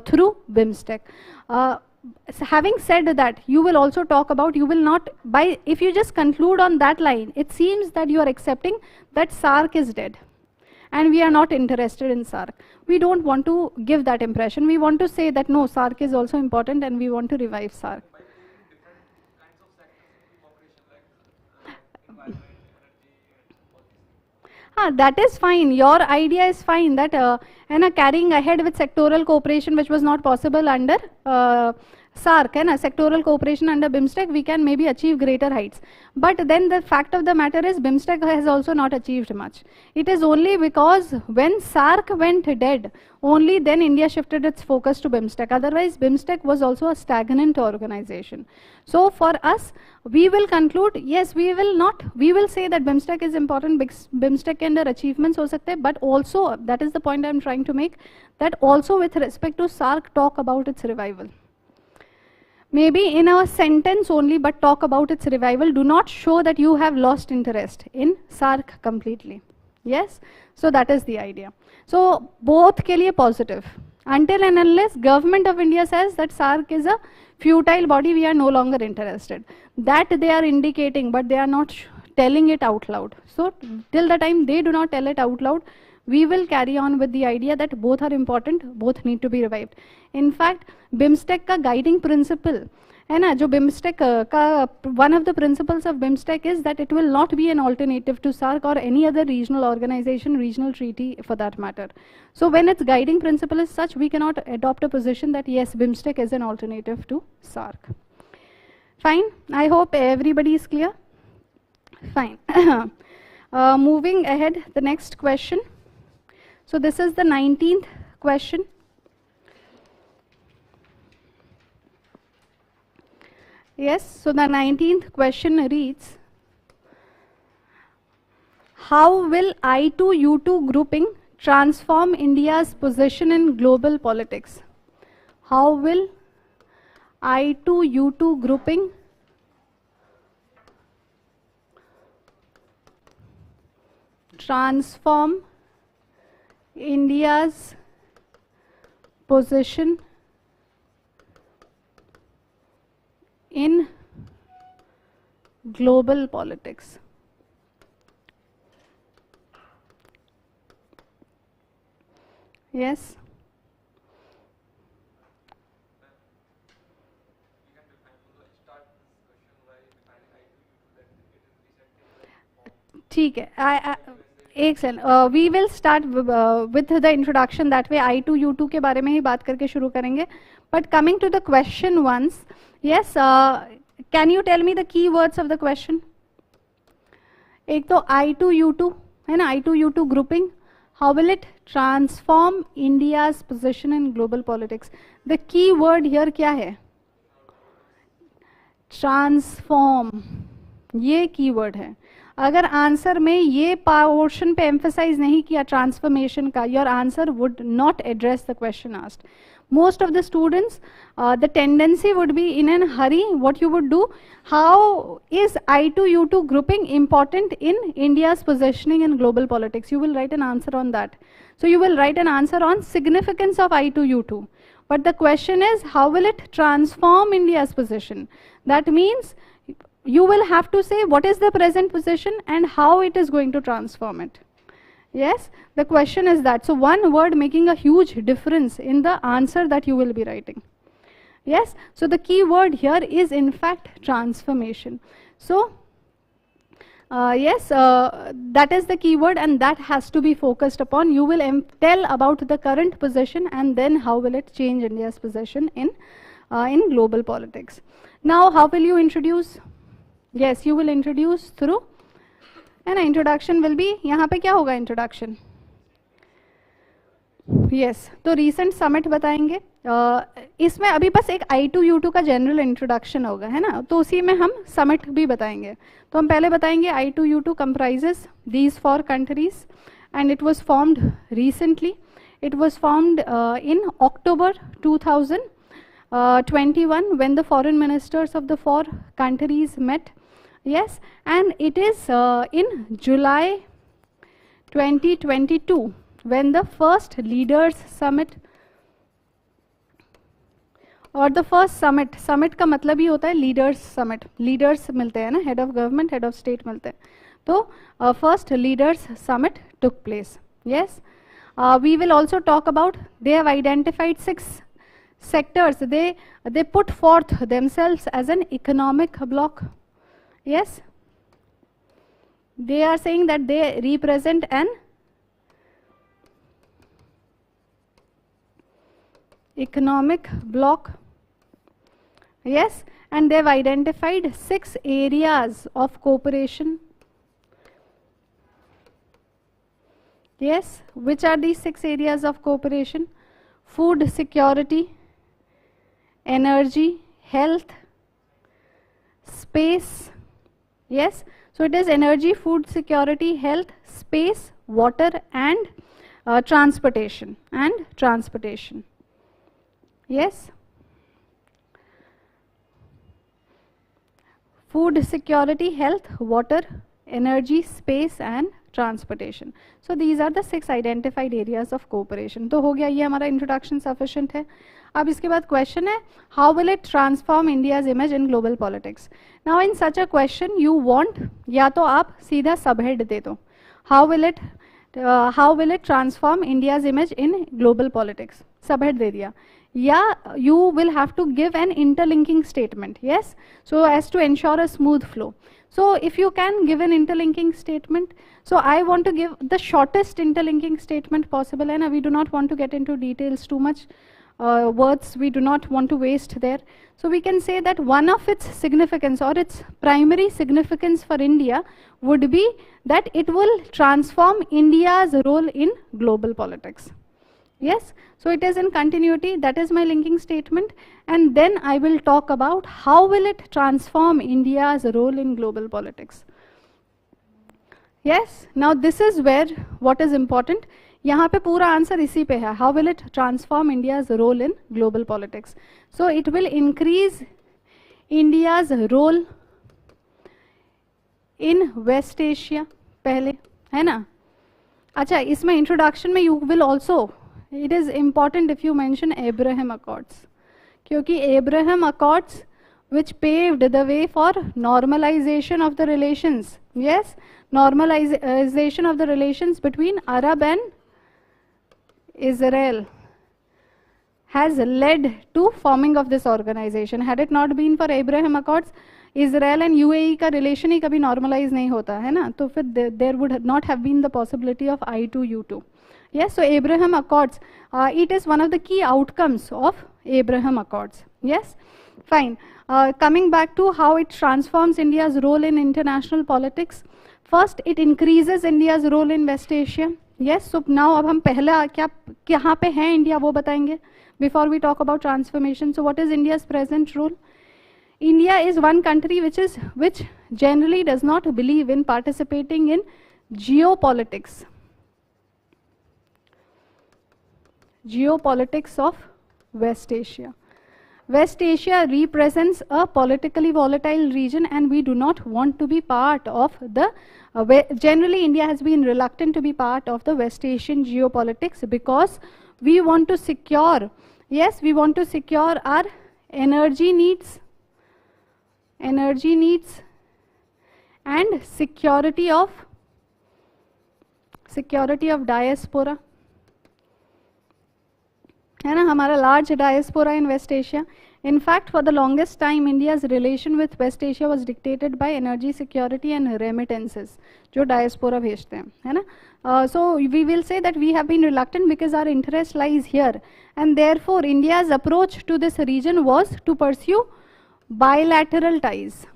through BIMSTEC. Having said that, you will also talk about, you will not, if you just conclude on that line, it seems that you are accepting that SAARC is dead and we are not interested in SAARC. We don't want to give that impression. We want to say that no, SAARC is also important and we want to revive SAARC. That is fine. Your idea is fine, that carrying ahead with sectoral cooperation, which was not possible under SAARC, sectoral cooperation under BIMSTEC, we can maybe achieve greater heights. But then the fact of the matter is BIMSTEC has also not achieved much. It is only because when SAARC went dead, only then India shifted its focus to BIMSTEC. Otherwise, BIMSTEC was also a stagnant organization. So for us, we will conclude, yes, we will say that BIMSTEC is important, BIMSTEC के अंदर achievements हो सकते हैं, but also, that is the point I am trying to make, that also with respect to SAARC, talk about its revival. Maybe in a sentence only, but talk about its revival. Do not show that you have lost interest in SAARC completely. Yes, so that is the idea. So both के लिए positive, Until and unless government of India says that SARC is a futile body, we are no longer interested. That they are indicating, but they are not telling it out loud. So till the time they do not tell it out loud, we will carry on with the idea that both are important, both need to be revived. In fact, BIMSTEC का guiding principle है ना, जो BIMSTEC का one of the principles of BIMSTEC is that it will not be an alternative to SARC or any other regional organization, regional treaty for that matter. So when its guiding principle is such, we cannot adopt a position that yes, BIMSTEC is an alternative to SARC. Fine, I hope everybody is clear. Fine. Moving ahead, the next question. So this is the 19th question. Yes, so the 19th question reads, how will I2U2 grouping transform India's position in global politics? How will I2U2 grouping transform India's position in global politics? Yes. ठीक है, एक second, we will start with the introduction, that way I2U2 के बारे में ही बात करके शुरू करेंगे. But coming to the question once, yes, can you tell me the key words of the question? एक तो I2U2 है ना, I2U2 grouping, how will it transform India's position in global politics? The key word here क्या है? Transform, ये की word है. अगर आंसर में ये पोर्शन पे एम्फसाइज नहीं किया ट्रांसफॉर्मेशन का, your answer would not address the question asked. Most of the students, the tendency would be in a hurry. What you would do, how is I2U2 grouping important in India's positioning in global politics? You will write an answer on that. So you will write an answer on significance of I2U2. But the question is, how will it transform India's position? That means you will have to say what is the present position and how it is going to transform it. Yes, the question is that. So one word making a huge difference in the answer that you will be writing. Yes, so the key word here is in fact transformation. So yes, that is the key word and that has to be focused upon. You will tell about the current position and then how will it change India's position in global politics. Now how will you introduce? Yes, you will introduce through, है ना, introduction will be, यहाँ पे क्या होगा introduction? Yes, तो recent summit बताएंगे. इसमें अभी बस एक I2U2 का जनरल इंट्रोडक्शन होगा, है ना, तो उसी में हम समिट भी बताएंगे. तो हम पहले बताएंगे I2U2 comprises these 4 countries and it was formed recently. It was formed in October 2021 when the foreign ministers of the 4 countries met. Yes, and it is in July 2022 when the first leaders summit, और the first summit, summit का मतलब ही होता है leaders summit, leaders मिलते हैं ना, head of government, head of state मिलते हैं, तो first leaders summit took place. Yes, we will also talk about, they have identified 6 sectors, they put forth themselves as an economic bloc. Yes, they are saying that they represent an economic bloc. Yes, and they have identified 6 areas of cooperation. Yes, which are these 6 areas of cooperation? Food security, energy, health, space. Yes, so it is energy, food security, health, space, water and transportation. Yes, food security, health, water, energy, space and transportation. So these are the 6 identified areas of cooperation. तो हो गया ये हमारा introduction sufficient है. अब इसके बाद question है, how will it transform India's image in global politics. Now in such a question you want, या तो आप सीधा सबहेड दे दो, how will it transform India's image in global politics, सबहेड दे दिया, या you will have to give an interlinking statement, yes, so as to ensure a smooth flow. So if you can give an interlinking statement, so I want to give the shortest interlinking statement possible, and we do not want to get into details too much, words we do not want to waste there. So we can say that one of its significance or its primary significance for India would be that it will transform India's role in global politics. Yes, so it is in continuity. That is my linking statement, and then I will talk about how will it transform India's role in global politics. Yes, now this is where what is important. यहाँ पे पूरा answer इसी पे है, how will it transform India's role in global politics. So it will increase India's role in West Asia, पहले है ना. अच्छा, इसमें इंट्रोडक्शन में you will also, it is important if you mention Abraham Accords, क्योंकि Abraham Accords which paved the way for normalization of the relations, yes, normalization of the relations between Arab and Israel has led to forming of this organization. Had it not been for Abraham Accords, Israel and UAE का relation ही कभी normalize नहीं होता है ना, तो फिर there would not have been the possibility of I2U2. Yes, so Abraham Accords, it is one of the key outcomes of Abraham Accords. Yes, fine. Coming back to how it transforms India's role in international politics. First, it increases India's role in West Asia. Yes, so now अब हम पहला क्या कहाँ पे है India वो बताएंगे before we talk about transformation. So what is India's present role? India is one country which generally does not believe in participating in geopolitics. Geopolitics of West Asia. West Asia represents a politically volatile region, and we do not want to be part of the, generally India has been reluctant to be part of the West Asian geopolitics because we want to secure, yes, we want to secure our energy needs and security of diaspora. है ना, हमारा large diaspora in West Asia. In fact, for the longest time, India's relation with West Asia was dictated by energy security and remittances, जो diaspora भेजते हैं, है ना. So we will say that we have been reluctant because our interest lies here, and therefore India's approach to this region was to pursue bilateral ties.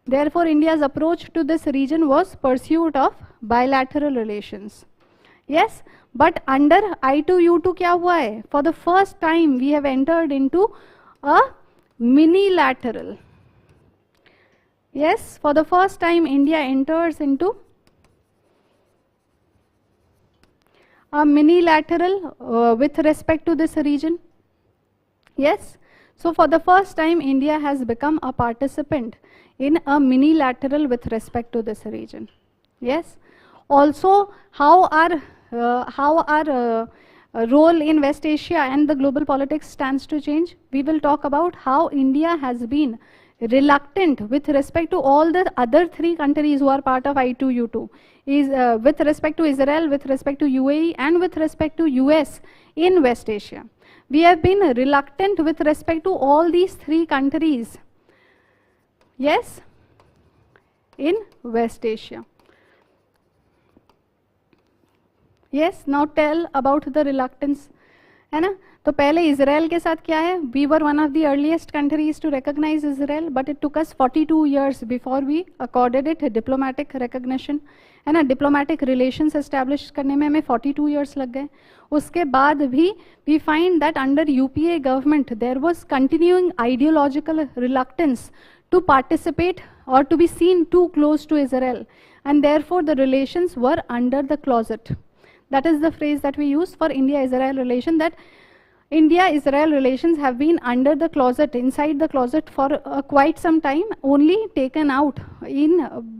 Therefore, India's approach to this region was pursuit of bilateral relations. Yes, but under I2U2 क्या हुआ है? For the first time we have entered into a minilateral. Yes, for the first time India enters into a minilateral with respect to this region. Yes, so for the first time India has become a participant in a minilateral with respect to this region. Yes, also how our role in West Asia and the global politics stands to change. We will talk about how India has been reluctant with respect to all the other 3 countries who are part of I2U2, is with respect to Israel, with respect to UAE, and with respect to US in West Asia. We have been reluctant with respect to all these 3 countries, yes, in West Asia. Yes, now tell about the reluctance, है ना. तो पहले Israel के साथ क्या है? We were one of the earliest countries to recognize Israel, but it took us 42 years before we accorded it diplomatic recognition, है ना. Diplomatic relations establish करने में हमें 42 years लग गए. उसके बाद भी we find that under UPA government there was continuing ideological reluctance to participate or to be seen too close to Israel, and therefore the relations were under the closet. That is the phrase that we use for India-Israel relation, that India-Israel relations have been under the closet, inside the closet for quite some time, only taken out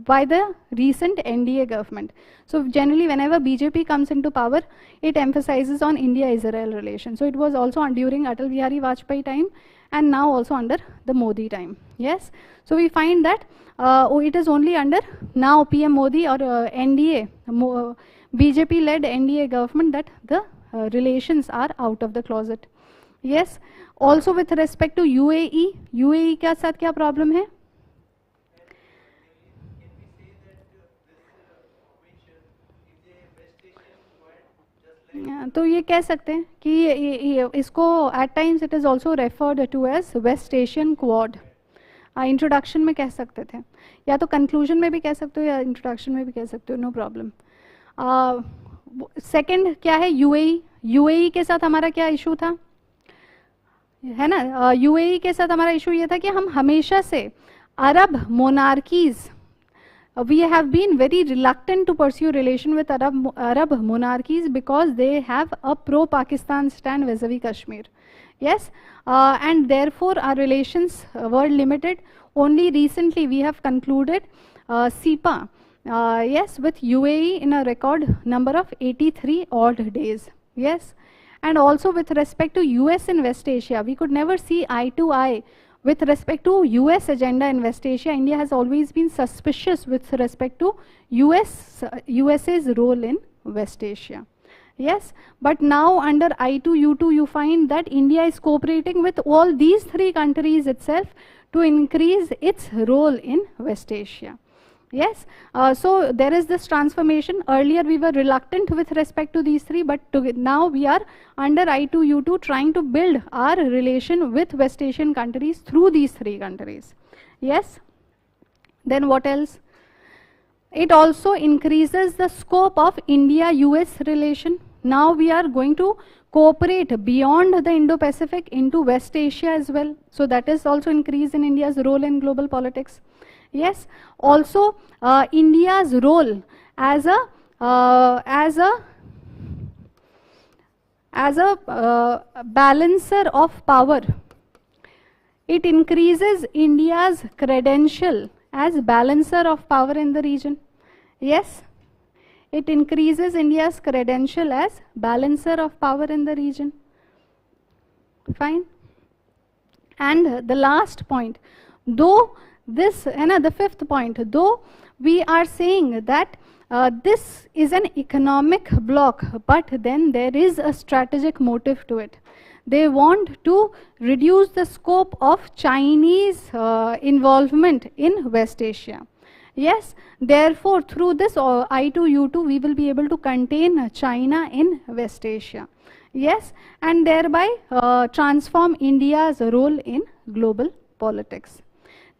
by the recent NDA government. So generally whenever BJP comes into power, it emphasizes on India-Israel relations. So it was also during Atal Bihari Vajpayee time and now also under the Modi time. Yes. So we find that it is only under now PM Modi or NDA, BJP-led NDA government that the relations are out of the closet. Yes. Also with respect to UAE, UAE के साथ क्या problem है? तो ये कह सकते हैं कि इसको at times it is also referred to as West Asian Quad. Introduction में कह सकते थे, या तो कंक्लूजन में भी कह सकते हो या इंट्रोडक्शन में भी कह सकते हो, नो प्रॉब्लम. सेकंड क्या है? यूएई. यूएई के साथ हमारा क्या इशू था, है ना? यूएई के साथ हमारा इशू ये था कि हम हमेशा से अरब monarchies, we have been very reluctant to pursue relation with Arab monarchies because they have a pro-Pakistan stand vis-a-vis Kashmir. Yes, and therefore our relations were limited. Only recently we have concluded SEPA, yes, with UAE in a record number of 83 odd days. Yes, and also with respect to US in West Asia, we could never see eye to eye. With respect to US agenda in West Asia, India has always been suspicious with respect to USA's role in West Asia. Yes, but now under I2U2 you find that India is cooperating with all these three countries itself to increase its role in West Asia. Yes, so there is this transformation. Earlier we were reluctant with respect to these three, but now we are under I2U2 trying to build our relation with West Asian countries through these three countries. Yes, then what else? It also increases the scope of India-US relation. Now we are going to cooperate beyond the Indo-Pacific into West Asia as well. So that is also increase in India's role in global politics. Yes, also India's role as a balancer of power. It increases India's credential as balancer of power in the region. Yes, it increases India's credential as balancer of power in the region. Fine. And the last point, though this, the fifth point, though we are saying that this is an economic bloc, but then there is a strategic motive to it. They want to reduce the scope of Chinese involvement in West Asia. Yes, therefore through this I2U2 we will be able to contain China in West Asia. Yes, and thereby transform India's role in global politics.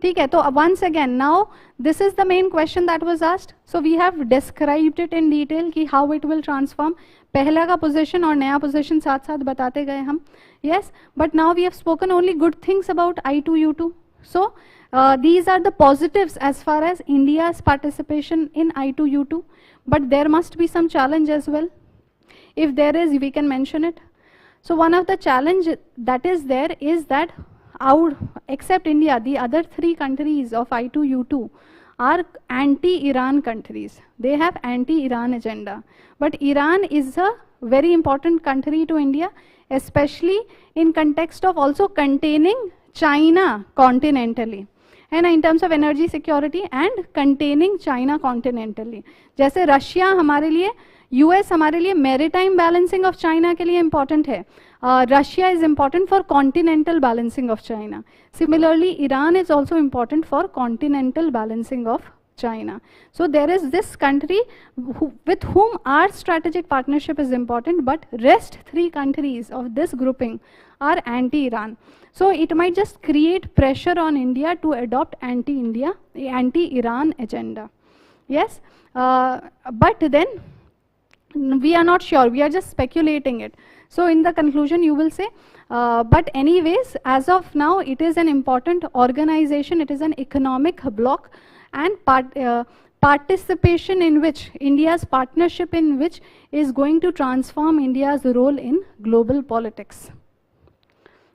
ठीक है, तो once again now this is the main question that was asked. So we have described it in detail कि how it will transform. पहला का position और नया position साथ साथ बताते गए हम. Yes, but now we have spoken only good things about I2U2. So these are the positives as far as India's participation in I2U2. But there must be some challenge as well. If there is, we can mention it. So one of the challenge that is there is that except India, the other three countries of I2U2 are anti-Iran countries. They have anti-Iran agenda. But Iran is a very important country to India, especially in context of also containing China continentally. And in terms of energy security and containing China continentally. जैसे Russia हमारे लिए, US हमारे लिए maritime balancing of China के लिए important है. Russia is important for continental balancing of China. Similarly, Iran is also important for continental balancing of China. So there is this country with whom our strategic partnership is important, but rest three countries of this grouping are anti-Iran. So it might just create pressure on India to adopt anti-India, anti-Iran agenda. Yes, but then we are not sure, we are just speculating it. So in the conclusion you will say, but anyways, as of now it is an important organization, it is an economic bloc, and participation in which, India's partnership in which is going to transform India's role in global politics.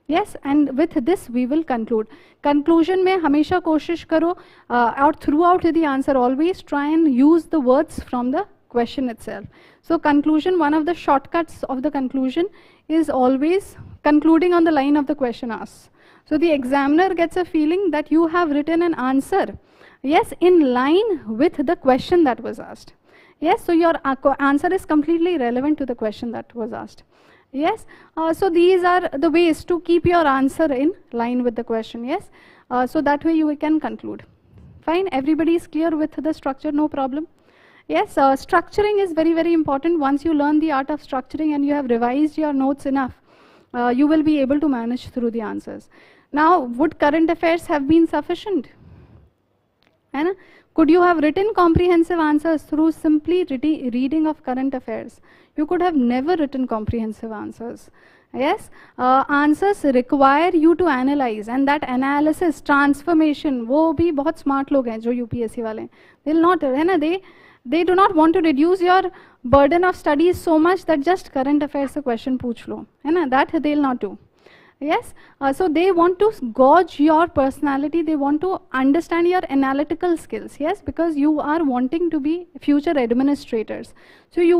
Yes, and with this we will conclude. Conclusion में हमेशा कोशिश करो और throughout the answer always try and use the words from the question itself. So conclusion, one of the shortcuts of the conclusion is always concluding on the line of the question asked. So the examiner gets a feeling that you have written an answer, yes, in line with the question that was asked. Yes, so your answer is completely relevant to the question that was asked. Yes, so these are the ways to keep your answer in line with the question. Yes, so that way you can conclude. Fine, everybody is clear with the structure, no problem. Yes, structuring is very, very important. Once you learn the art of structuring and you have revised your notes enough, you will be able to manage through the answers. Now, would current affairs have been sufficient? And could you have written comprehensive answers through simply reading of current affairs? You could have never written comprehensive answers. Yes, answers require you to analyze, and that analysis, transformation, वो भी बहुत smart लोग हैं जो UPSC वाले, they'll not, है ना, they do not want to reduce your burden of studies so much that just current affairs से question पूछ लो, है ना, that they'll not do. Yes, so they want to gauge your personality, they want to understand your analytical skills, yes, because you are wanting to be future administrators. So they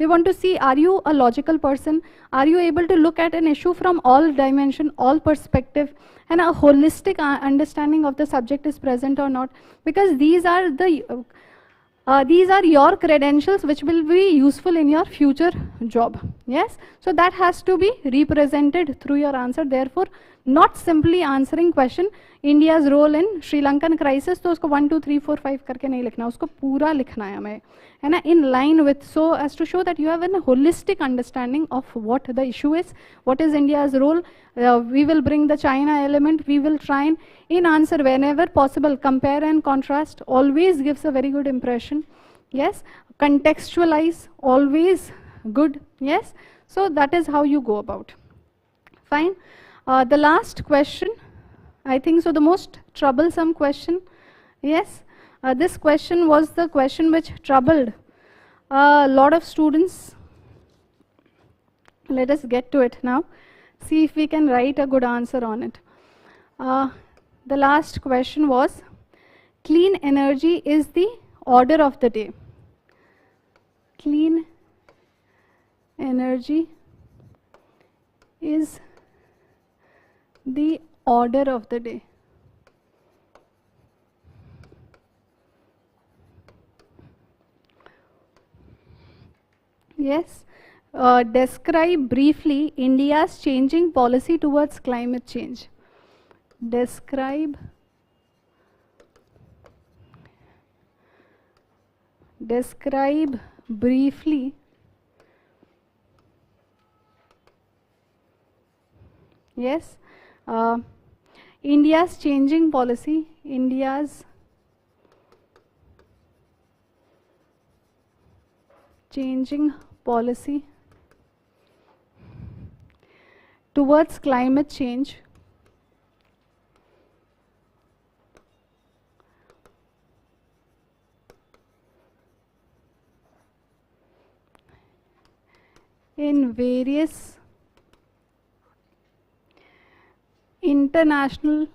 want to see, are you a logical person, are you able to look at an issue from all dimension, all perspective, and a holistic understanding of the subject is present or not, because these are your credentials which will be useful in your future job. Yes, so that has to be represented through your answer. Therefore, not simply answering question India's role in Sri Lankan crisis, तो उसको 1 2 3 4 5 करके नहीं लिखना, उसको पूरा लिखना है हमें, है ना, in line with, so as to show that you have a holistic understanding of what the issue is, what is India's role. We will bring the China element, we will try and in answer whenever possible compare and contrast, always gives a very good impression. Yes, contextualize, always good. Yes, so that is how you go about. Fine. The last question, I think so, the most troublesome question. Yes, this question was the question which troubled a lot of students. Let us get to it now. See if we can write a good answer on it. The last question was, clean energy is the order of the day. Clean energy is the order of the day. Yes. Describe briefly India's changing policy towards climate change. Describe briefly yes, India's changing policy, India's changing policy towards climate change in various international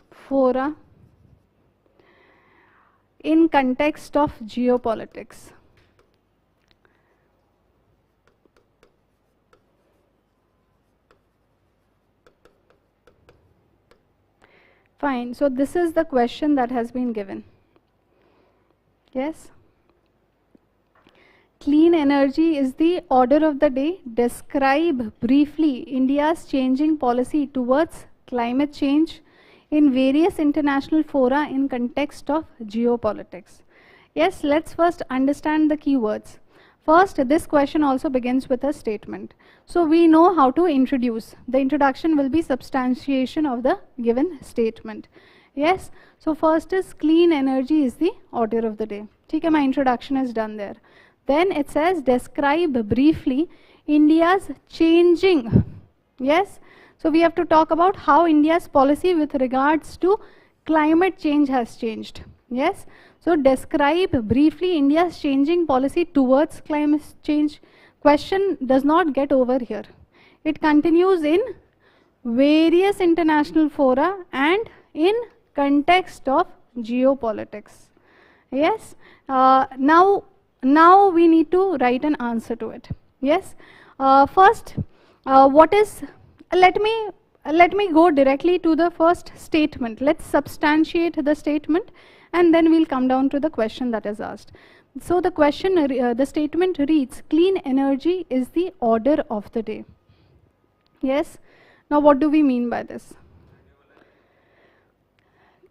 fora in context of geopolitics. Fine, so this is the question that has been given. Yes. Clean energy is the order of the day. Describe briefly India's changing policy towards climate change in various international fora in context of geopolitics. Yes, let's first understand the keywords. First, this question also begins with a statement. So we know how to introduce. The introduction will be substantiation of the given statement. Yes, so first is clean energy is the order of the day. Okay, my introduction is done there. Then it says describe briefly India's changing. Yes, so we have to talk about how India's policy with regards to climate change has changed. Yes, so describe briefly India's changing policy towards climate change. question does not get over here. It continues in various international fora and in context of geopolitics. Yes. Now we need to write an answer to it. Yes. First, what is? Let me go directly to the first statement. Let's substantiate the statement, and then we'll come down to the question that is asked. So the question, the statement reads: clean energy is the order of the day. Yes. Now what do we mean by this?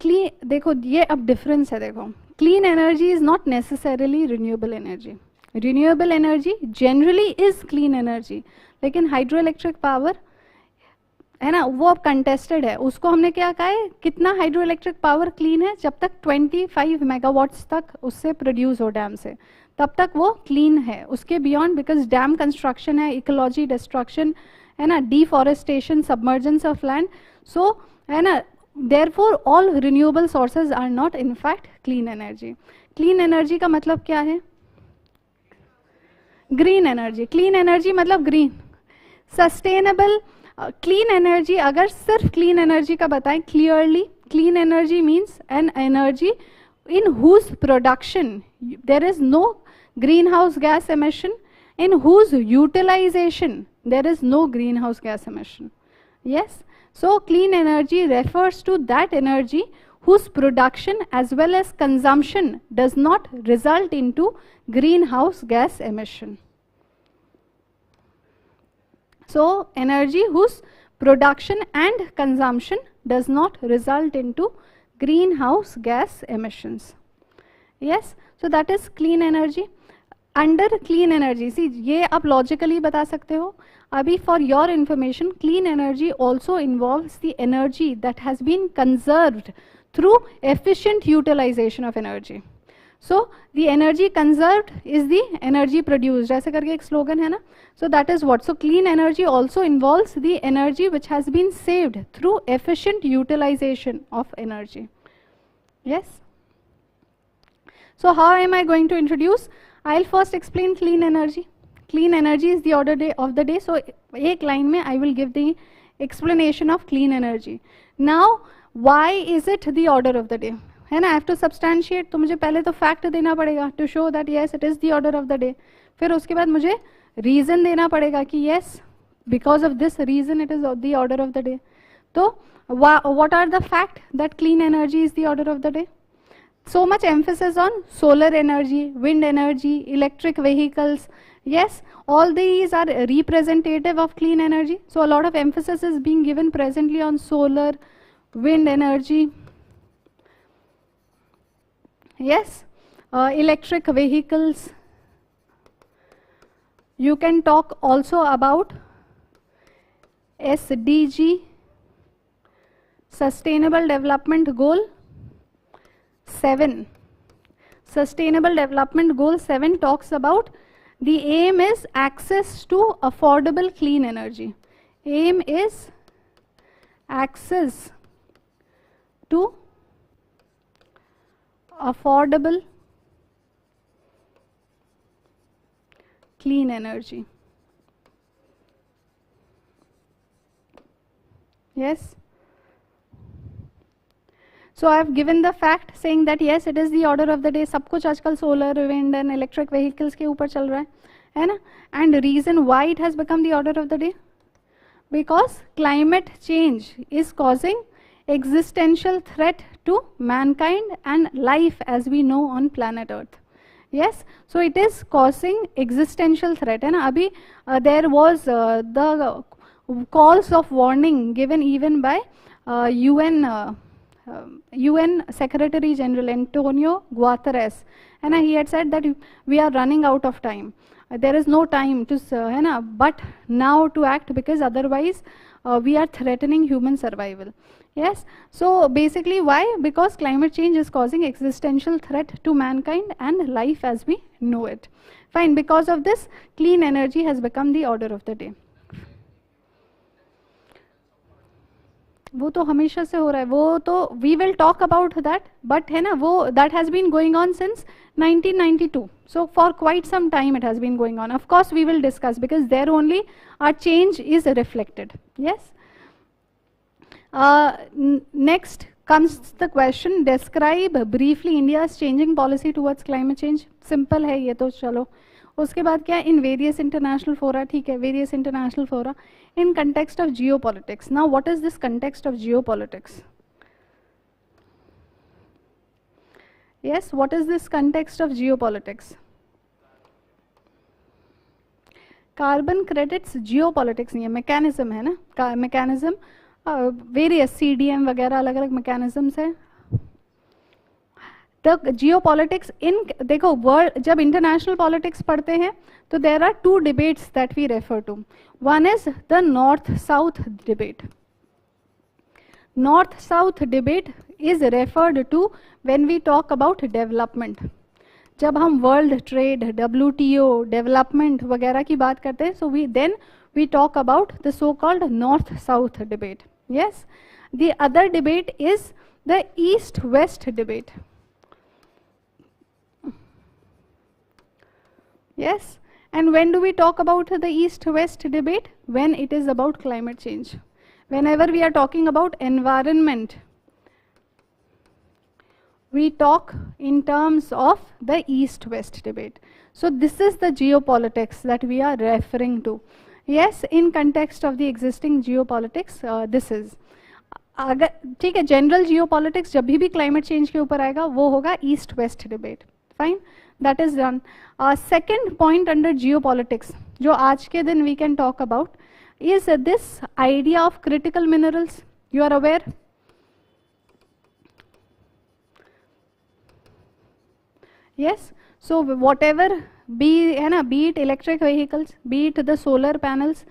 Clean, देखो ये अब difference है देखो. Clean energy is not necessarily renewable energy. Renewable energy generally is clean energy. लेकिन hydroelectric power है ना, वो अब contested है. उसको हमने क्या कहा है, कितना hydroelectric power clean है, जब तक 25 megawatts तक उससे produce हो डैम से, तब तक वो clean है. उसके beyond, because dam construction है, ecology destruction है ना, deforestation, submergence of land, so है ना, therefore all renewable sources are not in fact clean energy. Clean energy का मतलब क्या है? Green energy. Clean energy मतलब green. Sustainable clean energy, अगर सिर्फ clean energy का बताएं clearly, clean energy means an energy in whose production there is no greenhouse gas emission, in whose utilization there is no greenhouse gas emission. Yes. So clean energy refers to that energy whose production as well as consumption does not result into greenhouse gas emission. So energy whose production and consumption does not result into greenhouse gas emissions. Yes, so that is clean energy. Under clean energy, see ये आप logically बता सकते हो. अभी for your information, clean energy also involves the energy that has been conserved through efficient utilization of energy. So the energy conserved is the energy produced. ऐसे करके एक slogan है ना. So that is what. So clean energy also involves the energy which has been saved through efficient utilization of energy. Yes. So how am I going to introduce? I'll first explain clean energy. Clean energy is the order of the day. So एक line में I will give the explanation of clean energy. Now why is it the order of the day? है ना, I have to substantiate. तो मुझे पहले तो fact देना पड़ेगा to show that yes it is the order of the day. फिर उसके बाद मुझे reason देना पड़ेगा कि yes because of this reason it is the order of the day. तो what are the fact that clean energy is the order of the day? So much emphasis on solar energy, wind energy, electric vehicles. Yes, all these are representative of clean energy. So a lot of emphasis is being given presently on solar, wind energy. Yes, electric vehicles. You can talk also about SDG, Sustainable Development Goal 7. Sustainable Development Goal 7 talks about the aim is access to affordable clean energy. Aim is access to affordable clean energy. Yes. So I have given the fact saying that yes it is the order of the day. सब कुछ आजकल solar, wind and electric vehicles के ऊपर चल रहा है ना? And reason why it has become the order of the day? Because climate change is causing existential threat to mankind and life as we know on planet Earth. Yes, so it is causing existential threat. And abhi there was the calls of warning given even by UN Secretary General Antonio Guterres, and he had said that we are running out of time. There is no time to but now to act, because otherwise we are threatening human survival. Yes, so basically why? Because climate change is causing existential threat to mankind and life as we know it. Fine, because of this clean energy has become the order of the day. वो तो हमेशा से हो रहा है, वो तो we will talk about that, but है ना, वो that has been going on since 1992, so for quite some time it has been going on. Of course we will discuss, because there only our change is reflected. Yes. Next comes the question, describe briefly India's changing policy towards climate change. Simple है ये तो, चलो. उसके बाद क्या, in various international fora, ठीक है, various international fora, in context of geopolitics. Now what is this context of geopolitics? Yes, what is this context of geopolitics? Carbon credits geopolitics नहीं है, mechanism है ना, mechanism, various CDM वगैरह अलग अलग mechanisms है. The geopolitics in, देखो world, जब इंटरनेशनल पॉलिटिक्स पढ़ते हैं तो there are two debates that we refer to. One is the north south debate. North south debate is referred to when we talk about development. जब हम world trade, WTO, development वगैरह की बात करते हैं, so we then we talk about the so called north south debate. Yes. The other debate is the east west debate. Yes, and when do we talk about the east-west debate? When it is about climate change. Whenever we are talking about environment, we talk in terms of the east-west debate. So this is the geopolitics that we are referring to. Yes, in context of the existing geopolitics, this is. अगर ठीक है, general geopolitics जब भी climate change के ऊपर आएगा वो होगा east west debate. Fine, that is done. Second point under geopolitics जो आज के दिन we can talk about is this idea of critical minerals. You are aware? Yes. So whatever be है ना, be it electric vehicles, be it the solar panels,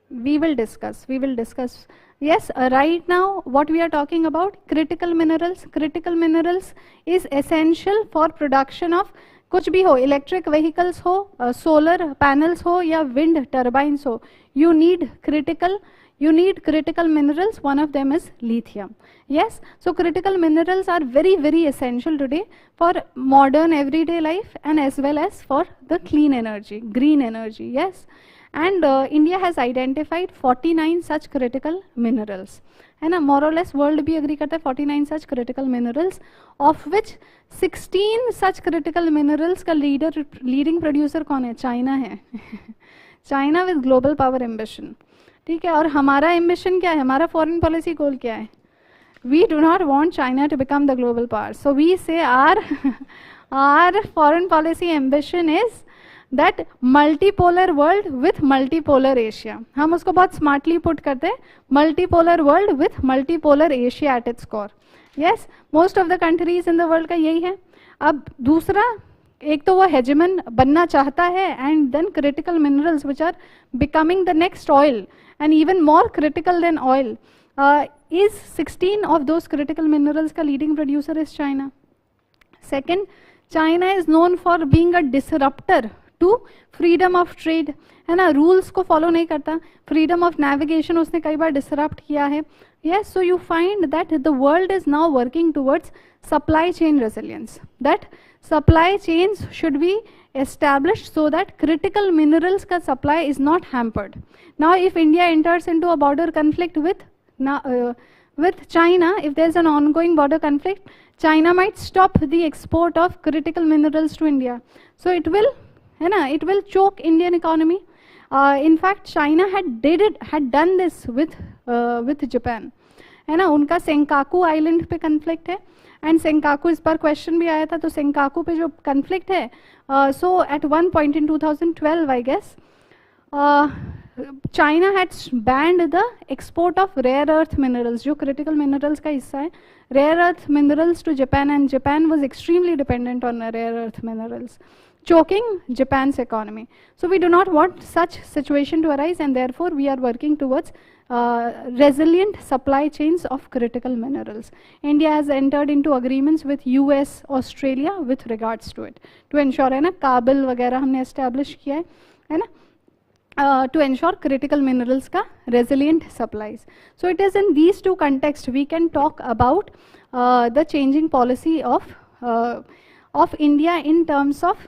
we will discuss. Yes, right now what we are talking about, critical minerals. Critical minerals is essential for production of कुछ भी हो, electric vehicles हो, solar panels हो या wind turbines हो, you need critical minerals. One of them is lithium. Yes, so critical minerals are very, very essential today for modern everyday life and as well as for the clean energy, green energy. Yes. And India has identified 49 such critical minerals. है ना, more or less world भी agree करता है 49 such critical minerals, of which 16 such critical minerals का leading producer कौन है? China है. China with global power ambition. ठीक है, और हमारा ambition क्या है? हमारा foreign policy goal क्या है? We do not want China to become the global power. So we say our foreign policy ambition is that multipolar world with multipolar Asia. हम उसको बहुत smartly put करते हैं, multipolar world with multipolar Asia at its core. Yes, most of the countries in the world का यही है. अब दूसरा, एक तो वो hegemon बनना चाहता है, and then critical minerals which are becoming the next oil and even more critical than oil, is 16 of those critical minerals का leading producer is China. Second, China is known for being a disruptor to freedom of trade, है ना, rules को follow नहीं करता, freedom of navigation उसने कई बार disrupt किया है. Yes, so you find that the world is now working towards supply chain resilience, that supply chains should be established so that critical minerals का supply is not hampered. Now if India enters into a border conflict with China, if there is an ongoing border conflict, China might stop the export of critical minerals to India. So it will, है ना, it will choke Indian economy. In fact, China had done this with Japan. है ना, उनका Senkaku island पे conflict है, and Senkaku इस पर question भी आया था, तो सेंकाकू पे जो conflict है, so at one point in 2012, I guess, China had banned the export of rare earth minerals, जो critical minerals का हिस्सा है, rare earth minerals to Japan, and Japan was extremely dependent on rare earth minerals, choking Japan's economy. So we do not want such situation to arise, and therefore we are working towards resilient supply chains of critical minerals. India has entered into agreements with US, Australia with regards to it, to ensure, है ना, काबिल वगैरह हमने establish किया है ना. to ensure critical minerals ka resilient supplies. So it is in these two contexts we can talk about the changing policy of India in terms of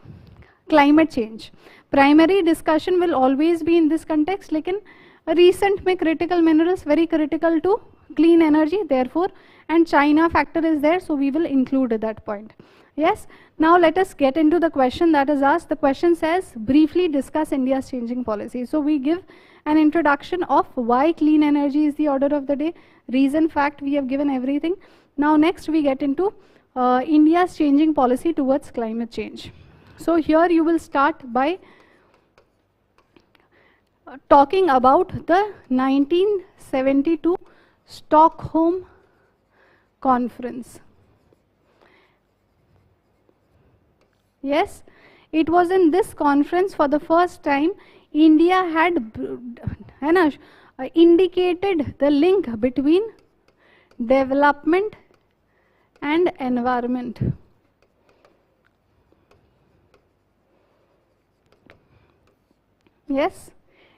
climate change. Primary discussion will always be in this context, lekin recent में critical minerals very critical to clean energy, therefore, and China factor is there, so we will include that point. Yes. Now let us get into the question that is asked. The question says, briefly discuss India's changing policy. So we give an introduction of why clean energy is the order of the day, reason, fact, we have given everything. Now next we get into India's changing policy towards climate change. So here you will start by talking about the 1972 Stockholm Conference. Yes, it was in this conference for the first time India had indicated the link between development and environment. Yes,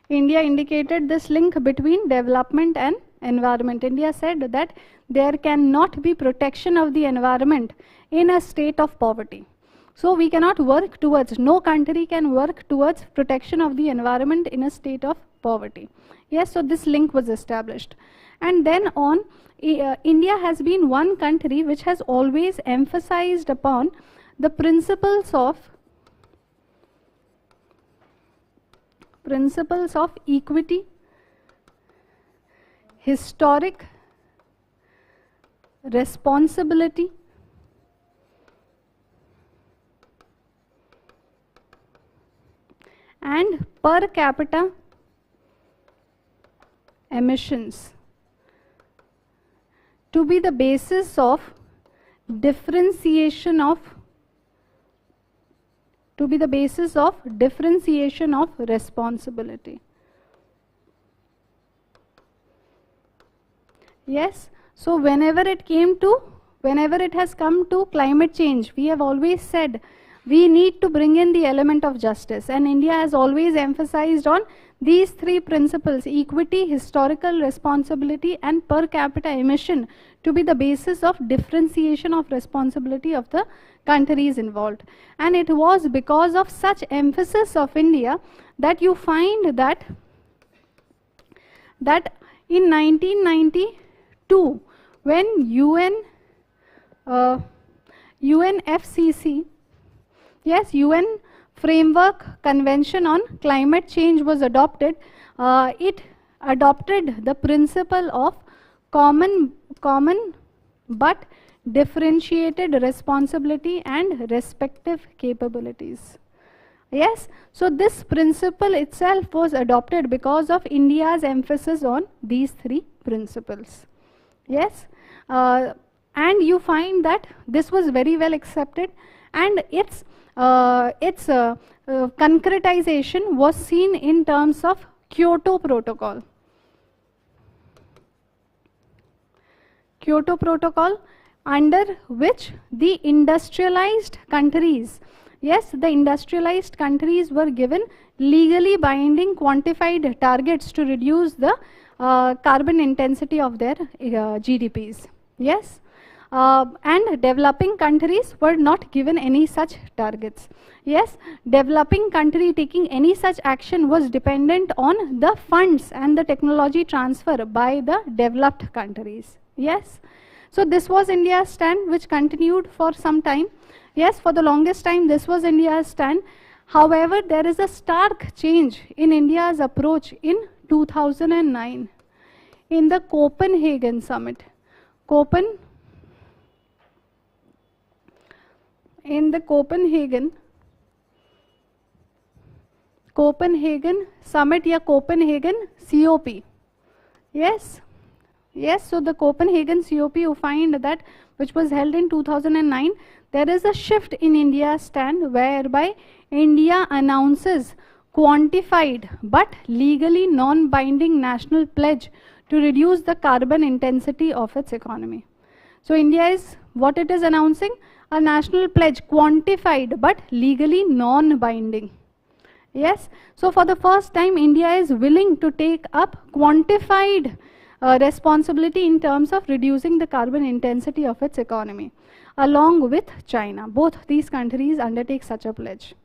India indicated this link between development and environment. India said that there cannot be protection of the environment in a state of poverty. So we cannot work towards, no country can work towards protection of the environment in a state of poverty. Yes, so this link was established. And then on, India has been one country which has always emphasized upon the principles of equity, historic responsibility, and per capita emissions to be the basis of differentiation of responsibility. Yes, so whenever it has come to climate change, we have always said we need to bring in the element of justice, and India has always emphasized on these three principles: equity, historical responsibility, and per capita emission, to be the basis of differentiation of responsibility of the countries involved. And it was because of such emphasis of India that you find that in 1992, when UNFCCC, yes, UN Framework Convention on Climate Change was adopted, it adopted the principle of common but differentiated responsibility and respective capabilities. Yes, so this principle itself was adopted because of India's emphasis on these three principles. Yes, and you find that this was very well accepted, and its concretization was seen in terms of Kyoto Protocol. Kyoto Protocol, under which the industrialized countries, yes, the industrialized countries were given legally binding quantified targets to reduce the carbon intensity of their GDPs. Yes. And developing countries were not given any such targets. Yes, developing country taking any such action was dependent on the funds and the technology transfer by the developed countries. Yes, so this was India's stand, which continued for some time. Yes, for the longest time this was India's stand. However, there is a stark change in India's approach in 2009 in the Copenhagen summit. In the Copenhagen summit, या Copenhagen COP. Yes, yes, so the Copenhagen COP, you find that, which was held in 2009, there is a shift in India's stand whereby India announces quantified but legally non-binding national pledge to reduce the carbon intensity of its economy. So India is, what it is announcing? A national pledge, quantified but legally non-binding. Yes, so for the first time, India is willing to take up quantified responsibility in terms of reducing the carbon intensity of its economy, along with China. Both these countries undertake such a pledge.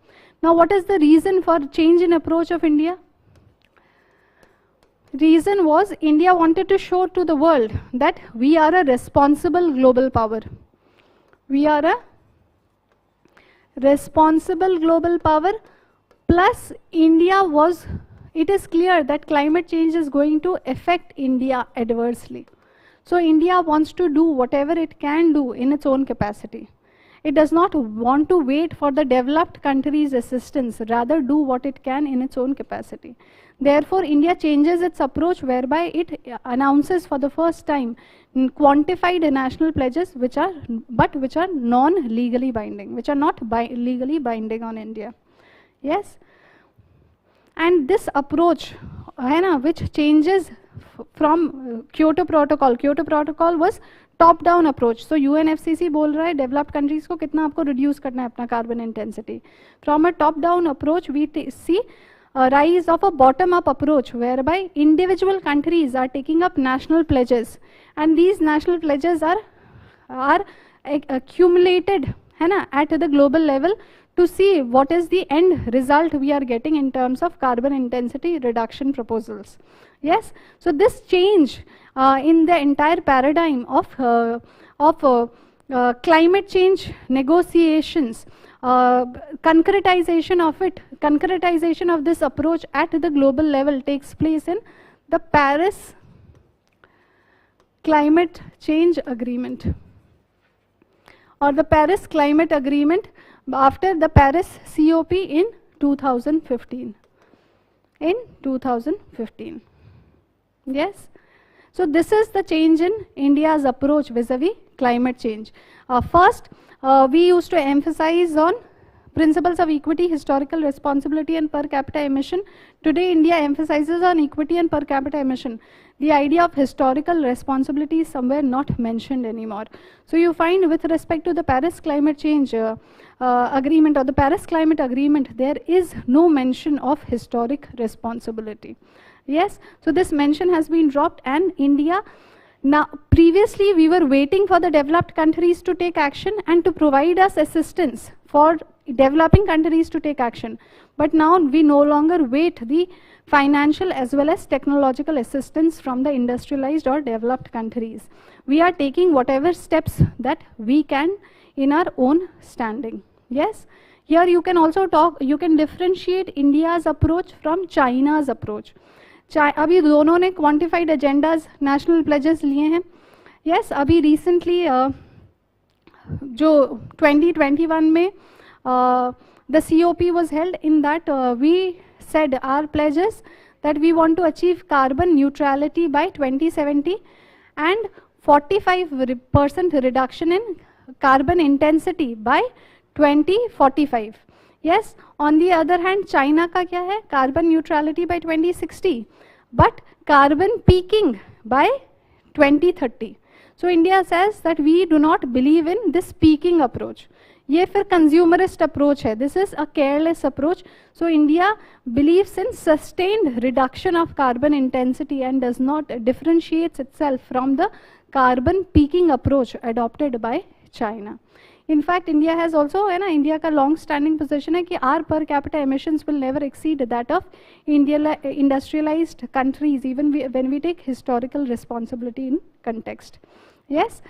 Now, what is the reason for change in approach of India? Reason was India wanted to show to the world that we are a responsible global power. We are a responsible global power. Plus, India was, it is clear that climate change is going to affect India adversely. So, India wants to do whatever it can do in its own capacity. It does not want to wait for the developed countries' assistance, rather do what it can in its own capacity. Therefore, India changes its approach whereby it announces for the first time quantified national pledges which are non-legally binding, which are not legally binding on India. Yes, and this approach which changes from Kyoto Protocol was top down approach. So UNFCCC बोल रहा है developed countries को कितना आपको reduce करना है अपना carbon intensity. From a top down approach we see a rise of a bottom up approach whereby individual countries are taking up national pledges, and these national pledges are accumulated at the global level to see what is the end result we are getting in terms of carbon intensity reduction proposals. Yes, so this change in the entire paradigm of climate change negotiations, concretization of this approach at the global level takes place in the Paris Climate Change Agreement, or the Paris Climate Agreement after the Paris COP in 2015. Yes, so this is the change in India's approach vis-a-vis climate change. First, we used to emphasize on principles of equity, historical responsibility and per capita emission. Today India emphasizes on equity and per capita emission. The idea of historical responsibility is somewhere not mentioned anymore. So you find with respect to the Paris Climate Change Agreement or the Paris Climate Agreement, there is no mention of historic responsibility. Yes, so this mention has been dropped, and India, now previously we were waiting for the developed countries to take action and to provide us assistance for developing countries to take action. But now we no longer wait the financial as well as technological assistance from the industrialized or developed countries. We are taking whatever steps that we can in our own standing. Yes, here you can also you can differentiate India's approach from China's approach. अभी दोनों ने quantified agendas, national pledges लिए हैं. Yes, अभी recently जो 2021 में the COP was held. In that we said our pledges that we want to achieve carbon neutrality by 2070 and 45% reduction in carbon intensity by 2045. Yes, on the other hand, China का क्या है? Carbon neutrality by 2060, but carbon peaking by 2030. So India says that we do not believe in this peaking approach. ये फिर consumerist approach है. This is a careless approach. So India believes in sustained reduction of carbon intensity and does not differentiate itself from the carbon peaking approach adopted by China. In fact, India has also, India का long standing position है कि our per capita emissions will never exceed that of industrialized countries, even when we take historical responsibility in context. Yes,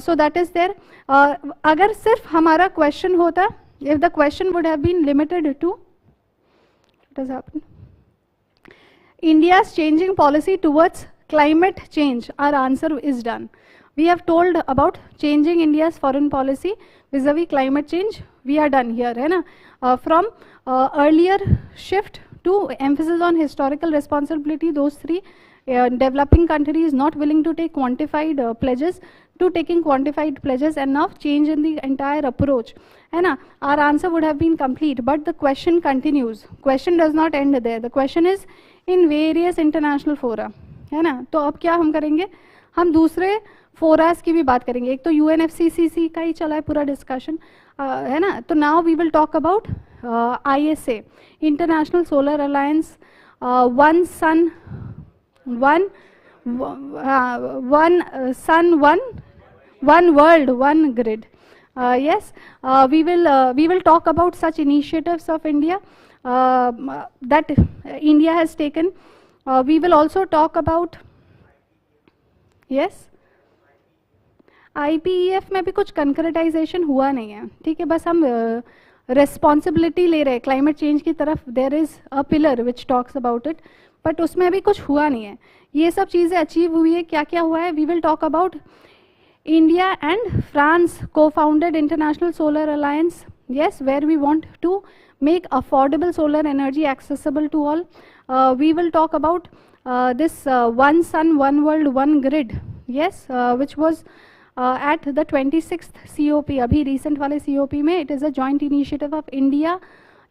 so that is there. अगर सिर्फ हमारा question होता, if the question would have been limited to, what has happened? India's changing policy towards climate change, our answer is done. We have told about changing India's foreign policy vis-a-vis climate change. We are done here, है ना? From earlier shift to emphasis on historical responsibility, those three developing countries not willing to take quantified pledges to taking quantified pledges, and now change in the entire approach. है ना? Our answer would have been complete, but the question continues. Question does not end there. The question is in various international fora, है ना? तो अब क्या हम करेंगे? हम दूसरे फोरास की भी बात करेंगे. एक तो UNFCCC का ही चला है पूरा डिस्कशन, है ना? तो now we will talk about ISA, International Solar Alliance, one sun, one sun, one world, one grid. Yes, we will talk about such initiatives of India that India has taken. We will also talk about, yes, IPEF में भी कुछ कंक्रेटाइजेशन हुआ नहीं है, ठीक है, बस हम रिस्पॉन्सिबिलिटी ले रहे हैं क्लाइमेट चेंज की तरफ. There is a pillar which talks about it, but उसमें अभी कुछ हुआ नहीं है. ये सब चीज़ें अचीव हुई है. क्या क्या हुआ है? We will talk about India and France co-founded International Solar Alliance, yes, where we want to make affordable solar energy accessible to all. We will talk about this one sun, one world, one grid, yes, which was at the 26th COP, abhi recent wale COP mein. It is a joint initiative of India,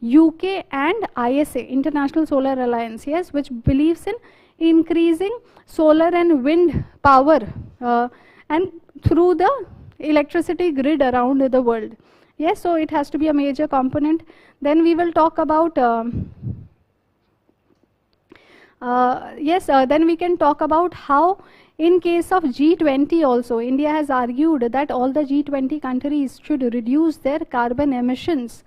UK and ISA, International Solar Alliance, yes, which believes in increasing solar and wind power and through the electricity grid around the world. Yes, so it has to be a major component. Then we will talk about, then we can talk about how in case of G20 also, India has argued that all the G20 countries should reduce their carbon emissions.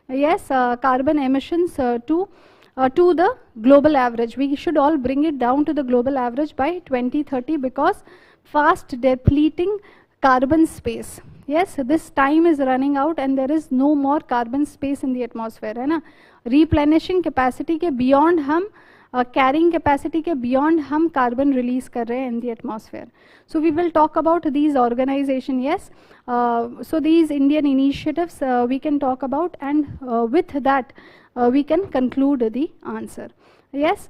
Yes, carbon emissions to the global average. We should all bring it down to the global average by 2030 because fast depleting carbon space. Yes, this time is running out and there is no more carbon space in the atmosphere, है ना. Replenishing capacity के beyond हम carrying capacity के beyond हम carbon release कर रहे हैं in the atmosphere. So we will talk about these organizations. Yes, so these Indian initiatives we can talk about, and with that we can conclude the answer. Yes,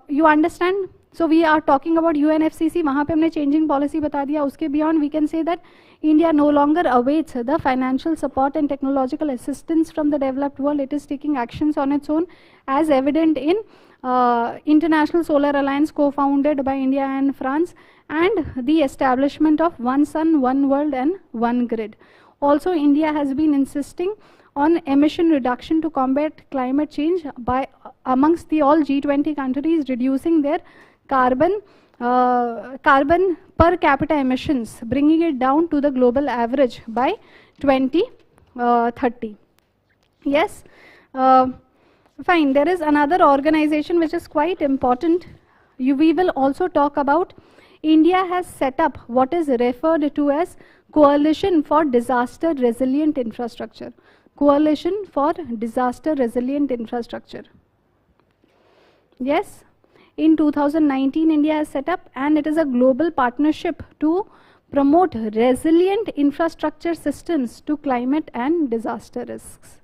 you understand. So we are talking about UNFCCC, वहाँ पे हमने changing policy बता दिया. उसके beyond we can say that India no longer awaits the financial support and technological assistance from the developed world. It is taking actions on its own, as evident in International Solar Alliance co-founded by India and France, and the establishment of one sun, one world and one grid. Also, India has been insisting on emission reduction to combat climate change by amongst the all G20 countries reducing their carbon per capita emissions, bringing it down to the global average by 2030. Yes, fine. There is another organization which is quite important. We will also talk about. India has set up what is referred to as Coalition for Disaster Resilient Infrastructure. Coalition for Disaster Resilient Infrastructure. Yes. In 2019, India has set up, and it is a global partnership to promote resilient infrastructure systems to climate and disaster risks.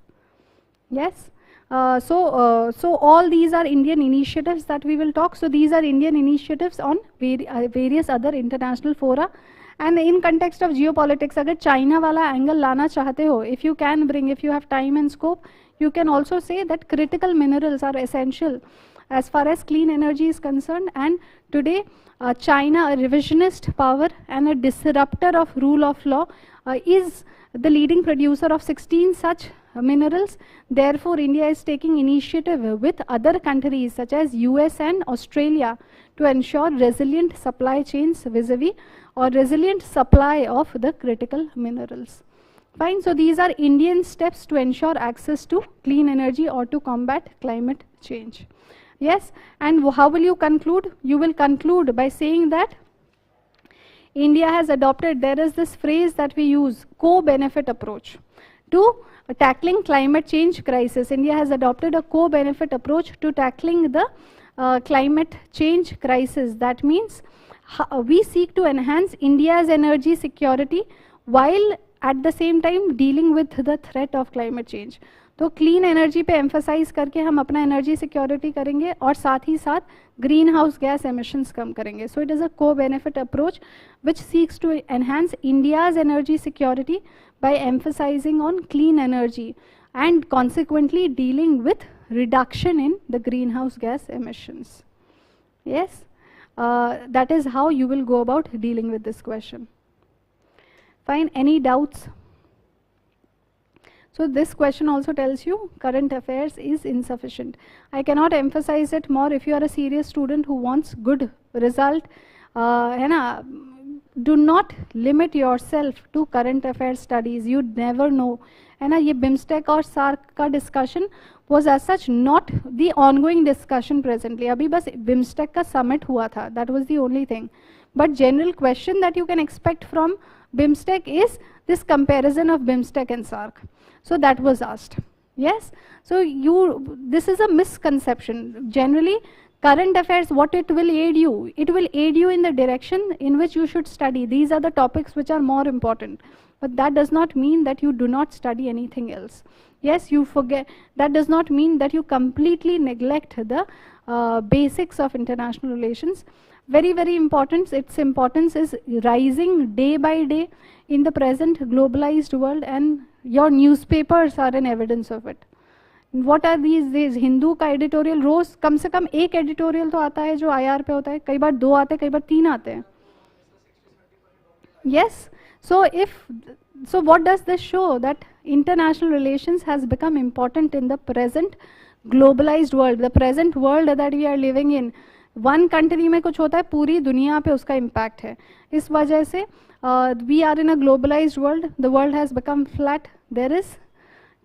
Yes, so all these are Indian initiatives that we will talk. So these are Indian initiatives on various other international fora. And in context of geopolitics, अगर China वाला angle लाना चाहते हो, if you can bring, if you have time and scope, you can also say that critical minerals are essential as far as clean energy is concerned. And today China, a revisionist power and a disruptor of rule of law, is the leading producer of 16 such minerals. Therefore, India is taking initiative with other countries such as US and Australia to ensure resilient supply chains vis-a-vis or resilient supply of the critical minerals. Fine, so these are Indian steps to ensure access to clean energy or to combat climate change. Yes, and how will you conclude? You will conclude by saying that India has adopted, there is this phrase that we use, co-benefit approach to tackling climate change crisis. India has adopted a co-benefit approach to tackling the climate change crisis. That means we seek to enhance India's energy security while at the same time dealing with the threat of climate change. तो clean energy पे emphasise करके हम अपना energy security करेंगे और साथ ही साथ ग्रीन हाउस गैस एमिशंस कम करेंगे. So it is a co benefit approach which seeks to enhance India's energy security by emphasizing on clean energy and consequently dealing with reduction in the greenhouse gas emissions. Yes, that is how you will go about dealing with this question. Fine, any doubts? So this question also tells you current affairs is insufficient. I cannot emphasize it more. If you are a serious student who wants good result, do not limit yourself to current affairs studies. You never know. And ये BIMSTEC और SARC का discussion was as such not the ongoing discussion presently. अभी बस BIMSTEC का summit हुआ था. That was the only thing. But general question that you can expect from BIMSTEC is this comparison of BIMSTEC and SARC. So that was asked. Yes. So this is a misconception. Generally, current affairs, what it will aid you? It will aid you in the direction in which you should study. These are the topics which are more important. But that does not mean that you do not study anything else. Yes, you forget. That does not mean that you completely neglect the basics of international relations. Very, very important. Its importance is rising day by day in the present globalized world, and your newspapers are an evidence of it. What are these days? Hindu का editorial रोज कम से कम एक editorial तो आता है जो IR पे होता है, कई बार 2 आते हैं, कई बार 3 आते हैं. Yes. So what does this show? That international relations has become important in the present globalized world, the present world that we are living in. One country में कुछ होता है, पूरी दुनिया पे उसका impact है. इस वजह से we are in a globalized world. The world has become flat. There is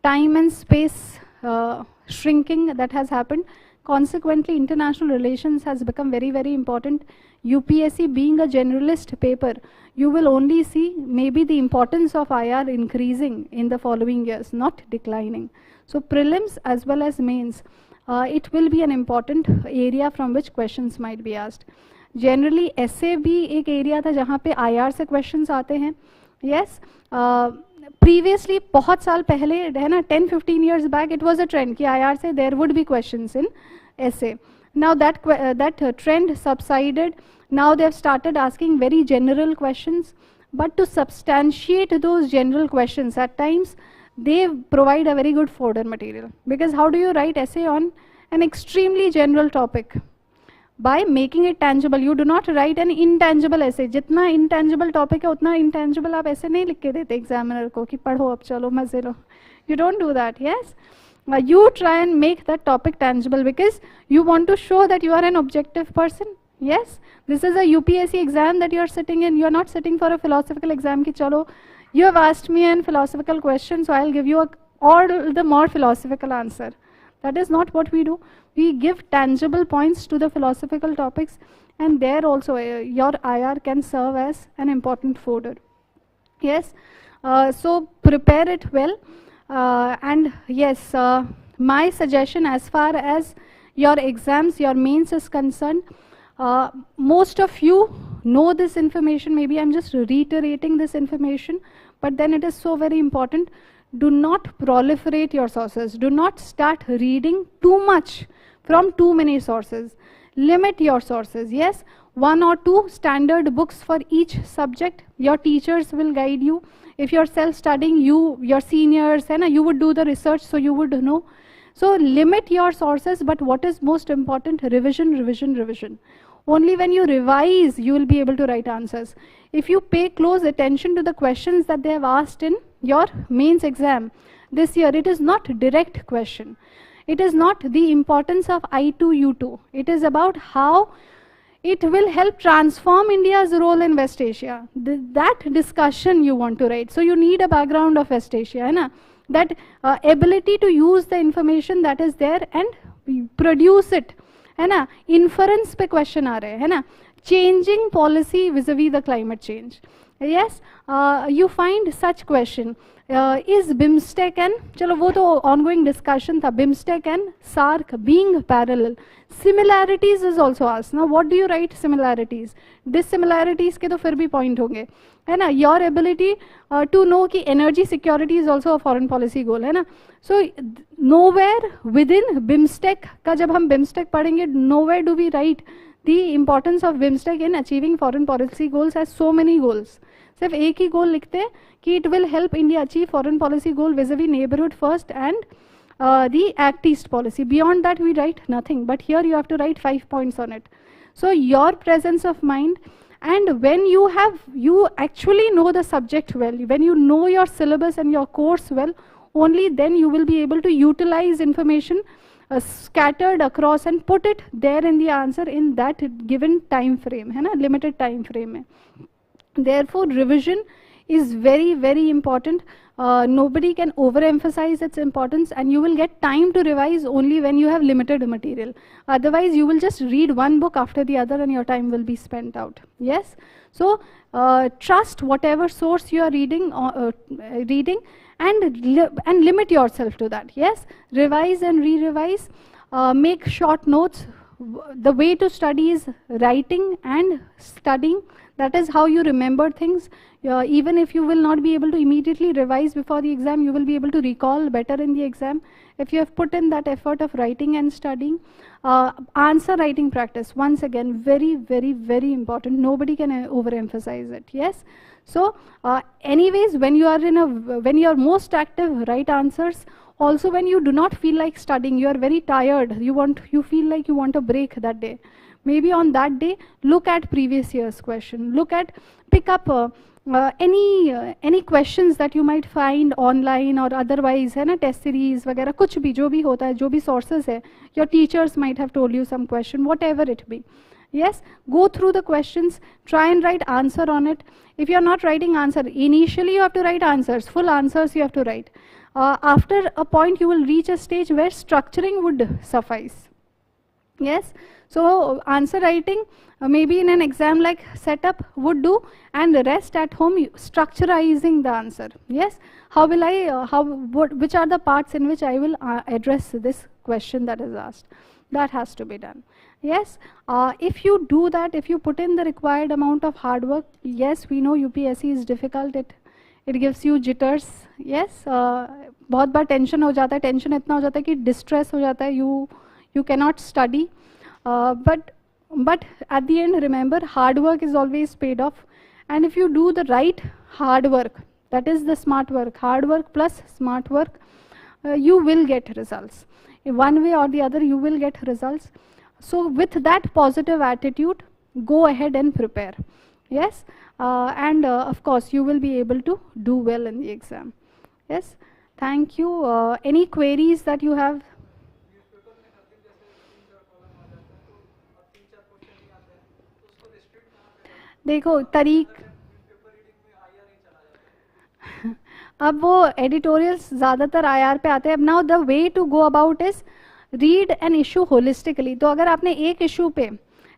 time and space shrinking that has happened. Consequently, international relations has become very, very important. UPSC being a generalist paper, you will only see maybe the importance of IR increasing in the following years, not declining. So prelims as well as mains, it will be an important area from which questions might be asked. Generally, essay भी एक area था जहाँ पे IR से questions आते हैं. Yes. Previously, बहुत साल पहले है ना, 10-15 years back, it was a trend कि IR से there would be questions in essay. Now that trend subsided. Now they have started asking very general questions. But to substantiate those general questions, at times they provide a very good fodder material. Because how do you write essay on an extremely general topic? By making it tangible. You do not write an intangible essay. जितना intangible topic है उतना intangible आप ऐसे नहीं लिख के देते examiner को कि पढ़ो अब चलो मजे लो. You don't do that. Yes. You try and make that topic tangible because you want to show that you are an objective person. Yes. This is a UPSC exam that you are sitting in. You are not sitting for a philosophical exam कि चलो you have asked me a philosophical question, so I'll give you all the more philosophical answer. That is not what we do. We give tangible points to the philosophical topics, and there also your IR can serve as an important fodder. Yes. So prepare it well. And yes, my suggestion as far as your exams, your mains is concerned, most of you know this information. Maybe I'm just reiterating this information, but then it is so very important. Do not proliferate your sources. Do not start reading too much from too many sources. Limit your sources. Yes, 1 or 2 standard books for each subject. Your teachers will guide you. If you're self-studying, your seniors, you would do the research, so you would know. So limit your sources, but what is most important? Revision, revision, revision. Only when you revise, you will be able to write answers. If you pay close attention to the questions that they have asked in your mains exam this year, it is not direct question. It is not the importance of I2, U2. It is about how it will help transform India's role in West Asia. That discussion you want to write. So you need a background of West Asia. है ना? That ability to use the information that is there and produce it. है ना? Inference पे question आ रहे हैं, है ना? Changing policy vis-a-vis the climate change. Yes, you find such question. Is BIMSTEC and, चलो वो तो ongoing discussion था, BIMSTEC and SARC being parallel. Similarities is also asked. Now what do you write similarities? Dissimilarities के तो फिर भी point होंगे, है ना? Your ability to know कि energy security is also a foreign policy goal, है ना? So nowhere within BIMSTEC का जब हम BIMSTEC पढ़ेंगे, nowhere do we write the importance of BIMSTEC in achieving foreign policy goals as so many goals. सिर्फ एक ही गोल लिखते हैं कि it will help India achieve foreign policy goal vis-a-vis neighborhood first and the Act East policy. Beyond that we write nothing, but here you have to write 5 points on it. So your presence of mind, and when you actually know the subject well, when you know your syllabus and your course well, only then you will be able to utilize information scattered across and put it there in the answer in that given time frame, है ना, limited time frame में. Therefore, revision is very, very important. Nobody can overemphasize its importance, and you will get time to revise only when you have limited material. Otherwise, you will just read one book after the other and your time will be spent out. Yes? So, trust whatever source you are reading and limit yourself to that. Yes? Revise and re-revise. Make short notes. The way to study is writing and studying. That is how you remember things. Even if you will not be able to immediately revise before the exam, you will be able to recall better in the exam if you have put in that effort of writing and studying. Answer writing practice, once again, very, very, very important. Nobody can overemphasize it. Yes. So, anyways, when you are most active, write answers. Also, when you do not feel like studying, you are very tired. You feel like you want a break that day. Maybe on that day, look at previous year's question. Pick up any questions that you might find online or otherwise, है ना, test series वगैरह कुछ भी जो भी होता है, जो भी sources है, your teachers might have told you some question, whatever it be. Yes, go through the questions, try and write answer on it. If you are not writing answer, initially you have to write answers, full answers you have to write. After a point, you will reach a stage where structuring would suffice. Yes, so answer writing maybe in an exam like setup would do, and the rest at home structurizing the answer. Yes, how will I, which are the parts in which I will address this question that is asked. That has to be done. Yes, if you do that, if you put in the required amount of hard work, yes, we know UPSC is difficult, it gives you jitters. Yes, बहुत बार tension हो जाता है, tension इतना हो जाता है कि distress हो जाता है, you cannot study. But at the end, remember, hard work is always paid off. And if you do the right hard work, that is the smart work, hard work plus smart work, you will get results. In one way or the other, you will get results. So with that positive attitude, go ahead and prepare. Yes, and of course, you will be able to do well in the exam. Yes, thank you. Any queries that you have? देखो तारीख अब वो editorials ज़्यादातर IR पे आते हैं. अब now the way to go about is read an issue holistically. तो अगर आपने एक इशू पे,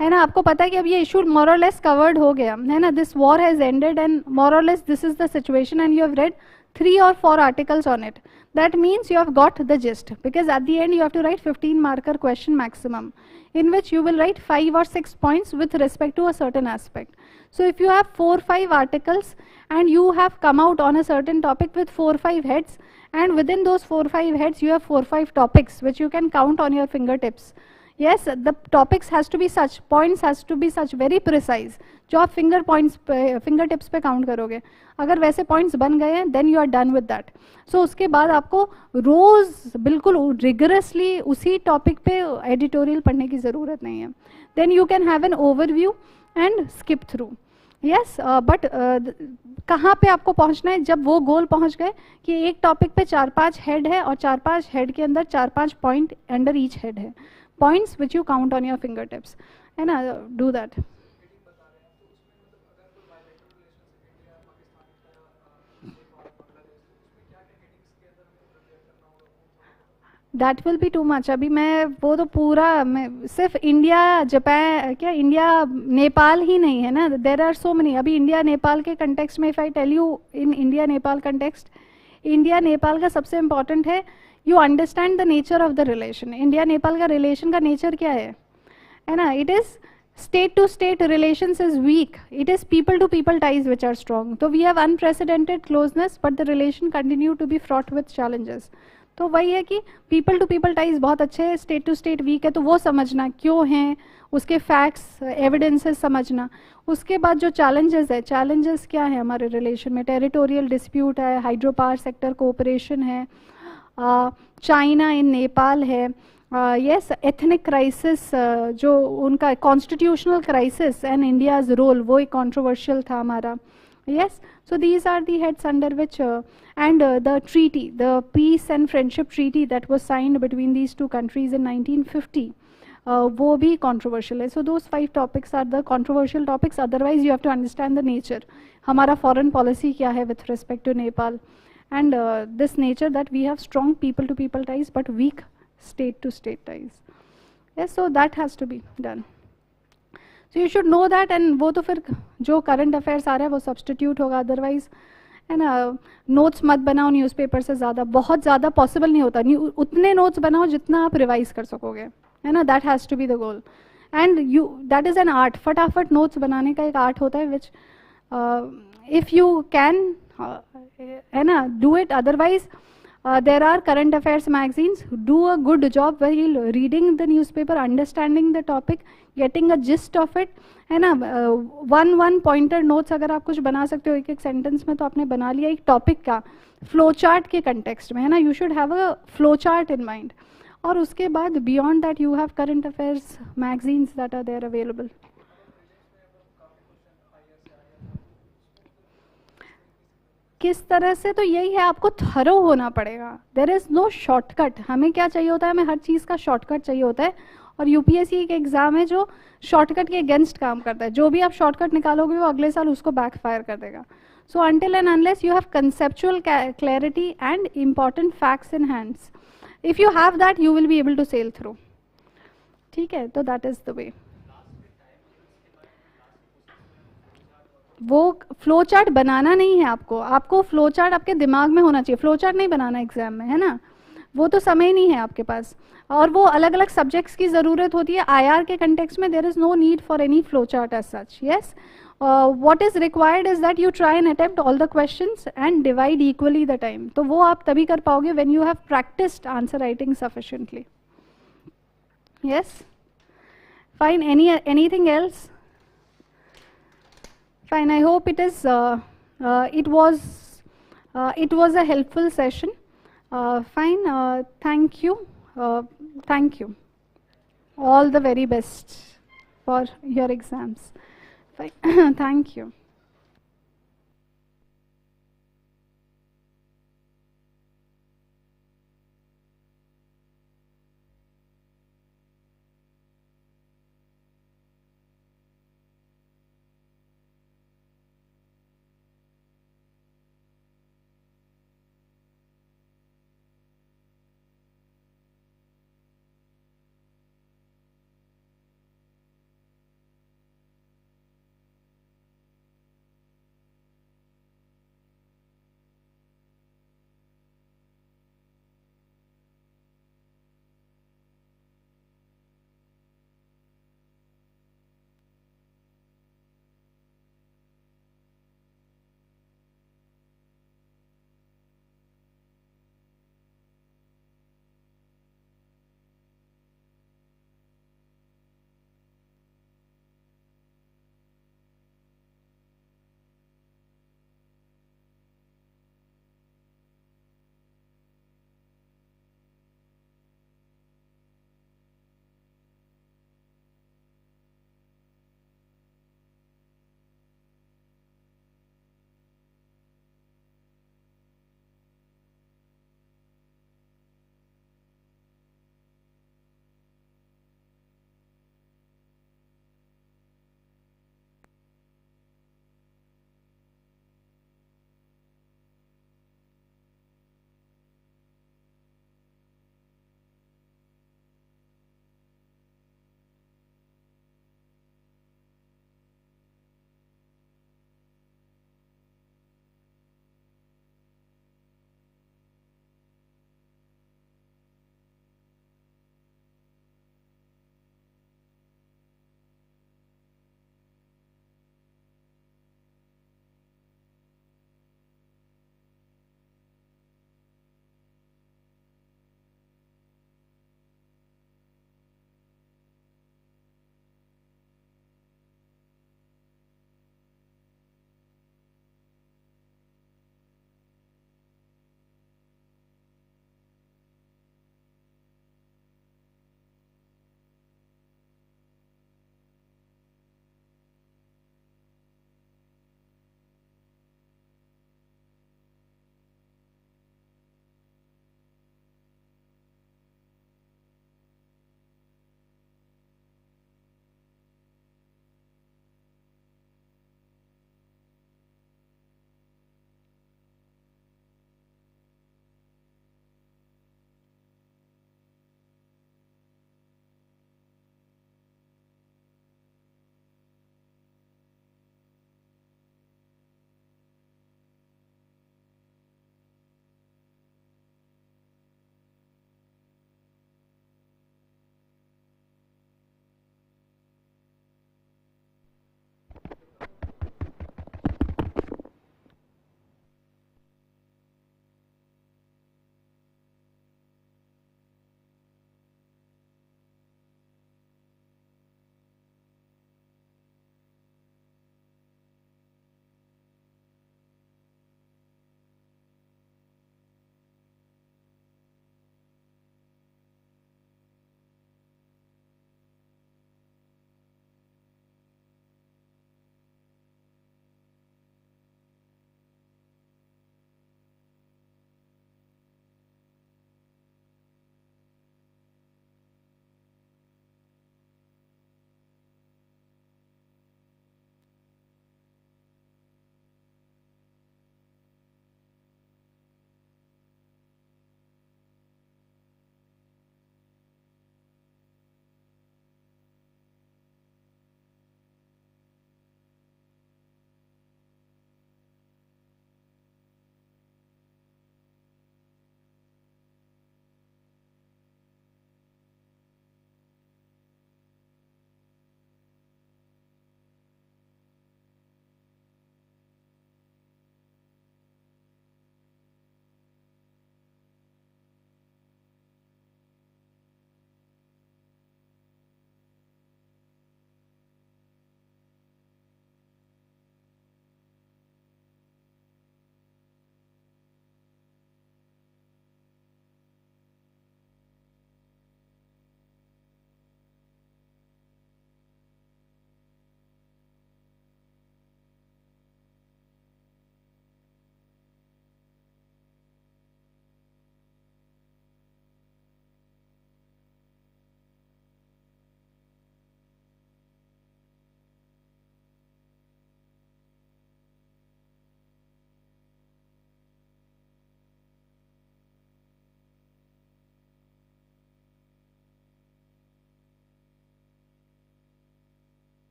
है ना, आपको पता है कि अब ये इशू मोर और लेस कवर्ड हो गया, है ना, this war has ended and more और less this is the situation, and you have read 3 or 4 articles on it. That means you have got the gist, because at the end you have to write 15 marker question maximum, in which you will write 5 or 6 points with respect to a certain aspect. So if you have 4 or 5 articles and you have come out on a certain topic with 4 or 5 heads, and within those 4 or 5 heads you have 4 or 5 topics which you can count on your fingertips. Yes, the topics has to be such, points has to be such, very precise, जो आप fingertips पे count करोगे. अगर वैसे points बन गए हैं, then you are done with that. So उसके बाद आपको रोज बिल्कुल rigorously उसी topic पे editorial पढ़ने की ज़रूरत नहीं है. Then you can have an overview and skip through. Yes, but कहाँ पे आपको पहुँचना है? जब वो गोल पहुँच गए कि एक टॉपिक पे 4-5 हेड है और 4-5 हेड के अंदर 4-5 पॉइंट अंडर ईच हेड है, points which you count on your fingertips, and do that. That will be too much. अभी मैं वो तो पूरा सिर्फ इंडिया जापान क्या इंडिया नेपाल ही नहीं है ना, there are so many. अभी इंडिया नेपाल के कंटेक्स्ट में if I tell you in India Nepal context, India Nepal का सबसे इम्पॉर्टेंट है you understand the nature of the relation. India Nepal का रिलेशन का नेचर क्या है ना? It is state to state relations is weak. It is people to people ties which are strong. So we have unprecedented closeness, but the relation continue to be fraught with challenges. तो वही है कि people to people ties बहुत अच्छे हैं, state to state weak है, तो वो समझना क्यों हैं, उसके facts, evidences समझना. उसके बाद जो challenges है, challenges क्या है हमारे relation में? Territorial dispute है, hydro power sector cooperation है, चाइना इन नेपाल है, यस एथनिक क्राइसिस, जो उनका constitutional crisis and India's role, वो एक कंट्रोवर्शियल था हमारा. Yes, so these are the heads under which, the treaty, the peace and friendship treaty that was signed between these two countries in 1950, वो भी controversial है. So those 5 topics are the controversial topics. Otherwise, you have to understand the nature. हमारा foreign policy क्या है with respect to Nepal, and this nature that we have strong people-to-people ties but weak state-to-state ties. Yes, so that has to be done. So you should know that, and वो तो फिर जो current affairs आ रहा है वो substitute होगा, otherwise है ना. नोट्स मत बनाओ न्यूज़पेपर से ज़्यादा, बहुत ज़्यादा पॉसिबल नहीं होता. उतने नोट्स बनाओ जितना आप रिवाइज कर सकोगे, है ना. That has to be the goal, and you that is an art. फटाफट नोट्स बनाने का एक आर्ट होता है, विच इफ़ यू कैन, है ना, do it. Otherwise there are current affairs magazines. Do a good job while reading the newspaper, understanding the topic, getting a gist of it, है ना. वन पॉइंटर नोट्स अगर आप कुछ बना सकते हो एक एक सेंटेंस में, तो आपने बना लिया एक टॉपिक का फ्लो चार्ट के कंटेक्स्ट में, है ना. You should have a flow chart in mind. और उसके बाद beyond that you have current affairs magazines that are there available. किस तरह से, तो यही है, आपको थरो होना पड़ेगा. There is no shortcut. हमें क्या चाहिए होता है, हमें हर चीज़ का शॉर्टकट चाहिए होता है. और यूपीएससी एक एग्जाम है जो शॉर्टकट के अगेंस्ट काम करता है. जो भी आप शॉर्टकट निकालोगे वो अगले साल उसको बैकफायर कर देगा. So until and unless you have conceptual clarity and important facts in hands, if you have that you will be able to sail through. ठीक है, तो दैट इज द वे. वो फ्लो चार्ट बनाना नहीं है आपको. आपको फ्लो चार्ट आपके दिमाग में होना चाहिए. फ्लो चार्ट नहीं बनाना एग्जाम में, है ना. वो तो समय नहीं है आपके पास. और वो अलग अलग सब्जेक्ट्स की ज़रूरत होती है. आईआर के कंटेक्स्ट में there is no need for any flow chart as such. Yes, what is required is that you try and attempt all the questions and divide equally the time. तो वो आप तभी कर पाओगे when you have practised answer writing sufficiently. Yes, fine. Anything else? Fine. I hope it is. It was a helpful session. Fine. Thank you. Thank you. All the very best for your exams. Fine. Thank you.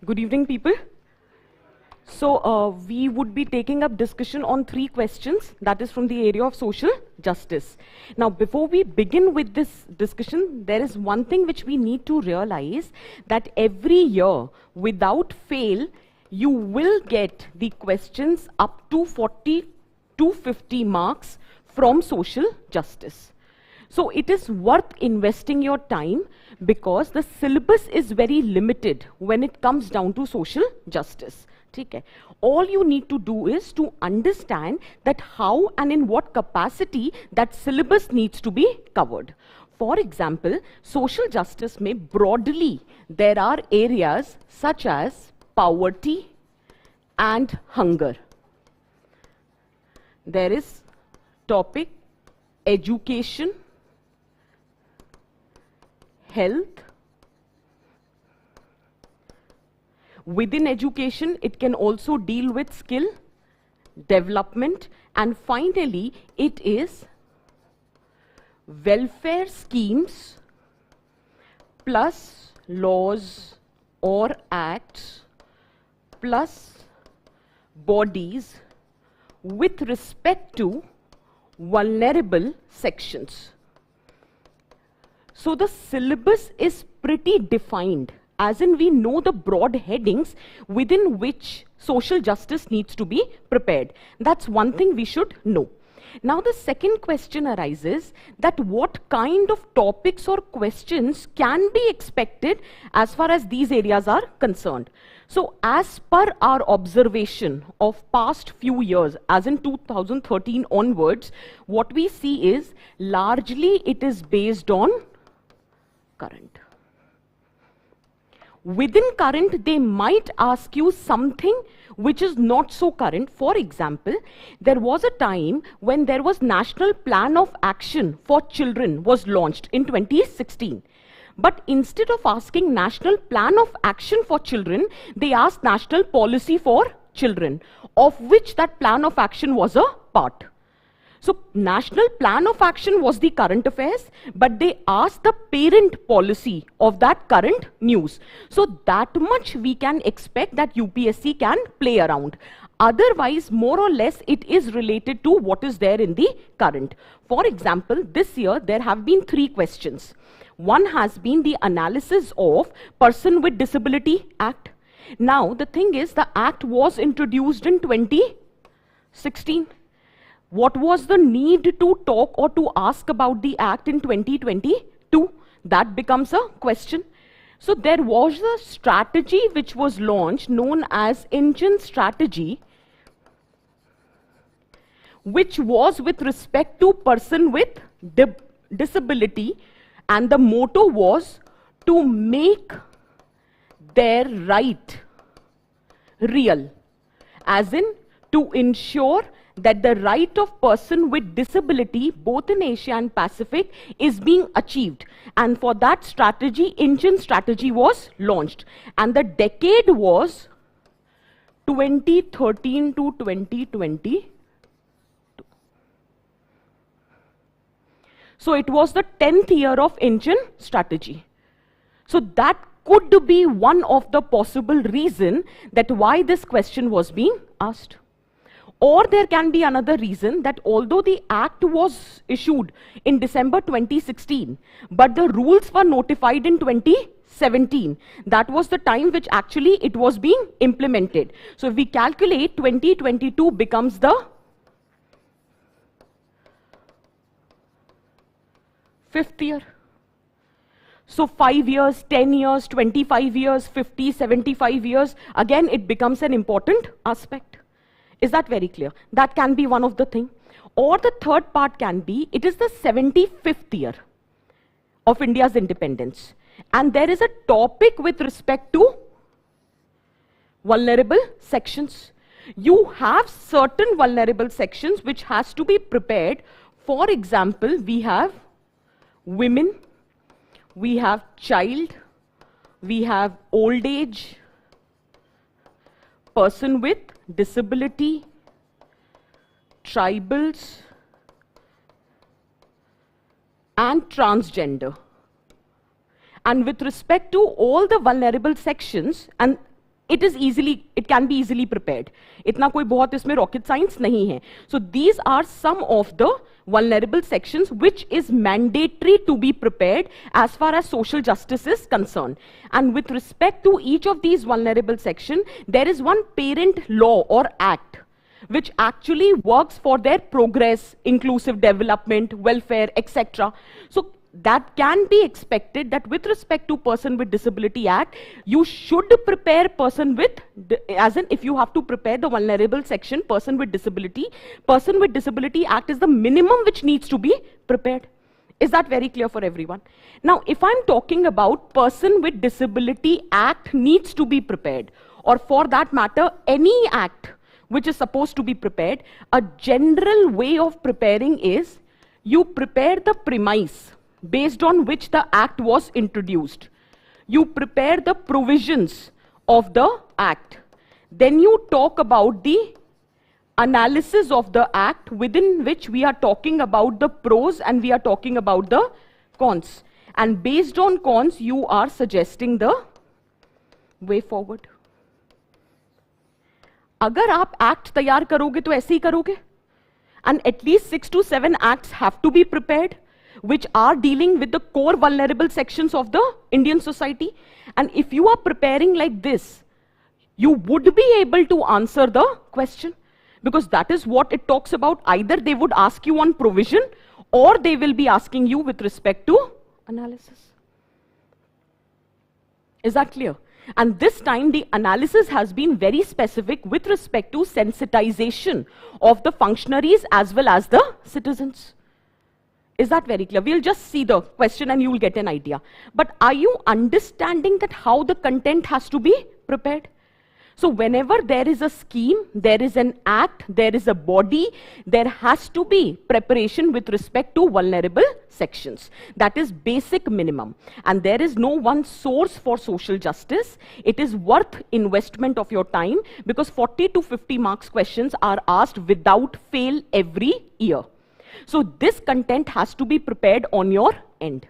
Good evening, people. So we would be taking up discussion on 3 questions, that is from the area of social justice. Now, before we begin with this discussion, there is one thing which we need to realize, that every year, without fail, you will get the questions up to 40 to 50 marks from social justice. So it is worth investing your time, because the syllabus is very limited when it comes down to social justice. Okay. All you need to do is to understand that how and in what capacity that syllabus needs to be covered. For example, social justice may broadly, there are areas such as poverty and hunger. There is topic education, health. Within education, it can also deal with skill development, and finally, it is welfare schemes plus laws or acts plus bodies with respect to vulnerable sections. So the syllabus is pretty defined, as in we know the broad headings within which social justice needs to be prepared. That's one thing we should know. Now the second question arises, that what kind of topics or questions can be expected as far as these areas are concerned. So as per our observation of past few years, as in 2013 onwards, what we see is largely it is based on current. Within current, they might ask you something which is not so current. For example, there was a time when there was National Plan of Action for Children was launched in 2016. But instead of asking National Plan of Action for Children, they asked National Policy for Children, of which that Plan of Action was a part. So National Plan of Action was the current affairs, but they asked the parent policy of that current news. So that much we can expect that UPSC can play around. Otherwise, more or less, it is related to what is there in the current. For example, this year, there have been 3 questions. One has been the analysis of Person with Disability Act. Now, the thing is, the Act was introduced in 2016. What was the need to talk or to ask about the Act in 2022? That becomes a question. So there was a strategy which was launched known as Engine Strategy, which was with respect to person with disability, and the motto was to make their right real, as in to ensure that the right of person with disability, both in Asia and Pacific, is being achieved. And for that strategy, Engine Strategy was launched. And the decade was 2013 to 2020. So it was the 10th year of Engine Strategy. So that could be one of the possible reason that why this question was being asked. Or there can be another reason, that although the Act was issued in December 2016, but the rules were notified in 2017. That was the time which actually it was being implemented. So if we calculate, 2022 becomes the 5th year. So 5 years, 10 years, 25 years, 50, 75 years, again it becomes an important aspect. Is that very clear? That can be one of the things. Or the third part can be, it is the 75th year of India's independence. And there is a topic with respect to vulnerable sections. You have certain vulnerable sections which has to be prepared. For example, we have women, we have child, we have old age, person with disability, tribals, and transgender. And with respect to all the vulnerable sections, and it can be easily prepared. इतना कोई बहुत इसमें rocket science नहीं है. So these are some of the vulnerable sections which is mandatory to be prepared as far as social justice is concerned. And with respect to each of these vulnerable sections, there is one parent law or act which actually works for their progress, inclusive development, welfare, etc. So that can be expected that with respect to Person with Disability Act, you should prepare person with, as in if you have to prepare the vulnerable section, Person with Disability Act is the minimum which needs to be prepared. Is that very clear for everyone? Now, if I'm talking about Person with Disability Act needs to be prepared, or for that matter, any act which is supposed to be prepared, a general way of preparing is you prepare the premise based on which the act was introduced. You prepare the provisions of the act. Then you talk about the analysis of the act within which we are talking about the pros and we are talking about the cons. And based on cons, you are suggesting the way forward. अगर आप act तैयार करोगे तो ऐसे ही करोगे. And at least 6 to 7 acts have to be prepared, which are dealing with the core vulnerable sections of the Indian society. And if you are preparing like this, you would be able to answer the question, because that is what it talks about. Either they would ask you on provision, or they will be asking you with respect to analysis. Is that clear? And this time the analysis has been very specific with respect to sensitization of the functionaries as well as the citizens. Is that very clear? We'll just see the question and you will get an idea. But are you understanding that how the content has to be prepared? So whenever there is a scheme, there is an act, there is a body, there has to be preparation with respect to vulnerable sections. That is basic minimum. And there is no one source for social justice. It is worth investment of your time, because 40 to 50 marks questions are asked without fail every year. So this content has to be prepared on your end.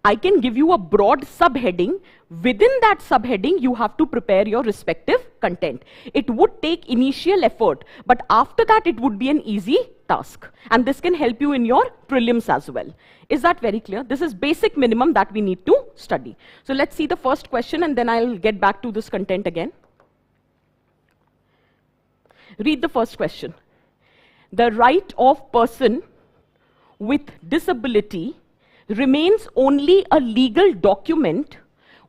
I can give you a broad subheading. Within that subheading, you have to prepare your respective content. It would take initial effort, but after that, it would be an easy task. And this can help you in your prelims as well. Is that very clear? This is basic minimum that we need to study. So let's see the first question, and then I'll get back to this content again. Read the first question. The right of person with disability remains only a legal document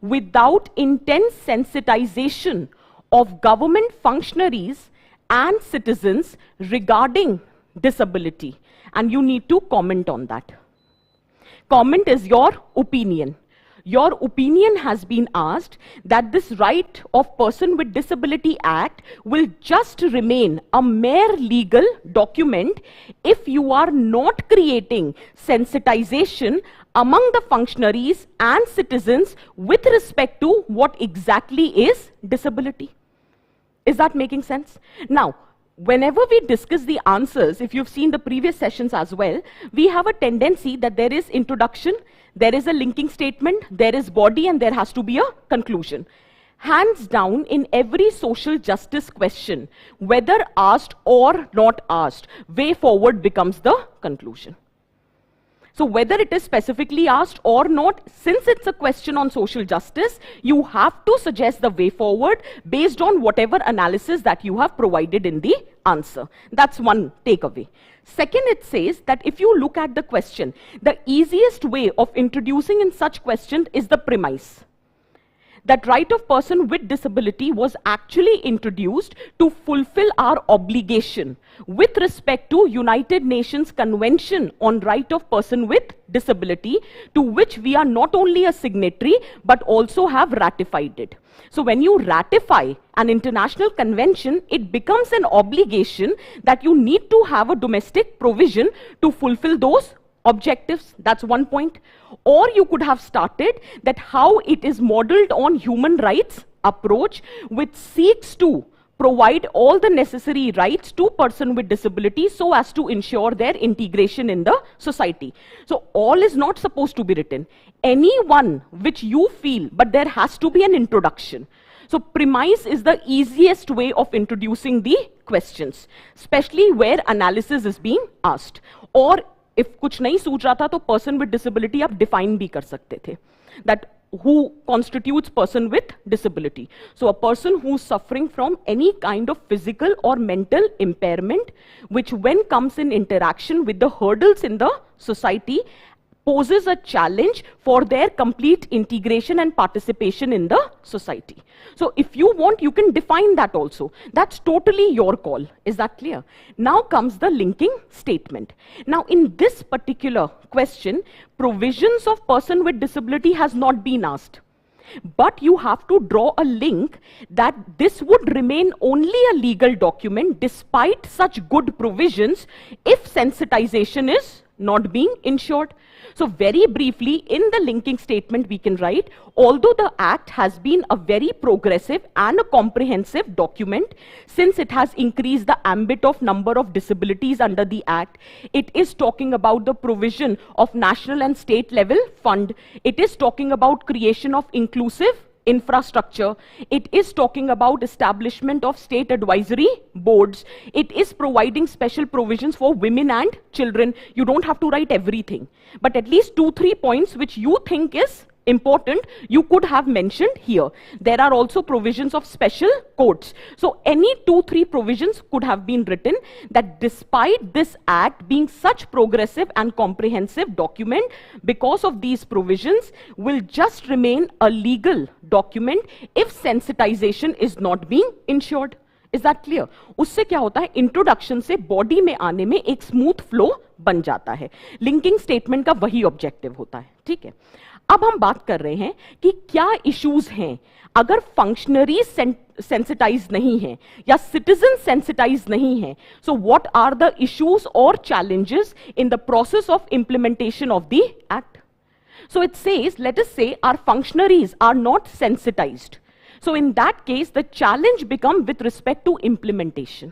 without intense sensitization of government functionaries and citizens regarding disability. And you need to comment on that. Comment is your opinion. Your opinion has been asked that this Right of Person with Disability Act will just remain a mere legal document if you are not creating sensitization among the functionaries and citizens with respect to what exactly is disability. Is that making sense? Now, whenever we discuss the answers, if you've seen the previous sessions as well, we have a tendency that there is introduction, there is a linking statement, there is body, and there has to be a conclusion. Hands down, in every social justice question, whether asked or not asked, way forward becomes the conclusion. So whether it is specifically asked or not, since it's a question on social justice, you have to suggest the way forward based on whatever analysis that you have provided in the answer. That's one takeaway. Second, it says that if you look at the question, the easiest way of introducing in such question is the premise. That right of person with disability was actually introduced to fulfill our obligation with respect to United Nations Convention on Right of Person with Disability, to which we are not only a signatory but also have ratified it. So when you ratify an international convention, it becomes an obligation that you need to have a domestic provision to fulfill those objectives. That's one point. Or you could have started that how it is modeled on human rights approach, which seeks to provide all the necessary rights to person with disability so as to ensure their integration in the society. So all is not supposed to be written. Any one which you feel, but there has to be an introduction. So premise is the easiest way of introducing the questions, especially where analysis is being asked. Or if कुछ नहीं सूझ रहा था तो person with disability आप define भी कर सकते थे. That who constitutes person with disability. So a person who's suffering from any kind of physical or mental impairment, which when comes in interaction with the hurdles in the society, poses a challenge for their complete integration and participation in the society. So if you want, you can define that also. That's totally your call. Is that clear? Now comes the linking statement. Now in this particular question, provisions of person with disability has not been asked. But you have to draw a link that this would remain only a legal document despite such good provisions if sensitization is not being ensured. So very briefly, in the linking statement we can write, although the Act has been a very progressive and a comprehensive document, since it has increased the ambit of number of disabilities under the Act, it is talking about the provision of national and state level fund, it is talking about creation of inclusive infrastructure, it is talking about establishment of state advisory boards, it is providing special provisions for women and children. You don't have to write everything, but at least 2-3 points which you think is important, you could have mentioned here. There are also provisions of special courts. So any 2-3 provisions could have been written that despite this Act being such progressive and comprehensive document, because of these provisions will just remain a legal document if sensitization is not being ensured. Is that clear? उससे क्या होता है, introduction से body में आने में एक smooth flow बन जाता है. लिंकिंग स्टेटमेंट का वही ऑब्जेक्टिव होता है. ठीक है, अब हम बात कर रहे हैं कि क्या इश्यूज हैं अगर फंक्शनरी सेंसिटाइज नहीं है या सिटीजन सेंसिटाइज नहीं है. So what are the issues और challenges in the process of implementation of the act. So it says, let us say our functionaries are not sensitised. So in that case, the challenge becomes with respect to implementation.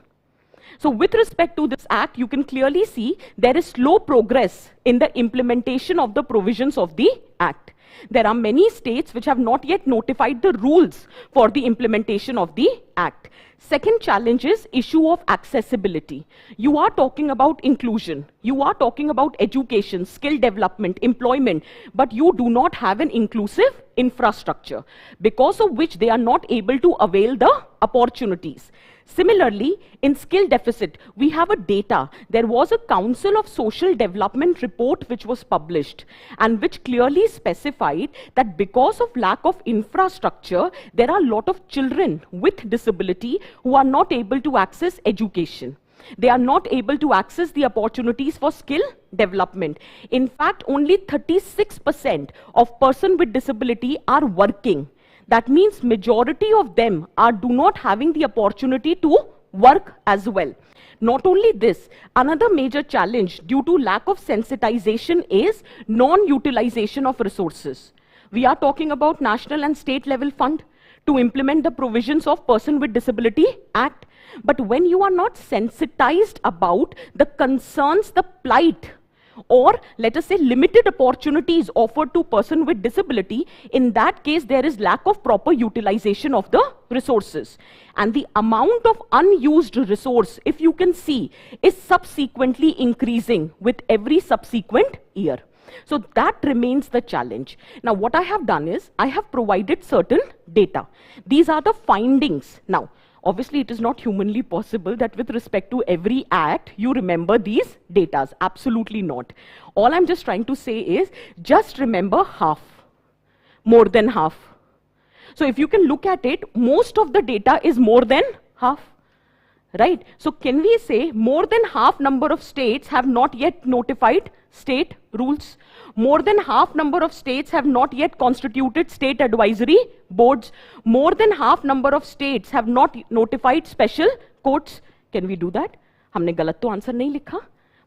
So with respect to this Act, you can clearly see there is slow progress in the implementation of the provisions of the Act. There are many states which have not yet notified the rules for the implementation of the Act. Second challenge is issue of accessibility. You are talking about inclusion. You are talking about education, skill development, employment, but you do not have an inclusive infrastructure, because of which they are not able to avail the opportunities. Similarly, in skill deficit, we have a data. There was a Council of Social Development report which was published and which clearly specified that because of lack of infrastructure, there are a lot of children with disability who are not able to access education. They are not able to access the opportunities for skill development. In fact, only 36% of persons with disability are working. That means majority of them do not having the opportunity to work as well. Not only this, another major challenge due to lack of sensitization is non-utilization of resources. We are talking about national and state level fund to implement the provisions of Person with Disability Act. But when you are not sensitized about the concerns, the plight, or let us say limited opportunities offered to person with disability, in that case there is lack of proper utilization of the resources. And the amount of unused resource, if you can see, is subsequently increasing with every subsequent year. So that remains the challenge. Now what I have done is, I have provided certain data. These are the findings. Now, obviously, it is not humanly possible that with respect to every act, you remember these data. Absolutely not. All I'm just trying to say is, just remember half, more than half. So if you can look at it, most of the data is more than half, right? So can we say more than half number of states have not yet notified state rules? More than half number of states have not yet constituted state advisory boards. More than half number of states have not notified special courts. Can we do that? हमने गलत तो answer नहीं लिखा.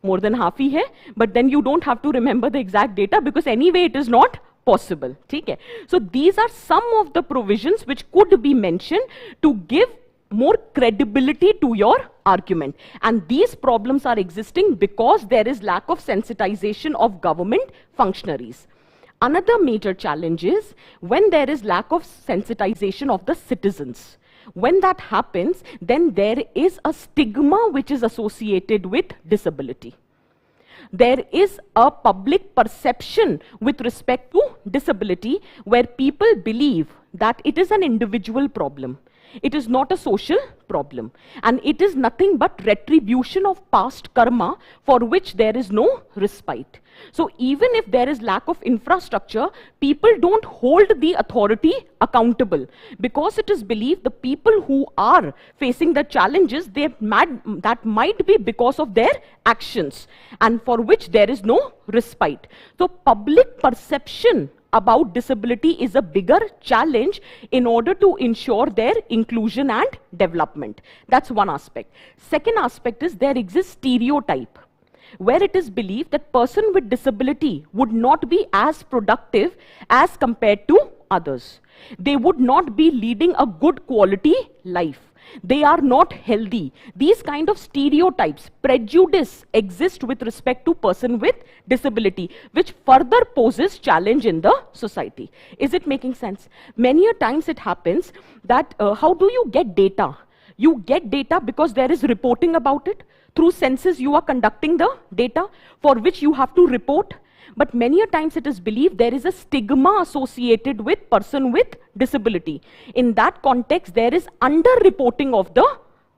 More than half ही है, but then you don't have to remember the exact data because anyway it is not possible. ठीक है? So these are some of the provisions which could be mentioned to give more credibility to your argument. And these problems are existing because there is lack of sensitization of government functionaries. Another major challenge is when there is lack of sensitization of the citizens. When that happens, then there is a stigma which is associated with disability. There is a public perception with respect to disability where people believe that it is an individual problem. It is not a social problem. And it is nothing but retribution of past karma for which there is no respite. So even if there is lack of infrastructure, people don't hold the authority accountable because it is believed the people who are facing the challenges, that might be because of their actions and for which there is no respite. So public perception about disability is a bigger challenge in order to ensure their inclusion and development. That's one aspect. Second aspect is there exists stereotype, where it is believed that person with disability would not be as productive as compared to others. They would not be leading a good quality life. They are not healthy. These kind of stereotypes, prejudice exist with respect to person with disability, which further poses challenge in the society. Is it making sense? Many a times it happens that how do you get data? You get data because there is reporting about it. Through census, you are conducting the data for which you have to report. But many a times it is believed there is a stigma associated with person with disability. In that context, there is under-reporting of the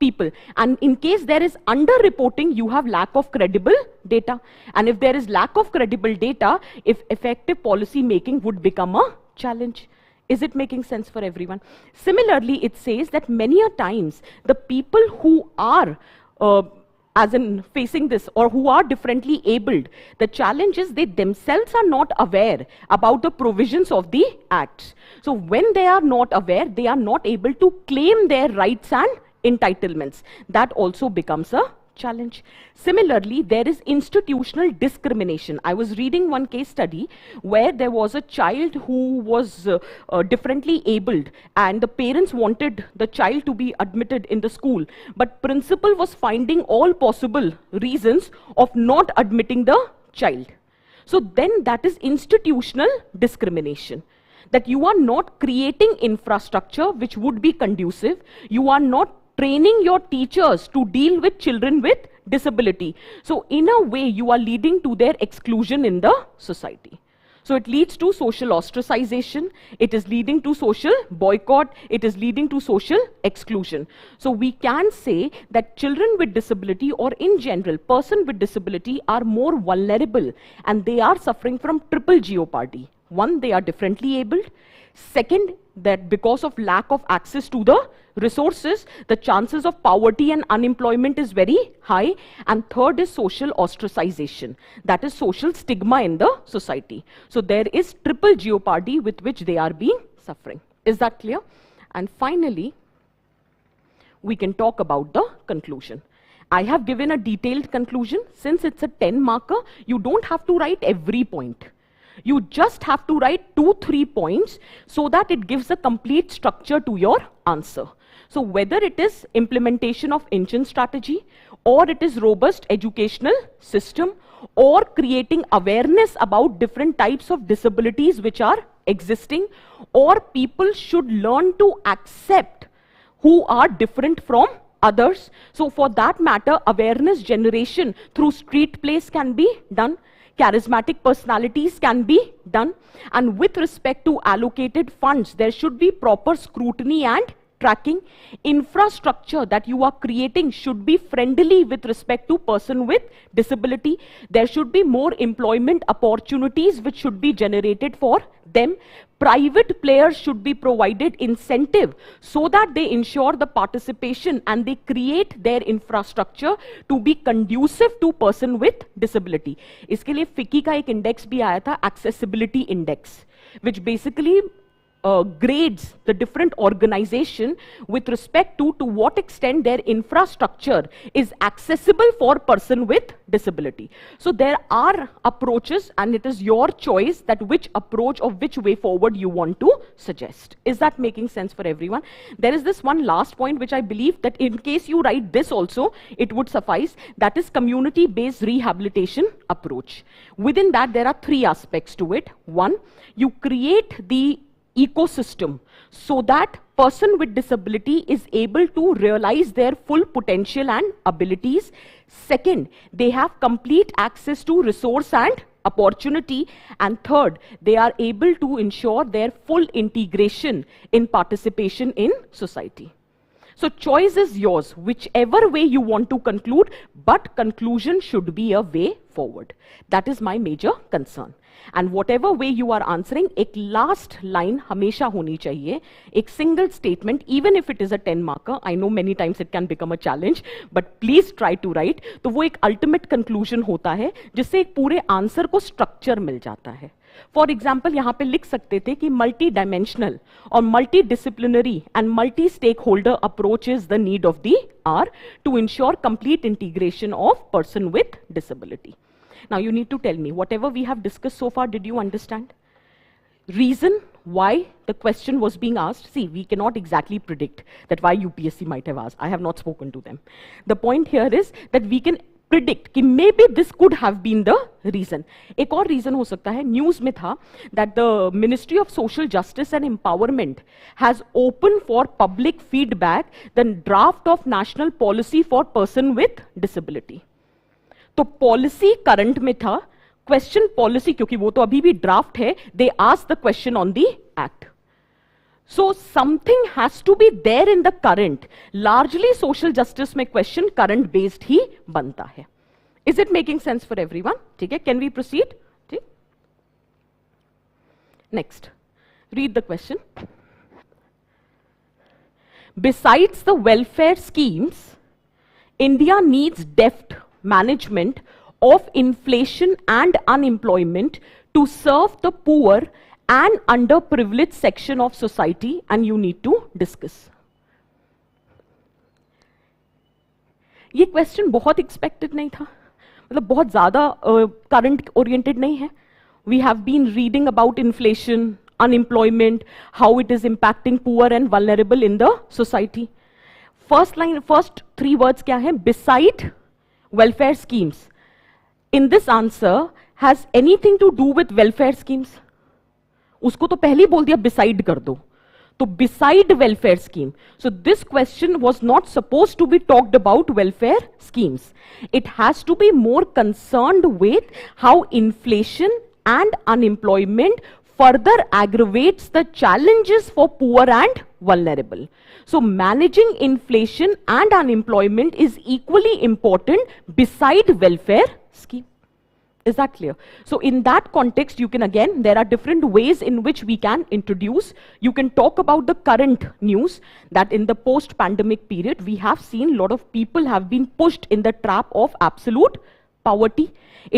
people. And in case there is under-reporting, you have lack of credible data. And if there is lack of credible data, if effective policy making would become a challenge. Is it making sense for everyone? Similarly, it says that many a times the people who are as in facing this or who are differently abled, the challenge is they themselves are not aware about the provisions of the acts. So when they are not aware, they are not able to claim their rights and entitlements. That also becomes a challenge. Similarly, there is institutional discrimination. I was reading one case study where there was a child who was differently abled and the parents wanted the child to be admitted in the school, but principal was finding all possible reasons of not admitting the child. So then that is institutional discrimination. That you are not creating infrastructure which would be conducive, you are not training your teachers to deal with children with disability. So in a way, you are leading to their exclusion in the society. So it leads to social ostracization, it is leading to social boycott, it is leading to social exclusion. So we can say that children with disability or in general, person with disability are more vulnerable and they are suffering from triple jeopardy. One, they are differently abled. Second, that because of lack of access to the resources, the chances of poverty and unemployment is very high. And third is social ostracization. That is social stigma in the society. So there is triple jeopardy with which they are being suffering. Is that clear? And finally, we can talk about the conclusion. I have given a detailed conclusion. Since it's a 10 marker, you don't have to write every point. You just have to write 2-3 points so that it gives a complete structure to your answer. So whether it is implementation of engine strategy, or it is robust educational system, or creating awareness about different types of disabilities which are existing, or people should learn to accept who are different from others. So for that matter, awareness generation through street plays can be done. Charismatic personalities can be done. And with respect to allocated funds, there should be proper scrutiny and tracking. Infrastructure that you are creating should be friendly with respect to person with disability. There should be more employment opportunities which should be generated for them. Private players should be provided incentive so that they ensure the participation and they create their infrastructure to be conducive to person with disability. इसके लिए FICCI का एक index भी आया था, accessibility index, which basically grades the different organization with respect to what extent their infrastructure is accessible for person with disability. So there are approaches, and it is your choice that which approach or which way forward you want to suggest. Is that making sense for everyone? There is this one last point which I believe that in case you write this also, it would suffice. That is community-based rehabilitation approach. Within that, there are three aspects to it. One, you create the ecosystem so that person with disability is able to realize their full potential and abilities. Second, they have complete access to resource and opportunity. And third, they are able to ensure their full integration in participation in society. So choice is yours, whichever way you want to conclude, but conclusion should be a way forward. That is my major concern. And whatever way you are answering, एक last line हमेशा होनी चाहिए, एक single statement, even if it is a 10 marker. I know many times it can become a challenge, but please try to write. तो वो एक ultimate conclusion होता है, जिससे एक पूरे answer को structure मिल जाता है. फॉर एग्जाम्पल यहाँ पे लिख सकते थे कि मल्टी डायमेंशनल और multidisciplinary and multi stakeholder approach is the need of the hour to ensure complete integration of person with disability. Now you need to tell me whatever we have discuss so far, did you understand reason why the question was being asked? See, we cannot exactly predict that why UPSC might have asked. I have not spoken to them. The point here is that we can predict कि maybe this could have been the reason. एक और reason हो सकता है, news में था that the Ministry of Social Justice and Empowerment has opened for public feedback the draft of National Policy for Person with Disability. तो policy current में था, question policy क्योंकि वो तो अभी भी draft है, they asked the question on the act. So something has to be there in the current. Largely social justice में question current based ही बनता है. Is it making sense for everyone? ठीक है? Can we proceed? ठीक? Next, read the question. Besides the welfare schemes, India needs deft management of inflation and unemployment to serve the poor and underprivileged section of society, and you need to discuss. ये question बहुत expected नहीं था, मतलब बहुत ज्यादा current oriented नहीं है. We have been reading about inflation, unemployment, how it is impacting poor and vulnerable in the society. First line, first 3 words क्या है? Beside welfare schemes. In this answer has anything to do with welfare schemes? उसको तो पहले ही बोल दिया beside कर दो, तो beside welfare scheme. So this question was not suppose to be talked about welfare schemes. It has to be more concerned with how inflation and unemployment further aggravates the challenges for poor and vulnerable. So managing inflation and unemployment is equally important beside welfare scheme. Is that clear? So in that context, you can again, there are different ways in which we can introduce. You can talk about the current news that in the post-pandemic period, we have seen a lot of people have been pushed in the trap of absolute poverty.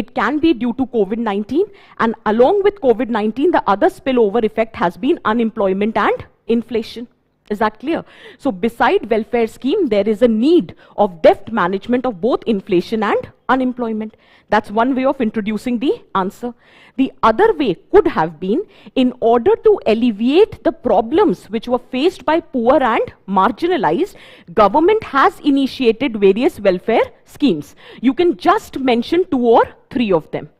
It can be due to COVID-19, and along with COVID-19, the other spillover effect has been unemployment and inflation. Is that clear? So beside welfare scheme, there is a need of deft management of both inflation and unemployment. That's one way of introducing the answer. The other way could have been, in order to alleviate the problems which were faced by poor and marginalized, government has initiated various welfare schemes. You can just mention 2 or 3 of them.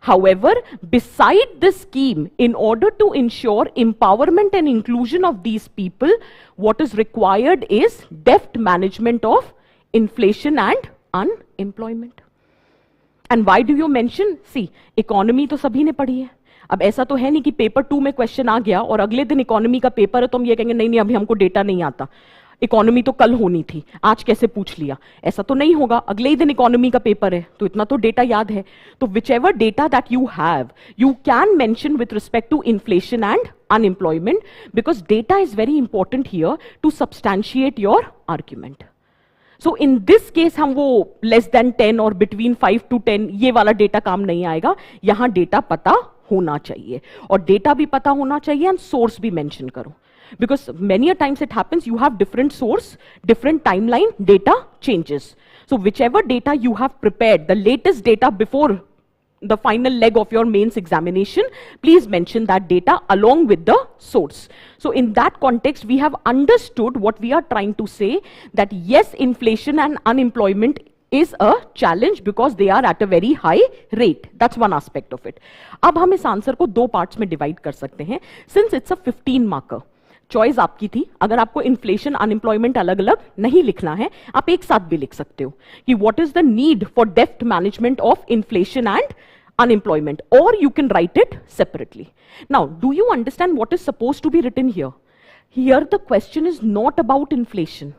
However, beside this scheme, in order to ensure empowerment and inclusion of these people, what is required is deft management of inflation and unemployment. And why do you mention? See, economy तो सभी ने पढ़ी है. अब ऐसा तो है नहीं कि पेपर 2 में क्वेश्चन आ गया और अगले दिन इकोनॉमी का पेपर है तो हम ये कहेंगे नहीं नहीं अभी हमको डेटा नहीं आता, इकोनॉमी तो कल होनी थी, आज कैसे पूछ लिया. ऐसा तो नहीं होगा. अगले ही दिन इकोनॉमी का पेपर है तो इतना तो डेटा याद है. तो whichever data that you have, you can mention with respect to inflation and unemployment, because data is very important here to substantiate your argument. So in this case हम वो less than 10 और between 5 to 10 ये वाला data काम नहीं आएगा. यहाँ data पता होना चाहिए, और डेटा भी पता होना चाहिए एंड सोर्स भी मेंशन करो, because many a times it happens you have different source, different timeline, data changes. So whichever data you have prepared, the latest data before the final leg of your mains examination, please mention that data along with the source. So in that context, we have understood what we are trying to say, that yes, inflation and unemployment is a challenge because they are at a very high rate. That's one aspect of it. अब हम इस answer को दो parts में divide कर सकते हैं, since it's a 15 marker. Choice आपकी थी, अगर आपको इन्फ्लेशन अनएम्प्लॉयमेंट अलग अलग नहीं लिखना है, आप एक साथ भी लिख सकते हो कि what is the need for depth management of inflation and unemployment, or you can write it separately. Now, do you understand what is supposed to be written here? Here the question is not about inflation.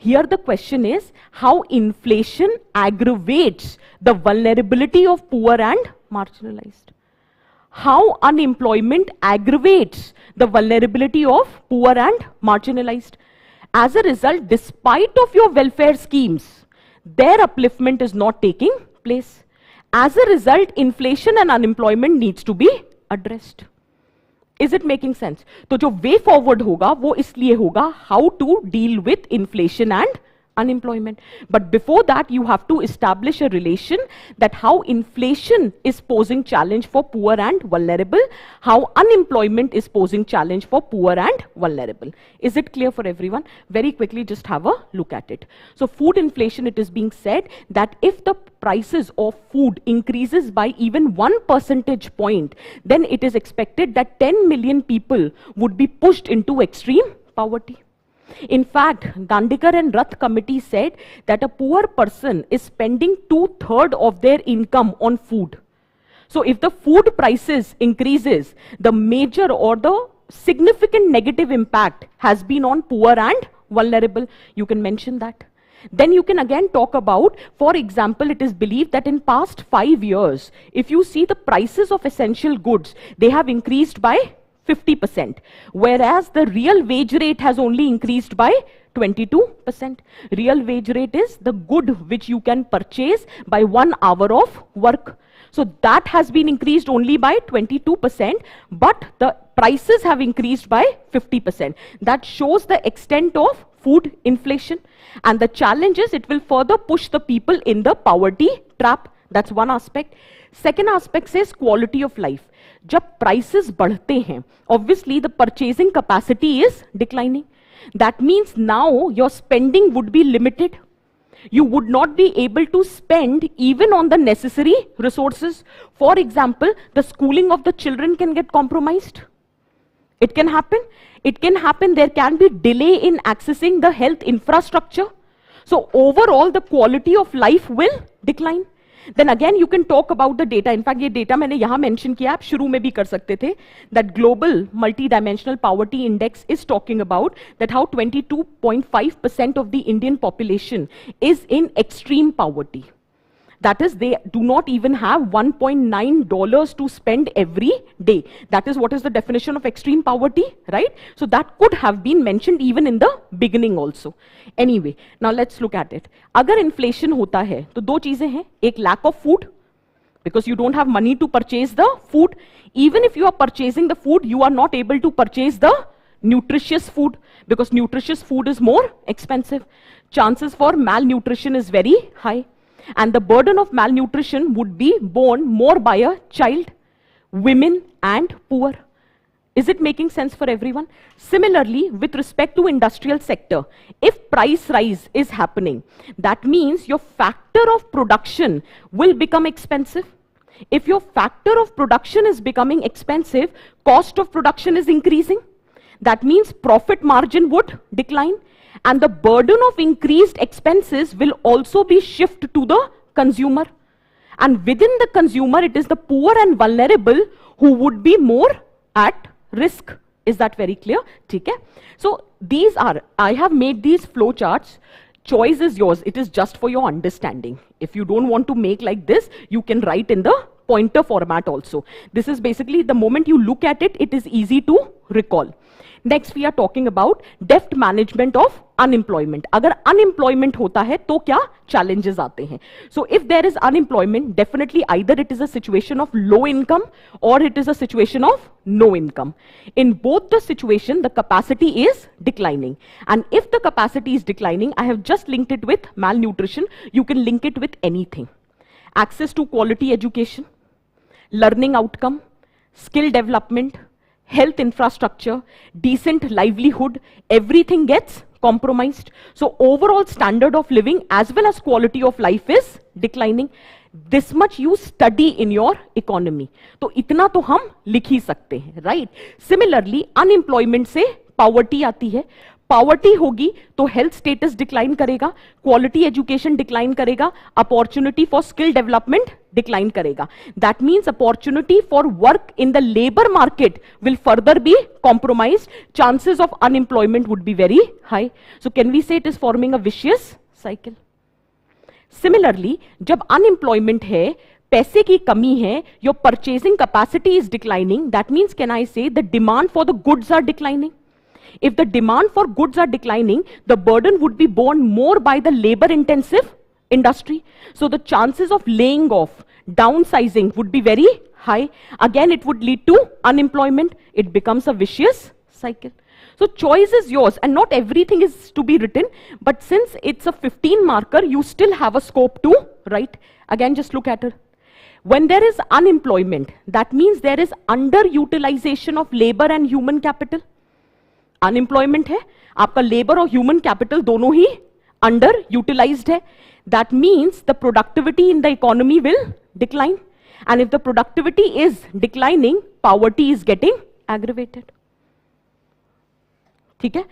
Here the question is how inflation aggravates the vulnerability of poor and marginalized. How unemployment aggravates the vulnerability of poor and marginalized. As a result, despite of your welfare schemes, their upliftment is not taking place. As a result, inflation and unemployment needs to be addressed. Is it making sense? तो जो way forward होगा वो इसलिए होगा how to deal with inflation and unemployment. But before that, you have to establish a relation that how inflation is posing challenge for poor and vulnerable, how unemployment is posing challenge for poor and vulnerable. Is it clear for everyone? Very quickly, just have a look at it. So food inflation, it is being said that if the prices of food increases by even 1 percentage point, then it is expected that 10 million people would be pushed into extreme poverty. In fact, Dandekar and Rath committee said that a poor person is spending 2/3 of their income on food. So if the food prices increases, the major or the significant negative impact has been on poor and vulnerable. You can mention that. Then you can again talk about, for example, it is believed that in past 5 years, if you see the prices of essential goods, they have increased by 50%, whereas the real wage rate has only increased by 22%. Real wage rate is the good which you can purchase by 1 hour of work. So that has been increased only by 22%, but the prices have increased by 50%. That shows the extent of food inflation. And the challenge is it will further push the people in the poverty trap. That's one aspect. Second aspect says quality of life. जब prices बढ़ते हैं, obviously the purchasing capacity is declining. That means now your spending would be limited. You would not be able to spend even on the necessary resources. For example, the schooling of the children can get compromised. It can happen. It can happen. There can be delay in accessing the health infrastructure. So overall, the quality of life will decline. Then again, you can talk about the data. In fact, ये data मैंने यहाँ mention किया, आप शुरू में भी कर सकते थे. That global multi-dimensional poverty index is talking about that how 22.5% of the Indian population is in extreme poverty. That is, they do not even have $1.9 to spend every day. That is what is the definition of extreme poverty, right? So that could have been mentioned even in the beginning also. Anyway, now let's look at it. अगर inflation होता है, तो दो चीजें हैं. एक lack of food, because you don't have money to purchase the food. Even if you are purchasing the food, you are not able to purchase the nutritious food, because nutritious food is more expensive. Chances for malnutrition is very high. And the burden of malnutrition would be borne more by a child, women and poor. Is it making sense for everyone? Similarly, with respect to industrial sector, if price rise is happening, that means your factor of production will become expensive. If your factor of production is becoming expensive, cost of production is increasing. That means profit margin would decline. And the burden of increased expenses will also be shifted to the consumer. And within the consumer, it is the poor and vulnerable who would be more at risk. Is that very clear? Okay. So these are, I have made these flow charts. Choice is yours. It is just for your understanding. If you don't want to make like this, you can write in the pointer format also. This is basically the moment you look at it, it is easy to recall. Next we are talking about deft management of unemployment. अगर unemployment होता है तो क्या challenges आते हैं? So if there is unemployment, definitely either it is a situation of low income or it is a situation of no income. In both the situation, the capacity is declining. And if the capacity is declining, I have just linked it with malnutrition. You can link it with anything. Access to quality education, learning outcome, skill development, health infrastructure, decent livelihood, everything gets compromised. So overall standard of living as well as quality of life is declining. This much you study in your economy. तो इतना तो हम लिख ही सकते हैं, right? Similarly, unemployment से poverty आती है. Poverty होगी तो health status decline करेगा, quality education decline करेगा, opportunity for skill development decline करेगा. That means opportunity for work in the labor market will further be compromised. Chances of unemployment would be very high. So can we say it is forming a vicious cycle? Similarly, जब unemployment है, पैसे की कमी है, your purchasing capacity is declining, that means can I say the demand for the goods are declining? If the demand for goods are declining, the burden would be borne more by the labor intensive industry. So the chances of laying off, downsizing would be very high. Again, it would lead to unemployment. It becomes a vicious cycle. So choice is yours and not everything is to be written. But since it's a 15 marker, you still have a scope to write. Again, just look at it. When there is unemployment, that means there is underutilization of labor and human capital. Unemployment है, आपका labor और human capital दोनों ही underutilized है. That means the productivity in the economy will decline. And if the productivity is declining, poverty is getting aggravated. ठीक है?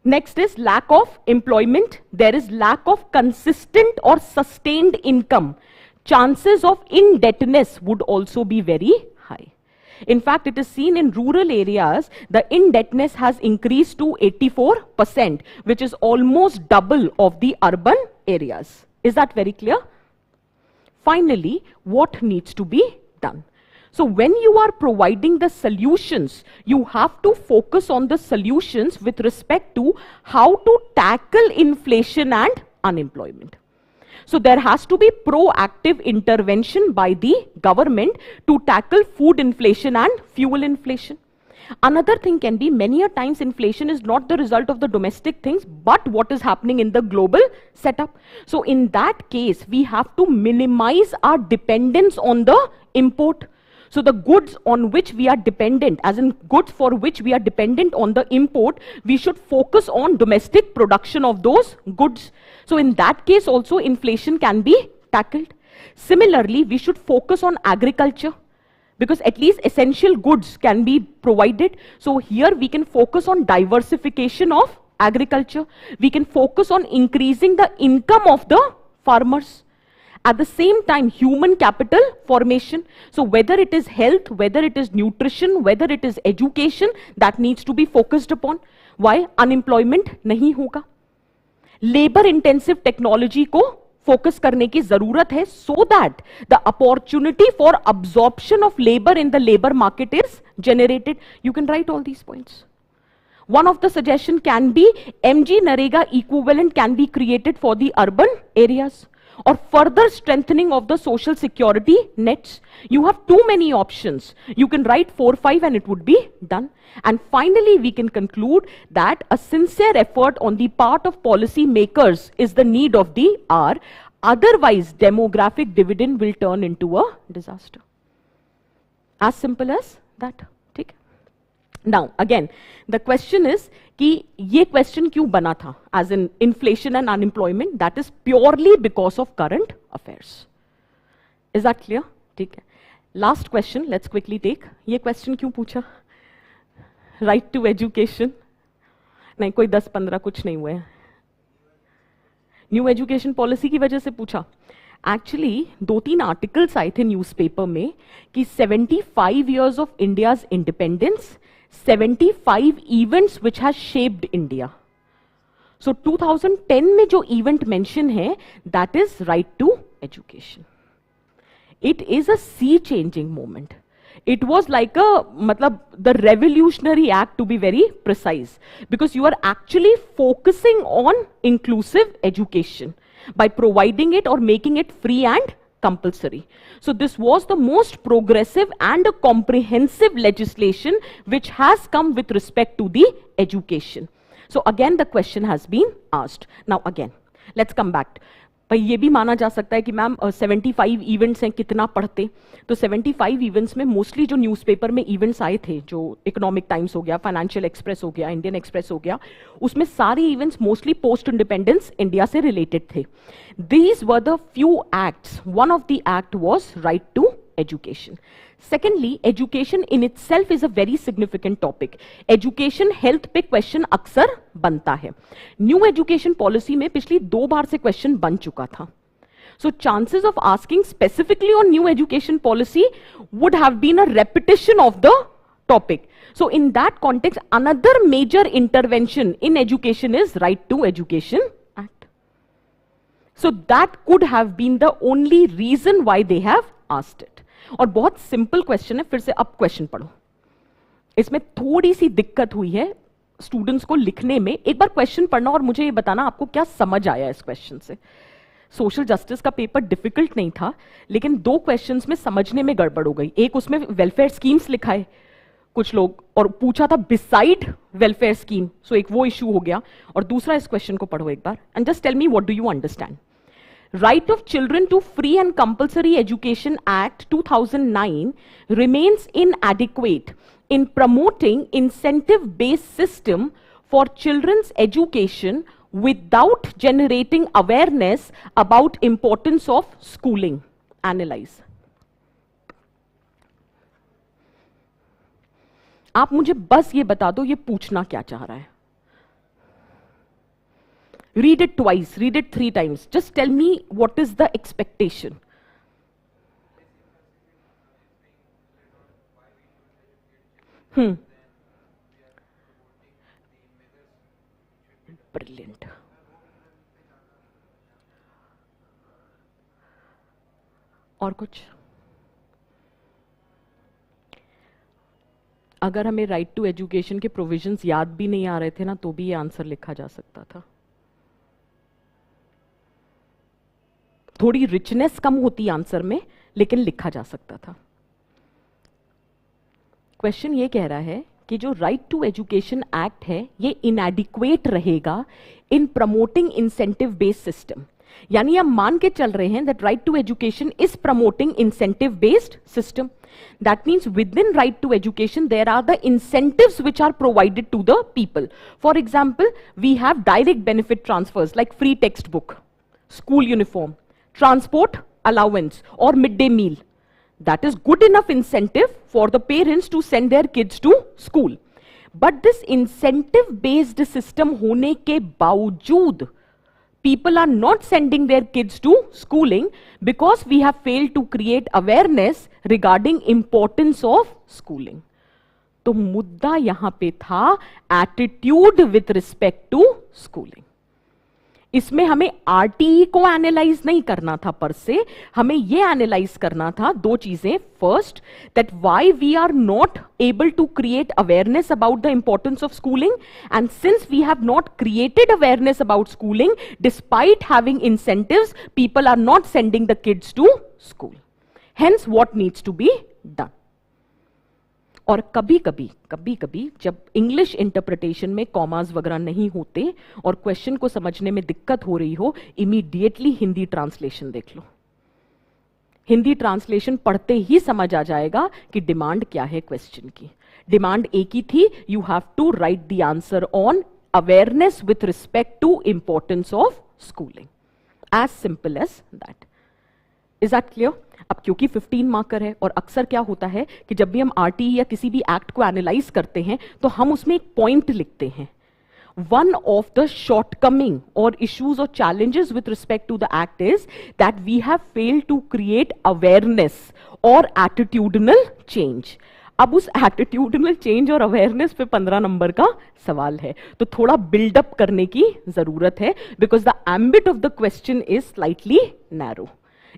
Next is lack of employment. There is lack of consistent or sustained income. Chances of indebtedness would also be very high. In fact, it is seen in rural areas, the indebtedness has increased to 84%, which is almost double of the urban areas. Is that very clear? Finally, what needs to be done? So when you are providing the solutions, you have to focus on the solutions with respect to how to tackle inflation and unemployment. So there has to be proactive intervention by the government to tackle food inflation and fuel inflation. Another thing can be many a times inflation is not the result of the domestic things, but what is happening in the global setup. So in that case, we have to minimize our dependence on the import. So the goods on which we are dependent, as in goods for which we are dependent on the import, we should focus on domestic production of those goods. So in that case also inflation can be tackled. Similarly, we should focus on agriculture because at least essential goods can be provided. So here we can focus on diversification of agriculture. We can focus on increasing the income of the farmers. At the same time, human capital formation. So whether it is health, whether it is nutrition, whether it is education, that needs to be focused upon. Why? Unemployment nahi hoga. Labor intensive technology को focus करने की जरूरत है so that the opportunity for absorption of labor in the labor market is generated. You can write all these points. One of the suggestion can be MG Narega equivalent can be created for the urban areas. Or further strengthening of the social security nets. You have too many options. You can write 4, 5 and it would be done. And finally, we can conclude that a sincere effort on the part of policy makers is the need of the hour. Otherwise, demographic dividend will turn into a disaster. As simple as that. ठीक? Now, again, the question is, कि ये question क्यों बना था? As in inflation and unemployment, that is purely because of current affairs. Is that clear? ठीक है. Last question, let's quickly take. ये question क्यों पूछा? Right to education. नहीं, कोई 10-15 कुछ नहीं हुए. New education policy की वजह से पूछा. Actually, 2-3 articles आए थे न्यूज़पेपर में कि 75 years of India's independence, 75 events which has shaped India. So 2010 में जो event mention है, that is right to education. It is a sea changing moment. It was like a, the revolutionary act, to be very precise, because you are actually focusing on inclusive education by providing it or making it free and compulsory. So this was the most progressive and a comprehensive legislation which has come with respect to the education. So again the question has been asked. Now again, let's come back. भाई ये भी माना जा सकता है कि ma'am 75 events हैं, कितना पढ़ते? तो 75 इवेंट्स में मोस्टली जो न्यूज़पेपर में इवेंट्स आए थे, जो इकोनॉमिक टाइम्स हो गया, फाइनेंशियल एक्सप्रेस हो गया, इंडियन एक्सप्रेस हो गया, उसमें सारे events mostly post independence India से रिलेटेड थे. These were the few acts. One of the act was right to education. Secondly, education in itself is a very significant topic. Education health पे question अक्सर बनता है. New education policy में पिछली 2 बार से question बन चुका था. So chances of asking specifically on new education policy would have been a repetition of the topic. So in that context, another major intervention in education is Right to Education Act. So that could have been the only reason why they have asked it. और बहुत simple question है. फिर से अब question पढ़ो. इसमें थोड़ी सी दिक्कत हुई है स्टूडेंट्स को लिखने में. एक बार क्वेश्चन पढ़ना और मुझे ये बताना आपको क्या समझ आया इस क्वेश्चन से. सोशल जस्टिस का पेपर डिफिकल्ट नहीं था, लेकिन 2 क्वेश्चंस में समझने में गड़बड़ हो गई. एक उसमें वेलफेयर स्कीम्स लिखा है कुछ लोग, और पूछा था बिसाइड वेलफेयर स्कीम, सो एक वो इश्यू हो गया. और दूसरा इस क्वेश्चन को पढ़ो एक बार and just tell me what do you understand. Right of Children to Free and Compulsory Education Act 2009 remains inadequate in promoting incentive-based system for children's education without generating awareness about importance of schooling. Analyze. आप मुझे बस ये बता दो ये पूछना क्या चाह रहा है. Read it twice, read it 3 times. Just tell me what is the expectation. Brilliant. और कुछ? अगर हमें राइट टू एजुकेशन के प्रोविजंस याद भी नहीं आ रहे थे ना, तो भी ये आंसर लिखा जा सकता था. थोड़ी रिचनेस कम होती आंसर में, लेकिन लिखा जा सकता था. क्वेश्चन ये कह रहा है कि जो राइट टू एजुकेशन एक्ट है ये इनएडिक्वेट रहेगा in promoting incentive based system. यानी हम मान के चल रहे हैं that right to education is promoting incentive based system. That means within right to education there are the incentives which are provided to the people. For example, we have direct benefit transfers like free textbook, school uniform, transport allowance or midday meal. That is good enough incentive for the parents to send their kids to school. But this incentive based system hone ke bawajood people are not sending their kids to schooling because we have failed to create awareness regarding importance of schooling. तो मुद्दा यहां पे था attitude with respect to schooling. इसमें हमें RTE को analyse नहीं करना था पर से, हमें यह एनालाइज करना था 2 चीजें. First, that why we are not able to create awareness about the importance of schooling, and since we have not created awareness about schooling despite having incentives, people are not sending the kids to school. Hence what needs to be done. और कभी कभी जब English interpretation में commas वगैरह नहीं होते और question को समझने में दिक्कत हो रही हो, इमीडिएटली हिंदी ट्रांसलेशन देख लो. हिंदी ट्रांसलेशन पढ़ते ही समझ आ जाएगा कि डिमांड क्या है क्वेश्चन की. डिमांड एक ही थी, you have to write the answer on awareness with respect to importance of schooling. As simple as that. Is that clear? अब क्योंकि 15 मार्कर है और अक्सर क्या होता है कि जब भी हम आरटीई या किसी भी एक्ट को एनालाइज करते हैं तो हम उसमें एक पॉइंट लिखते हैं. वन ऑफ द शॉर्टकमिंग और इश्यूज और challenges with respect to the act is that we have failed to create awareness और एटीट्यूडनल चेंज. अब उस एटीट्यूडनल चेंज और अवेयरनेस पे 15 नंबर का सवाल है, तो थोड़ा बिल्डअप करने की जरूरत है because the ambit of the question is slightly narrow.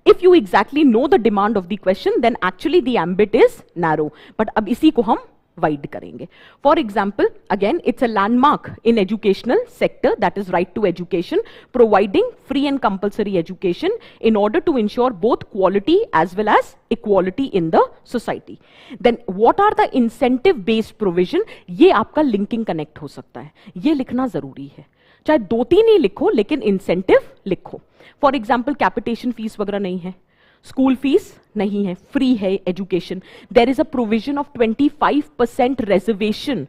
If you exactly know the demand of the question, then actually the ambit is narrow. But अब इसी को हम wide करेंगे. For example, again, it's a landmark in educational sector, that is right to education, providing free and compulsory education in order to ensure both quality as well as equality in the society. Then what are the incentive based provision? ये आपका linking connect हो सकता है, ये लिखना जरूरी है. चाहे 2-3 ही लिखो, लेकिन इंसेंटिव लिखो. फॉर एग्जाम्पल कैपिटेशन फीस वगैरह नहीं है, स्कूल फीस नहीं है, फ्री है education. There is a provision of 25% reservation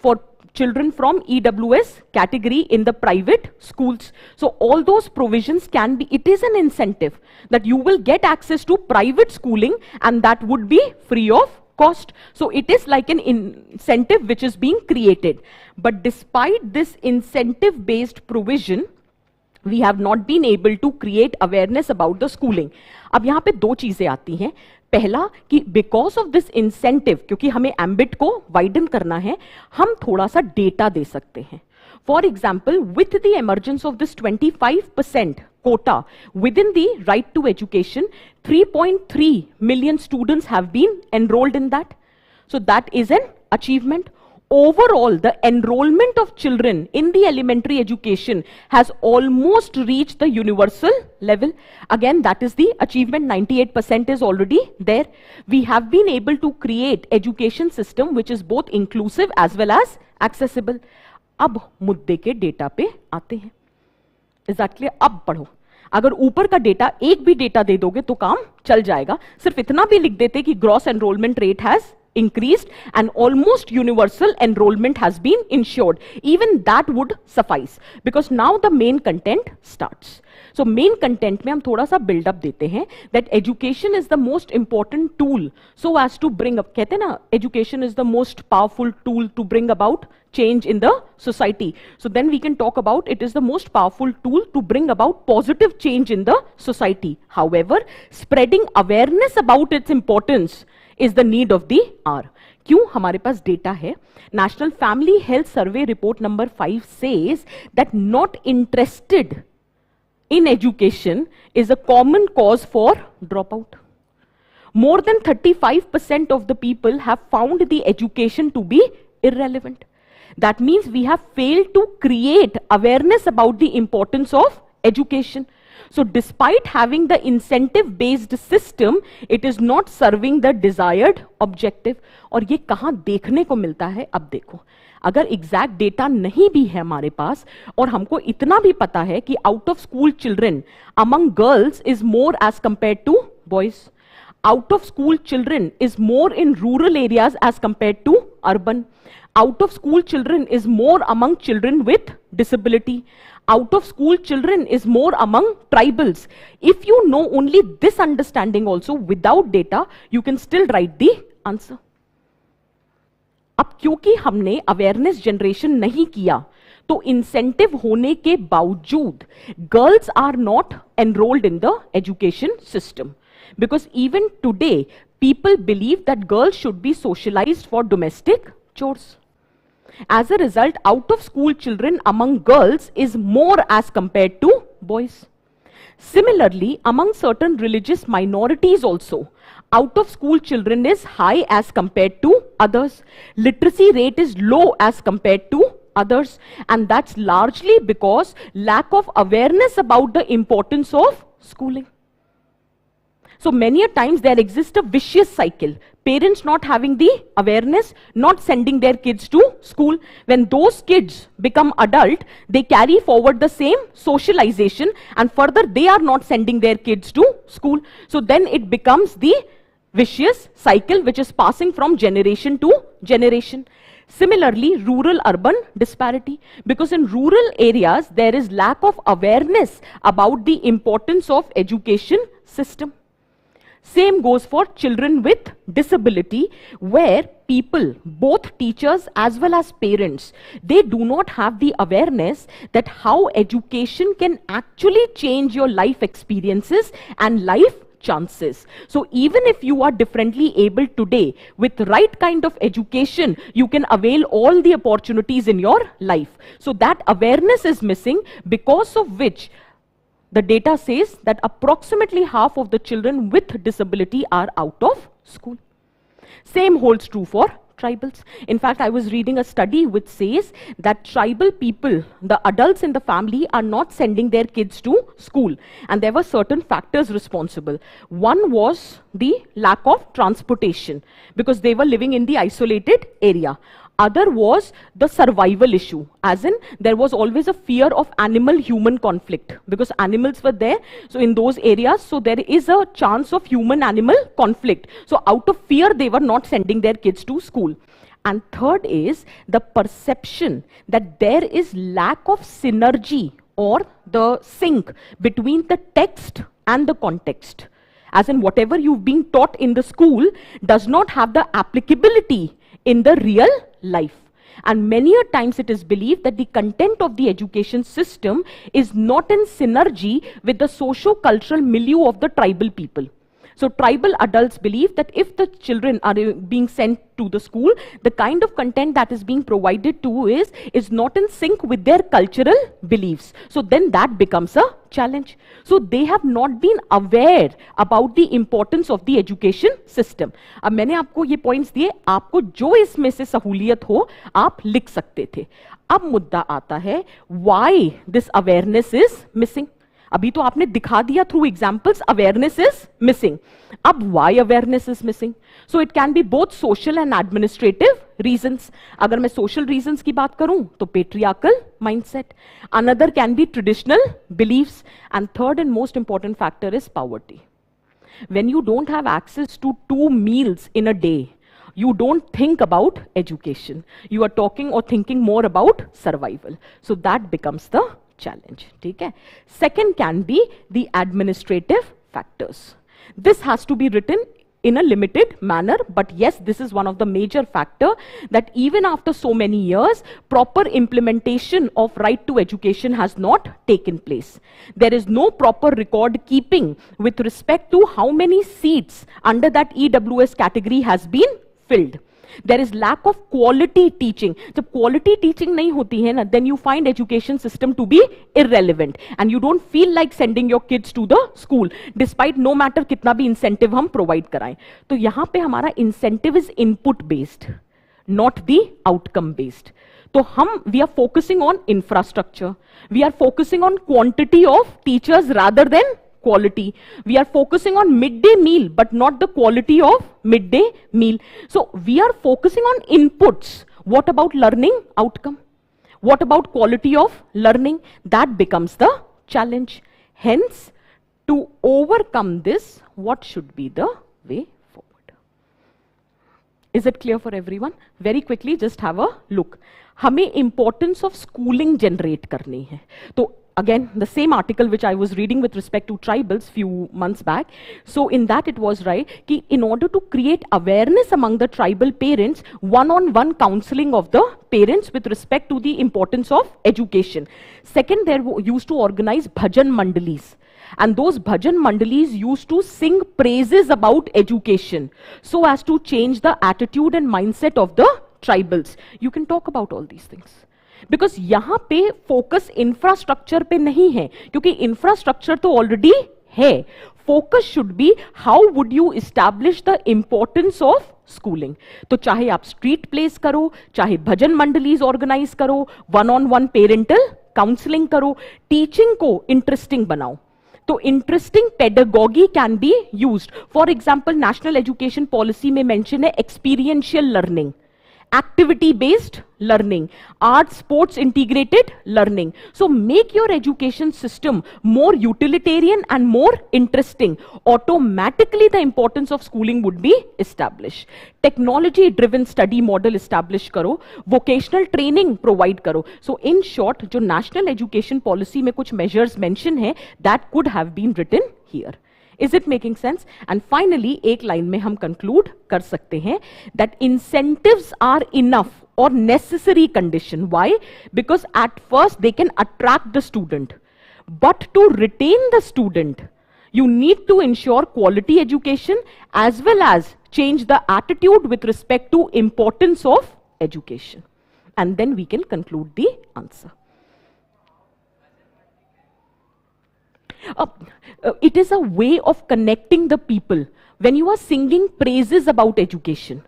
for children from EWS category in the private schools. So all those provisions can be, it is an incentive that you will get access to private schooling and that would be free of cost. So it is like an incentive which is being created. But despite this incentive based provision, we have not been able to create awareness about the schooling. अब यहाँ पे दो चीजें आती हैं. पहला कि because of this incentive, क्योंकि हमें एम्बिट को वाइडन करना है, हम थोड़ा सा डेटा दे सकते हैं. For example, with the emergence of this 25% quota within the right to education, 3.3 million students have been enrolled in that. So that is an achievement. Overall, the enrollment of children in the elementary education has almost reached the universal level. Again, that is the achievement. 98% is already there. We have been able to create education system which is both inclusive as well as accessible. अब मुद्दे के data पे आते हैं. Exactly, अब पढ़ो. अगर ऊपर का डेटा, एक भी डेटा दे दोगे तो काम चल जाएगा. सिर्फ इतना भी लिख देते कि gross enrolment rate has increased and almost universal enrollment has been ensured. Even that would suffice, because now the main content starts. So main content में हम थोड़ा सा build up देते हैं that education is the most important tool so as to bring up, कहते हैं ना, education is the most powerful tool to bring about change in the society. So then we can talk about it is the most powerful tool to bring about positive change in the society. However, spreading awareness about its importance is the need of the hour. क्यों? हमारे पास data है. National Family Health Survey report number 5 says that not interested in education is a common cause for dropout. More than 35% of the people have found the education to be irrelevant. That means we have failed to create awareness about the importance of education. So despite having the incentive based system, it is not serving the desired objective. और ये कहाँ देखने को मिलता है? अब देखो, अगर एग्जैक्ट डेटा नहीं भी है हमारे पास और हमको इतना भी पता है कि out of school children among girls is more as compare to boys, out of school children is more in rural areas as compared to urban, out of school children is more among children with disability, out of school children is more among tribals. If you know only this understanding also without data, you can still write the answer. अब क्योंकि हमने awareness generation नहीं किया, तो incentive होने के बावजूद girls are not enrolled in the education system. Because even today, people believe that girls should be socialized for domestic chores. As a result, out of school children among girls is more as compared to boys. Similarly, among certain religious minorities also, out of school children is high as compared to others. Literacy rate is low as compared to others. And that's largely because lack of awareness about the importance of schooling. So many a times there exists a vicious cycle. Parents not having the awareness, not sending their kids to school. When those kids become adult, they carry forward the same socialization and further they are not sending their kids to school. So then it becomes the vicious cycle which is passing from generation to generation. Similarly, rural-urban disparity, because in rural areas there is lack of awareness about the importance of education system. Same goes for children with disability, where people, both teachers as well as parents, they do not have the awareness that how education can actually change your life experiences and life chances. So even if you are differently able today, with the right kind of education, you can avail all the opportunities in your life. So that awareness is missing, because of which the data says that approximately half of the children with disability are out of school. Same holds true for tribals. In fact, I was reading a study which says that tribal people, the adults in the family, are not sending their kids to school. And there were certain factors responsible. One was the lack of transportation, because they were living in the isolated area. Other was the survival issue, as in there was always a fear of animal-human conflict, because animals were there, so in those areas, so there is a chance of human-animal conflict. So out of fear, they were not sending their kids to school. And third is the perception that there is lack of synergy or the sync between the text and the context. As in whatever you've been taught in the school does not have the applicability in the real life. And many a times it is believed that the content of the education system is not in synergy with the socio-cultural milieu of the tribal people. So tribal adults believe that if the children are being sent to the school, the kind of content that is being provided to is not in sync with their cultural beliefs. So then that becomes a challenge. So they have not been aware about the importance of the education system. अब मैंने आपको ये points दिए, आपको जो इसमें से सहूलियत हो, आप लिख सकते थे. अब मुद्दा आता है, why this awareness is missing? अभी तो आपने दिखा दिया through examples, awareness is missing. अब why awareness is missing? So it can be both social and administrative reasons. अगर मैं social reasons की बात करूं तो patriarchal mindset. Another can be traditional beliefs. And third and most important factor is poverty. When you don't have access to 2 meals in a day, you don't think about education. You are talking or thinking more about survival. So that becomes the challenge. Okay? Second can be the administrative factors. This has to be written in a limited manner, but yes, this is one of the major factor that even after so many years, proper implementation of right to education has not taken place. There is no proper record keeping with respect to how many seats under that EWS category has been filled. There is lack of quality teaching. जब quality teaching नहीं होती है ना, then you find education system to be irrelevant and you don't feel like sending your kids to the school, despite no matter कितना भी incentive हम provide कराएं. तो यहाँ पे हमारा incentive is input based, not the outcome based. तो हम we are focusing on infrastructure, we are focusing on quantity of teachers rather than quality. We are focusing on midday meal, but not the quality of midday meal. So we are focusing on inputs. What about learning outcome? What about quality of learning? That becomes the challenge. Hence, to overcome this, what should be the way forward? Is it clear for everyone? Very quickly, just have a look. हमें importance of schooling generate करनी है. तो again, the same article which I was reading with respect to tribals few months back. So in that it was right, कि in order to create awareness among the tribal parents, one-on-one counseling of the parents with respect to the importance of education. Second, they used to organize bhajan mandalis. And those bhajan mandalis used to sing praises about education so as to change the attitude and mindset of the tribals. You can talk about all these things. Because यहां पे focus infrastructure पे नहीं है, क्योंकि infrastructure तो already है. Focus should be how would you establish the importance of schooling. तो चाहे आप स्ट्रीट प्लेस करो, चाहे भजन मंडलीज ऑर्गेनाइज करो, वन-ऑन-वन पेरेंटल काउंसलिंग करो, टीचिंग को इंटरेस्टिंग बनाओ. तो interesting pedagogy can be used. For example, national education policy में मेंशन है experiential learning, activity based learning, art sports integrated learning. So make your education system more utilitarian and more interesting. Automatically the importance of schooling would be established. Technology driven study model establish karo, vocational training provide karo. So in short, jo national education policy mein kuch measures mention hai, that could have been written here. Is it making sense? And finally, एक line में हम conclude कर सकते हैं that incentives are enough or necessary condition. Why? Because at first they can attract the student, but to retain the student, you need to ensure quality education as well as change the attitude with respect to importance of education. And then we can conclude the answer. it is a way of connecting the people. When you are singing praises about education,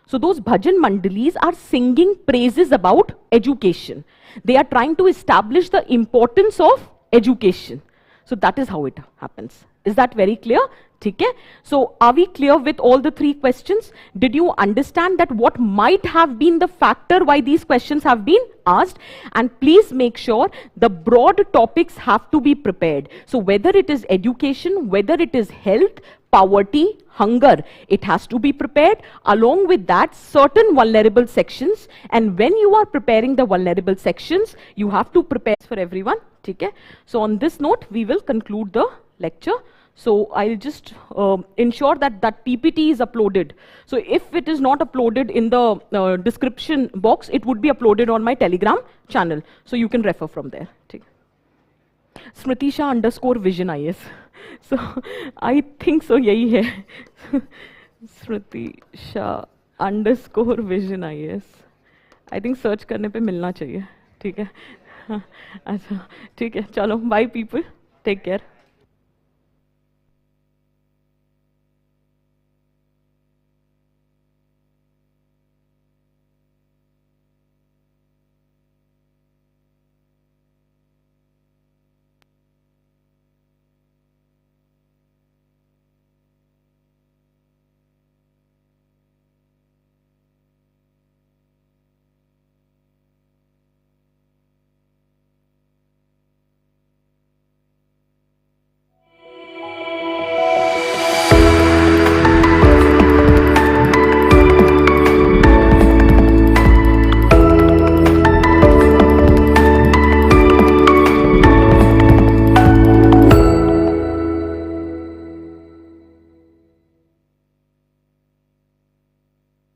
so those bhajan mandalis are singing praises about education. They are trying to establish the importance of education. So that is how it happens. Is that very clear? Okay. So are we clear with all the three questions? Did you understand that what might have been the factor why these questions have been asked? And please make sure the broad topics have to be prepared. So whether it is education, whether it is health, poverty, hunger, it has to be prepared. Along with that, certain vulnerable sections. And when you are preparing the vulnerable sections, you have to prepare for everyone. Okay. So on this note, we will conclude the lecture. So I'll just ensure that that PPT is uploaded. So if it is not uploaded in the description box, it would be uploaded on my Telegram channel. So you can refer from there. Smritisha_Vision IAS. So I think so yahi hai. Smritisha_Vision IAS. I think search करने पे मिलना चाहिए. ठीक है. अच्छा ठीक है. चलो. Bye people. Take care.